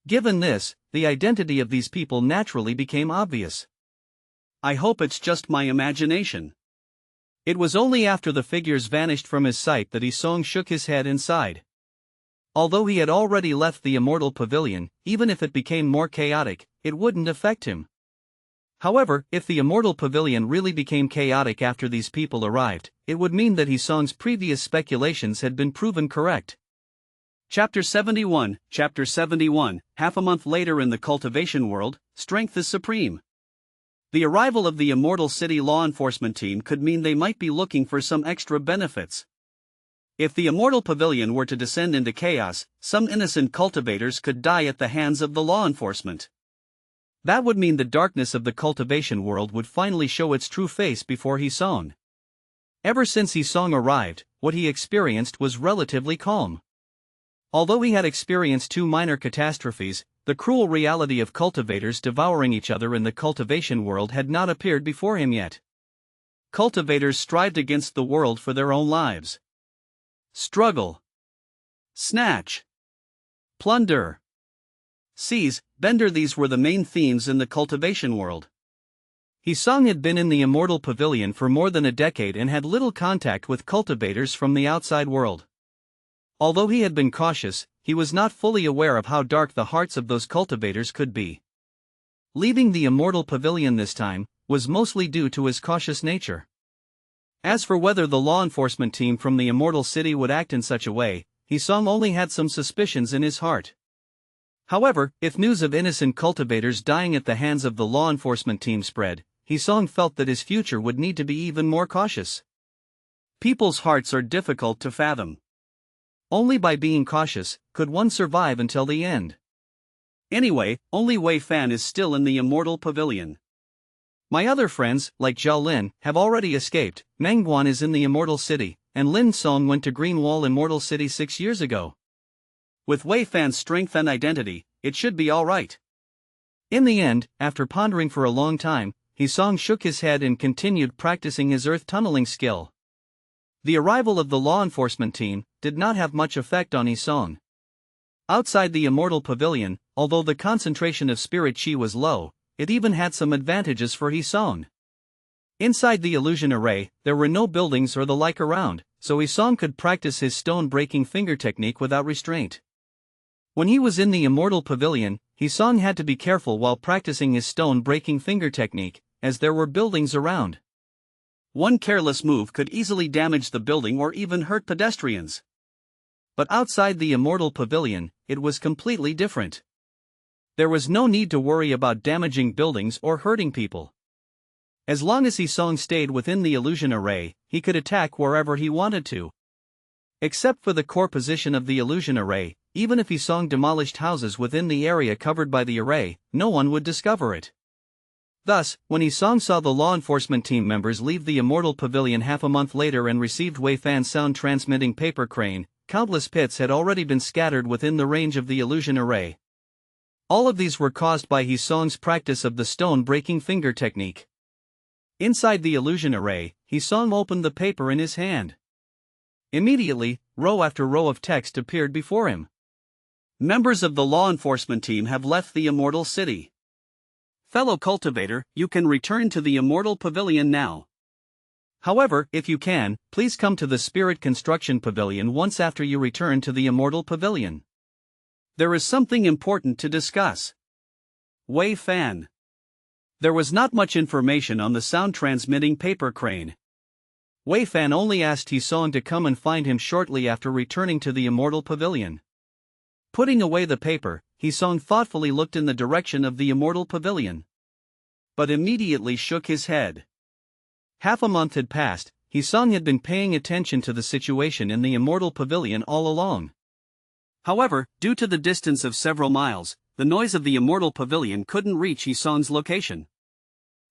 Given this, the identity of these people naturally became obvious. I hope it's just my imagination. It was only after the figures vanished from his sight that Hisong shook his head and sighed. Although he had already left the Immortal Pavilion, even if it became more chaotic, it wouldn't affect him. However, if the Immortal Pavilion really became chaotic after these people arrived, it would mean that Hisong's previous speculations had been proven correct. Chapter 71, half a month later in the cultivation world, strength is supreme. The arrival of the Immortal City law enforcement team could mean they might be looking for some extra benefits. If the Immortal Pavilion were to descend into chaos, some innocent cultivators could die at the hands of the law enforcement. That would mean the darkness of the cultivation world would finally show its true face before Hisong. Ever since Hisong arrived, what he experienced was relatively calm. Although he had experienced two minor catastrophes, the cruel reality of cultivators devouring each other in the cultivation world had not appeared before him yet. Cultivators strived against the world for their own lives. Struggle. Snatch. Plunder. Seize, bender. These were the main themes in the cultivation world. Hisong had been in the Immortal Pavilion for more than a decade and had little contact with cultivators from the outside world. Although he had been cautious, he was not fully aware of how dark the hearts of those cultivators could be. Leaving the Immortal Pavilion this time was mostly due to his cautious nature. As for whether the law enforcement team from the Immortal City would act in such a way, Hisong only had some suspicions in his heart. However, if news of innocent cultivators dying at the hands of the law enforcement team spread, Hisong felt that his future would need to be even more cautious. People's hearts are difficult to fathom. Only by being cautious could one survive until the end. Anyway, only Wei Fan is still in the Immortal Pavilion. My other friends, like Zhao Lin, have already escaped. Meng Guan is in the Immortal City, and Lin Song went to Greenwall Immortal City 6 years ago. With Wei Fan's strength and identity, it should be alright. In the end, after pondering for a long time, Hisong shook his head and continued practicing his earth tunneling skill. The arrival of the law enforcement team did not have much effect on Hisong. Outside the Immortal Pavilion, although the concentration of spirit chi was low, it even had some advantages for Hisong. Inside the illusion array, there were no buildings or the like around, so Hisong could practice his stone-breaking finger technique without restraint. When he was in the Immortal Pavilion, Hisong had to be careful while practicing his stone-breaking finger technique, as there were buildings around. One careless move could easily damage the building or even hurt pedestrians. But outside the Immortal Pavilion, it was completely different. There was no need to worry about damaging buildings or hurting people. As long as Hisong stayed within the illusion array, he could attack wherever he wanted to. Except for the core position of the illusion array, even if Hisong demolished houses within the area covered by the array, no one would discover it. Thus, when Hisong saw the law enforcement team members leave the Immortal Pavilion half a month later and received Wei Fan's sound-transmitting paper crane, countless pits had already been scattered within the range of the illusion array. All of these were caused by Hisong's practice of the stone-breaking finger technique. Inside the illusion array, Hisong opened the paper in his hand. Immediately, row after row of text appeared before him. Members of the law enforcement team have left the Immortal City. Fellow cultivator, you can return to the Immortal Pavilion now. However, if you can, please come to the Spirit Construction Pavilion once after you return to the Immortal Pavilion. There is something important to discuss. Wei Fan. There was not much information on the sound-transmitting paper crane. Wei Fan only asked He-song to come and find him shortly after returning to the Immortal Pavilion. Putting away the paper, He-song thoughtfully looked in the direction of the Immortal Pavilion. But immediately shook his head. Half a month had passed. He-song had been paying attention to the situation in the Immortal Pavilion all along. However, due to the distance of several miles, the noise of the Immortal Pavilion couldn't reach He-song's location.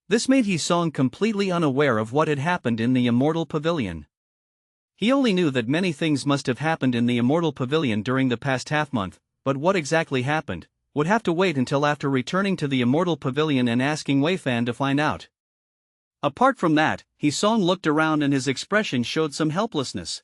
This made He-song completely unaware of what had happened in the Immortal Pavilion. He only knew that many things must have happened in the Immortal Pavilion during the past half-month, but what exactly happened would have to wait until after returning to the Immortal Pavilion and asking Wei Fan to find out. Apart from that, He-song looked around and his expression showed some helplessness.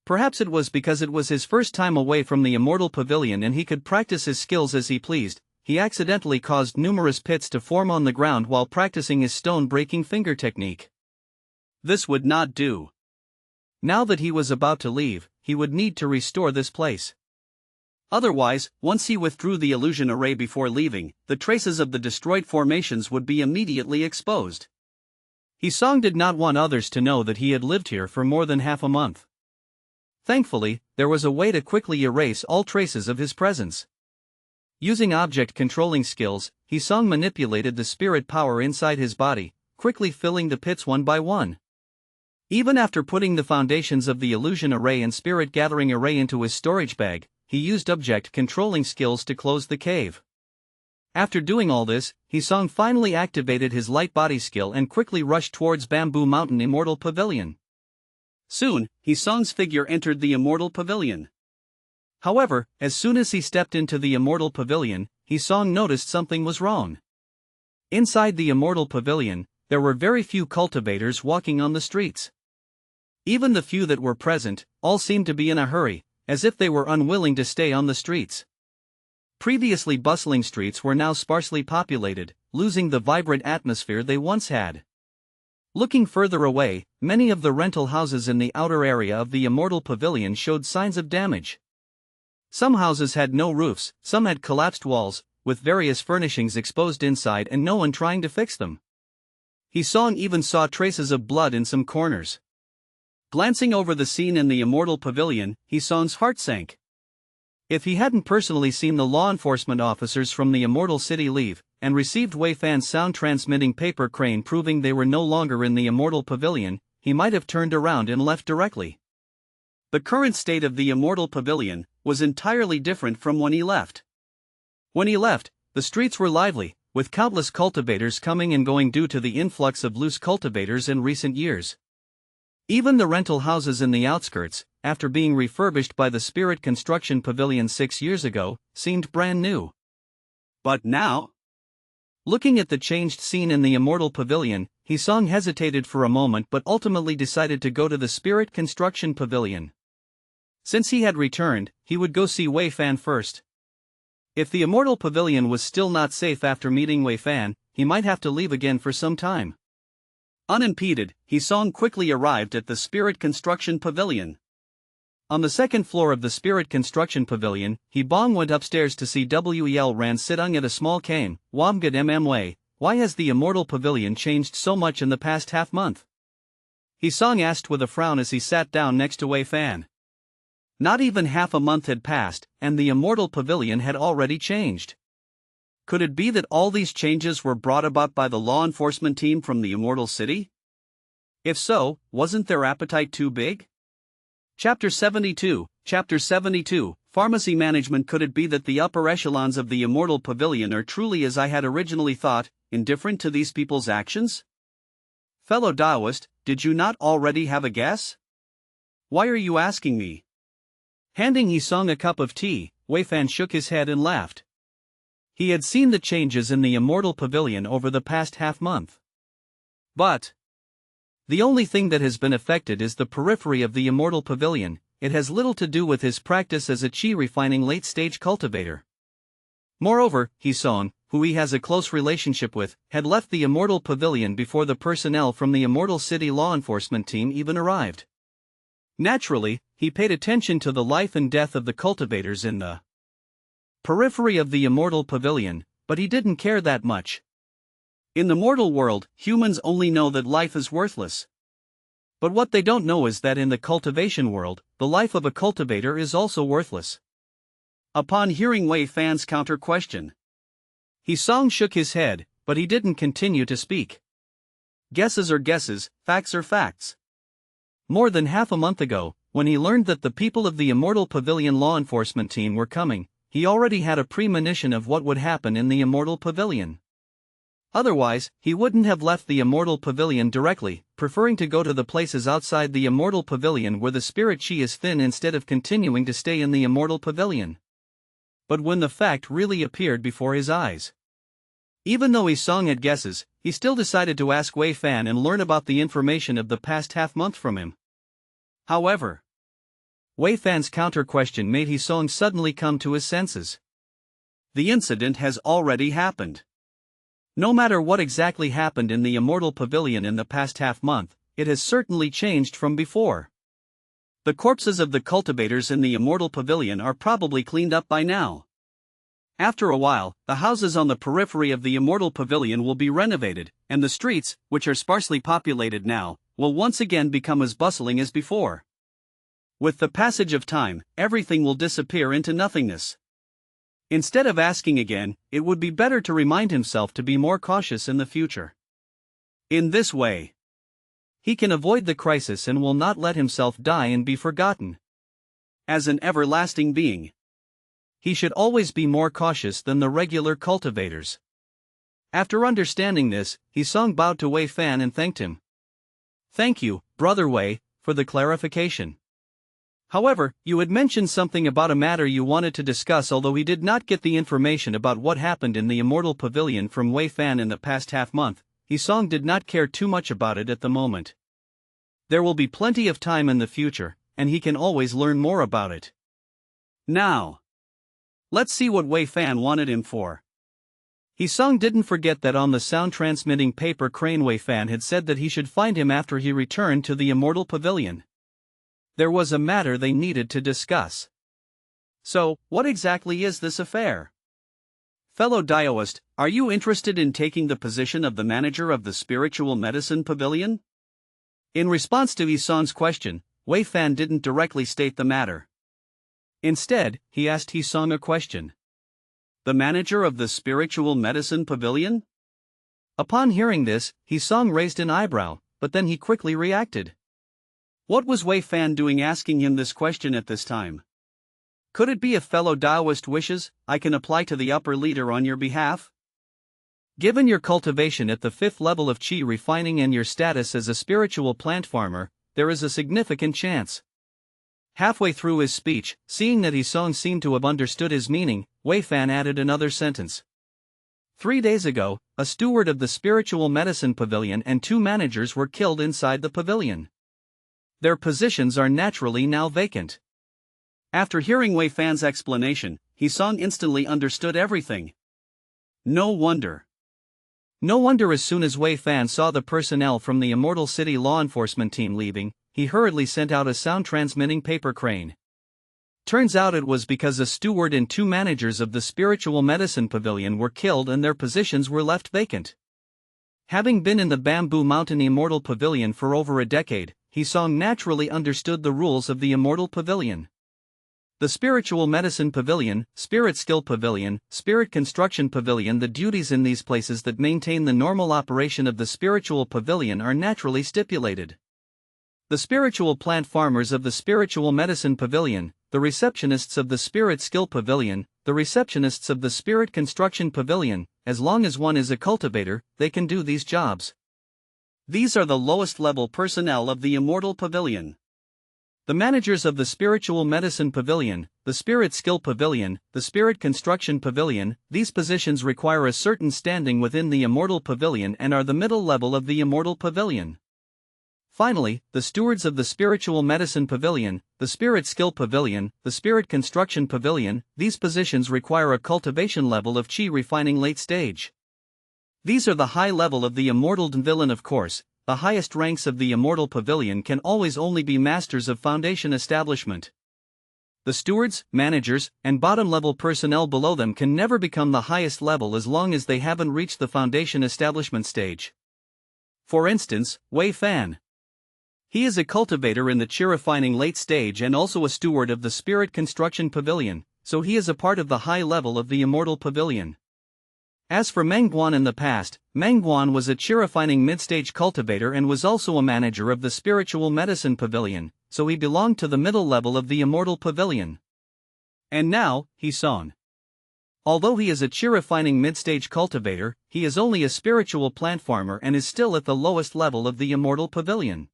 Perhaps it was because it was his first time away from the Immortal Pavilion and he could practice his skills as he pleased. He accidentally caused numerous pits to form on the ground while practicing his stone-breaking finger technique. This would not do. Now that he was about to leave, he would need to restore this place. Otherwise, once he withdrew the illusion array before leaving, the traces of the destroyed formations would be immediately exposed. He-song did not want others to know that he had lived here for more than half a month. Thankfully, there was a way to quickly erase all traces of his presence. Using object controlling skills, He-song manipulated the spirit power inside his body, quickly filling the pits one by one. Even after putting the foundations of the illusion array and spirit gathering array into his storage bag, he used object controlling skills to close the cave. After doing all this, He-song finally activated his light body skill and quickly rushed towards Bamboo Mountain Immortal Pavilion. Soon, He-song's figure entered the Immortal Pavilion. However, as soon as he stepped into the Immortal Pavilion, He-song noticed something was wrong. Inside the Immortal Pavilion, there were very few cultivators walking on the streets. Even the few that were present, all seemed to be in a hurry, as if they were unwilling to stay on the streets. Previously bustling streets were now sparsely populated, losing the vibrant atmosphere they once had. Looking further away, many of the rental houses in the outer area of the Immortal Pavilion showed signs of damage. Some houses had no roofs, some had collapsed walls, with various furnishings exposed inside and no one trying to fix them. He-song even saw traces of blood in some corners. Glancing over the scene in the Immortal Pavilion, He-song's heart sank. If he hadn't personally seen the law enforcement officers from the Immortal City leave, and received Wei Fan's sound-transmitting paper crane proving they were no longer in the Immortal Pavilion, he might have turned around and left directly. The current state of the Immortal Pavilion was entirely different from when he left. When he left, the streets were lively, with countless cultivators coming and going due to the influx of loose cultivators in recent years. Even the rental houses in the outskirts, after being refurbished by the Spirit Construction Pavilion 6 years ago, seemed brand new. But now? Looking at the changed scene in the Immortal Pavilion, He-song hesitated for a moment but ultimately decided to go to the Spirit Construction Pavilion. Since he had returned, he would go see Wei Fan first. If the Immortal Pavilion was still not safe after meeting Wei Fan, he might have to leave again for some time. Unimpeded, He-song quickly arrived at the Spirit Construction Pavilion. On the second floor of the Spirit Construction Pavilion, He-bong went upstairs to see Wel Ran sitting at a small came. MokbhaiMJ, why has the Immortal Pavilion changed so much in the past half-month? He-song asked with a frown as he sat down next to Wei Fan. Not even half a month had passed, and the Immortal Pavilion had already changed. Could it be that all these changes were brought about by the law enforcement team from the Immortal City? If so, wasn't their appetite too big? Chapter 72, Pharmacy Management. Could it be that the upper echelons of the Immortal Pavilion are truly, as I had originally thought, indifferent to these people's actions? Fellow Taoist, did you not already have a guess? Why are you asking me? Handing He-song a cup of tea, Wei Fan shook his head and laughed. He had seen the changes in the Immortal Pavilion over the past half-month. But The only thing that has been affected is the periphery of the Immortal Pavilion. It has little to do with his practice as a chi refining late-stage cultivator. Moreover, Hisong, who he has a close relationship with, had left the Immortal Pavilion before the personnel from the Immortal City law enforcement team even arrived. Naturally, he paid attention to the life and death of the cultivators in the periphery of the Immortal Pavilion, but he didn't care that much. In the mortal world, humans only know that life is worthless. But what they don't know is that in the cultivation world, the life of a cultivator is also worthless. Upon hearing Wei Fan's counter-question, Hisong shook his head, but he didn't continue to speak. Guesses are guesses, facts are facts. More than half a month ago, when he learned that the people of the Immortal Pavilion law enforcement team were coming, he already had a premonition of what would happen in the Immortal Pavilion. Otherwise, he wouldn't have left the Immortal Pavilion directly, preferring to go to the places outside the Immortal Pavilion where the spirit chi is thin instead of continuing to stay in the Immortal Pavilion. But when the fact really appeared before his eyes, even though Hisong had guesses, he still decided to ask Wei Fan and learn about the information of the past half-month from him. However, Wei Fan's counter-question made Hisong suddenly come to his senses. The incident has already happened. No matter what exactly happened in the Immortal Pavilion in the past half-month, it has certainly changed from before. The corpses of the cultivators in the Immortal Pavilion are probably cleaned up by now. After a while, the houses on the periphery of the Immortal Pavilion will be renovated, and the streets, which are sparsely populated now, will once again become as bustling as before. With the passage of time, everything will disappear into nothingness. Instead of asking again, it would be better to remind himself to be more cautious in the future. In this way, he can avoid the crisis and will not let himself die and be forgotten. As an everlasting being, he should always be more cautious than the regular cultivators. After understanding this, Hisong bowed to Wei Fan and thanked him. Thank you, Brother Wei, for the clarification. However, you had mentioned something about a matter you wanted to discuss. Although he did not get the information about what happened in the Immortal Pavilion from Wei Fan in the past half-month, Hisong did not care too much about it at the moment. There will be plenty of time in the future, and he can always learn more about it. Now, let's see what Wei Fan wanted him for. Hisong didn't forget that on the sound-transmitting paper crane Wei Fan had said that he should find him after he returned to the Immortal Pavilion. There was a matter they needed to discuss. So, what exactly is this affair? Fellow Daoist, are you interested in taking the position of the manager of the Spiritual Medicine Pavilion? In response to Hisong's question, Wei Fan didn't directly state the matter. Instead, he asked Hisong a question. The manager of the Spiritual Medicine Pavilion? Upon hearing this, Hisong raised an eyebrow, but then he quickly reacted. What was Wei Fan doing asking him this question at this time? Could it be if fellow Daoist wishes, I can apply to the upper leader on your behalf? Given your cultivation at the 5th level of Qi refining and your status as a spiritual plant farmer, there is a significant chance. Halfway through his speech, seeing that Hisong seemed to have understood his meaning, Wei Fan added another sentence. 3 days ago, a steward of the Spiritual Medicine Pavilion and 2 managers were killed inside the pavilion. Their positions are naturally now vacant. After hearing Wei Fan's explanation, Hisong instantly understood everything. No wonder. No wonder as soon as Wei Fan saw the personnel from the Immortal City law enforcement team leaving, he hurriedly sent out a sound-transmitting paper crane. Turns out it was because a steward and 2 managers of the Spiritual Medicine Pavilion were killed and their positions were left vacant. Having been in the Bamboo Mountain Immortal Pavilion for over a decade, Hisong naturally understood the rules of the Immortal Pavilion. The Spiritual Medicine Pavilion, Spirit Skill Pavilion, Spirit Construction Pavilion. The duties in these places that maintain the normal operation of the Spiritual Pavilion are naturally stipulated. The spiritual plant farmers of the Spiritual Medicine Pavilion, the receptionists of the Spirit Skill Pavilion, the receptionists of the Spirit Construction Pavilion, as long as one is a cultivator, they can do these jobs. These are the lowest level personnel of the Immortal Pavilion. The managers of the Spiritual Medicine Pavilion, the Spirit Skill Pavilion, the Spirit Construction Pavilion, these positions require a certain standing within the Immortal Pavilion and are the middle level of the Immortal Pavilion. Finally, the stewards of the Spiritual Medicine Pavilion, the Spirit Skill Pavilion, the Spirit Construction Pavilion. These positions require a cultivation level of Chi refining late stage. These are the high level of the Immortal Pavilion. Of course, the highest ranks of the Immortal Pavilion can always only be masters of foundation establishment. The stewards, managers, and bottom-level personnel below them can never become the highest level as long as they haven't reached the foundation establishment stage. For instance, Wei Fan. He is a cultivator in the Chi refining late stage and also a steward of the Spirit Construction Pavilion, so he is a part of the high level of the Immortal Pavilion. As for Meng Guan, in the past, Meng Guan was a Chi refining mid-stage cultivator and was also a manager of the Spiritual Medicine Pavilion, so he belonged to the middle level of the Immortal Pavilion. And now, He Song. Although he is a Chi refining mid-stage cultivator, he is only a spiritual plant farmer and is still at the lowest level of the Immortal Pavilion.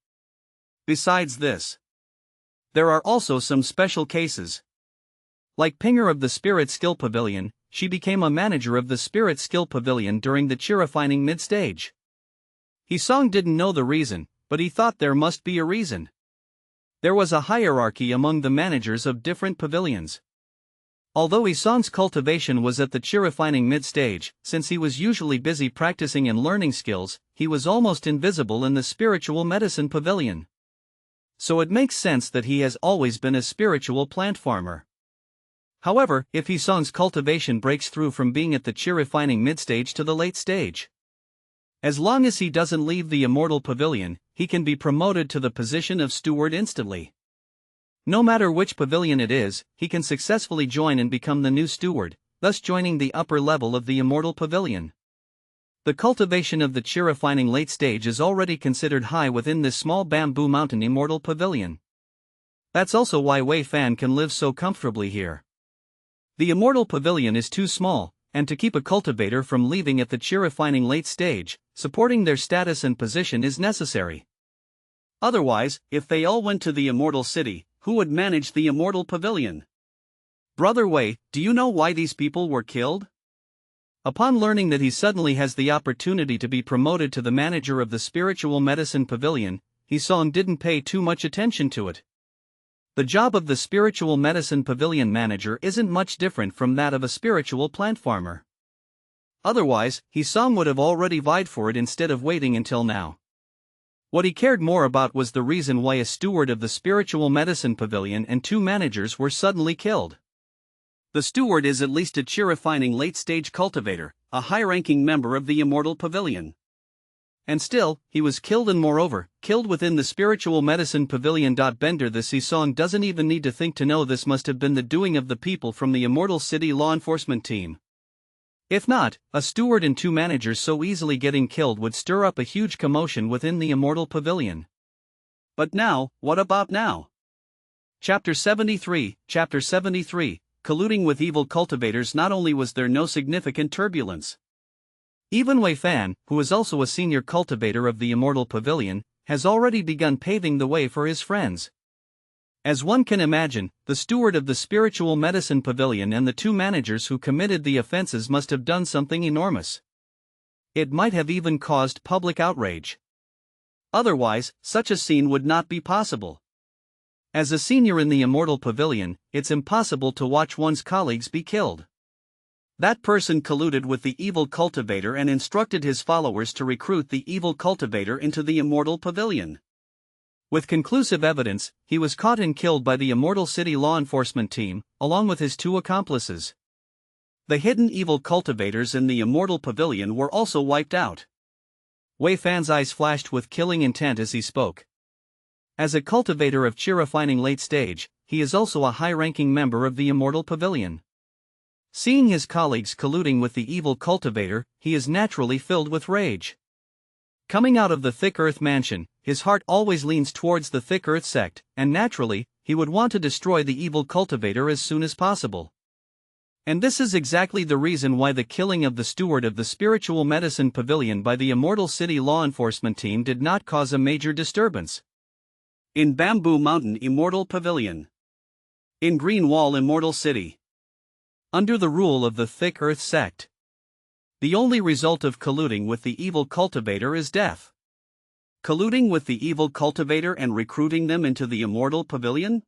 Besides this, there are also some special cases. Like Pinger of the Spirit Skill Pavilion, she became a manager of the Spirit Skill Pavilion during the Chi refining mid-stage. He Song didn't know the reason, but he thought there must be a reason. There was a hierarchy among the managers of different pavilions. Although He Song's cultivation was at the Chi refining mid-stage, since he was usually busy practicing and learning skills, he was almost invisible in the Spiritual Medicine Pavilion. So it makes sense that he has always been a spiritual plant farmer. However, if He Song's cultivation breaks through from being at the Chi refining mid-stage to the late stage, as long as he doesn't leave the Immortal Pavilion, he can be promoted to the position of steward instantly. No matter which pavilion it is, he can successfully join and become the new steward, thus joining the upper level of the Immortal Pavilion. The cultivation of the Chi refining late stage is already considered high within this small Bamboo Mountain Immortal Pavilion. That's also why Wei Fan can live so comfortably here. The Immortal Pavilion is too small, and to keep a cultivator from leaving at the Chi refining late stage, supporting their status and position is necessary. Otherwise, if they all went to the Immortal City, who would manage the Immortal Pavilion? Brother Wei, do you know why these people were killed? Upon learning that he suddenly has the opportunity to be promoted to the manager of the Spiritual Medicine Pavilion, He Song didn't pay too much attention to it. The job of the Spiritual Medicine Pavilion manager isn't much different from that of a spiritual plant farmer. Otherwise, He Song would have already vied for it instead of waiting until now. What he cared more about was the reason why a steward of the Spiritual Medicine Pavilion and two managers were suddenly killed. The steward is at least a Chi refining late-stage cultivator, a high-ranking member of the Immortal Pavilion. And still, he was killed, and moreover, killed within the Spiritual Medicine Pavilion. Bender, the He Song doesn't even need to think to know this must have been the doing of the people from the Immortal City law enforcement team. If not, a steward and two managers so easily getting killed would stir up a huge commotion within the Immortal Pavilion. But now, what about now? Chapter 73, Colluding with Evil Cultivators. Not only was there no significant turbulence, even Wei Fan, who is also a senior cultivator of the Immortal Pavilion, has already begun paving the way for his friends. As one can imagine, the steward of the Spiritual Medicine Pavilion and the two managers who committed the offenses must have done something enormous. It might have even caused public outrage. Otherwise, such a scene would not be possible. As a senior in the Immortal Pavilion, it's impossible to watch one's colleagues be killed. That person colluded with the evil cultivator and instructed his followers to recruit the evil cultivator into the Immortal Pavilion. With conclusive evidence, he was caught and killed by the Immortal City law enforcement team, along with his two accomplices. The hidden evil cultivators in the Immortal Pavilion were also wiped out. Wei Fan's eyes flashed with killing intent as he spoke. As a cultivator of Chi refining late stage, he is also a high-ranking member of the Immortal Pavilion. Seeing his colleagues colluding with the evil cultivator, he is naturally filled with rage. Coming out of the Thick Earth Mansion, his heart always leans towards the Thick Earth sect, and naturally, he would want to destroy the evil cultivator as soon as possible. And this is exactly the reason why the killing of the steward of the Spiritual Medicine Pavilion by the Immortal City law enforcement team did not cause a major disturbance. In Bamboo Mountain Immortal Pavilion. In Green Wall Immortal City. Under the rule of the Thick Earth sect. The only result of colluding with the evil cultivator is death. colluding with the evil cultivator and recruiting them into the Immortal Pavilion?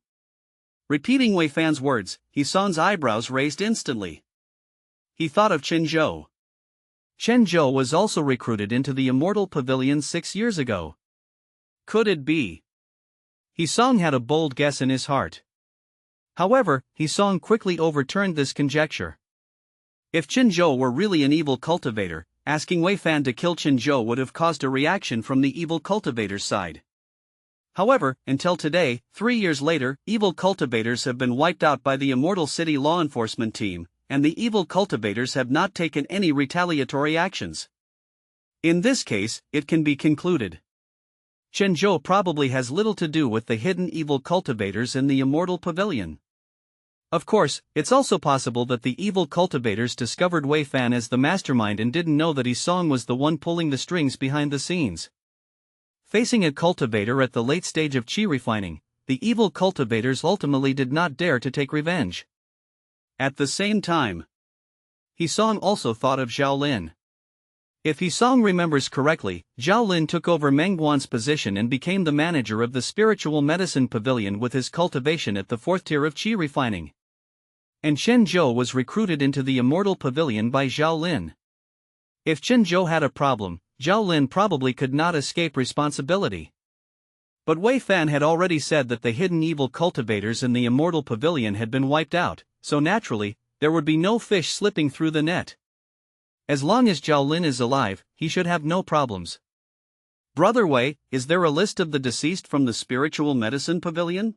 Repeating Wei Fan's words, Hisong's eyebrows raised instantly. He thought of Chen Zhou. Chen Zhou was also recruited into the Immortal Pavilion 6 years ago. Could it be? Hisong had a bold guess in his heart. However, Hisong quickly overturned this conjecture. If Chen Zhou were really an evil cultivator, asking Wei Fan to kill Chen Zhou would have caused a reaction from the evil cultivator's side. However, until today, 3 years later, evil cultivators have been wiped out by the Immortal City law enforcement team, and the evil cultivators have not taken any retaliatory actions. In this case, it can be concluded Chen Zhou probably has little to do with the hidden evil cultivators in the Immortal Pavilion. Of course, it's also possible that the evil cultivators discovered Wei Fan as the mastermind and didn't know that Hisong was the one pulling the strings behind the scenes. Facing a cultivator at the late stage of qi refining, the evil cultivators ultimately did not dare to take revenge. At the same time, Hisong also thought of Zhao Lin. If Hisong remembers correctly, Zhao Lin took over Meng Guan's position and became the manager of the Spiritual Medicine Pavilion with his cultivation at the 4th tier of qi refining. And Chen Zhou was recruited into the Immortal Pavilion by Zhao Lin. If Chen Zhou had a problem, Zhao Lin probably could not escape responsibility. But Wei Fan had already said that the hidden evil cultivators in the Immortal Pavilion had been wiped out, so naturally, there would be no fish slipping through the net. As long as Zhao Lin is alive, he should have no problems. Brother Wei, is there a list of the deceased from the Spiritual Medicine Pavilion?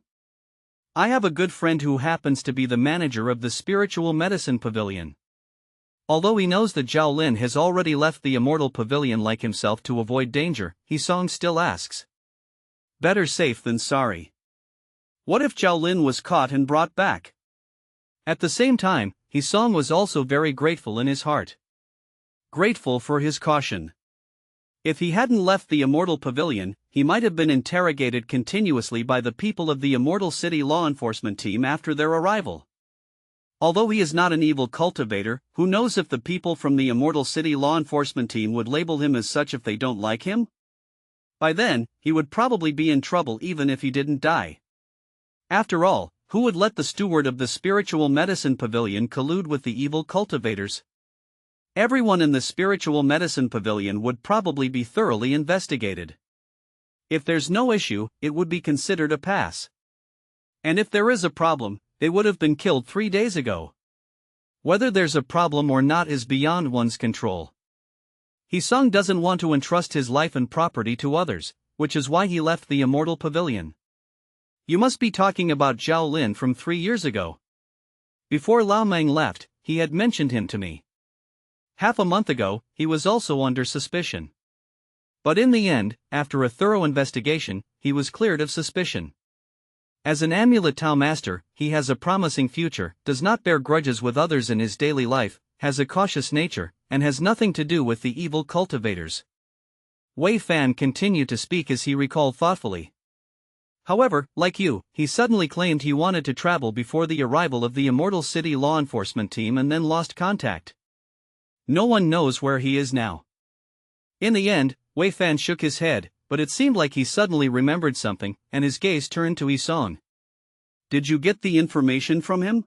I have a good friend who happens to be the manager of the Spiritual Medicine Pavilion. Although he knows that Zhao Lin has already left the Immortal Pavilion like himself to avoid danger, Hisong still asks. Better safe than sorry. What if Zhao Lin was caught and brought back? At the same time, Hisong was also very grateful in his heart. Grateful for his caution. If he hadn't left the Immortal Pavilion, he might have been interrogated continuously by the people of the Immortal City law enforcement team after their arrival. Although he is not an evil cultivator, who knows if the people from the Immortal City law enforcement team would label him as such if they don't like him? By then, he would probably be in trouble even if he didn't die. After all, who would let the steward of the Spiritual Medicine Pavilion collude with the evil cultivators? Everyone in the Spiritual Medicine Pavilion would probably be thoroughly investigated. If there's no issue, it would be considered a pass. And if there is a problem, they would have been killed 3 days ago. Whether there's a problem or not is beyond one's control. Hisong doesn't want to entrust his life and property to others, which is why he left the Immortal Pavilion. You must be talking about Zhao Lin from 3 years ago. Before Lao Meng left, he had mentioned him to me. Half a month ago, he was also under suspicion. But in the end, after a thorough investigation, he was cleared of suspicion. As an Amulet Tao master, he has a promising future, does not bear grudges with others in his daily life, has a cautious nature, and has nothing to do with the evil cultivators. Wei Fan continued to speak as he recalled thoughtfully. However, like you, he suddenly claimed he wanted to travel before the arrival of the Immortal City law enforcement team and then lost contact. No one knows where he is now. In the end, Wei Fan shook his head, but it seemed like he suddenly remembered something, and his gaze turned to Hisong. Did you get the information from him?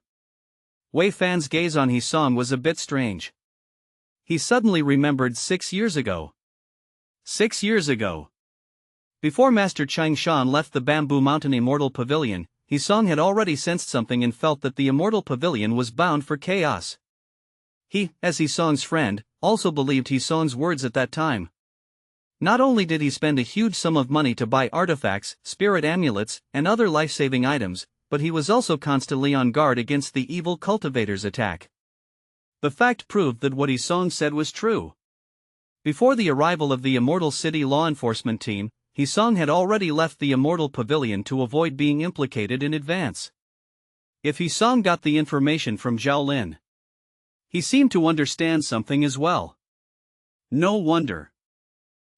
Wei Fan's gaze on Hisong was a bit strange. He suddenly remembered 6 years ago. 6 years ago. Before Master Chang Shan left the Bamboo Mountain Immortal Pavilion, Hisong had already sensed something and felt that the Immortal Pavilion was bound for chaos. He, as Hisong's friend, also believed Hisong's words at that time. Not only did he spend a huge sum of money to buy artifacts, spirit amulets, and other life-saving items, but he was also constantly on guard against the evil cultivators' attack. The fact proved that what Hisong said was true. Before the arrival of the Immortal City law enforcement team, Hisong had already left the Immortal Pavilion to avoid being implicated in advance. If Hisong got the information from Zhao Lin, he seemed to understand something as well. No wonder.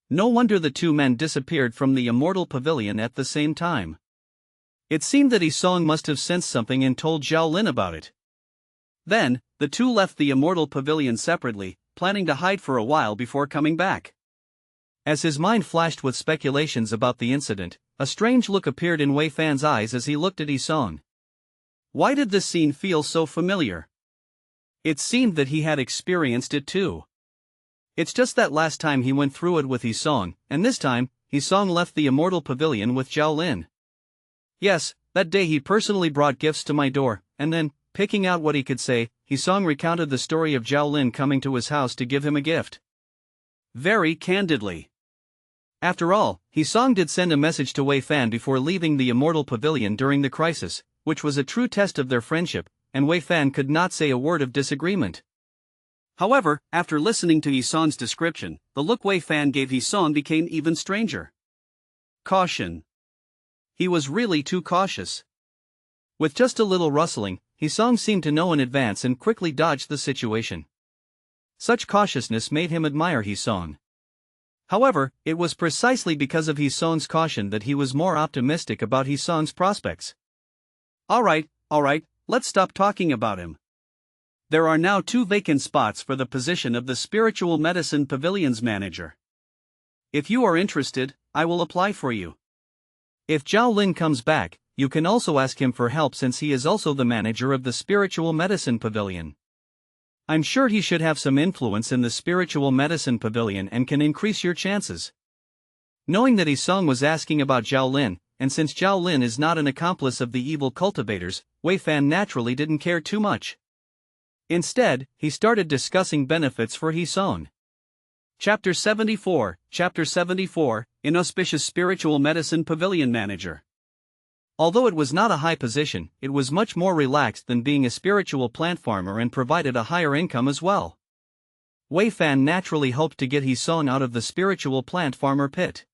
No wonder the two men disappeared from the Immortal Pavilion at the same time. It seemed that Hisong must have sensed something and told Zhao Lin about it. Then, the two left the Immortal Pavilion separately, planning to hide for a while before coming back. As his mind flashed with speculations about the incident, a strange look appeared in Wei Fan's eyes as he looked at Isong. Why did this scene feel so familiar? It seemed that he had experienced it too. It's just that last time he went through it with Isong, and this time, Isong left the Immortal Pavilion with Zhao Lin. Yes, that day he personally brought gifts to my door, and then, picking out what he could say, Isong recounted the story of Zhao Lin coming to his house to give him a gift. Very candidly. After all, Isong did send a message to Wei Fan before leaving the Immortal Pavilion during the crisis, which was a true test of their friendship, and Wei Fan could not say a word of disagreement. However, after listening to Isong's description, the look Wei Fan gave Isong became even stranger. Caution. He was really too cautious. With just a little rustling, Isong seemed to know in advance and quickly dodged the situation. Such cautiousness made him admire Isong. However, it was precisely because of Isong's caution that he was more optimistic about Isong's prospects. Alright, let's stop talking about him. There are now 2 vacant spots for the position of the Spiritual Medicine Pavilion's manager. If you are interested, I will apply for you. If Zhao Lin comes back, you can also ask him for help since he is also the manager of the Spiritual Medicine Pavilion. I'm sure he should have some influence in the Spiritual Medicine Pavilion and can increase your chances. Knowing that Isong was asking about Zhao Lin, and since Zhao Lin is not an accomplice of the evil cultivators, Wei Fan naturally didn't care too much. Instead, he started discussing benefits for Isong. Chapter 74, Inauspicious Spiritual Medicine Pavilion Manager. Although it was not a high position, it was much more relaxed than being a spiritual plant farmer and provided a higher income as well. Wei Fan naturally hoped to get Isong out of the spiritual plant farmer pit.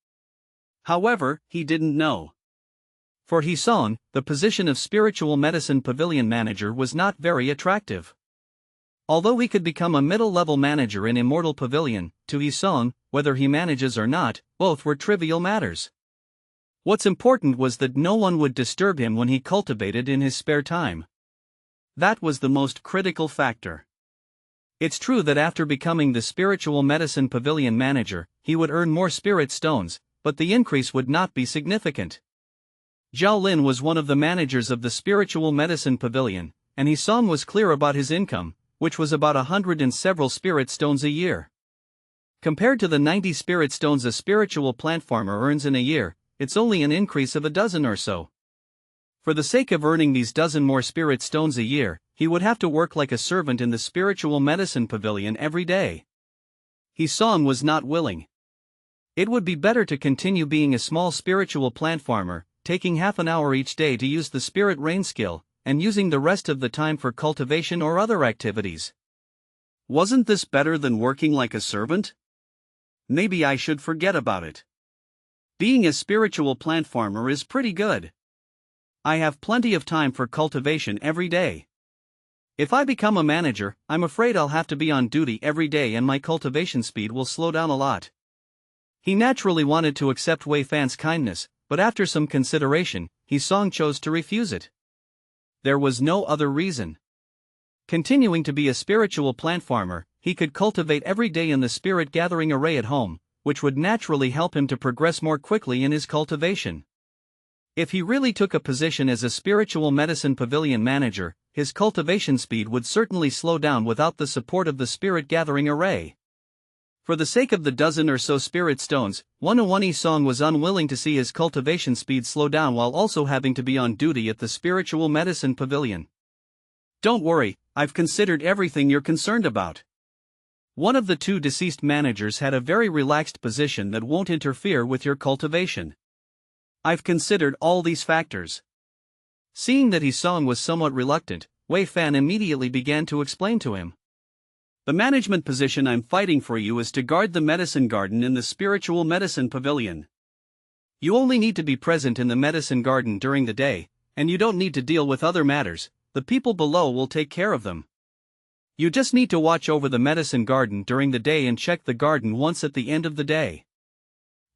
However, he didn't know. For Isong, the position of Spiritual Medicine Pavilion Manager was not very attractive. Although he could become a middle-level manager in Immortal Pavilion, to Isong, whether he manages or not, both were trivial matters. What's important was that no one would disturb him when he cultivated in his spare time. That was the most critical factor. It's true that after becoming the Spiritual Medicine Pavilion manager, he would earn more spirit stones, but the increase would not be significant. Zhao Lin was one of the managers of the Spiritual Medicine Pavilion, and Isong was clear about his income, which was about 100 and several spirit stones a year. Compared to the 90 spirit stones a spiritual plant farmer earns in a year, it's only an increase of a dozen or so. For the sake of earning these dozen more spirit stones a year, he would have to work like a servant in the Spiritual Medicine Pavilion every day. Isong was not willing. It would be better to continue being a small spiritual plant farmer, taking half an hour each day to use the spirit rain skill, and using the rest of the time for cultivation or other activities. Wasn't this better than working like a servant? Maybe I should forget about it. Being a spiritual plant farmer is pretty good. I have plenty of time for cultivation every day. If I become a manager, I'm afraid I'll have to be on duty every day and my cultivation speed will slow down a lot. He naturally wanted to accept Wei Fan's kindness, but after some consideration, Isong chose to refuse it. There was no other reason. Continuing to be a spiritual plant farmer, he could cultivate every day in the spirit gathering array at home, which would naturally help him to progress more quickly in his cultivation. If he really took a position as a Spiritual Medicine Pavilion manager, his cultivation speed would certainly slow down without the support of the spirit gathering array. For the sake of the dozen or so spirit stones, Isong was unwilling to see his cultivation speed slow down while also having to be on duty at the Spiritual Medicine Pavilion. Don't worry, I've considered everything you're concerned about. One of the 2 deceased managers had a very relaxed position that won't interfere with your cultivation. I've considered all these factors. Seeing that Isong was somewhat reluctant, Wei Fan immediately began to explain to him. The management position I'm fighting for you is to guard the medicine garden in the Spiritual Medicine Pavilion. You only need to be present in the medicine garden during the day, and you don't need to deal with other matters, the people below will take care of them. You just need to watch over the medicine garden during the day and check the garden once at the end of the day.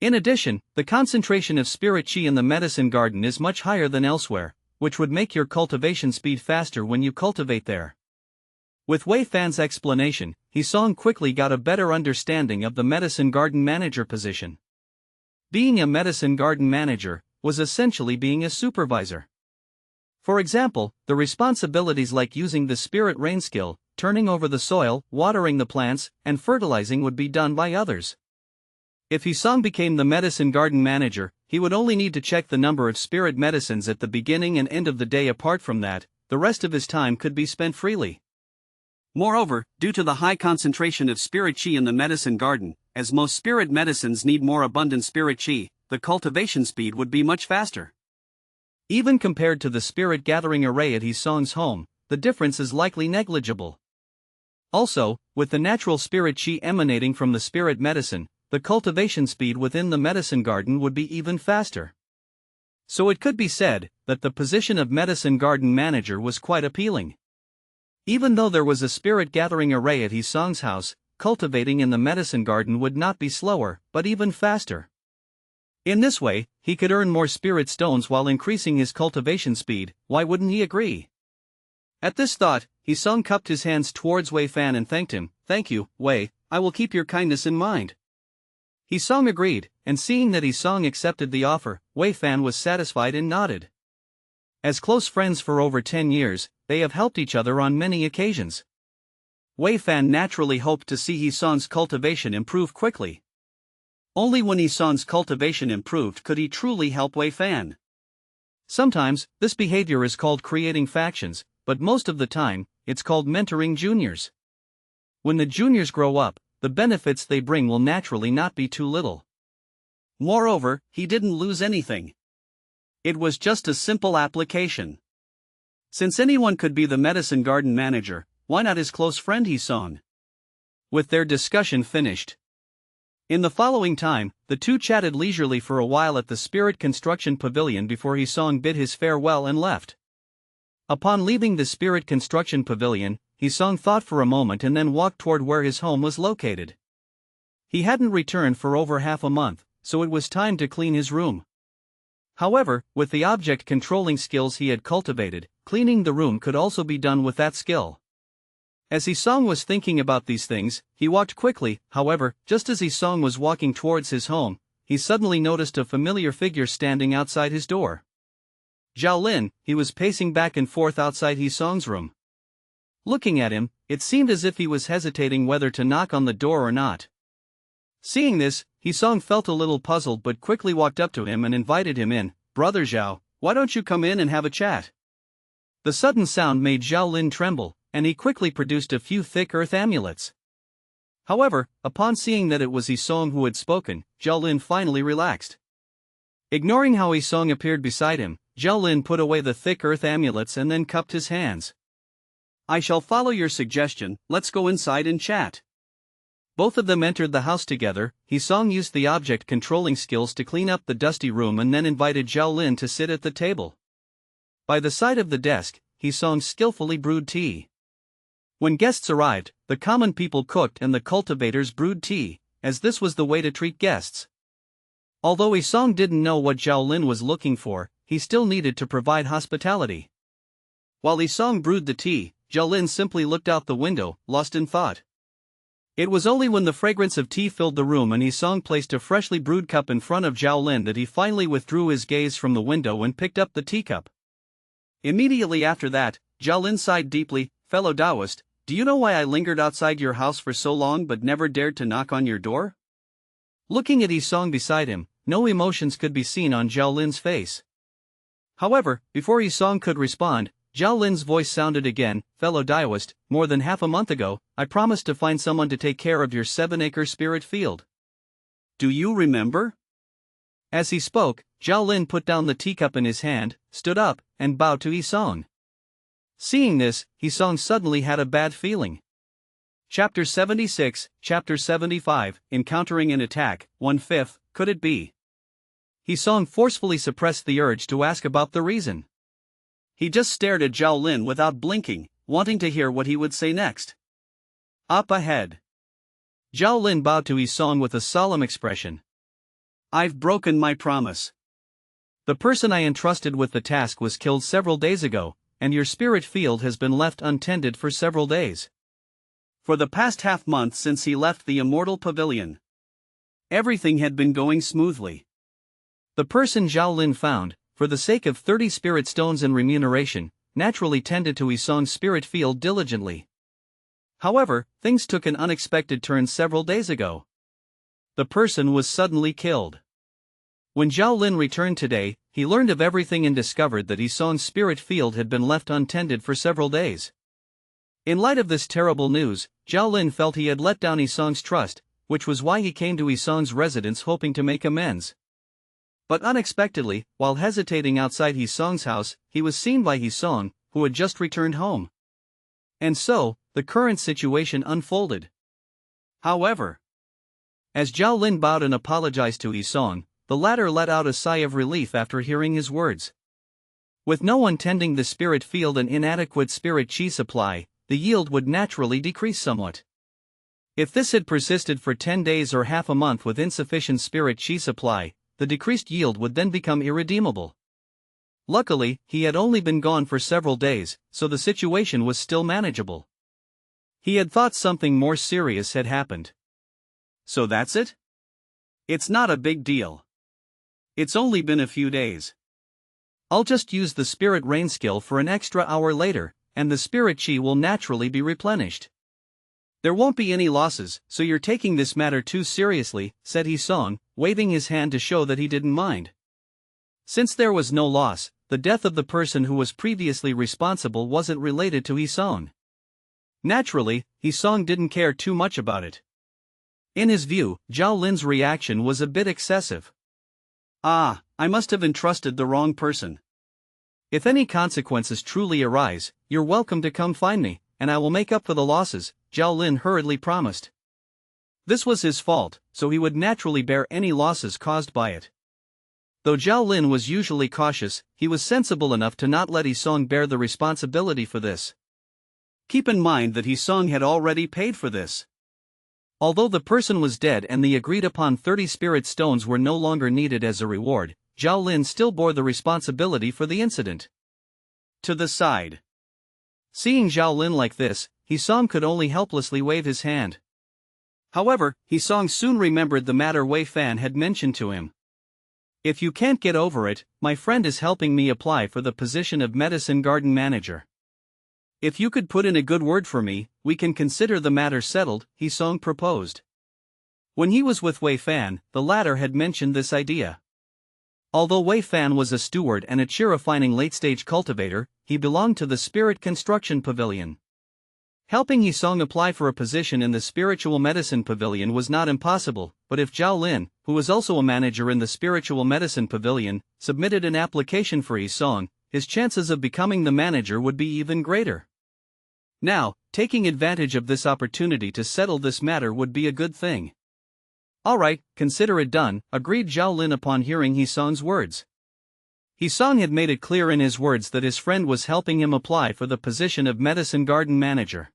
In addition, the concentration of spirit chi in the medicine garden is much higher than elsewhere, which would make your cultivation speed faster when you cultivate there. With Wei Fan's explanation, Song quickly got a better understanding of the medicine garden manager position. Being a medicine garden manager was essentially being a supervisor. For example, the responsibilities like using the spirit rain skill, turning over the soil, watering the plants, and fertilizing would be done by others. If Song became the medicine garden manager, he would only need to check the number of spirit medicines at the beginning and end of the day. Apart from that, the rest of his time could be spent freely. Moreover, due to the high concentration of spirit chi in the medicine garden, as most spirit medicines need more abundant spirit chi, the cultivation speed would be much faster. Even compared to the spirit gathering array at Song's home, the difference is likely negligible. Also, with the natural spirit chi emanating from the spirit medicine, the cultivation speed within the medicine garden would be even faster. So it could be said that the position of medicine garden manager was quite appealing. Even though there was a spirit gathering array at Song's house, cultivating in the medicine garden would not be slower, but even faster. In this way, he could earn more spirit stones while increasing his cultivation speed. Why wouldn't he agree? At this thought, Song cupped his hands towards Wei Fan and thanked him. "Thank you, Wei, I will keep your kindness in mind." Song agreed, and seeing that Song accepted the offer, Wei Fan was satisfied and nodded. As close friends for over 10 years, they have helped each other on many occasions. Wei Fan naturally hoped to see Song's cultivation improve quickly. Only when Song's cultivation improved could he truly help Wei Fan. Sometimes, this behavior is called creating factions, but most of the time, it's called mentoring juniors. When the juniors grow up, the benefits they bring will naturally not be too little. Moreover, he didn't lose anything. It was just a simple application. Since anyone could be the medicine garden manager, why not his close friend Song? With their discussion finished, in the following time, the two chatted leisurely for a while at the Spirit Construction Pavilion before Song bid his farewell and left. Upon leaving the Spirit Construction Pavilion, Song thought for a moment and then walked toward where his home was located. He hadn't returned for over half a month, so it was time to clean his room. However, with the object controlling skills he had cultivated, cleaning the room could also be done with that skill. As Song was thinking about these things, he walked quickly. However, just as Song was walking towards his home, he suddenly noticed a familiar figure standing outside his door. Zhao Lin, he was pacing back and forth outside Song's room. Looking at him, it seemed as if he was hesitating whether to knock on the door or not. Seeing this, Song felt a little puzzled but quickly walked up to him and invited him in. "Brother Zhao, why don't you come in and have a chat?" The sudden sound made Zhao Lin tremble, and he quickly produced a few thick earth amulets. However, upon seeing that it was Song who had spoken, Zhao Lin finally relaxed. Ignoring how Song appeared beside him, Zhao Lin put away the thick earth amulets and then cupped his hands. "I shall follow your suggestion, let's go inside and chat." Both of them entered the house together. Song used the object controlling skills to clean up the dusty room and then invited Zhao Lin to sit at the table. By the side of the desk, Song skillfully brewed tea. When guests arrived, the common people cooked and the cultivators brewed tea, as this was the way to treat guests. Although Song didn't know what Zhao Lin was looking for, he still needed to provide hospitality. While Song brewed the tea, Zhao Lin simply looked out the window, lost in thought. It was only when the fragrance of tea filled the room and Song placed a freshly brewed cup in front of Zhao Lin that he finally withdrew his gaze from the window and picked up the teacup. Immediately after that, Zhao Lin sighed deeply. "Fellow Taoist, do you know why I lingered outside your house for so long but never dared to knock on your door?" Looking at Song beside him, no emotions could be seen on Zhao Lin's face. However, before Song could respond, Zhao Lin's voice sounded again. "Fellow Taoist, more than half a month ago, I promised to find someone to take care of your 7-acre spirit field. Do you remember?" As he spoke, Zhao Lin put down the teacup in his hand, stood up, and bowed to Song. Seeing this, Song suddenly had a bad feeling. Chapter 76, Chapter 75, Encountering an Attack, 1/5, could it be? Song forcefully suppressed the urge to ask about the reason. He just stared at Zhao Lin without blinking, wanting to hear what he would say next. Up ahead. Zhao Lin bowed to Song with a solemn expression. "I've broken my promise. The person I entrusted with the task was killed several days ago, and your spirit field has been left untended for several days. For the past half-month since he left the Immortal Pavilion, everything had been going smoothly. The person Zhao Lin found, for the sake of 30 spirit stones and remuneration, naturally tended to Yisong's spirit field diligently. However, things took an unexpected turn several days ago. The person was suddenly killed. When Zhao Lin returned today, he learned of everything and discovered that Yisong's spirit field had been left untended for several days. In light of this terrible news, Zhao Lin felt he had let down Yisong's trust, which was why he came to Yisong's residence hoping to make amends. But unexpectedly, while hesitating outside Yisong's house, he was seen by Yisong, who had just returned home. And so, the current situation unfolded. However, as Zhao Lin bowed and apologized to Yisong, the latter let out a sigh of relief after hearing his words. With no one tending the spirit field and inadequate spirit chi supply, the yield would naturally decrease somewhat. If this had persisted for 10 days or half a month with insufficient spirit chi supply, the decreased yield would then become irredeemable. Luckily, he had only been gone for several days, so the situation was still manageable. He had thought something more serious had happened. So that's it? It's not a big deal. It's only been a few days. I'll just use the spirit rain skill for an extra hour later, and the spirit chi will naturally be replenished. There won't be any losses, so you're taking this matter too seriously, said Yisong, waving his hand to show that he didn't mind. Since there was no loss, the death of the person who was previously responsible wasn't related to Yisong. Naturally, Yisong didn't care too much about it. In his view, Zhao Lin's reaction was a bit excessive. I must have entrusted the wrong person. If any consequences truly arise, you're welcome to come find me, and I will make up for the losses, Zhao Lin hurriedly promised. This was his fault, so he would naturally bear any losses caused by it. Though Zhao Lin was usually cautious, he was sensible enough to not let Yisong bear the responsibility for this. Keep in mind that Yisong had already paid for this. Although the person was dead and the agreed-upon 30 spirit stones were no longer needed as a reward, Zhao Lin still bore the responsibility for the incident. To the side. Seeing Zhao Lin like this, Yisong could only helplessly wave his hand. However, Yisong soon remembered the matter Wei Fan had mentioned to him. If you can't get over it, my friend is helping me apply for the position of medicine garden manager. If you could put in a good word for me, we can consider the matter settled, Yisong proposed. When he was with Wei Fan, the latter had mentioned this idea. Although Wei Fan was a steward and a chi-refining late-stage cultivator, he belonged to the Spirit Construction Pavilion. Helping Yisong apply for a position in the Spiritual Medicine Pavilion was not impossible, but if Zhao Lin, who was also a manager in the Spiritual Medicine Pavilion, submitted an application for Yisong, his chances of becoming the manager would be even greater. Now, taking advantage of this opportunity to settle this matter would be a good thing. Alright, consider it done, agreed Zhao Lin upon hearing Yisong's words. Yisong had made it clear in his words that his friend was helping him apply for the position of medicine garden manager.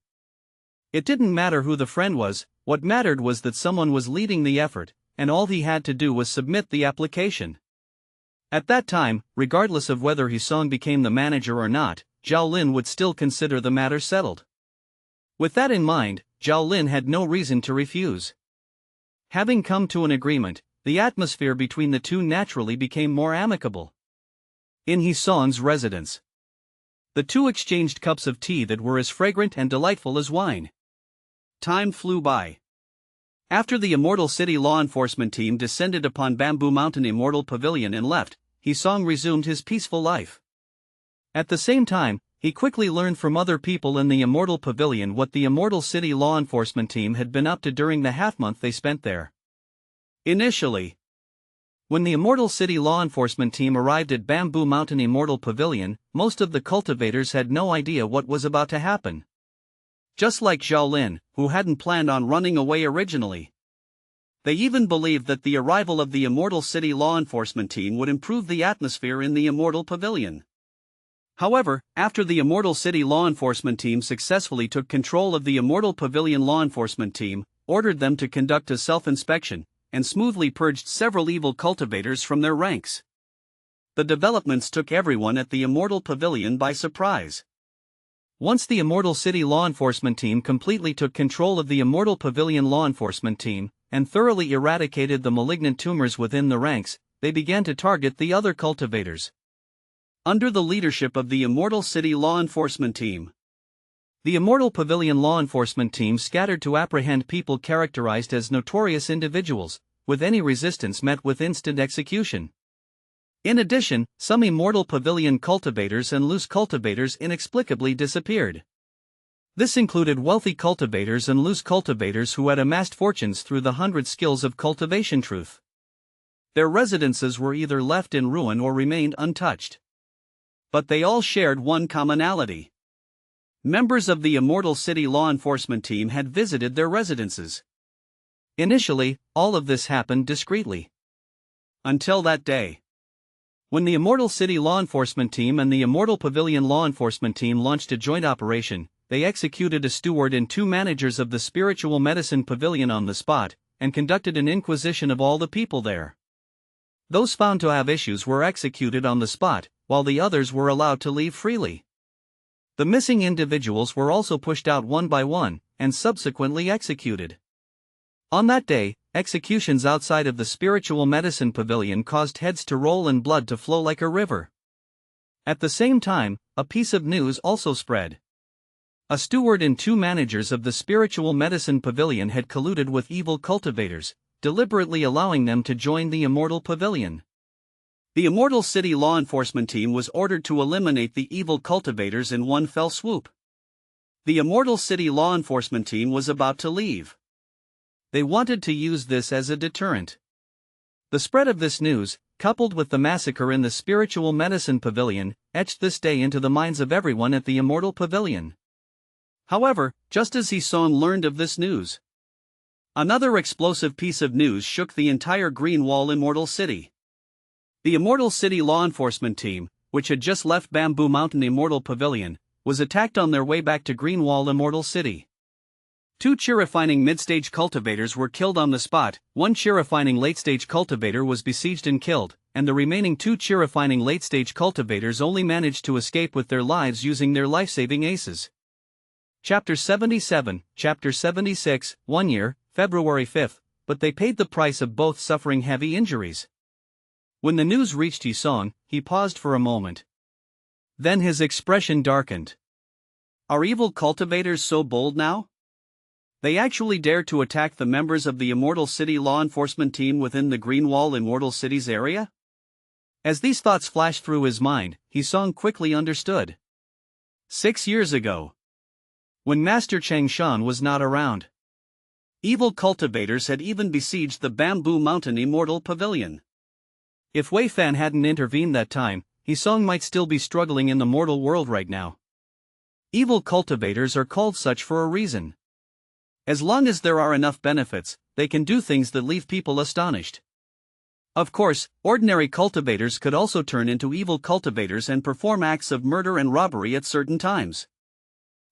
It didn't matter who the friend was, what mattered was that someone was leading the effort, and all he had to do was submit the application. At that time, regardless of whether Yisong became the manager or not, Zhao Lin would still consider the matter settled. With that in mind, Zhao Lin had no reason to refuse. Having come to an agreement, the atmosphere between the two naturally became more amicable. In Yisong's residence, the two exchanged cups of tea that were as fragrant and delightful as wine. Time flew by. After the Immortal City law enforcement team descended upon Bamboo Mountain Immortal Pavilion and left, Yisong resumed his peaceful life. At the same time, he quickly learned from other people in the Immortal Pavilion what the Immortal City law enforcement team had been up to during the half-month they spent there. Initially, when the Immortal City law enforcement team arrived at Bamboo Mountain Immortal Pavilion, most of the cultivators had no idea what was about to happen. Just like Zhao Lin, who hadn't planned on running away originally. They even believed that the arrival of the Immortal City law enforcement team would improve the atmosphere in the Immortal Pavilion. However, after the Immortal City law enforcement team successfully took control of the Immortal Pavilion law enforcement team, ordered them to conduct a self-inspection, and smoothly purged several evil cultivators from their ranks. The developments took everyone at the Immortal Pavilion by surprise. Once the Immortal City law enforcement team completely took control of the Immortal Pavilion law enforcement team, and thoroughly eradicated the malignant tumors within the ranks, they began to target the other cultivators. Under the leadership of the Immortal City law enforcement team, the Immortal Pavilion law enforcement team scattered to apprehend people characterized as notorious individuals, with any resistance met with instant execution. In addition, some Immortal Pavilion cultivators and loose cultivators inexplicably disappeared. This included wealthy cultivators and loose cultivators who had amassed fortunes through the 100 skills of cultivation truth. Their residences were either left in ruin or remained untouched. But they all shared one commonality. Members of the Immortal City law enforcement team had visited their residences. Initially, all of this happened discreetly. Until that day. When the Immortal City law enforcement team and the Immortal Pavilion law enforcement team launched a joint operation, they executed a steward and 2 managers of the Spiritual Medicine Pavilion on the spot, and conducted an inquisition of all the people there. Those found to have issues were executed on the spot, while the others were allowed to leave freely. The missing individuals were also pushed out one by one, and subsequently executed. On that day, executions outside of the Spiritual Medicine Pavilion caused heads to roll and blood to flow like a river. At the same time, a piece of news also spread. A steward and 2 managers of the Spiritual Medicine Pavilion had colluded with evil cultivators, deliberately allowing them to join the Immortal Pavilion. The Immortal City law enforcement team was ordered to eliminate the evil cultivators in one fell swoop. The Immortal City law enforcement team was about to leave. They wanted to use this as a deterrent. The spread of this news, coupled with the massacre in the Spiritual Medicine Pavilion, etched this day into the minds of everyone at the Immortal Pavilion. However, just as Hisong learned of this news, another explosive piece of news shook the entire Greenwall Immortal City. The Immortal City law enforcement team, which had just left Bamboo Mountain Immortal Pavilion, was attacked on their way back to Greenwall Immortal City. 2 chi-refining mid-stage cultivators were killed on the spot, 1 chi-refining late-stage cultivator was besieged and killed, and the remaining 2 chi-refining late-stage cultivators only managed to escape with their lives using their life-saving aces. Chapter 77, Chapter 76, 1 year, February 5, but they paid the price of both suffering heavy injuries. When the news reached Hisong, he paused for a moment. Then his expression darkened. Are evil cultivators so bold now? They actually dared to attack the members of the Immortal City law enforcement team within the Greenwall Immortal City's area? As these thoughts flashed through his mind, Hisong quickly understood. 6 years ago, when Master Chang Shan was not around, evil cultivators had even besieged the Bamboo Mountain Immortal Pavilion. If Wei Fan hadn't intervened that time, Hisong might still be struggling in the mortal world right now. Evil cultivators are called such for a reason. As long as there are enough benefits, they can do things that leave people astonished. Of course, ordinary cultivators could also turn into evil cultivators and perform acts of murder and robbery at certain times.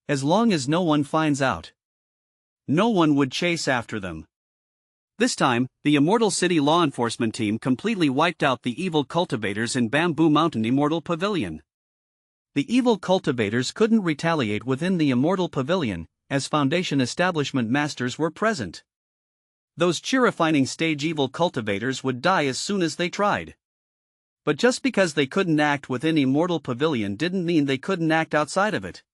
As long as no one finds out, no one would chase after them. This time, the Immortal City law enforcement team completely wiped out the evil cultivators in Bamboo Mountain Immortal Pavilion. The evil cultivators couldn't retaliate within the Immortal Pavilion, as Foundation establishment masters were present. Those chi-refining stage evil cultivators would die as soon as they tried. But just because they couldn't act within Immortal Pavilion didn't mean they couldn't act outside of it.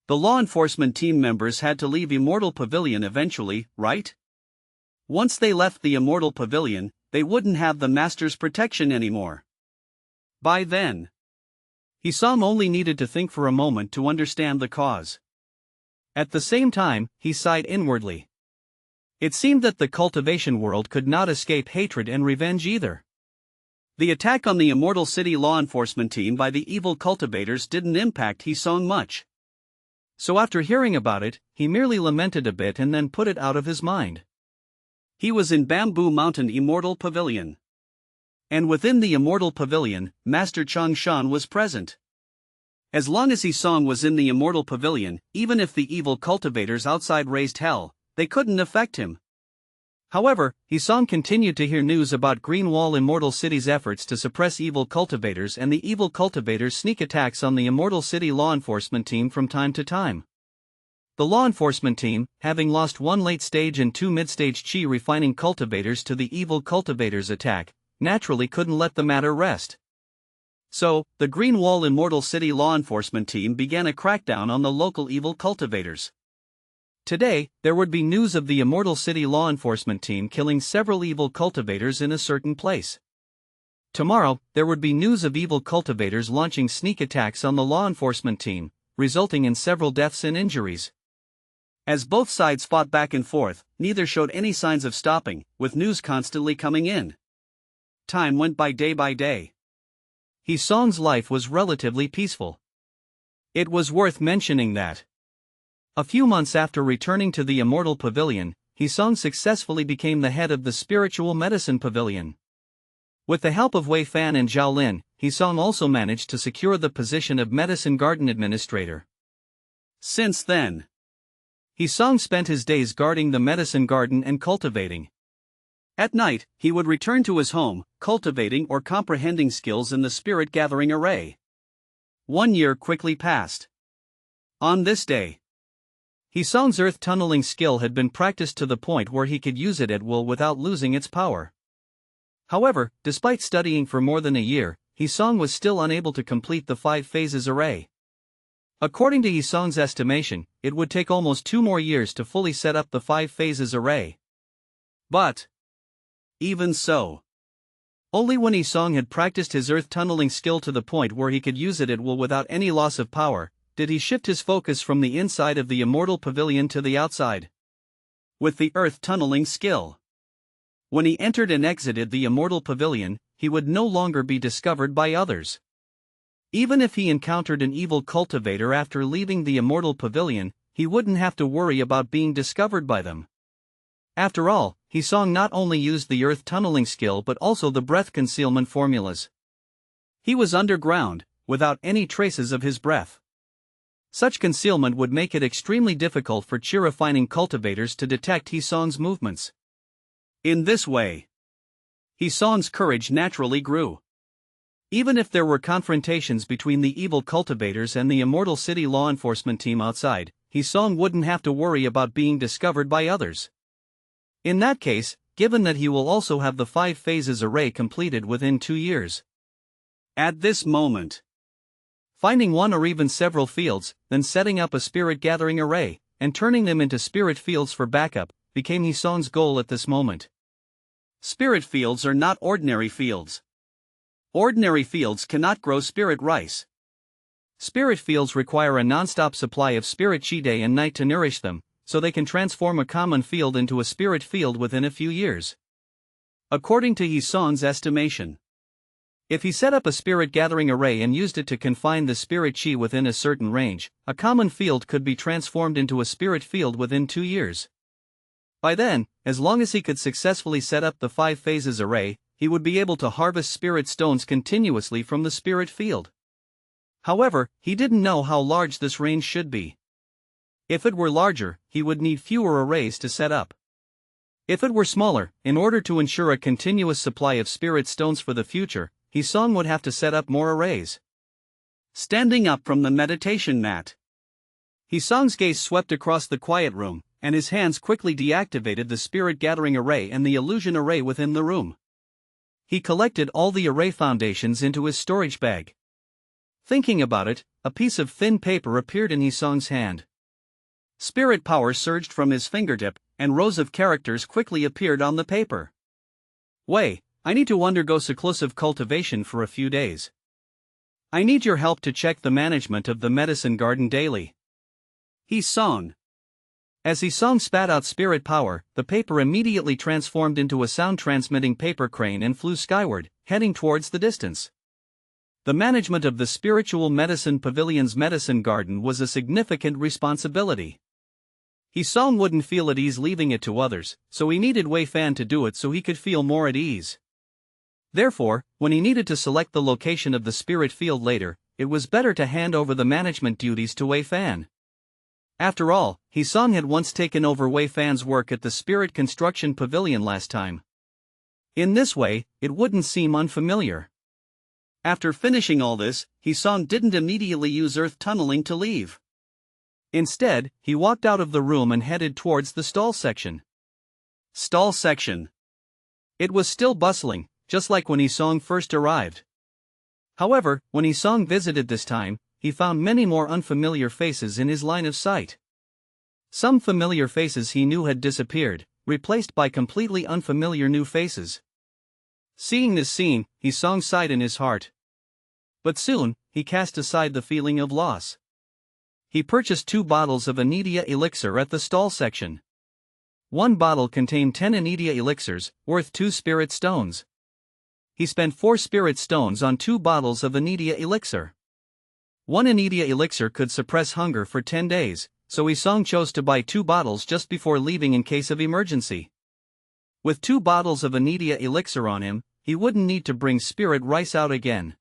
The law enforcement team members had to leave Immortal Pavilion eventually, right? Once they left the Immortal Pavilion, they wouldn't have the Master's protection anymore. By then, Hisong only needed to think for a moment to understand the cause. At the same time, he sighed inwardly. It seemed that the cultivation world could not escape hatred and revenge either. The attack on the Immortal City law enforcement team by the evil cultivators didn't impact Hisong much. So after hearing about it, he merely lamented a bit and then put it out of his mind. He was in Bamboo Mountain Immortal Pavilion. And within the Immortal Pavilion, Master Chang Shan was present. As long as Hisong was in the Immortal Pavilion, even if the evil cultivators outside raised hell, they couldn't affect him. However, Hisong continued to hear news about Greenwall Immortal City's efforts to suppress evil cultivators and the evil cultivators' sneak attacks on the Immortal City law enforcement team from time to time. The law enforcement team, having lost one late-stage and two mid-stage chi refining cultivators to the evil cultivators' attack, naturally couldn't let the matter rest. So, the Greenwall Immortal City law enforcement team began a crackdown on the local evil cultivators. Today, there would be news of the Immortal City law enforcement team killing several evil cultivators in a certain place. Tomorrow, there would be news of evil cultivators launching sneak attacks on the law enforcement team, resulting in several deaths and injuries. As both sides fought back and forth, neither showed any signs of stopping, with news constantly coming in. Time went by day. Hisong's life was relatively peaceful. It was worth mentioning that a few months after returning to the Immortal Pavilion, Hisong successfully became the head of the Spiritual Medicine Pavilion. With the help of Wei Fan and Zhao Lin, Hisong also managed to secure the position of Medicine Garden Administrator. Since then, Hisong spent his days guarding the medicine garden and cultivating. At night, he would return to his home, cultivating or comprehending skills in the spirit gathering array. 1 year quickly passed. On this day, Hisong's earth tunneling skill had been practiced to the point where he could use it at will without losing its power. However, despite studying for more than a year, Hisong was still unable to complete the 5 phases array. According to Hisong's estimation, it would take almost 2 more years to fully set up the 5 phases array. But even so, only when Hisong had practiced his earth tunneling skill to the point where he could use it at will without any loss of power, did he shift his focus from the inside of the Immortal Pavilion to the outside. With the earth tunneling skill, when he entered and exited the Immortal Pavilion, he would no longer be discovered by others. Even if he encountered an evil cultivator after leaving the Immortal Pavilion, he wouldn't have to worry about being discovered by them. After all, Hisong not only used the earth tunneling skill but also the breath concealment formulas. He was underground, without any traces of his breath. Such concealment would make it extremely difficult for chi refining cultivators to detect Hisong's movements. In this way, Hisong's courage naturally grew. Even if there were confrontations between the evil cultivators and the Immortal City law enforcement team outside, Hisong wouldn't have to worry about being discovered by others. In that case, given that he will also have the 5 phases array completed within 2 years. At this moment, finding one or even several fields, then setting up a spirit gathering array, and turning them into spirit fields for backup, became Hisong's goal at this moment. Spirit fields are not ordinary fields. Ordinary fields cannot grow spirit rice. Spirit fields require a non-stop supply of spirit chi day and night to nourish them, so they can transform a common field into a spirit field within a few years. According to Hisong's estimation, if he set up a spirit gathering array and used it to confine the spirit chi within a certain range, a common field could be transformed into a spirit field within 2 years. By then, as long as he could successfully set up the 5 phases array, he would be able to harvest spirit stones continuously from the spirit field. However, he didn't know how large this range should be. If it were larger, he would need fewer arrays to set up. If it were smaller, in order to ensure a continuous supply of spirit stones for the future, Hisong would have to set up more arrays. Standing up from the meditation mat, Hisong's gaze swept across the quiet room, and his hands quickly deactivated the spirit gathering array and the illusion array within the room. He collected all the array foundations into his storage bag. Thinking about it, a piece of thin paper appeared in Hisong's hand. Spirit power surged from his fingertip, and rows of characters quickly appeared on the paper. Wei, I need to undergo seclusive cultivation for a few days. I need your help to check the management of the medicine garden daily. Hisong. As Hisong spat out spirit power, the paper immediately transformed into a sound-transmitting paper crane and flew skyward, heading towards the distance. The management of the Spiritual Medicine Pavilion's medicine garden was a significant responsibility. Hisong wouldn't feel at ease leaving it to others, so he needed Wei Fan to do it so he could feel more at ease. Therefore, when he needed to select the location of the spirit field later, it was better to hand over the management duties to Wei Fan. After all, Hisong had once taken over Wei Fan's work at the Spirit Construction Pavilion last time. In this way, it wouldn't seem unfamiliar. After finishing all this, Hisong didn't immediately use earth tunneling to leave. Instead, he walked out of the room and headed towards the stall section. Stall section. It was still bustling, just like when Hisong first arrived. However, when Hisong visited this time, he found many more unfamiliar faces in his line of sight. Some familiar faces he knew had disappeared, replaced by completely unfamiliar new faces. Seeing this scene, Hisong sighed in his heart. But soon, he cast aside the feeling of loss. He purchased 2 bottles of Anidia elixir at the stall section. One bottle contained 10 Anidia elixirs, worth 2 spirit stones. He spent 4 spirit stones on 2 bottles of Anidia elixir. 1 Anidia elixir could suppress hunger for 10 days, so Hisong chose to buy 2 bottles just before leaving in case of emergency. With 2 bottles of Anidia elixir on him, he wouldn't need to bring spirit rice out again.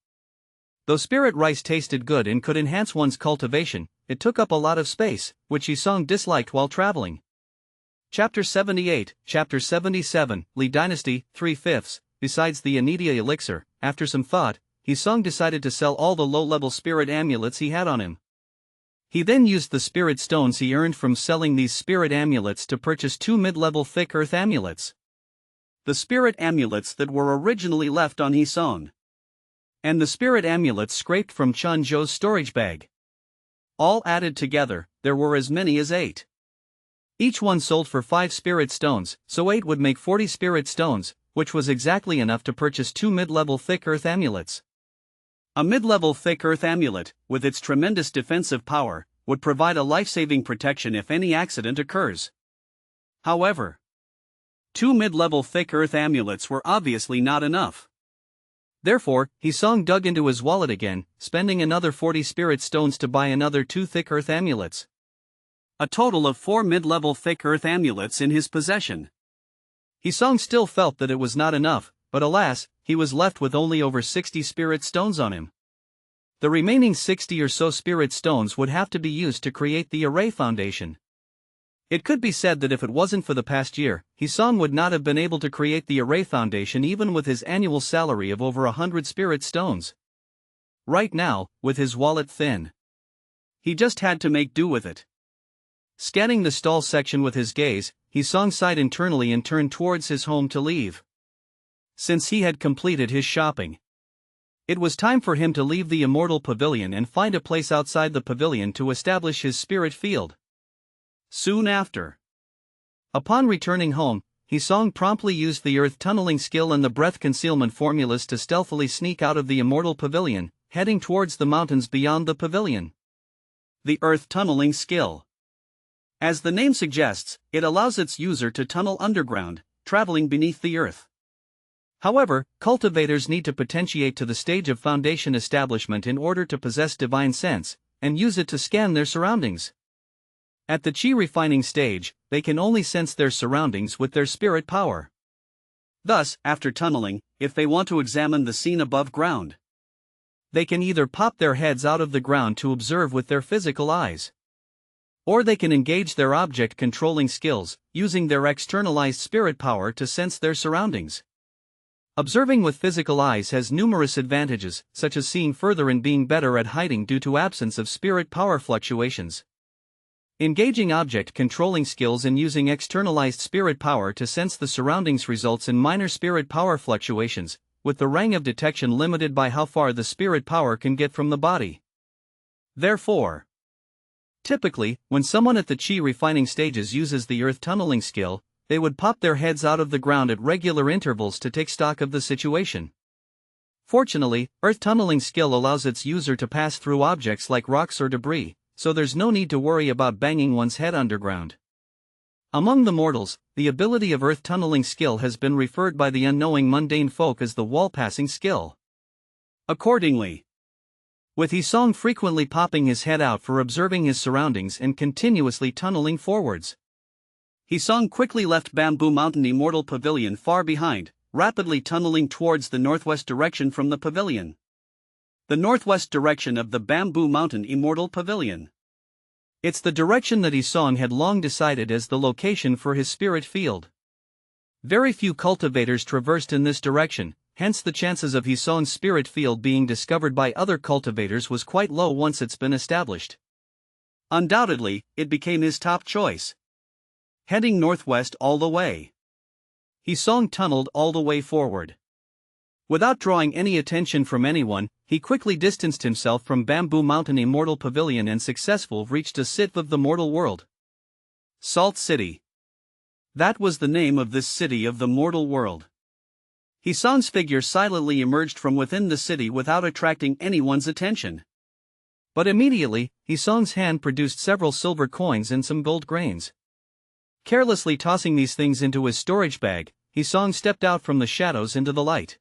Though spirit rice tasted good and could enhance one's cultivation, it took up a lot of space, which Hisong disliked while traveling. Chapter 78, Chapter 77, Li Dynasty, 3/5. Besides the Anidia elixir, after some thought, Hisong decided to sell all the low-level spirit amulets he had on him. He then used the spirit stones he earned from selling these spirit amulets to purchase 2 mid-level thick earth amulets. The spirit amulets that were originally left on Hisong. And the spirit amulets scraped from Chun Zhou's storage bag. All added together, there were as many as 8. Each one sold for 5 spirit stones, so 8 would make 40 spirit stones, which was exactly enough to purchase 2 mid-level thick earth amulets. A mid-level thick earth amulet, with its tremendous defensive power, would provide a life-saving protection if any accident occurs. However, 2 mid-level thick earth amulets were obviously not enough. Therefore, Hisong dug into his wallet again, spending another 40 spirit stones to buy another 2 thick earth amulets. A total of 4 mid-level thick earth amulets in his possession. Hisong still felt that it was not enough, but alas, he was left with only over 60 spirit stones on him. The remaining 60 or so spirit stones would have to be used to create the array foundation. It could be said that if it wasn't for the past year, Hisong would not have been able to create the array foundation even with his annual salary of over 100 spirit stones. Right now, with his wallet thin, he just had to make do with it. Scanning the stall section with his gaze, Hisong sighed internally and turned towards his home to leave. Since he had completed his shopping, it was time for him to leave the Immortal Pavilion and find a place outside the pavilion to establish his spirit field. Soon after, upon returning home, Hisong promptly used the earth tunneling skill and the breath concealment formulas to stealthily sneak out of the Immortal Pavilion, heading towards the mountains beyond the pavilion. The earth tunneling skill. As the name suggests, it allows its user to tunnel underground, traveling beneath the earth. However, cultivators need to potentiate to the stage of foundation establishment in order to possess divine sense, and use it to scan their surroundings. At the chi refining stage, they can only sense their surroundings with their spirit power. Thus, after tunneling, if they want to examine the scene above ground, they can either pop their heads out of the ground to observe with their physical eyes, or they can engage their object controlling skills, using their externalized spirit power to sense their surroundings. Observing with physical eyes has numerous advantages, such as seeing further and being better at hiding due to absence of spirit power fluctuations. Engaging object controlling skills and using externalized spirit power to sense the surroundings results in minor spirit power fluctuations, with the range of detection limited by how far the spirit power can get from the body. Therefore, typically, when someone at the chi refining stages uses the earth tunneling skill, they would pop their heads out of the ground at regular intervals to take stock of the situation. Fortunately, earth tunneling skill allows its user to pass through objects like rocks or debris, so there's no need to worry about banging one's head underground. Among the mortals, the ability of earth tunneling skill has been referred by the unknowing mundane folk as the wall-passing skill. Accordingly, with Hisong frequently popping his head out for observing his surroundings and continuously tunneling forwards, Hisong quickly left Bamboo Mountain Immortal Pavilion far behind, rapidly tunneling towards the northwest direction from the pavilion. The northwest direction of the Bamboo Mountain Immortal Pavilion. It's the direction that Hisong had long decided as the location for his spirit field. Very few cultivators traversed in this direction, hence the chances of Hisong's spirit field being discovered by other cultivators was quite low once it's been established. Undoubtedly, it became his top choice. Heading northwest all the way, Hisong tunneled all the way forward. Without drawing any attention from anyone, he quickly distanced himself from Bamboo Mountain Immortal Pavilion and successfully reached a city of the mortal world. Salt City. That was the name of this city of the mortal world. Hisong's figure silently emerged from within the city without attracting anyone's attention. But immediately, Hisong's hand produced several silver coins and some gold grains. Carelessly tossing these things into his storage bag, Hisong stepped out from the shadows into the light.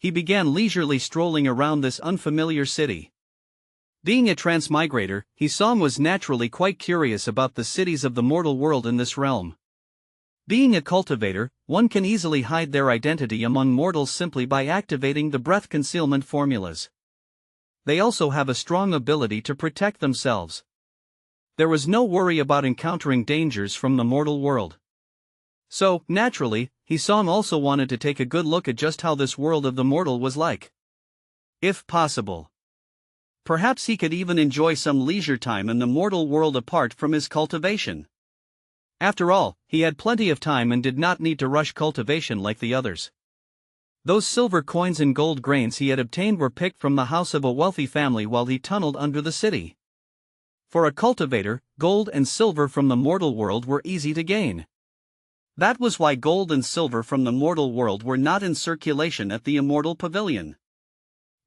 He began leisurely strolling around this unfamiliar city. Being a transmigrator, Hisong was naturally quite curious about the cities of the mortal world in this realm. Being a cultivator, one can easily hide their identity among mortals simply by activating the breath concealment formulas. They also have a strong ability to protect themselves. There was no worry about encountering dangers from the mortal world. So, naturally, Hisong also wanted to take a good look at just how this world of the mortal was like. If possible, perhaps he could even enjoy some leisure time in the mortal world apart from his cultivation. After all, he had plenty of time and did not need to rush cultivation like the others. Those silver coins and gold grains he had obtained were picked from the house of a wealthy family while he tunneled under the city. For a cultivator, gold and silver from the mortal world were easy to gain. That was why gold and silver from the mortal world were not in circulation at the Immortal Pavilion.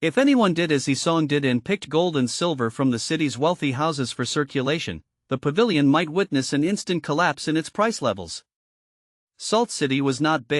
If anyone did as Hisong did and picked gold and silver from the city's wealthy houses for circulation, the pavilion might witness an instant collapse in its price levels. Salt City was not big.